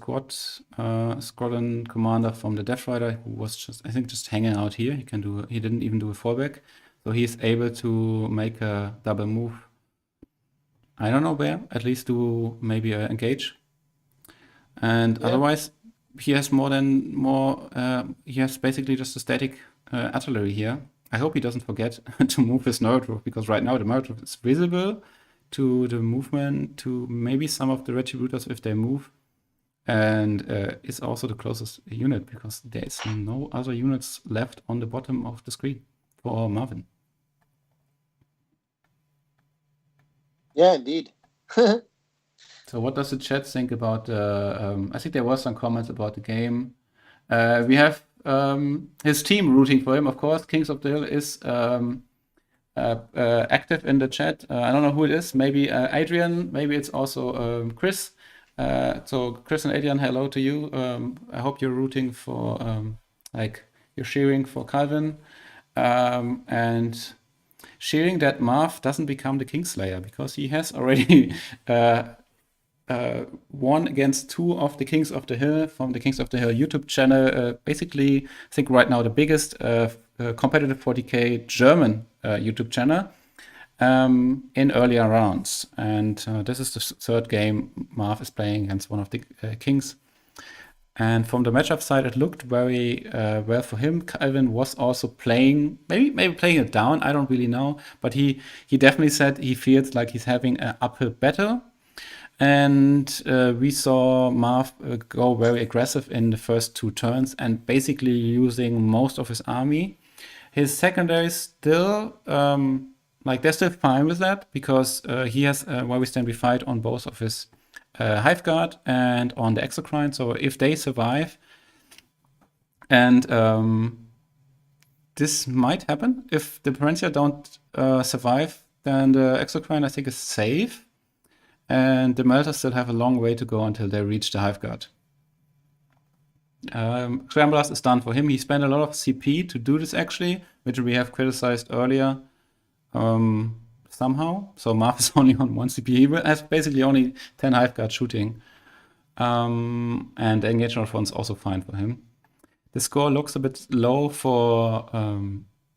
squadron commander from the Death Rider who was just hanging out here. He didn't even do a fallback, so he's able to make a double move. I don't know where. At least do maybe engage, and otherwise he has he has basically just a static artillery here. I hope he doesn't forget to move his Nerdroof, because right now the Nerdroof is visible to the movement, to maybe some of the Retributors if they move, and is also the closest unit, because there is no other units left on the bottom of the screen for Marvin. Yeah, indeed. So what does the chat think about I think there was some comments about the game. We have his team rooting for him, of course. Kings of the Hill is active in the chat. I don't know who it is. Maybe Adrian. Maybe it's also Chris. So Chris and Adrian, hello to you. I hope you're rooting for, you're cheering for Kalvin, and cheering that Marv doesn't become the Kingslayer, because he has already won against 2 of the Kings of the Hill from the Kings of the Hill YouTube channel. Basically, I think right now the biggest competitive 40k German YouTube channel in earlier rounds. And this is the third game Marv is playing against one of the Kings. And from the matchup side, it looked very well for him. Kalvin was also playing, maybe playing it down. I don't really know, but he definitely said he feels like he's having an uphill battle. And we saw Marv go very aggressive in the first 2 turns and basically using most of his army. His secondary still, they're still fine with that because he has Where We Stand We Fight on both of his Hive Guard and on the Exocrine. So if they survive, and this might happen, if the Parentia don't survive, then the Exocrine I think is safe. And the Melters still have a long way to go until they reach the Hive Guard. Scramblers is done for him. He spent a lot of CP to do this actually, which we have criticized earlier somehow. So Marv is only on 1 CP. He has basically only 10 Hive Guard shooting. And the engagement front is also fine for him. The score looks a bit low for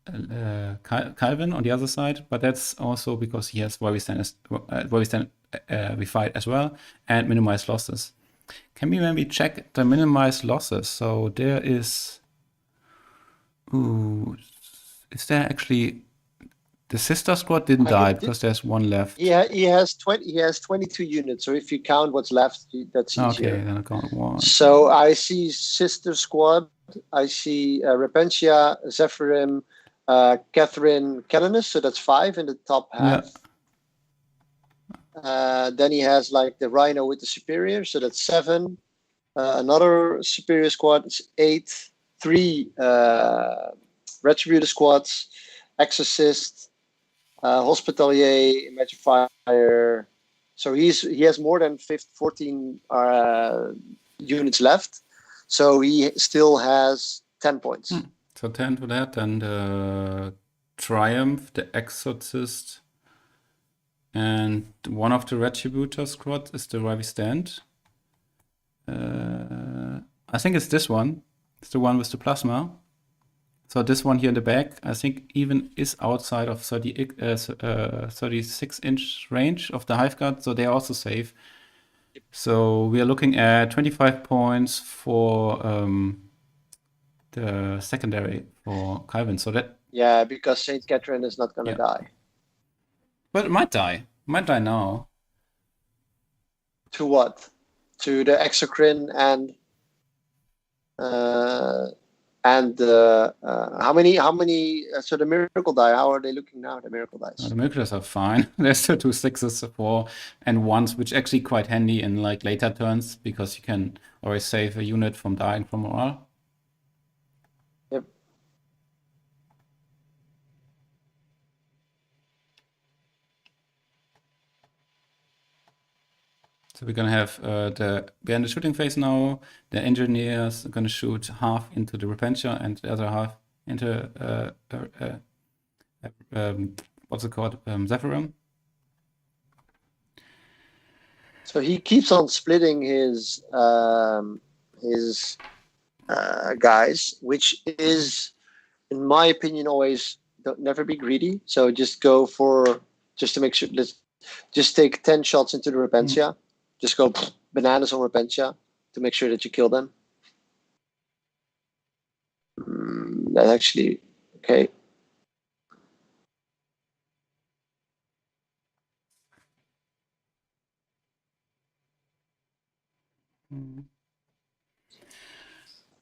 Kalvin on the other side, but that's also because he has Where We Stand We Fight as well, and minimize losses. Can we maybe check the minimized losses? So there is, is there actually the sister squad didn't die because there's 1 left. He has 22 units. So if you count what's left, that's easier. Okay, then I count 1. So I see sister squad. I see Repentia, Zephyrim, Catherine, Kellenus. So that's 5 in the top half. Yeah. Then he has like the Rhino with the Superior. So that's 7. Another Superior squad is 8. 3 Retributor squads, Exorcist, Hospitalier, Magifier. So he has more than 14 units left. So he still has 10 points. So 10 for that, and the Triumph, the Exorcist, and one of the Retributor squad is the Where We Stand. I think it's this one. It's the one with the plasma. So this one here in the back, I think even is outside of 36-inch range of the Hive Guard, so they're also safe. So we are looking at 25 points for the secondary for Kalvin. So that because Saint Catherine is not gonna die. But it might die. Might die now. To what? To the Exocrine and how many? So the Miracle Die. How are they looking now? The Miracle Dies. The Miracles are fine. There's still 2 6s, 4 and 1s, which actually quite handy in like later turns because you can always save a unit from dying from morale. Yep. So we're gonna have we're in the shooting phase now. The engineers are gonna shoot half into the Repentia and the other half into what's it called? Zephyrim. So he keeps on splitting his guys, which is, in my opinion, always never be greedy. So just go for to make sure. Let's just take 10 shots into the Repentia. Just go bananas on Repentia to make sure that you kill them. That actually, okay.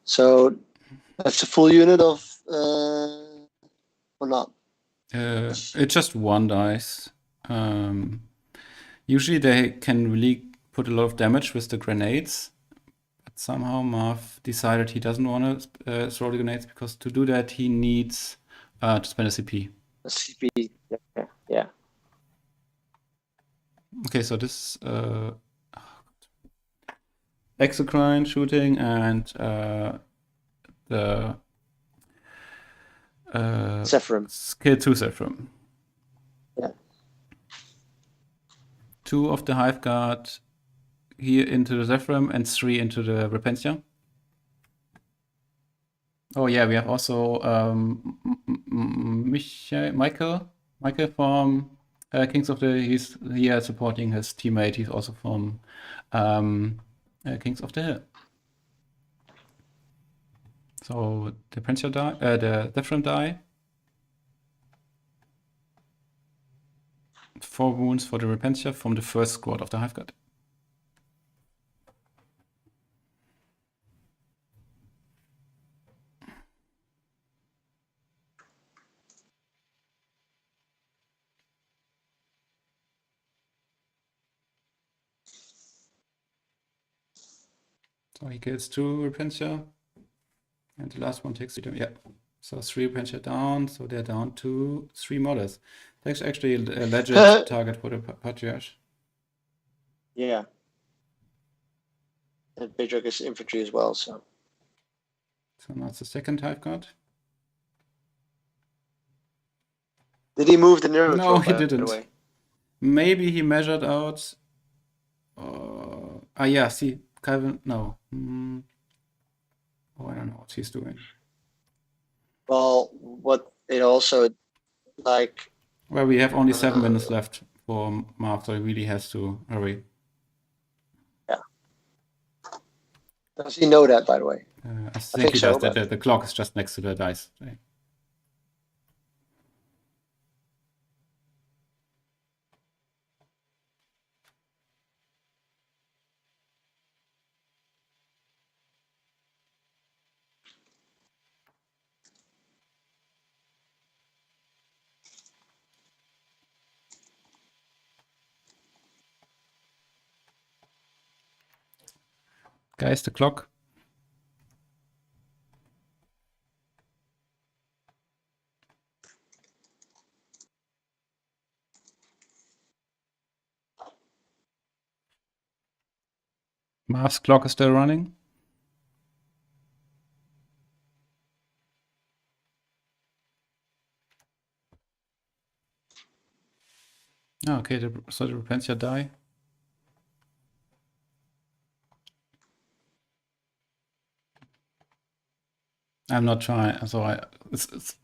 So that's a full unit of, or not? It's just 1 dice. Usually they can really put a lot of damage with the grenades. But somehow Marv decided he doesn't want to throw the grenades because to do that he needs to spend a CP. A CP, yeah. Okay, so this Exocrine shooting and the Zephyrim. Skill 2 Zephyrim. Yeah. 2 of the Hive Guard here into the Zephyrim and 3 into the Repentia. Oh yeah, we have also Michael from Kings of the. He's here supporting his teammate. He's also from Kings of the Hill. So the Repentia die, the Zephyrim die. 4 wounds for the Repentia from the first squad of the Hive Guard. So he kills 2 Repentia. And the last one takes 3 damage. Yeah. So 3 Repentia down. So they're down to 3 Modders. That's actually a legit target for the Patriarch. Yeah. And Patriarch is infantry as well, so. So now it's the second Hive Guard. Did he move the Nero? No, he by the didn't. way? Maybe he measured out. Yeah, see, Kalvin, no. Oh, I don't know what he's doing. Well, what it also, like... Well, we have only 7 minutes left for Marv, so he really has to hurry. Yeah. Does he know that, by the way? I think he so, does. The clock is just next to the dice. Guys, the clock. Marv's clock is still running. Oh, okay, so the Repentia die. I'm not trying. So it's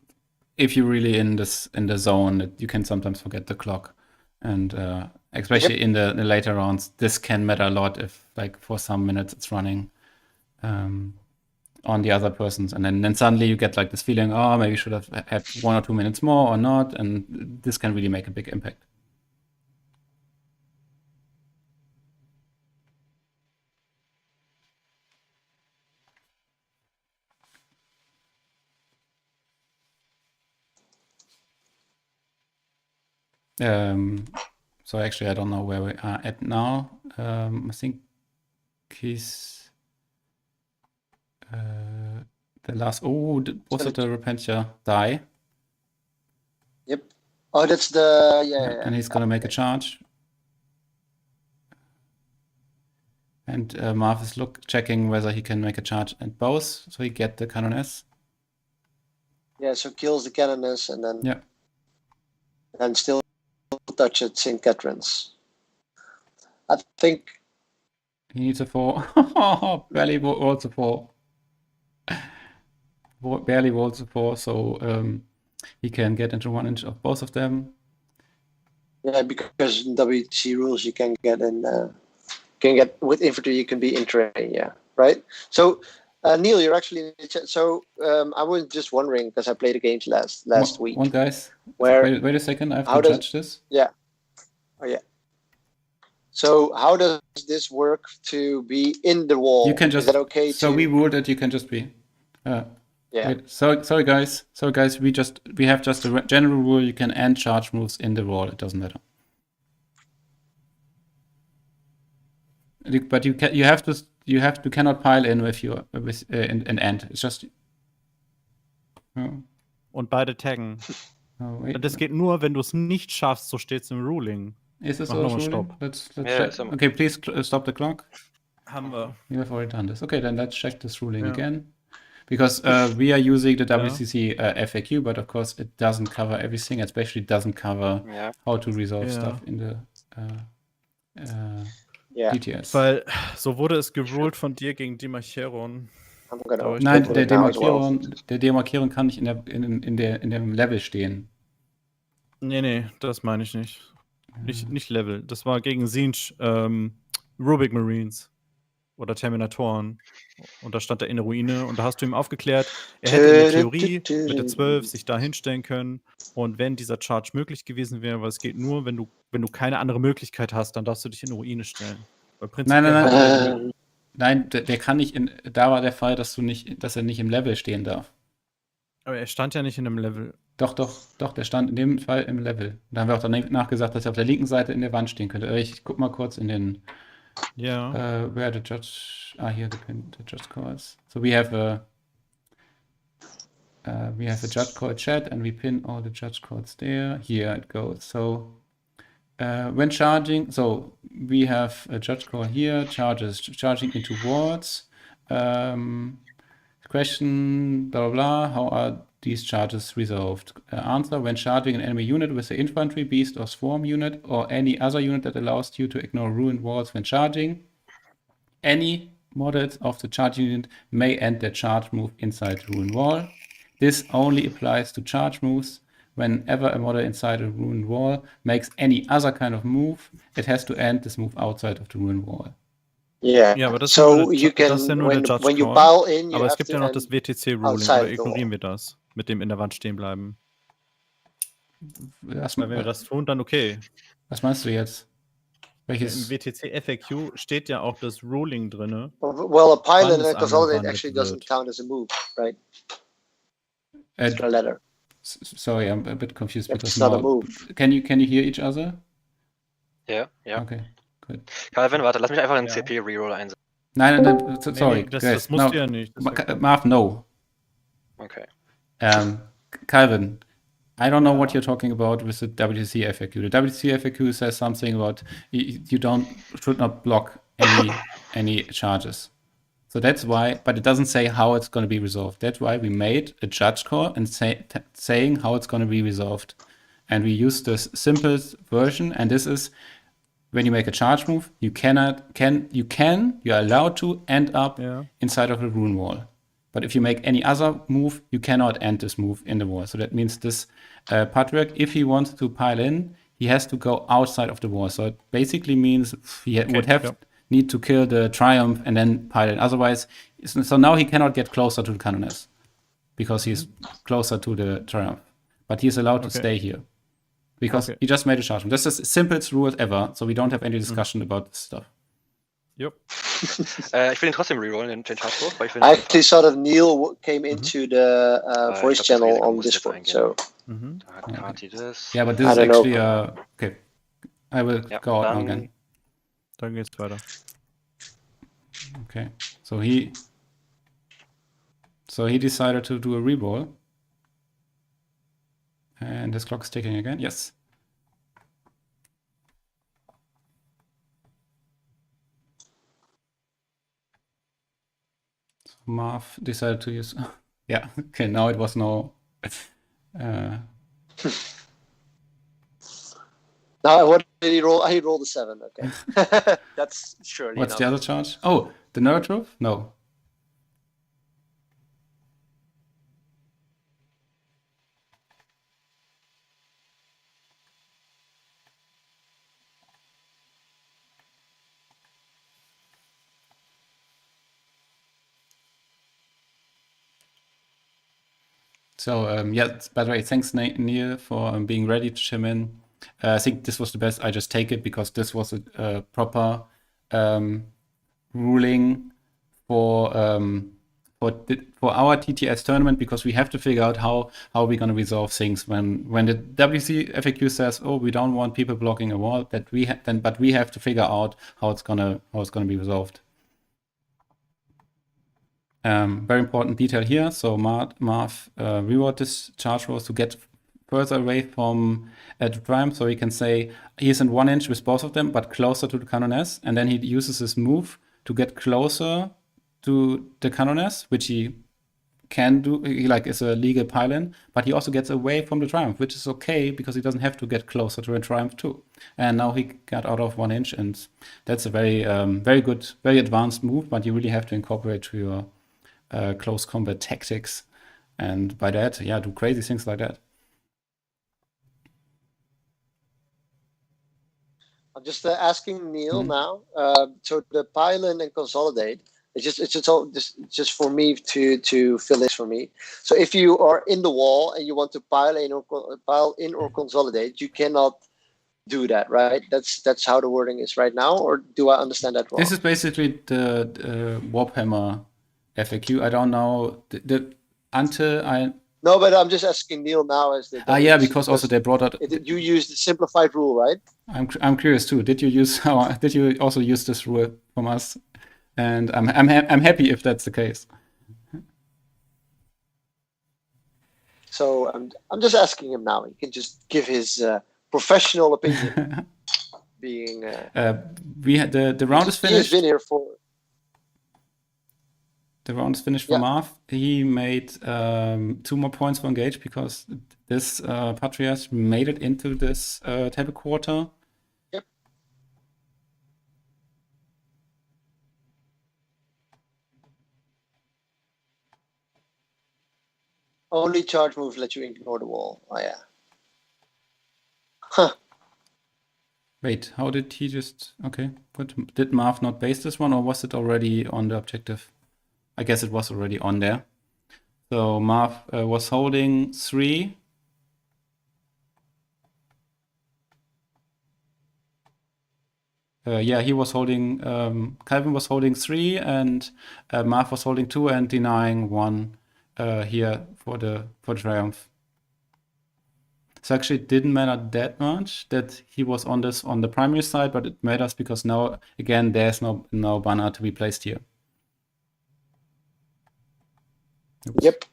if you're really in the zone, you can sometimes forget the clock, and especially in the later rounds, this can matter a lot if, like, for some minutes it's running on the other person's, and then suddenly you get like this feeling, oh, maybe you should have had 1 or 2 minutes more or not, and this can really make a big impact. So actually, I don't know where we are at now. I think he's the last. Oh, was it the Repentia die? Yep. Oh, that's the yeah. And he's gonna make a charge. And Marv is checking whether he can make a charge at both, so he get the Canoness. Yeah, so kills the Canoness and then and still touch at St. Catherine's. I think he needs a 4. Barely rolls a 4. Barely rolls a 4, so he can get into 1 inch of both of them. Yeah, because in WTC rules you can get with infantry, you can be in terrain, yeah, right? So Neil, you're actually in the chat. So I was just wondering, because I played the games last week. Guys, where wait a second, I have to judge this. Yeah. Oh yeah. So how does this work to be in the wall? You can just. Is that okay? So we ruled that you can just be. Yeah. Wait, sorry guys. We have just a general rule. You can end charge moves in the wall. It doesn't matter. But you cannot pile in with an end. It's just. Oh. Und beide taggen. Oh, wait. Das geht nur, wenn du es nicht schaffst, so steht es im Ruling. Is this Mach a nochmal ruling? Stopp. Let's Yeah, check. Okay, please stop the clock. Haben wir. You have already done this. Okay, then let's check this ruling again. Because we are using the WCC FAQ, but of course it doesn't cover everything, especially doesn't cover how to resolve stuff in the DTS. Weil so wurde es geruled von dir gegen Demarcheron. Nein, der Demarcheron kann nicht in dem Level stehen. Nee, das meine ich nicht. Nicht Level. Das war gegen Zinch, Rubik Marines oder Terminatoren. Und da stand er in der Ruine und da hast du ihm aufgeklärt, er hätte in der Theorie mit der 12 sich da hinstellen können. Und wenn dieser Charge möglich gewesen wäre, weil es geht nur, wenn du keine andere Möglichkeit hast, dann darfst du dich in eine Ruine stellen. Nein, der kann nicht da war der Fall, dass er nicht im Level stehen darf. Aber er stand ja nicht in einem Level. Doch, der stand in dem Fall im Level. Da haben wir auch danach gesagt, dass er auf der linken Seite in der Wand stehen könnte. Ich guck mal kurz in den Yeah. Where the judge are here, the judge calls. So we have a judge call chat, and we pin all the judge calls there. Here it goes. So when charging, so we have a judge call here, charging into wards. Question, blah, blah, blah. How are these charges resolved? Answer, when charging an enemy unit with the infantry, beast, or swarm unit, or any other unit that allows you to ignore ruined walls when charging, any models of the charging unit may end their charge move inside the ruined wall. This only applies to charge moves. Whenever a model inside a ruined wall makes any other kind of move, it has to end this move outside of the ruined wall. Yeah. Ja, aber das So ist you das can, ist ja nur der Judge when you Call. pile in, you Aber es have gibt to ja noch end das WTC-Ruling, outside oder of the wall. ignorieren wir das? Mit dem in der Wand stehen bleiben. Was, Weil wenn wir das tun, dann okay. was meinst du jetzt? Im Welches? WTC-FAQ steht ja auch das Ruling drin. Well, a pile and a Wann es consolidate angewandt actually wird. doesn't count as a move, right? It's a letter. Sorry, I'm a bit confused because It's not a now, move. can you hear each other? Ja. Okay, good. Kalvin, warte, lass mich einfach einen Ja. CP-Reroll einsetzen. Nein, sorry. Nee, das guys, musst no. du ja nicht. Das ist ja Marv, no. Okay. Kalvin, I don't know what you're talking about with the WTC FAQ. The WTC FAQ says something about you should not block any charges. So that's why, but it doesn't say how it's going to be resolved. That's why we made a judge call and saying how it's going to be resolved. And we use the simplest version, and this is when you make a charge move, you're allowed to end up inside of a rune wall. But if you make any other move, you cannot end this move in the wall. So that means this Patriarch, if he wants to pile in, he has to go outside of the wall. So it basically means he would need to kill the Triumph and then pile in. Otherwise, so now he cannot get closer to the Canoness because he's closer to the Triumph. But he's allowed to stay here because he just made a charge. This is the simplest rule ever, so we don't have any discussion about this stuff. Yep. Ich will ihn trotzdem rerollen, den Chartspruch, weil ich I actually saw that Neil came into the voice channel on Discord. So Yeah, but this is actually okay. I will go out now again. Dann geht's weiter. Okay, so he decided to do a reroll, and his clock is ticking again. Yes. So Marv decided to use. Yeah. Okay. Now it was no. Now, what did he roll? He rolled a 7. Okay, that's surely. What's the other charge? Oh, the nerd roof? No. So yeah. By the way, thanks Neil for being ready to chime in. I think this was the best. I just take it because this was a proper ruling for our TTS tournament, because we have to figure out how we're going to resolve things when the WC FAQ says, oh, we don't want people blocking a wall, that but we have to figure out how it's gonna be resolved. Very important detail here. So Marv reward this charge rolls to get further away from the Triumph, so he can say he's in 1 inch with both of them, but closer to the Canoness, and then he uses his move to get closer to the Canoness, which he can do, is a legal pile-in, but he also gets away from the Triumph, which is okay because he doesn't have to get closer to a Triumph too. And now he got out of 1 inch, and that's a very very good, very advanced move, but you really have to incorporate to your close combat tactics, and by that, do crazy things like that. I'm just asking Neil now. So the pile-in and consolidate, it's just for me to fill this for me. So if you are in the wall and you want to pile in or consolidate, you cannot do that, right? That's how the wording is right now, or do I understand that wrong? This is basically the WARPhammer FAQ. I don't know until No, but I'm just asking Neil now as the Yeah, WC, because also they brought out. you use the simplified rule, right? I'm curious too. Did you also use this rule from us? And I'm happy if that's the case. So I'm just asking him now. He can just give his professional opinion. Being we had the round is finished. He has been here for. The round is finished for Marv. He made 2 more points for Engage because this Patriarch made it into this table quarter. Yep. Only charge moves let you ignore the wall. Oh yeah. Huh. Wait, how did he just... Okay, good. Did Marv not base this one, or was it already on the objective? I guess it was already on there. So Marv was holding 3. Yeah, he was holding... Kalvin was holding 3, and Marv was holding 2 and denying 1 here for the triumph. So actually it didn't matter that much that he was on the primary side, but it matters because now, again, there's no banner to be placed here. Oops. Yep.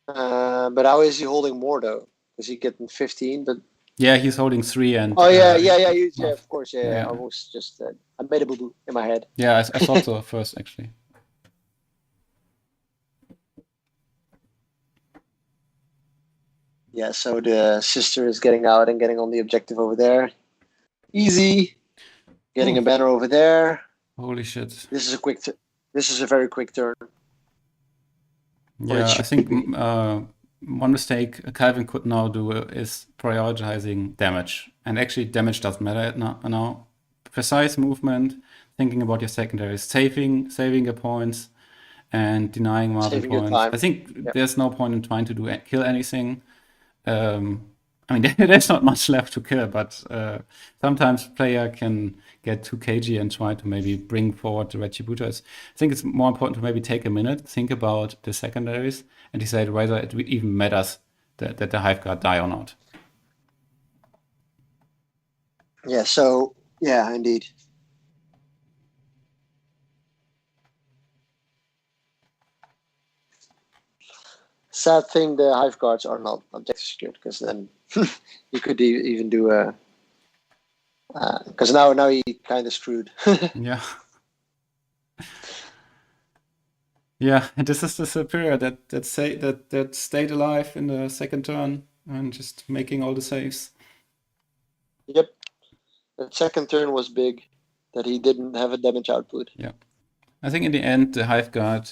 But how is he holding more though? Is he getting 15? But yeah, he's holding 3 and. Oh yeah, of course, yeah. I was just I made a boo boo in my head. Yeah, I thought so first actually. Yeah, so the sister is getting out and getting on the objective over there. Easy. Getting a banner over there. Holy shit. This is a very quick turn. Yeah, I think one mistake Kalvin could now do is prioritizing damage. And actually damage doesn't matter now. Precise movement, thinking about your secondaries, saving your points, and denying Marvin points. I think there's no point in trying to kill anything. I mean, there's not much left to kill, but sometimes player can get too cagey and try to maybe bring forward the Retributors. I think it's more important to maybe take a minute, think about the secondaries, and decide whether it even matters that the Hive Guard die or not. Yeah, so, yeah, indeed. Sad thing, the Hive Guards are not objective secured, because then you could even do a... Because now he kind of screwed. Yeah. Yeah, and this is the Superior that stayed alive in the second turn and just making all the saves. Yep. The second turn was big, that he didn't have a damage output. Yeah. I think in the end, the Hive Guard,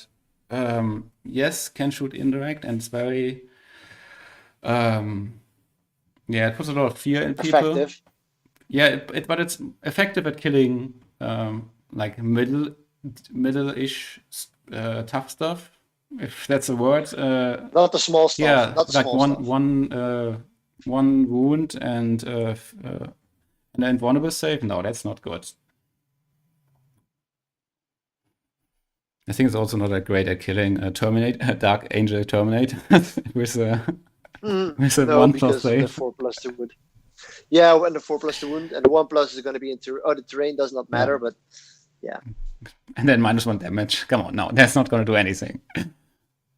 yes, can shoot indirect, and it's very... yeah, it puts a lot of fear in people. Effective. Yeah, but it's effective at killing like middle-ish tough stuff, if that's a word. Not the small stuff. Yeah, not like small stuff. one wound and an invulnerable save. No, that's not good. I think it's also not that great at killing Dark Angel Terminate with a 1+ save. The 4+2 wound. Yeah, and the 4+2 wound, and the 1+ is going to be into. The terrain does not matter, but yeah. And then -1 damage. Come on, no, that's not going to do anything.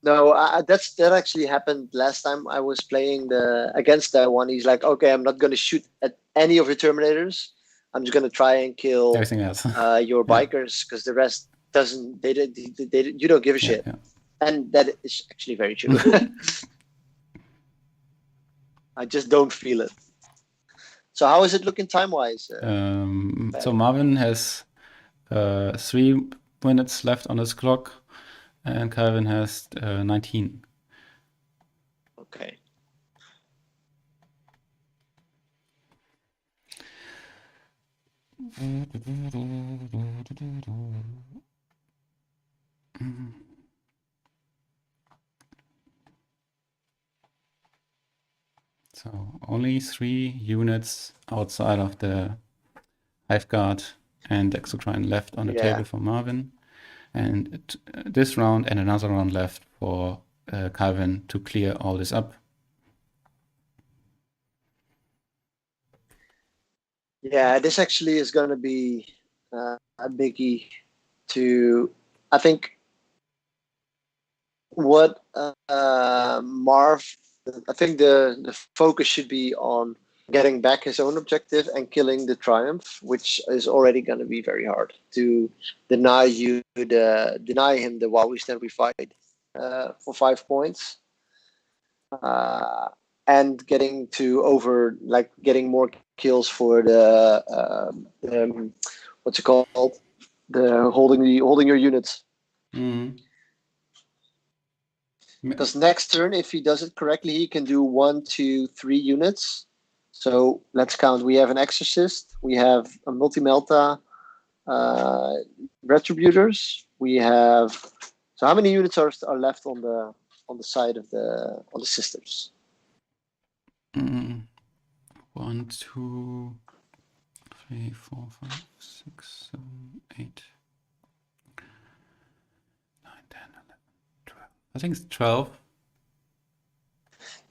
No, that actually happened last time I was playing against that one. He's like, okay, I'm not going to shoot at any of your Terminators. I'm just going to try and kill everything else. Your bikers, because the rest doesn't. You don't give a shit, and that is actually very true. I just don't feel it. So how is it looking time-wise? So Marvin has 3 minutes left on his clock, and Kalvin has 19. Okay. So only 3 units outside of the Hive Guard and Exocrine left on the table for Marvin. And this round and another round left for Kalvin to clear all this up. Yeah, this actually is going to be a biggie to, I think, what Marv, I think the focus should be on getting back his own objective and killing the Triumph, which is already going to be very hard to deny him the while we stand we fight for 5 points. And getting more kills for the what's it called? The holding your units. Because next turn, if he does it correctly, he can do 1, 2, 3 units. So let's count. We have an Exorcist. We have a Multi-Melta Retributors. We have. So how many units are left on the side of the Sisters? 1, 2, 3, 4, 5, 6, 7, 8, 9, 10, 11, 12. I think it's 12.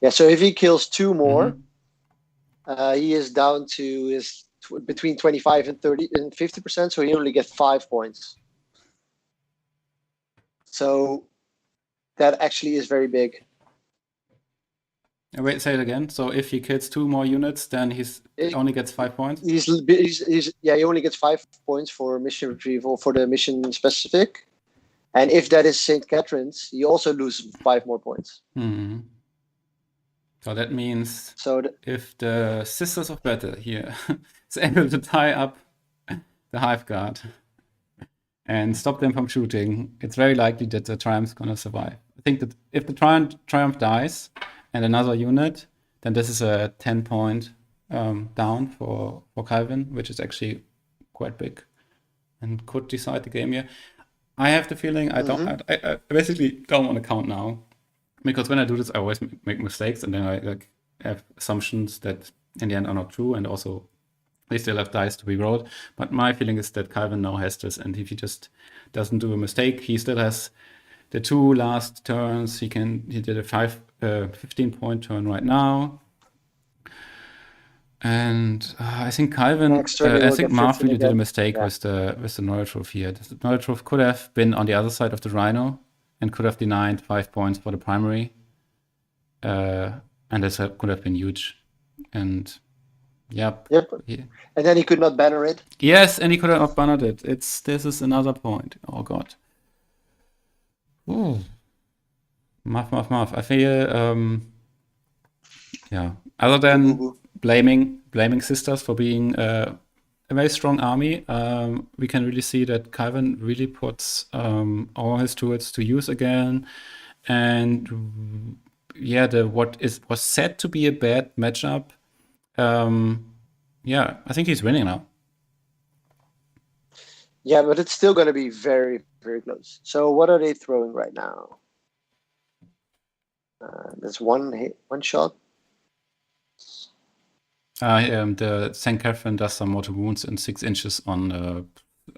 Yeah, so if he kills 2 more, he is down to his between 25 and 30 and 50%, so he only gets 5 points. So that actually is very big. Wait, say it again. So if he kills 2 more units, then he only gets 5 points? He only gets 5 points for mission retrieval for the mission specific. And if that is St. Catherine's, he also loses 5 more points. So that means if the Sisters of Battle here is able to tie up the Hive Guard and stop them from shooting, it's very likely that the Triumph's going to survive. I think that if the Triumph dies and another unit, then this is a 10-point down for Kalvin, which is actually quite big and could decide the game here. I have the feeling I basically don't want to count now, because when I do this, I always make mistakes, and then I have assumptions that in the end are not true, and also they still have dice to be rolled. But my feeling is that Kalvin now has this, and if he just doesn't do a mistake, he still has the 2 last turns. He did a 15-point turn right now. And I think Kalvin, I think Marv really did a mistake with the Neurotroph here. The Neurotroph could have been on the other side of the Rhino and could have denied 5 points for the primary. And this could have been huge. And yep. And then he could not banner it. Yes, and he could have not bannered it. This is another point. Oh god. Ooh. Marv. I feel other than blaming Sisters for being a very strong army, we can really see that Kalvin really puts all his tools to use again. And what was said to be a bad matchup, I think he's winning now. Yeah, but it's still going to be very, very close. So what are they throwing right now? There's one shot. The St. Catherine does some mortal wounds in 6 inches on,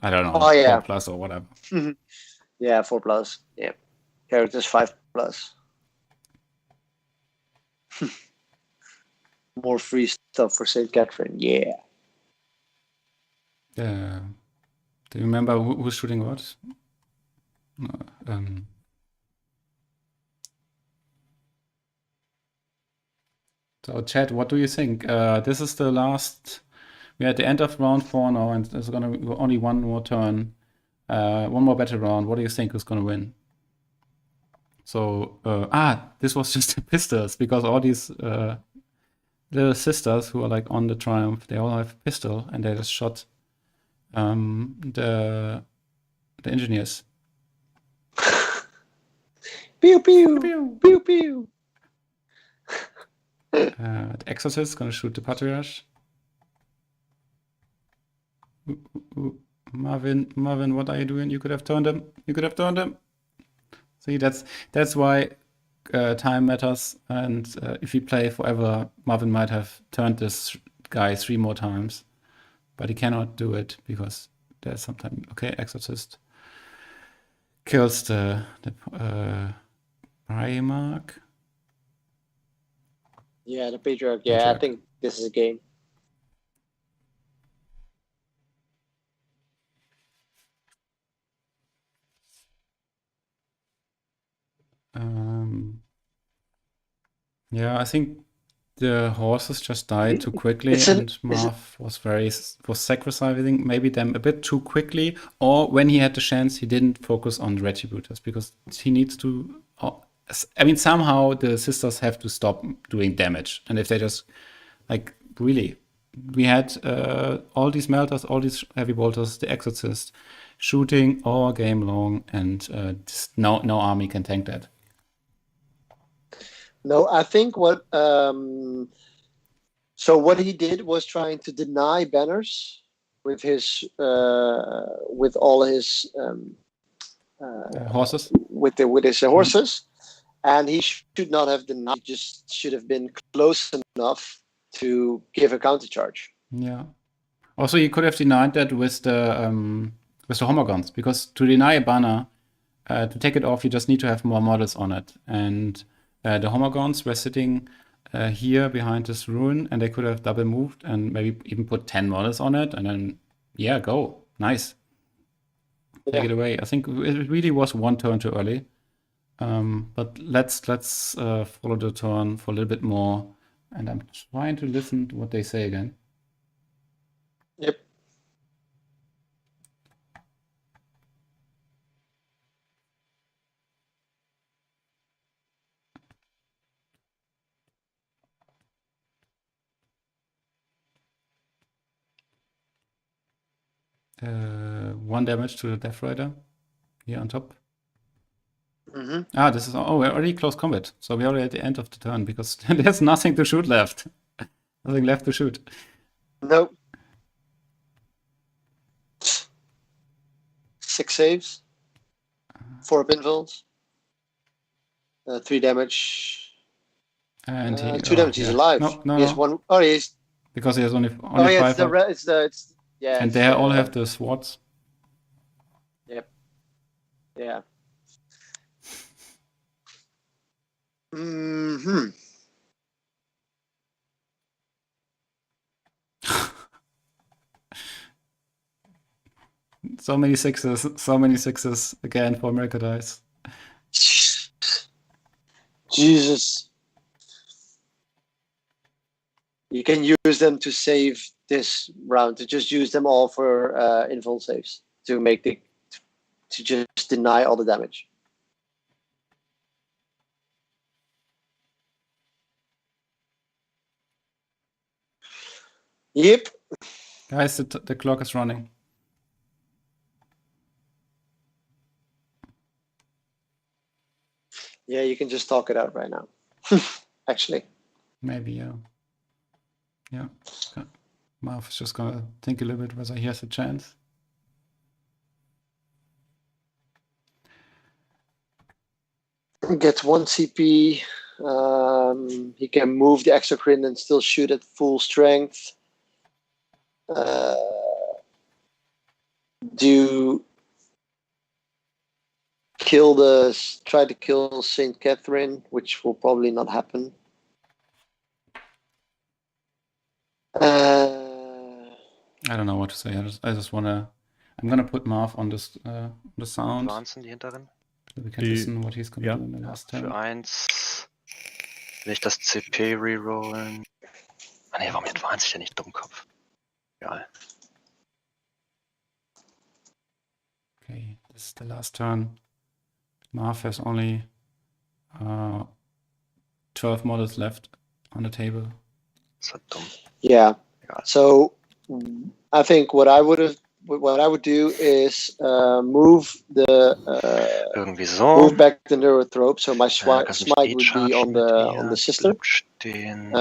I don't know, 4+ or whatever. 4+. Yeah. Characters 5+. More free stuff for St. Catherine. Yeah. Do you remember who's shooting what? So, chat, what do you think? This is the last. We're at the end of round 4 now, and there's going to be only one more turn, one more battle round. What do you think is going to win? So, this was just the pistols, because all these little sisters who are on the Triumph, they all have pistol, and they just shot the engineers. Pew pew pew pew pew. The Exorcist is gonna shoot the Patriarch. Marvin, what are you doing? You could have turned him. See, that's why time matters. And if you play forever, Marvin might have turned this guy 3 more times, but he cannot do it because there's sometimes Exorcist. kills the Primarch. Yeah, the Patriarch. Yeah, I Patriarch. think this is a game. Yeah, I think the horses just died too quickly, and Marv was sacrificing maybe them a bit too quickly, or when he had the chance, he didn't focus on the Retributors because he needs to. I mean, somehow the sisters have to stop doing damage, and if they just like really, we had all these melters, all these heavy bolters, the Exorcist, shooting all game long, and just no army can tank that. No, I think what so what he did was trying to deny banners with his with all his Horses. with his horses, and he should not have denied. He just should have been close enough to give a countercharge. Yeah. Also, you could have denied that with the Homogons, because to deny a banner, to take it off, you just need to have more models on it, and the Homogons were sitting here behind this ruin, and they could have double moved and maybe even put 10 models on it, and then, yeah, go. Nice. Take it away. I think it really was one turn too early. But let's follow the turn for a little bit more, and I'm trying to listen to what they say again. Yep. One damage to the Death Rider here on top. Mm-hmm. This is we're already close combat, so we're already at the end of the turn because there's nothing to shoot left. Nothing left to shoot. Nope. 6 saves, 4 pinfalls, 3 damage, And 2 damage. He's alive. No, he has 1. Oh, he's because he has only 5. It's yeah. And they all have the swords. Yep. Yeah. Hmm. So many sixes again for America Dice. Jesus. You can use them to save this round, to just use them all for invul saves, to just deny all the damage. Yep. Guys, the clock is running. Yeah, you can just talk it out right now. Actually. Maybe, yeah. Yeah. Marv is just gonna think a little bit whether he has a chance. Gets 1 CP. He can move the exocrine and still shoot at full strength. Try to kill Saint Catherine, which will probably not happen. I don't know what to say. I just wanna. I'm gonna put Marv on this the sound. Advancen die hinteren. So we can listen what he's gonna do in the last turn. Für 1 will ich das CP rerollen. Ah ne, warum advance ich denn nicht, Dummkopf? Egal. Okay, this is the last turn. Marv has only 12 models left on the table. Das war dumm. Yeah. Egal. So I think what I would do is move Irgendwie so. move back the neurotrope, so my smite kannst would mich be on the sister. Stehen.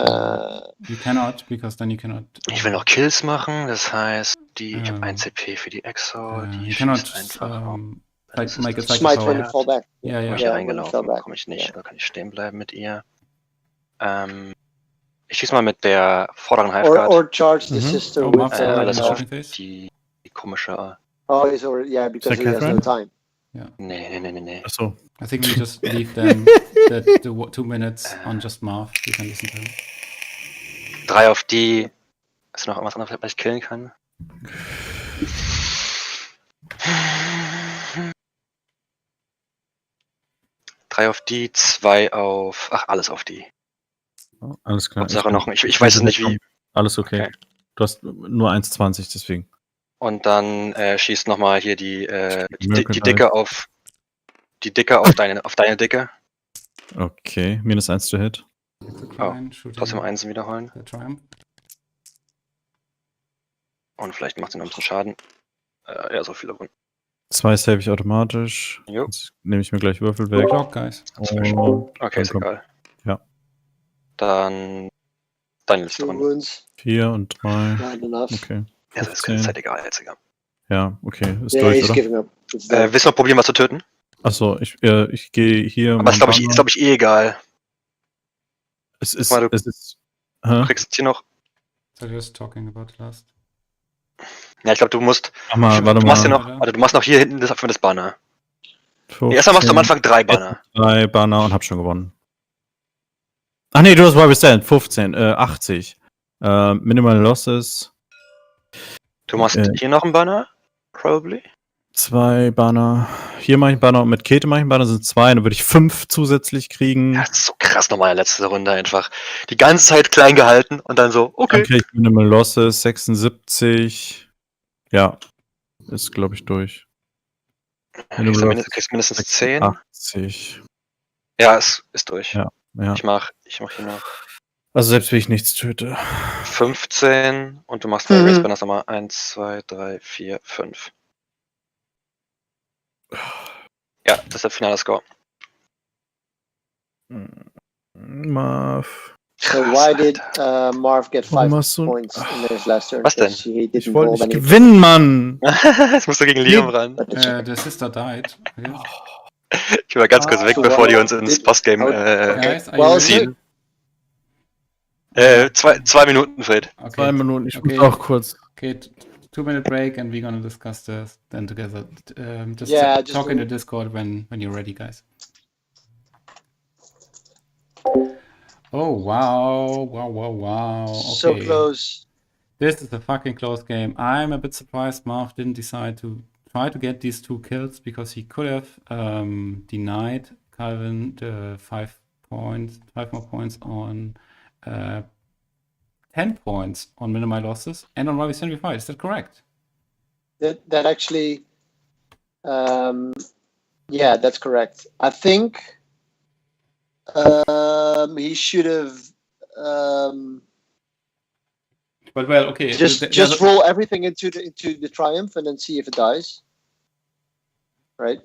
You cannot, because then you cannot. Ich will noch Kills machen, das heißt, ich habe 1 CP für die Exo, die you schießt cannot einfach. like make a psychic Smite when power. you fall back. Yeah, yeah. Bin ich Yeah, reingelaufen, when you fell back. komme ich nicht, da kann ich stehen bleiben mit ihr. Ich schieß mal mit der vorderen Halfguard. Or charge the sister Oh, with Marv, alles auf shooting phase. die komische. Oh, he's already, yeah, because he has no time. Nee. Achso. I think we just leave them the 2 minutes on just Marv. You can listen to him. 3 auf die. Ist noch irgendwas anderes, was ich killen kann? Drei auf die, 2 auf. Ach, alles auf die. Alles klar. Hauptsache noch. Ich weiß es nicht wie. Alles okay. Okay. Du hast nur 1,20, deswegen. Und dann schießt nochmal hier die Miracle Dicke auf. Die Dicke auf deine Dicke. Okay, -1 to hit. Trotzdem Einsen wiederholen. The Triumph. Und vielleicht macht sie noch ein bisschen Schaden. Ja, so viele Runden. 2 save ich automatisch. Jo. Jetzt nehme ich mir gleich Würfel weg. Clock, guys. Und Okay, ist dann kommt- egal. Ja. Dann deine letzte 2 Runde. wounds. 4 und 3. Not enough. Okay. Ja, das ist 15. Zeit egal, jetzt egal. Ja, okay. Ist Yeah, durch, he's oder? giving up. It's done. Willst du noch probieren, was zu töten? Achso, ich gehe hier. Aber ist, glaube ich, eh egal. Es ist. Mal, du- Es ist. Du Hä? kriegst hier noch. So just talking about last. Ja, ich glaube, du musst. Mach mal, warte Du machst hier mal. noch. Warte, du machst noch hier hinten das für das Banner. 15, Erstmal machst du am Anfang 3 Banner. 3 Banner und hab schon gewonnen. Ach nee, du hast Where We Stand. 15, 80. Minimal Losses. Du machst hier noch einen Banner. Probably. 2 Banner. Hier mache ich einen Banner und mit Käthe mache ich einen Banner, sind 2. Dann würde ich 5 zusätzlich kriegen. Ja, das ist so krass nochmal in der letzten Runde einfach. Die ganze Zeit klein gehalten und dann so, Dann okay. kriege ich Minimal Losses, 76. Ja, ist glaube ich durch. Kriegst mindestens 10. 80. Ja, es ist durch. Ja. Ja. Ich mach hier noch Also selbst wenn ich nichts töte. 15 und du machst bei Race Banners nochmal 1, 2, 3, 4, 5. Ja, das ist der finale Score. Marv. So why did Marv get 5 Warum hast du- points in his last turn? Was denn? 'Cause he Ich didn't wollte roll nicht anything. gewinnen, Mann! Jetzt musst du gegen Liam ran. But it's okay. The sister died. Ich war ganz kurz weg, so bevor die well, uns ins did- Postgame Guys, are you Well, ready? ziehen. 2 Minuten, Fred. 2 Minuten, ich Okay. muss auch kurz. Okay, 2-minute break and we're gonna discuss this then together. Just Yeah, just talk in do- the Discord when you're ready, guys. Oh wow. Okay. So close. This is a fucking close game. I'm a bit surprised Marv didn't decide to try to get these 2 kills because he could have denied Kalvin the 5 more points on 10 points on minimal losses and on Robbie 75. Is that correct? That actually, yeah, that's correct. I think he should have But well, okay. just roll everything into the triumph and then see if it dies. Right?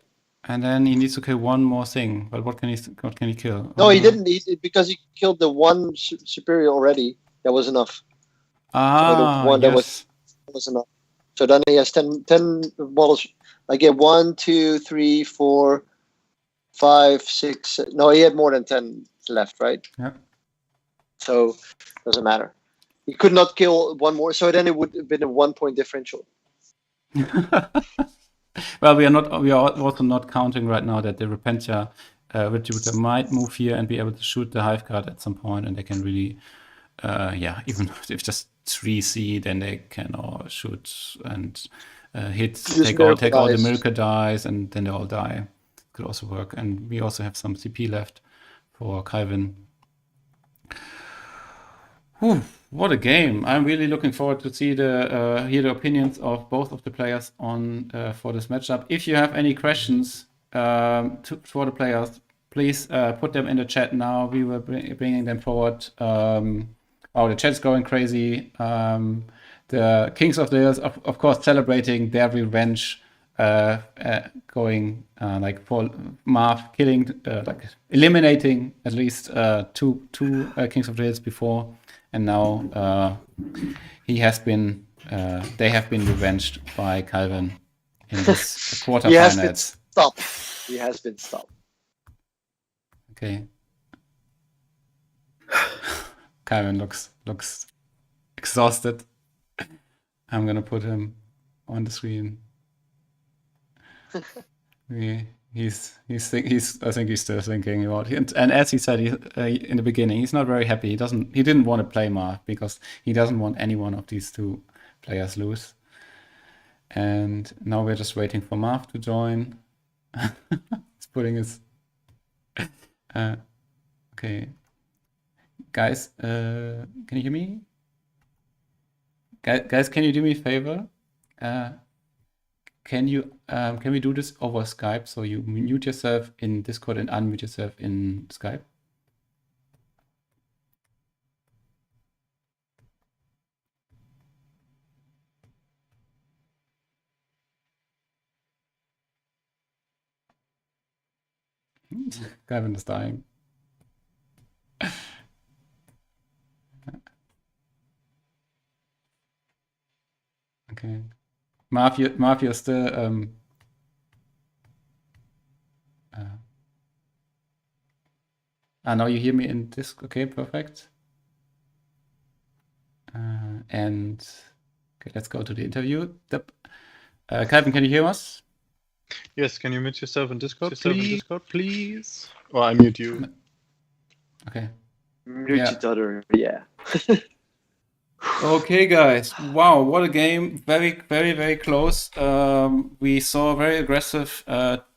And then he needs to kill one more thing. But what can he kill? No, he didn't. Because he killed the one superior already. That was enough. Ah, the one that yes. Was enough. So then he has 10 models. I get 1, 2, 3, 4, 5, 6. No, he had more than 10 left, right? Yeah. So doesn't matter. He could not kill one more. So then it would have been a 1 point differential. Well, we are also not counting right now that the Repentia Retributor might move here and be able to shoot the Hive card at some point, and they can really, even if just 3C, then they can all shoot and hit, take all the miracle dice, and then they all die. Could also work, and we also have some CP left for Kalvin. Whew, what a game! I'm really looking forward to see hear the opinions of both of the players on for this matchup. If you have any questions for the players, please put them in the chat now. We will bringing them forward. The chat's going crazy. The Kings of the Hills, of course, celebrating their revenge, going like for Marv killing, like eliminating at least two Kings of the Hills before. And now they have been revenged by Kalvin in this quarterfinals. He has been stopped. Okay. Kalvin looks exhausted. I'm gonna put him on the screen. He's I think he's still thinking about it. And as he said in the beginning, he's not very happy. He didn't want to play Marv because he doesn't want any one of these two players lose. And now we're just waiting for Marv to join. He's putting his okay. Guys, can you hear me? Guys, can you do me a favor? Can we do this over Skype? So you mute yourself in Discord and unmute yourself in Skype. Kalvin is dying. Okay. Marv, you're still now you hear me in this. Okay, perfect. And okay, let's go to the interview. Kalvin, can you hear us? Yes, can you mute yourself in Discord, please? Or I mute you. Okay. Mute each other, yeah. Okay, guys. Wow, what a game. Very, very, very close. We saw a very aggressive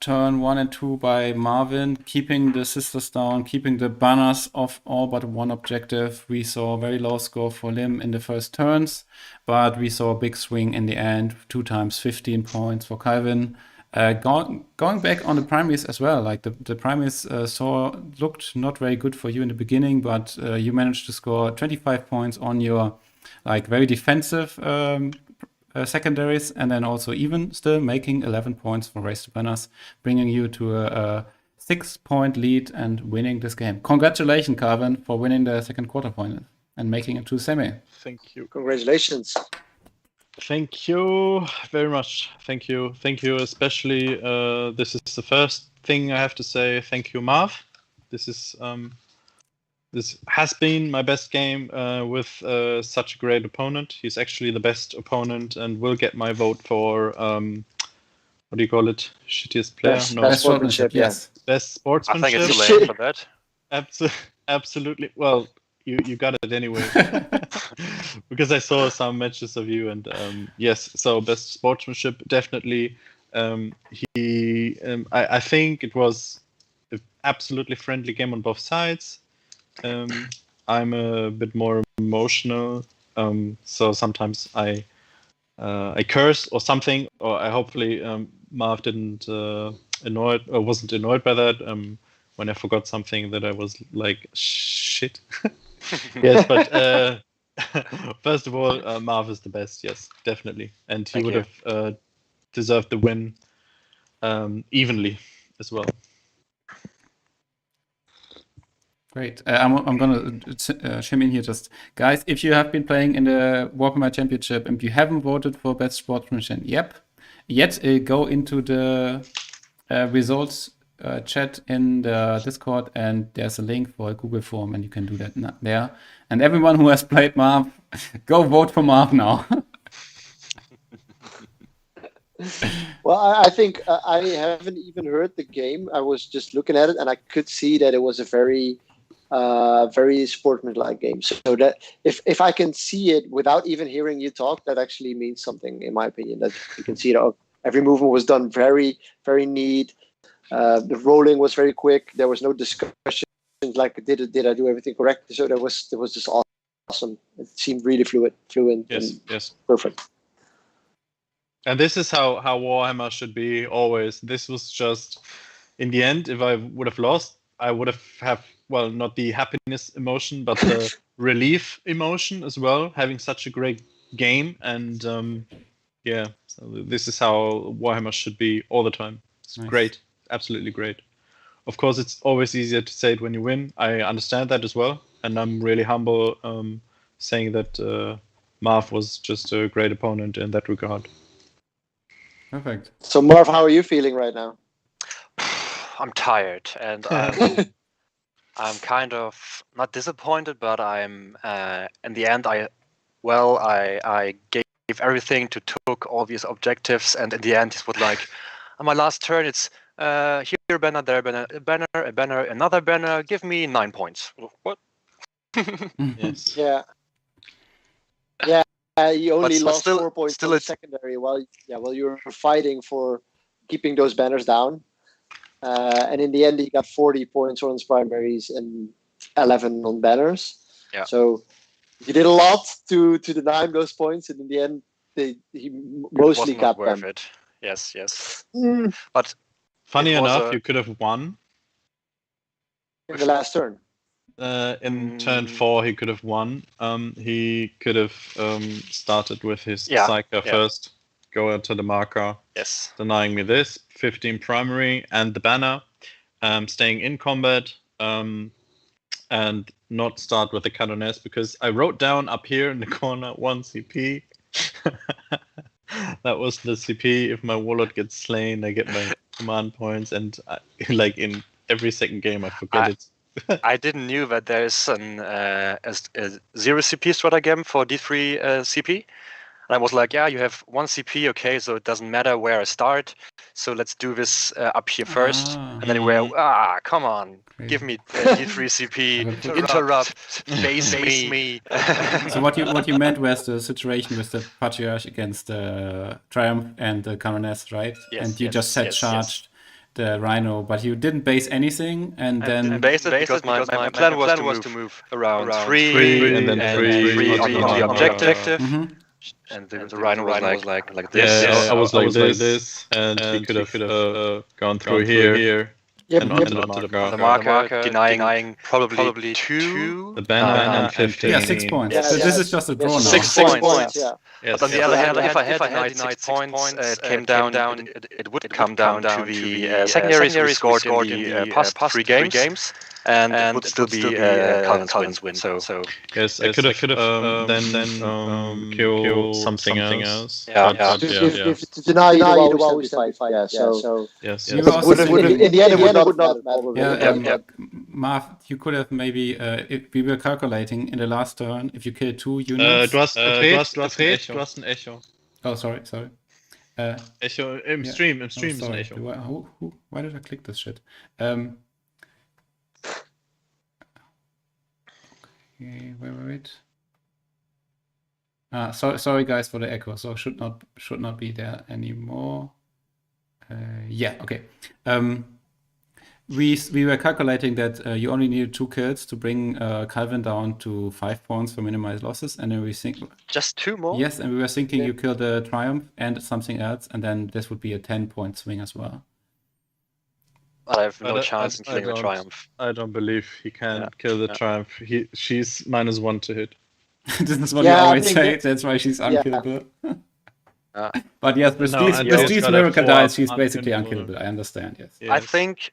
turn 1 and 2 by Marvin, keeping the sisters down, keeping the banners off all but one objective. We saw a very low score for Lim in the first turns, but we saw a big swing in the end, 2 times 15 points for Kalvin. Going back on the primaries as well, like the primaries looked not very good for you in the beginning, but you managed to score 25 points on your like very defensive secondaries, and then also even still making 11 points for Race to Banners, bringing you to a 6-point lead and winning this game. Congratulations, Kalvin, for winning the second quarterfinal and making it to semi. Thank you. Congratulations. Thank you very much. Thank you. Thank you, especially. This is the first thing I have to say. Thank you, Marv. This has been my best game with such a great opponent. He's actually the best opponent and will get my vote for, what do you call it? Shittiest player? Best sportsmanship, yes. Best sportsmanship. I think it's too late for that. Absolutely. Well, you got it anyway. Because I saw some matches of you, and yes, so best sportsmanship, definitely. I think it was an absolutely friendly game on both sides. I'm a bit more emotional, so sometimes I curse or something, or I hopefully Marv didn't wasn't annoyed by that when I forgot something that I was like shit. Yes, but first of all, Marv is the best. Yes, definitely, and he would have deserved the win evenly as well. Great. I'm going to chime in here just. Guys, if you have been playing in the WARPhammer Championship and you haven't voted for Best Sportsmanship yet, go into the results chat in the Discord, and there's a link for a Google form, and you can do that there. And everyone who has played Marv, go vote for Marv now. Well, I think I haven't even heard the game. I was just looking at it, and I could see that it was a very sportsmanlike game. So that if I can see it without even hearing you talk, that actually means something, in my opinion. That you can see that every movement was done very, very neat. The rolling was very quick. There was no discussion like did I do everything correct? So it was just awesome. It seemed really fluent. Yes. Perfect. And this is how Warhammer should be always. This was just, in the end, if I would have lost, I would have well, not the happiness emotion, but the relief emotion as well, having such a great game. And so this is how Warhammer should be all the time. It's nice. Great, absolutely great. Of course, it's always easier to say it when you win. I understand that as well. And I'm really humble saying that Marv was just a great opponent in that regard. Perfect. So Marv, how are you feeling right now? I'm tired, and I'm kind of not disappointed, but I'm in the end I gave everything to took all these objectives, and in the end it was like on my last turn, it's here banner, there banner, a banner, a banner, another banner. Give me 9 points. What? Yes. Yeah. You only But lost still- 4 points still on the it's- secondary while you were fighting for keeping those banners down. And in the end, he got 40 points on his primaries and 11 on banners. Yeah. So you did a lot to deny him those points, and in the end, he mostly was not got worth them. it. Yes. Mm, But Funny It was enough, a- you could have won. in the last turn. In turn 4, he could have won. He could have started with his Yeah, Psyker yeah. first, go into the marker, yes, denying me this, 15 primary, and the banner, staying in combat, and not start with the Canoness, because I wrote down up here in the corner 1 CP. That was the CP. If my warlord gets slain, I get my command points, and like in every second game, I forget it. I didn't knew that there is a 0 CP stratagem for D3 CP. And I was like, yeah, you have 1 CP, okay, so it doesn't matter where I start. So let's do this up here first. Ah. And then we were, come on, give me D3 CP, interrupt, base me. So what you meant was the situation with the Patriarch against the Triumph and the Canoness, right? Yes, and you yes, just set yes, charged the Rhino, but you didn't base anything, and then And base it because my plan was to move around 3 and then three on the objective. Mhm. And the Rhino was like this. Yeah, I was like this, and he could have gone through here. Yep, And yep. not to The marker, denying probably 2. The banner and 15. Yeah, 6 points. Yeah, so yeah. this is just a draw now. 6 points. Yeah. Yes. But on the other hand, if I had denied 6 points, it came down. It would come down to the secondaries we scored in the past 3 games, and it would still be Kalvin's win. So Yes, I could have then kill something else. Yeah, But- but If to deny you will always be fight. Yeah. So Yes. You yes. also in the end, it would not matter. Yeah, Yeah. Marv, you could have maybe, if we were calculating in the last turn, if you kill 2 units. Du hast ein Echo. Oh, sorry. Echo im Stream ist ein Sorry. Echo. Why did I click this shit? Okay, wait. Sorry guys for the echo. So should not be there anymore. Yeah, okay. We were calculating that you only needed 2 kills to bring Kalvin down to 5 points for minimized losses, and then we think just 2 more. yes, and we were thinking you kill the Triumph and something else, and then this would be a 10-point swing as well. I have no But chance in killing the don't- Triumph. I don't believe he can Yeah. kill the Yeah. Triumph. She's -1 to hit. This is what Yeah, you I always think say. that- That's why she's unkillable. Yeah. But yes, with No, these and with she's these got a miracle 4 dice, she's basically unkillable. unkillable. I understand. Yes. I think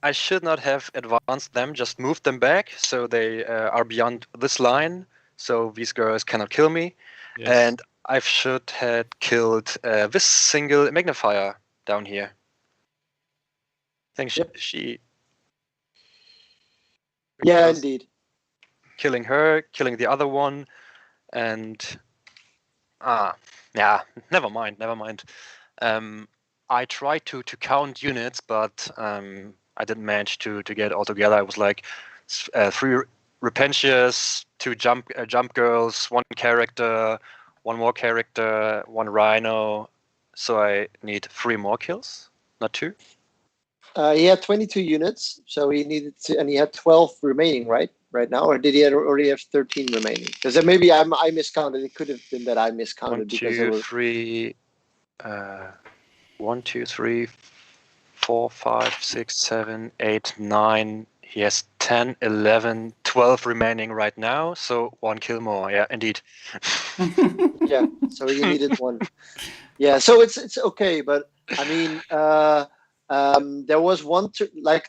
I should not have advanced them, just moved them back so they are beyond this line, so these girls cannot kill me. Yes. And I should have killed this single magnifier down here. I think she Yeah, because indeed. killing her, killing the other one, and yeah, never mind. I tried to count units, but I didn't manage to get all together. I was like 3 Repentious, 2 jump girls, 1 character, 1 more character, 1 Rhino. So I need 3 more kills, not 2. He had 22 units, so he needed to, and he had 12 remaining, right now, or did he already have 13 remaining? Because then maybe I miscounted. It could have been that I miscounted 1, because there 2, were 3. 1, 2, 3, 4, 5, 6, 7, 8, 9. He has 10, 11, 12 remaining right now. So 1 kill more. Yeah, indeed. yeah. So he needed 1. Yeah. So it's okay, but I mean, there was one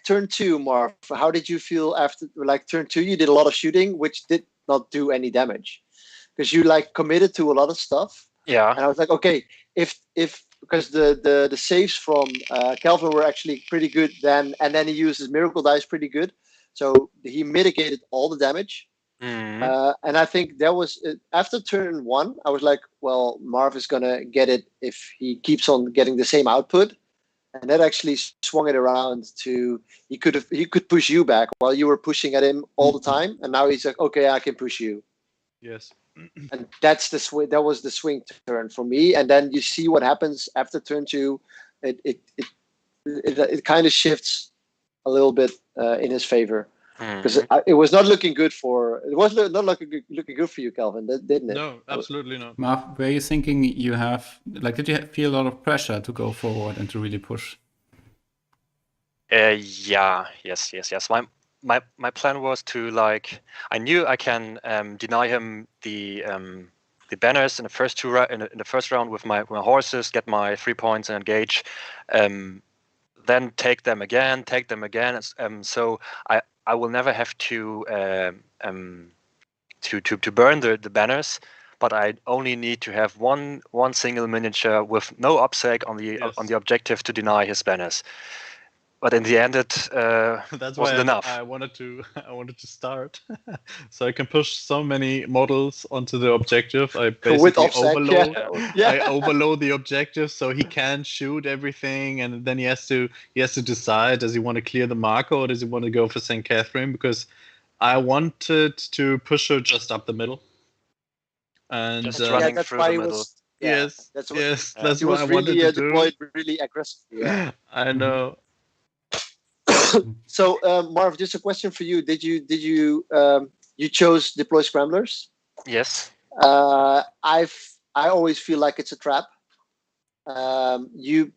turn 2, Marv. How did you feel after turn 2? You did a lot of shooting, which did not do any damage, because you committed to a lot of stuff. Yeah. And I was like, okay, if because the saves from Kalvin were actually pretty good then, and then he used his miracle dice pretty good, so he mitigated all the damage. And I think that was after turn 1. I was like, well, Marv is gonna get it if he keeps on getting the same output. and that actually swung it around to he could push you back while you were pushing at him all the time, and now he's like, okay, I can push you. Yes. And that's the swing. That was the swing turn for me. And then you see what happens after turn 2. It kind of shifts a little bit in his favor, because it was not looking good for. It was not looking good for you, Kalvin, didn't it? No, absolutely not. Marv, were you thinking you have, like, did you feel a lot of pressure to go forward and to really push? Yeah. Yes. My plan was to, like, I knew I can deny him the banners in the first in the first round with my horses, get my 3 points and engage, then take them again. So I will never have to burn the banners, but I only need to have one single miniature with no obsec on the objective to deny his banners. But in the end, it That's wasn't why enough. I wanted to start, so I can push so many models onto the objective. I basically overload. I overload the objective so he can't shoot everything, and then he has to decide: does he want to clear the marker or does he want to go for St. Catherine? Because I wanted to push her just up the middle, and just running through the middle. That's what I wanted to deployed really aggressively. Yeah. I know. So Marv, just a question for you. Did you you chose deploy scramblers? Yes. I always feel like it's a trap. You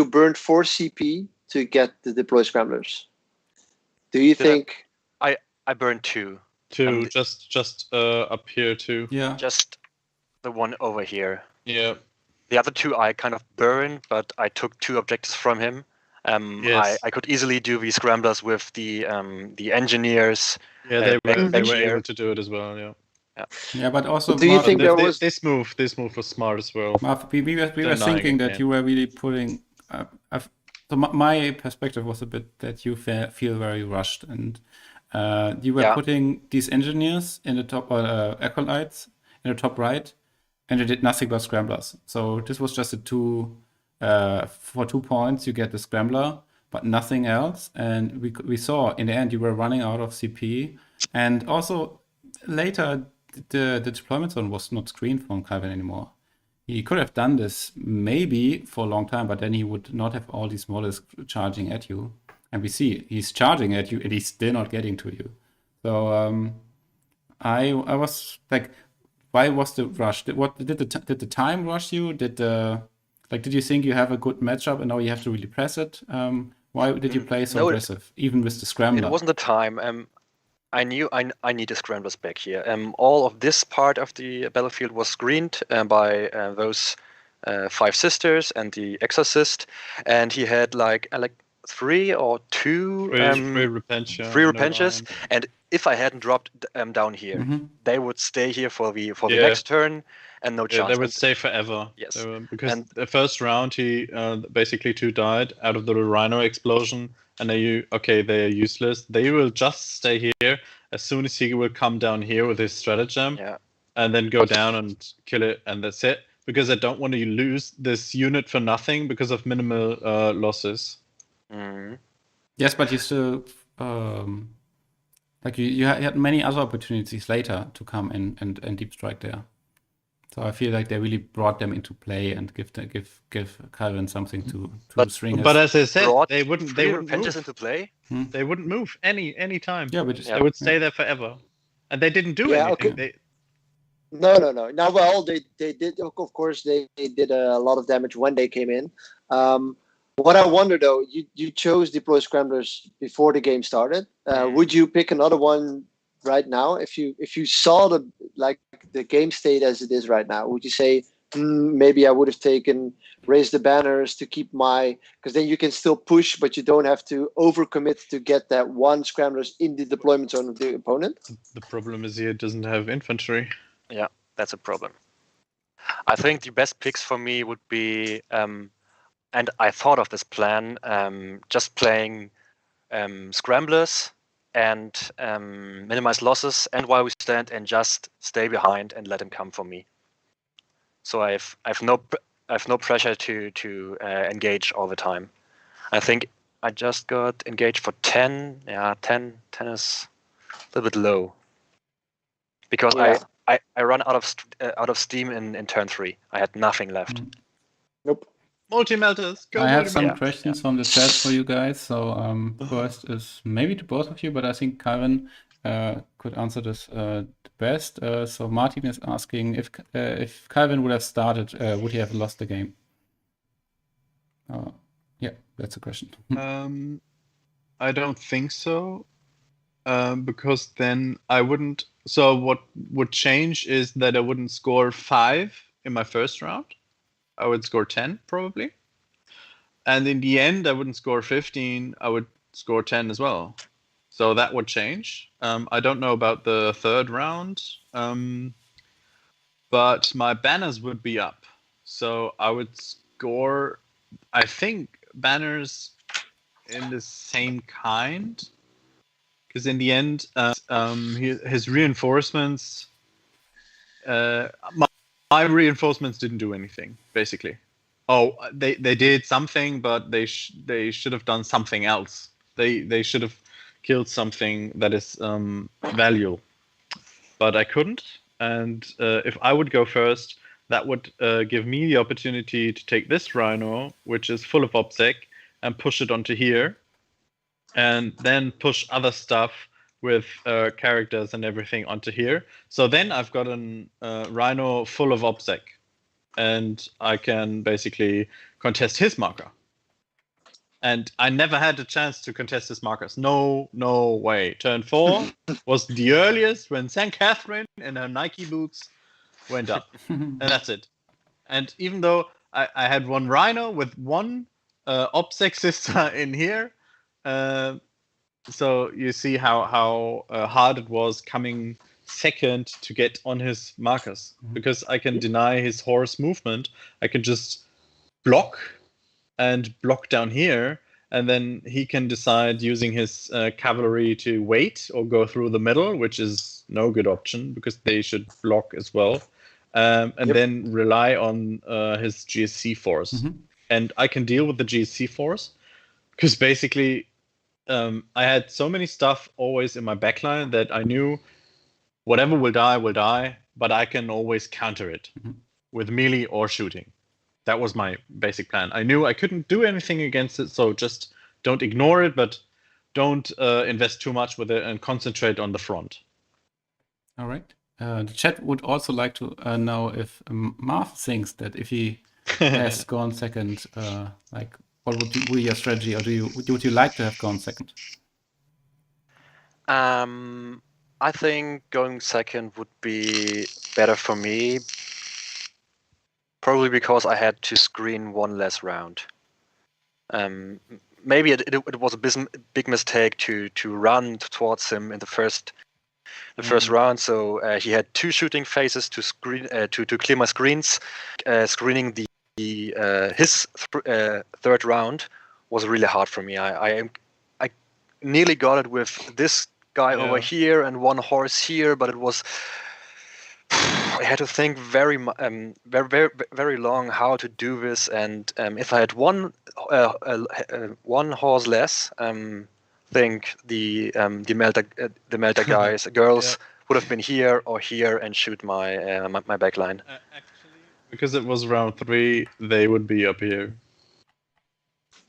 burned 4 CP to get the deploy scramblers. Do you think? I burned 2. Just up here too. Yeah. Just the one over here. Yeah. The other 2 I kind of burned, but I took 2 objectives from him. Yes. I could easily do the scramblers with the engineers. Yeah, they were able to do it as well. Yeah, but also, do you think there was this move was smart as well? Marv, we were thinking that you were really putting. So my perspective was a bit that you feel very rushed, and you were putting these engineers in the top, acolytes in the top right, and you did nothing but scramblers. So this was just a 2. For 2 points, you get the scrambler, but nothing else. And we saw in the end you were running out of CP, and also later the deployment zone was not screened from Kalvin anymore. He could have done this maybe for a long time, but then he would not have all these models charging at you. And we see he's charging at you, and he's still not getting to you. So I was like, why was the rush? Did the time rush you? Did you think you have a good matchup and now you have to really press it? Why did you play so aggressive, even with the scrambler? It wasn't the time. I knew I needed scramblers back here. All of this part of the battlefield was screened by those 5 sisters and the exorcist, and he had like 3 or 2 free repentures, and if I hadn't dropped down here, they would stay here for the next turn. And no chance. They would stay forever. Yes. Because the first round, he basically 2 died out of the Rhino explosion, and they're useless. They will just stay here as soon as he will come down here with his stratagem, and then go down and kill it, and that's it. Because I don't want to lose this unit for nothing because of minimal losses. Yes, but you still you had many other opportunities later to come in and deep strike there. So I feel like they really brought them into play and give Kalvin something to string. But as I said, they wouldn't move into play. They wouldn't move any time. Yeah, they would stay there forever, and they didn't do anything. Okay. No. Now, well, they did. Of course, they did a lot of damage when they came in. What I wonder though, you chose deploy scramblers before the game started. Would you pick another one right now if you saw the game state as it is right now? Would you say maybe I would have raised the banners to keep because then you can still push, but you don't have to overcommit to get that 1 scramblers in the deployment zone of the opponent? The problem is he doesn't have infantry. Yeah, that's a problem. I think the best picks for me would be, and I thought of this plan, just playing scramblers and minimize losses, and while we stand, and just stay behind and let him come for me. So I have no pressure to engage all the time. I think I just got engaged for 10. Yeah, 10 is a little bit low. Because Yeah. I run out of steam in turn 3. I had nothing left. Nope. Multi-melters. Go I have some Yeah. questions from the chat for you guys. So first is maybe to both of you, but I think Kalvin could answer this the best. So Martin is asking if Kalvin would have started, would he have lost the game? Yeah, that's a question. I don't think so, because then I wouldn't. So what would change is that I wouldn't score 5 in my first round. I would score 10 probably, and in the end I wouldn't score 15. I would score 10 as well. So that would change. I don't know about the third round, but my banners would be up. So I would score, I think, banners in the same kind, because in the end, his reinforcements, my reinforcements didn't do anything basically. Oh, they did something, but they should have done something else. They should have killed something that is valuable, but I couldn't. And if I would go first, that would give me the opportunity to take this rhino, which is full of obsec, and push it onto here, and then push other stuff with characters and everything onto here. So then I've got a rhino full of obsec, and I can basically contest his marker. And I never had a chance to contest his markers. No way. Turn 4 was the earliest when St. Catherine in her Nike boots went up. And that's it. And even though I had one rhino with one obsec sister in here, so you see how hard it was coming second to get on his markers. Because I can deny his horse movement. I can just block and block down here, and then he can decide using his cavalry to wait or go through the middle, which is no good option because they should block as well, and then rely on his GSC force. And I can deal with the GSC force because basically I had so many stuff always in my backline that I knew whatever will die, but I can always counter it with melee or shooting. That was my basic plan. I knew I couldn't do anything against it, so just don't ignore it, but don't invest too much with it and concentrate on the front. All right. The chat would also like to know if Marv thinks that if he has gone second, like what would be your strategy, or would you like to have gone second? I think going second would be better for me. Probably because I had to screen one less round. Maybe it was a big mistake to run towards him in the first round. So he had 2 shooting phases to screen to clear my screens. Screening his third round was really hard for me. I nearly got it with this guy over here and one horse here, but it was. I had to think very long how to do this, and if I had one horse less, think the melter guys girls would have been here or here and shoot my my backline. Actually, because it was round 3, they would be up here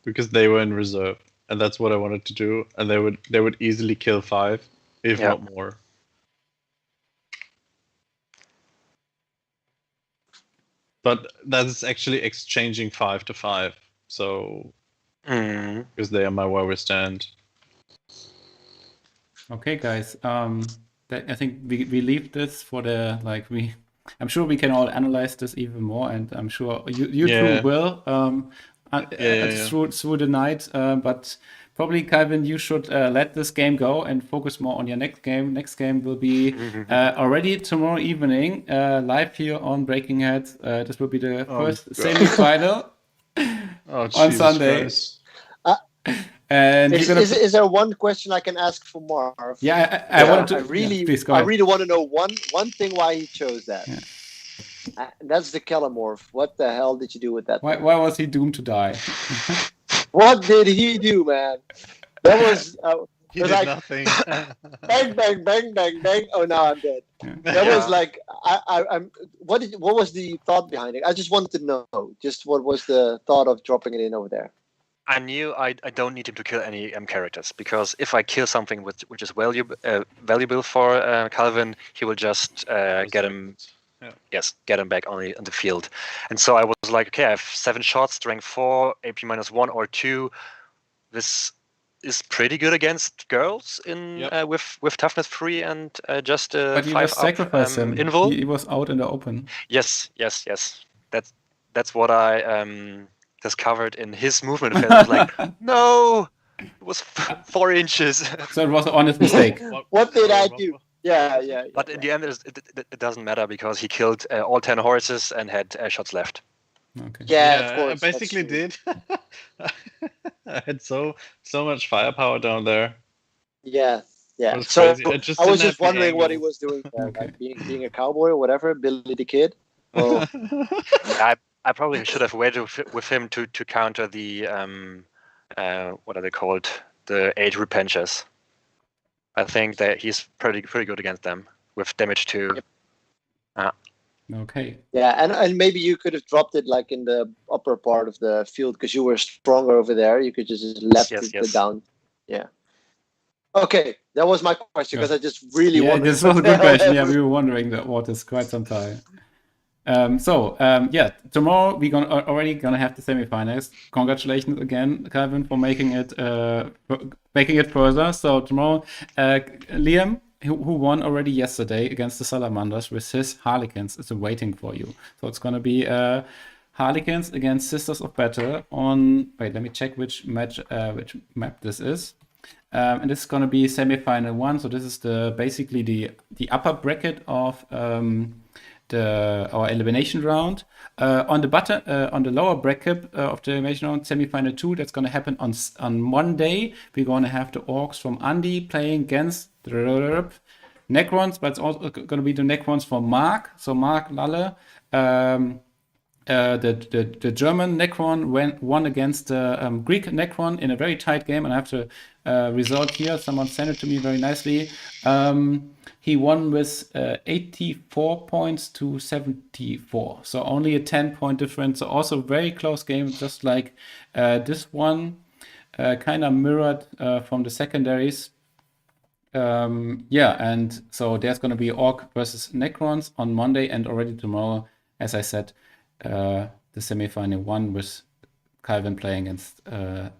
because they were in reserve, and that's what I wanted to do, and they would easily kill 5, if not more. But that's actually exchanging 5 to 5, so because they are my where we stand. Okay, guys. I think we leave this for the I'm sure we can all analyze this even more, and I'm sure you two will through the night. But probably, Kalvin, you should let this game go and focus more on your next game. Next game will be already tomorrow evening, live here on BreakingHeads. This will be the first semi-final on Sunday. And is there one question I can ask for Marv? Yeah, I wanted to. I really want to know one thing why he chose that. Yeah. That's the Keller Marv. What the hell did you do with that? Why was he doomed to die? What did he do, man? That was He it was did like nothing. bang, bang, bang, bang, bang. Oh, now I'm dead. Yeah. That was Yeah. like I'm. What was the thought behind it? I just wanted to know. Just what was the thought of dropping it in over there? I knew I don't need him to kill any characters, because if I kill something which is valuable for Kalvin, he will just get him. Yeah. Yes, get him back on the field. And so I was like, okay, I have 7 shots, strength 4, AP -1 or 2. This is pretty good against girls in Yep. with toughness 3 and just But you 5 just up sacrificed him. invul. He was out in the open. Yes. That's what I discovered in his movement phase. I was like, no, it was 4 inches. So it was an honest mistake. What did I do? Yeah. But in the end, it doesn't matter, because he killed all 10 horses and had shots left. Okay. Yeah, of course. I that's basically true. did. I had so much firepower down there. Yeah. It was So crazy. I just I was didn't just have the wondering what he angle. was doing there, Okay. like being a cowboy or whatever, Billy the Kid. Well, I probably should have waited with him to counter the what are they called? The 8 repenches. I think that he's pretty good against them with damage 2. Yep. Okay. yeah, and maybe you could have dropped it like in the upper part of the field because you were stronger over there. You could just left Yes. it down. Yeah. Okay, that was my question because I just really Yeah, wanted. this was a good question. Yeah, we were wondering what is quite some time. Yeah, tomorrow we're already gonna have the semifinals. Congratulations again, Calvin, for making it further. So tomorrow, Liam, who won already yesterday against the Salamanders with his Harlequins, is waiting for you. So it's gonna be Harlequins against Sisters of Battle on. Wait, let me check which map this is. And this is going to be semi-final 1. So this is basically the upper bracket of our elimination round. On the lower bracket of the elimination round, semi-final 2, that's going to happen on Monday. We're going to have the Orcs from Andy playing against the Necrons, but it's also going to be the Necrons from Mark. So Mark Lalle. The German Necron won against the Greek Necron in a very tight game, and I have the result here. Someone sent it to me very nicely. He won with 84 points to 74, so only a 10-point difference. So also very close game, just like this one, kind of mirrored from the secondaries. Yeah, and so there's going to be Orc versus Necrons on Monday, and already tomorrow, as I said, the semi-final 1 with Calvin playing against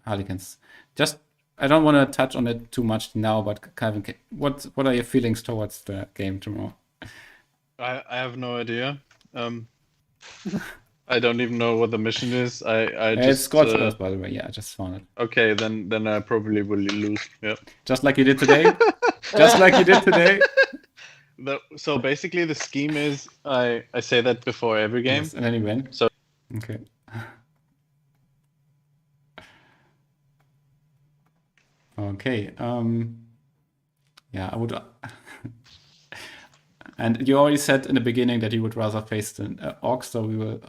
Harlequins. Just, I don't want to touch on it too much now, but Calvin, what are your feelings towards the game tomorrow? I have no idea. I don't even know what the mission is. It's Scorched Earth, by the way. Yeah, I just found it. Okay, then I probably will lose. Yeah. Just like you did today. Just like you did today. So basically, the scheme is I say that before every game, Yes, and then you win. So okay. Okay. Yeah, I would. And you already said in the beginning that you would rather face the Orcs, so we will.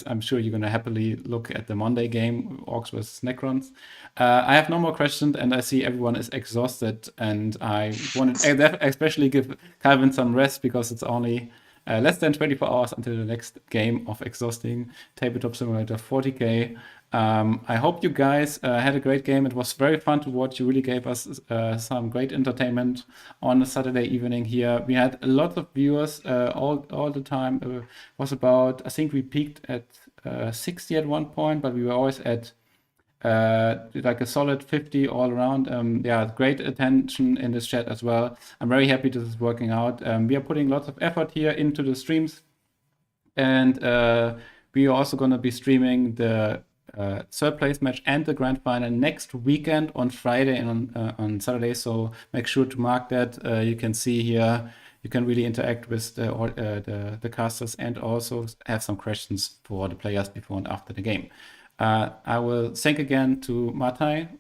I'm sure you're going to happily look at the Monday game, Orcs versus Necrons. I have no more questions, and I see everyone is exhausted, and I want to especially give Calvin some rest because it's only less than 24 hours until the next game of exhausting Tabletop Simulator 40K. I hope you guys had a great game. It was very fun to watch. You really gave us some great entertainment on a Saturday evening here. We had a lot of viewers all the time. It was about, I think we peaked at 60 at one point, but we were always at like a solid 50 all around. Yeah, great attention in this chat as well. I'm very happy this is working out. We are putting lots of effort here into the streams, and we are also going to be streaming the third place match and the grand final next weekend on Friday and on Saturday. So make sure to mark that. You can see here, you can really interact with the casters and also have some questions for the players before and after the game. I will thank again to Martijn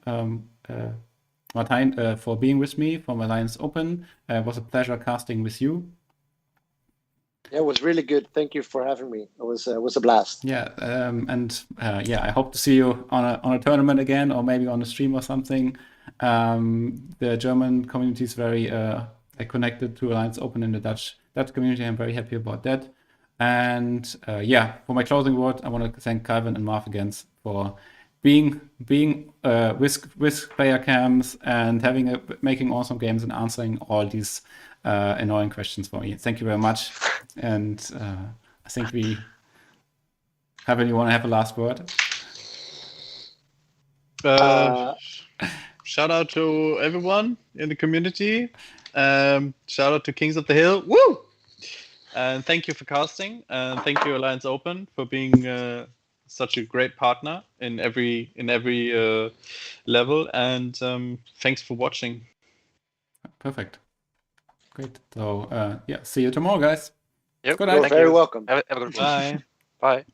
for being with me from Alliance Open. It was a pleasure casting with you. Yeah, it was really good. Thank you for having me. It was a blast. Yeah, I hope to see you on a tournament again, or maybe on a stream or something. The German community is very connected to Alliance Open in the Dutch community. I'm very happy about that. And for my closing word, I want to thank Kalvin and Marv again for being with player camps and making awesome games and answering all these annoying questions for me. Thank you very much. And I think Kalvin, you want to have a last word? Shout out to everyone in the community. Shout out to Kings of the Hill. Woo! And thank you for casting. And thank you, Alliance Open, for being such a great partner in every level. And thanks for watching. Perfect. Great. So see you tomorrow, guys. Yep. Good night. You're very welcome. Have a good one. Bye. Bye.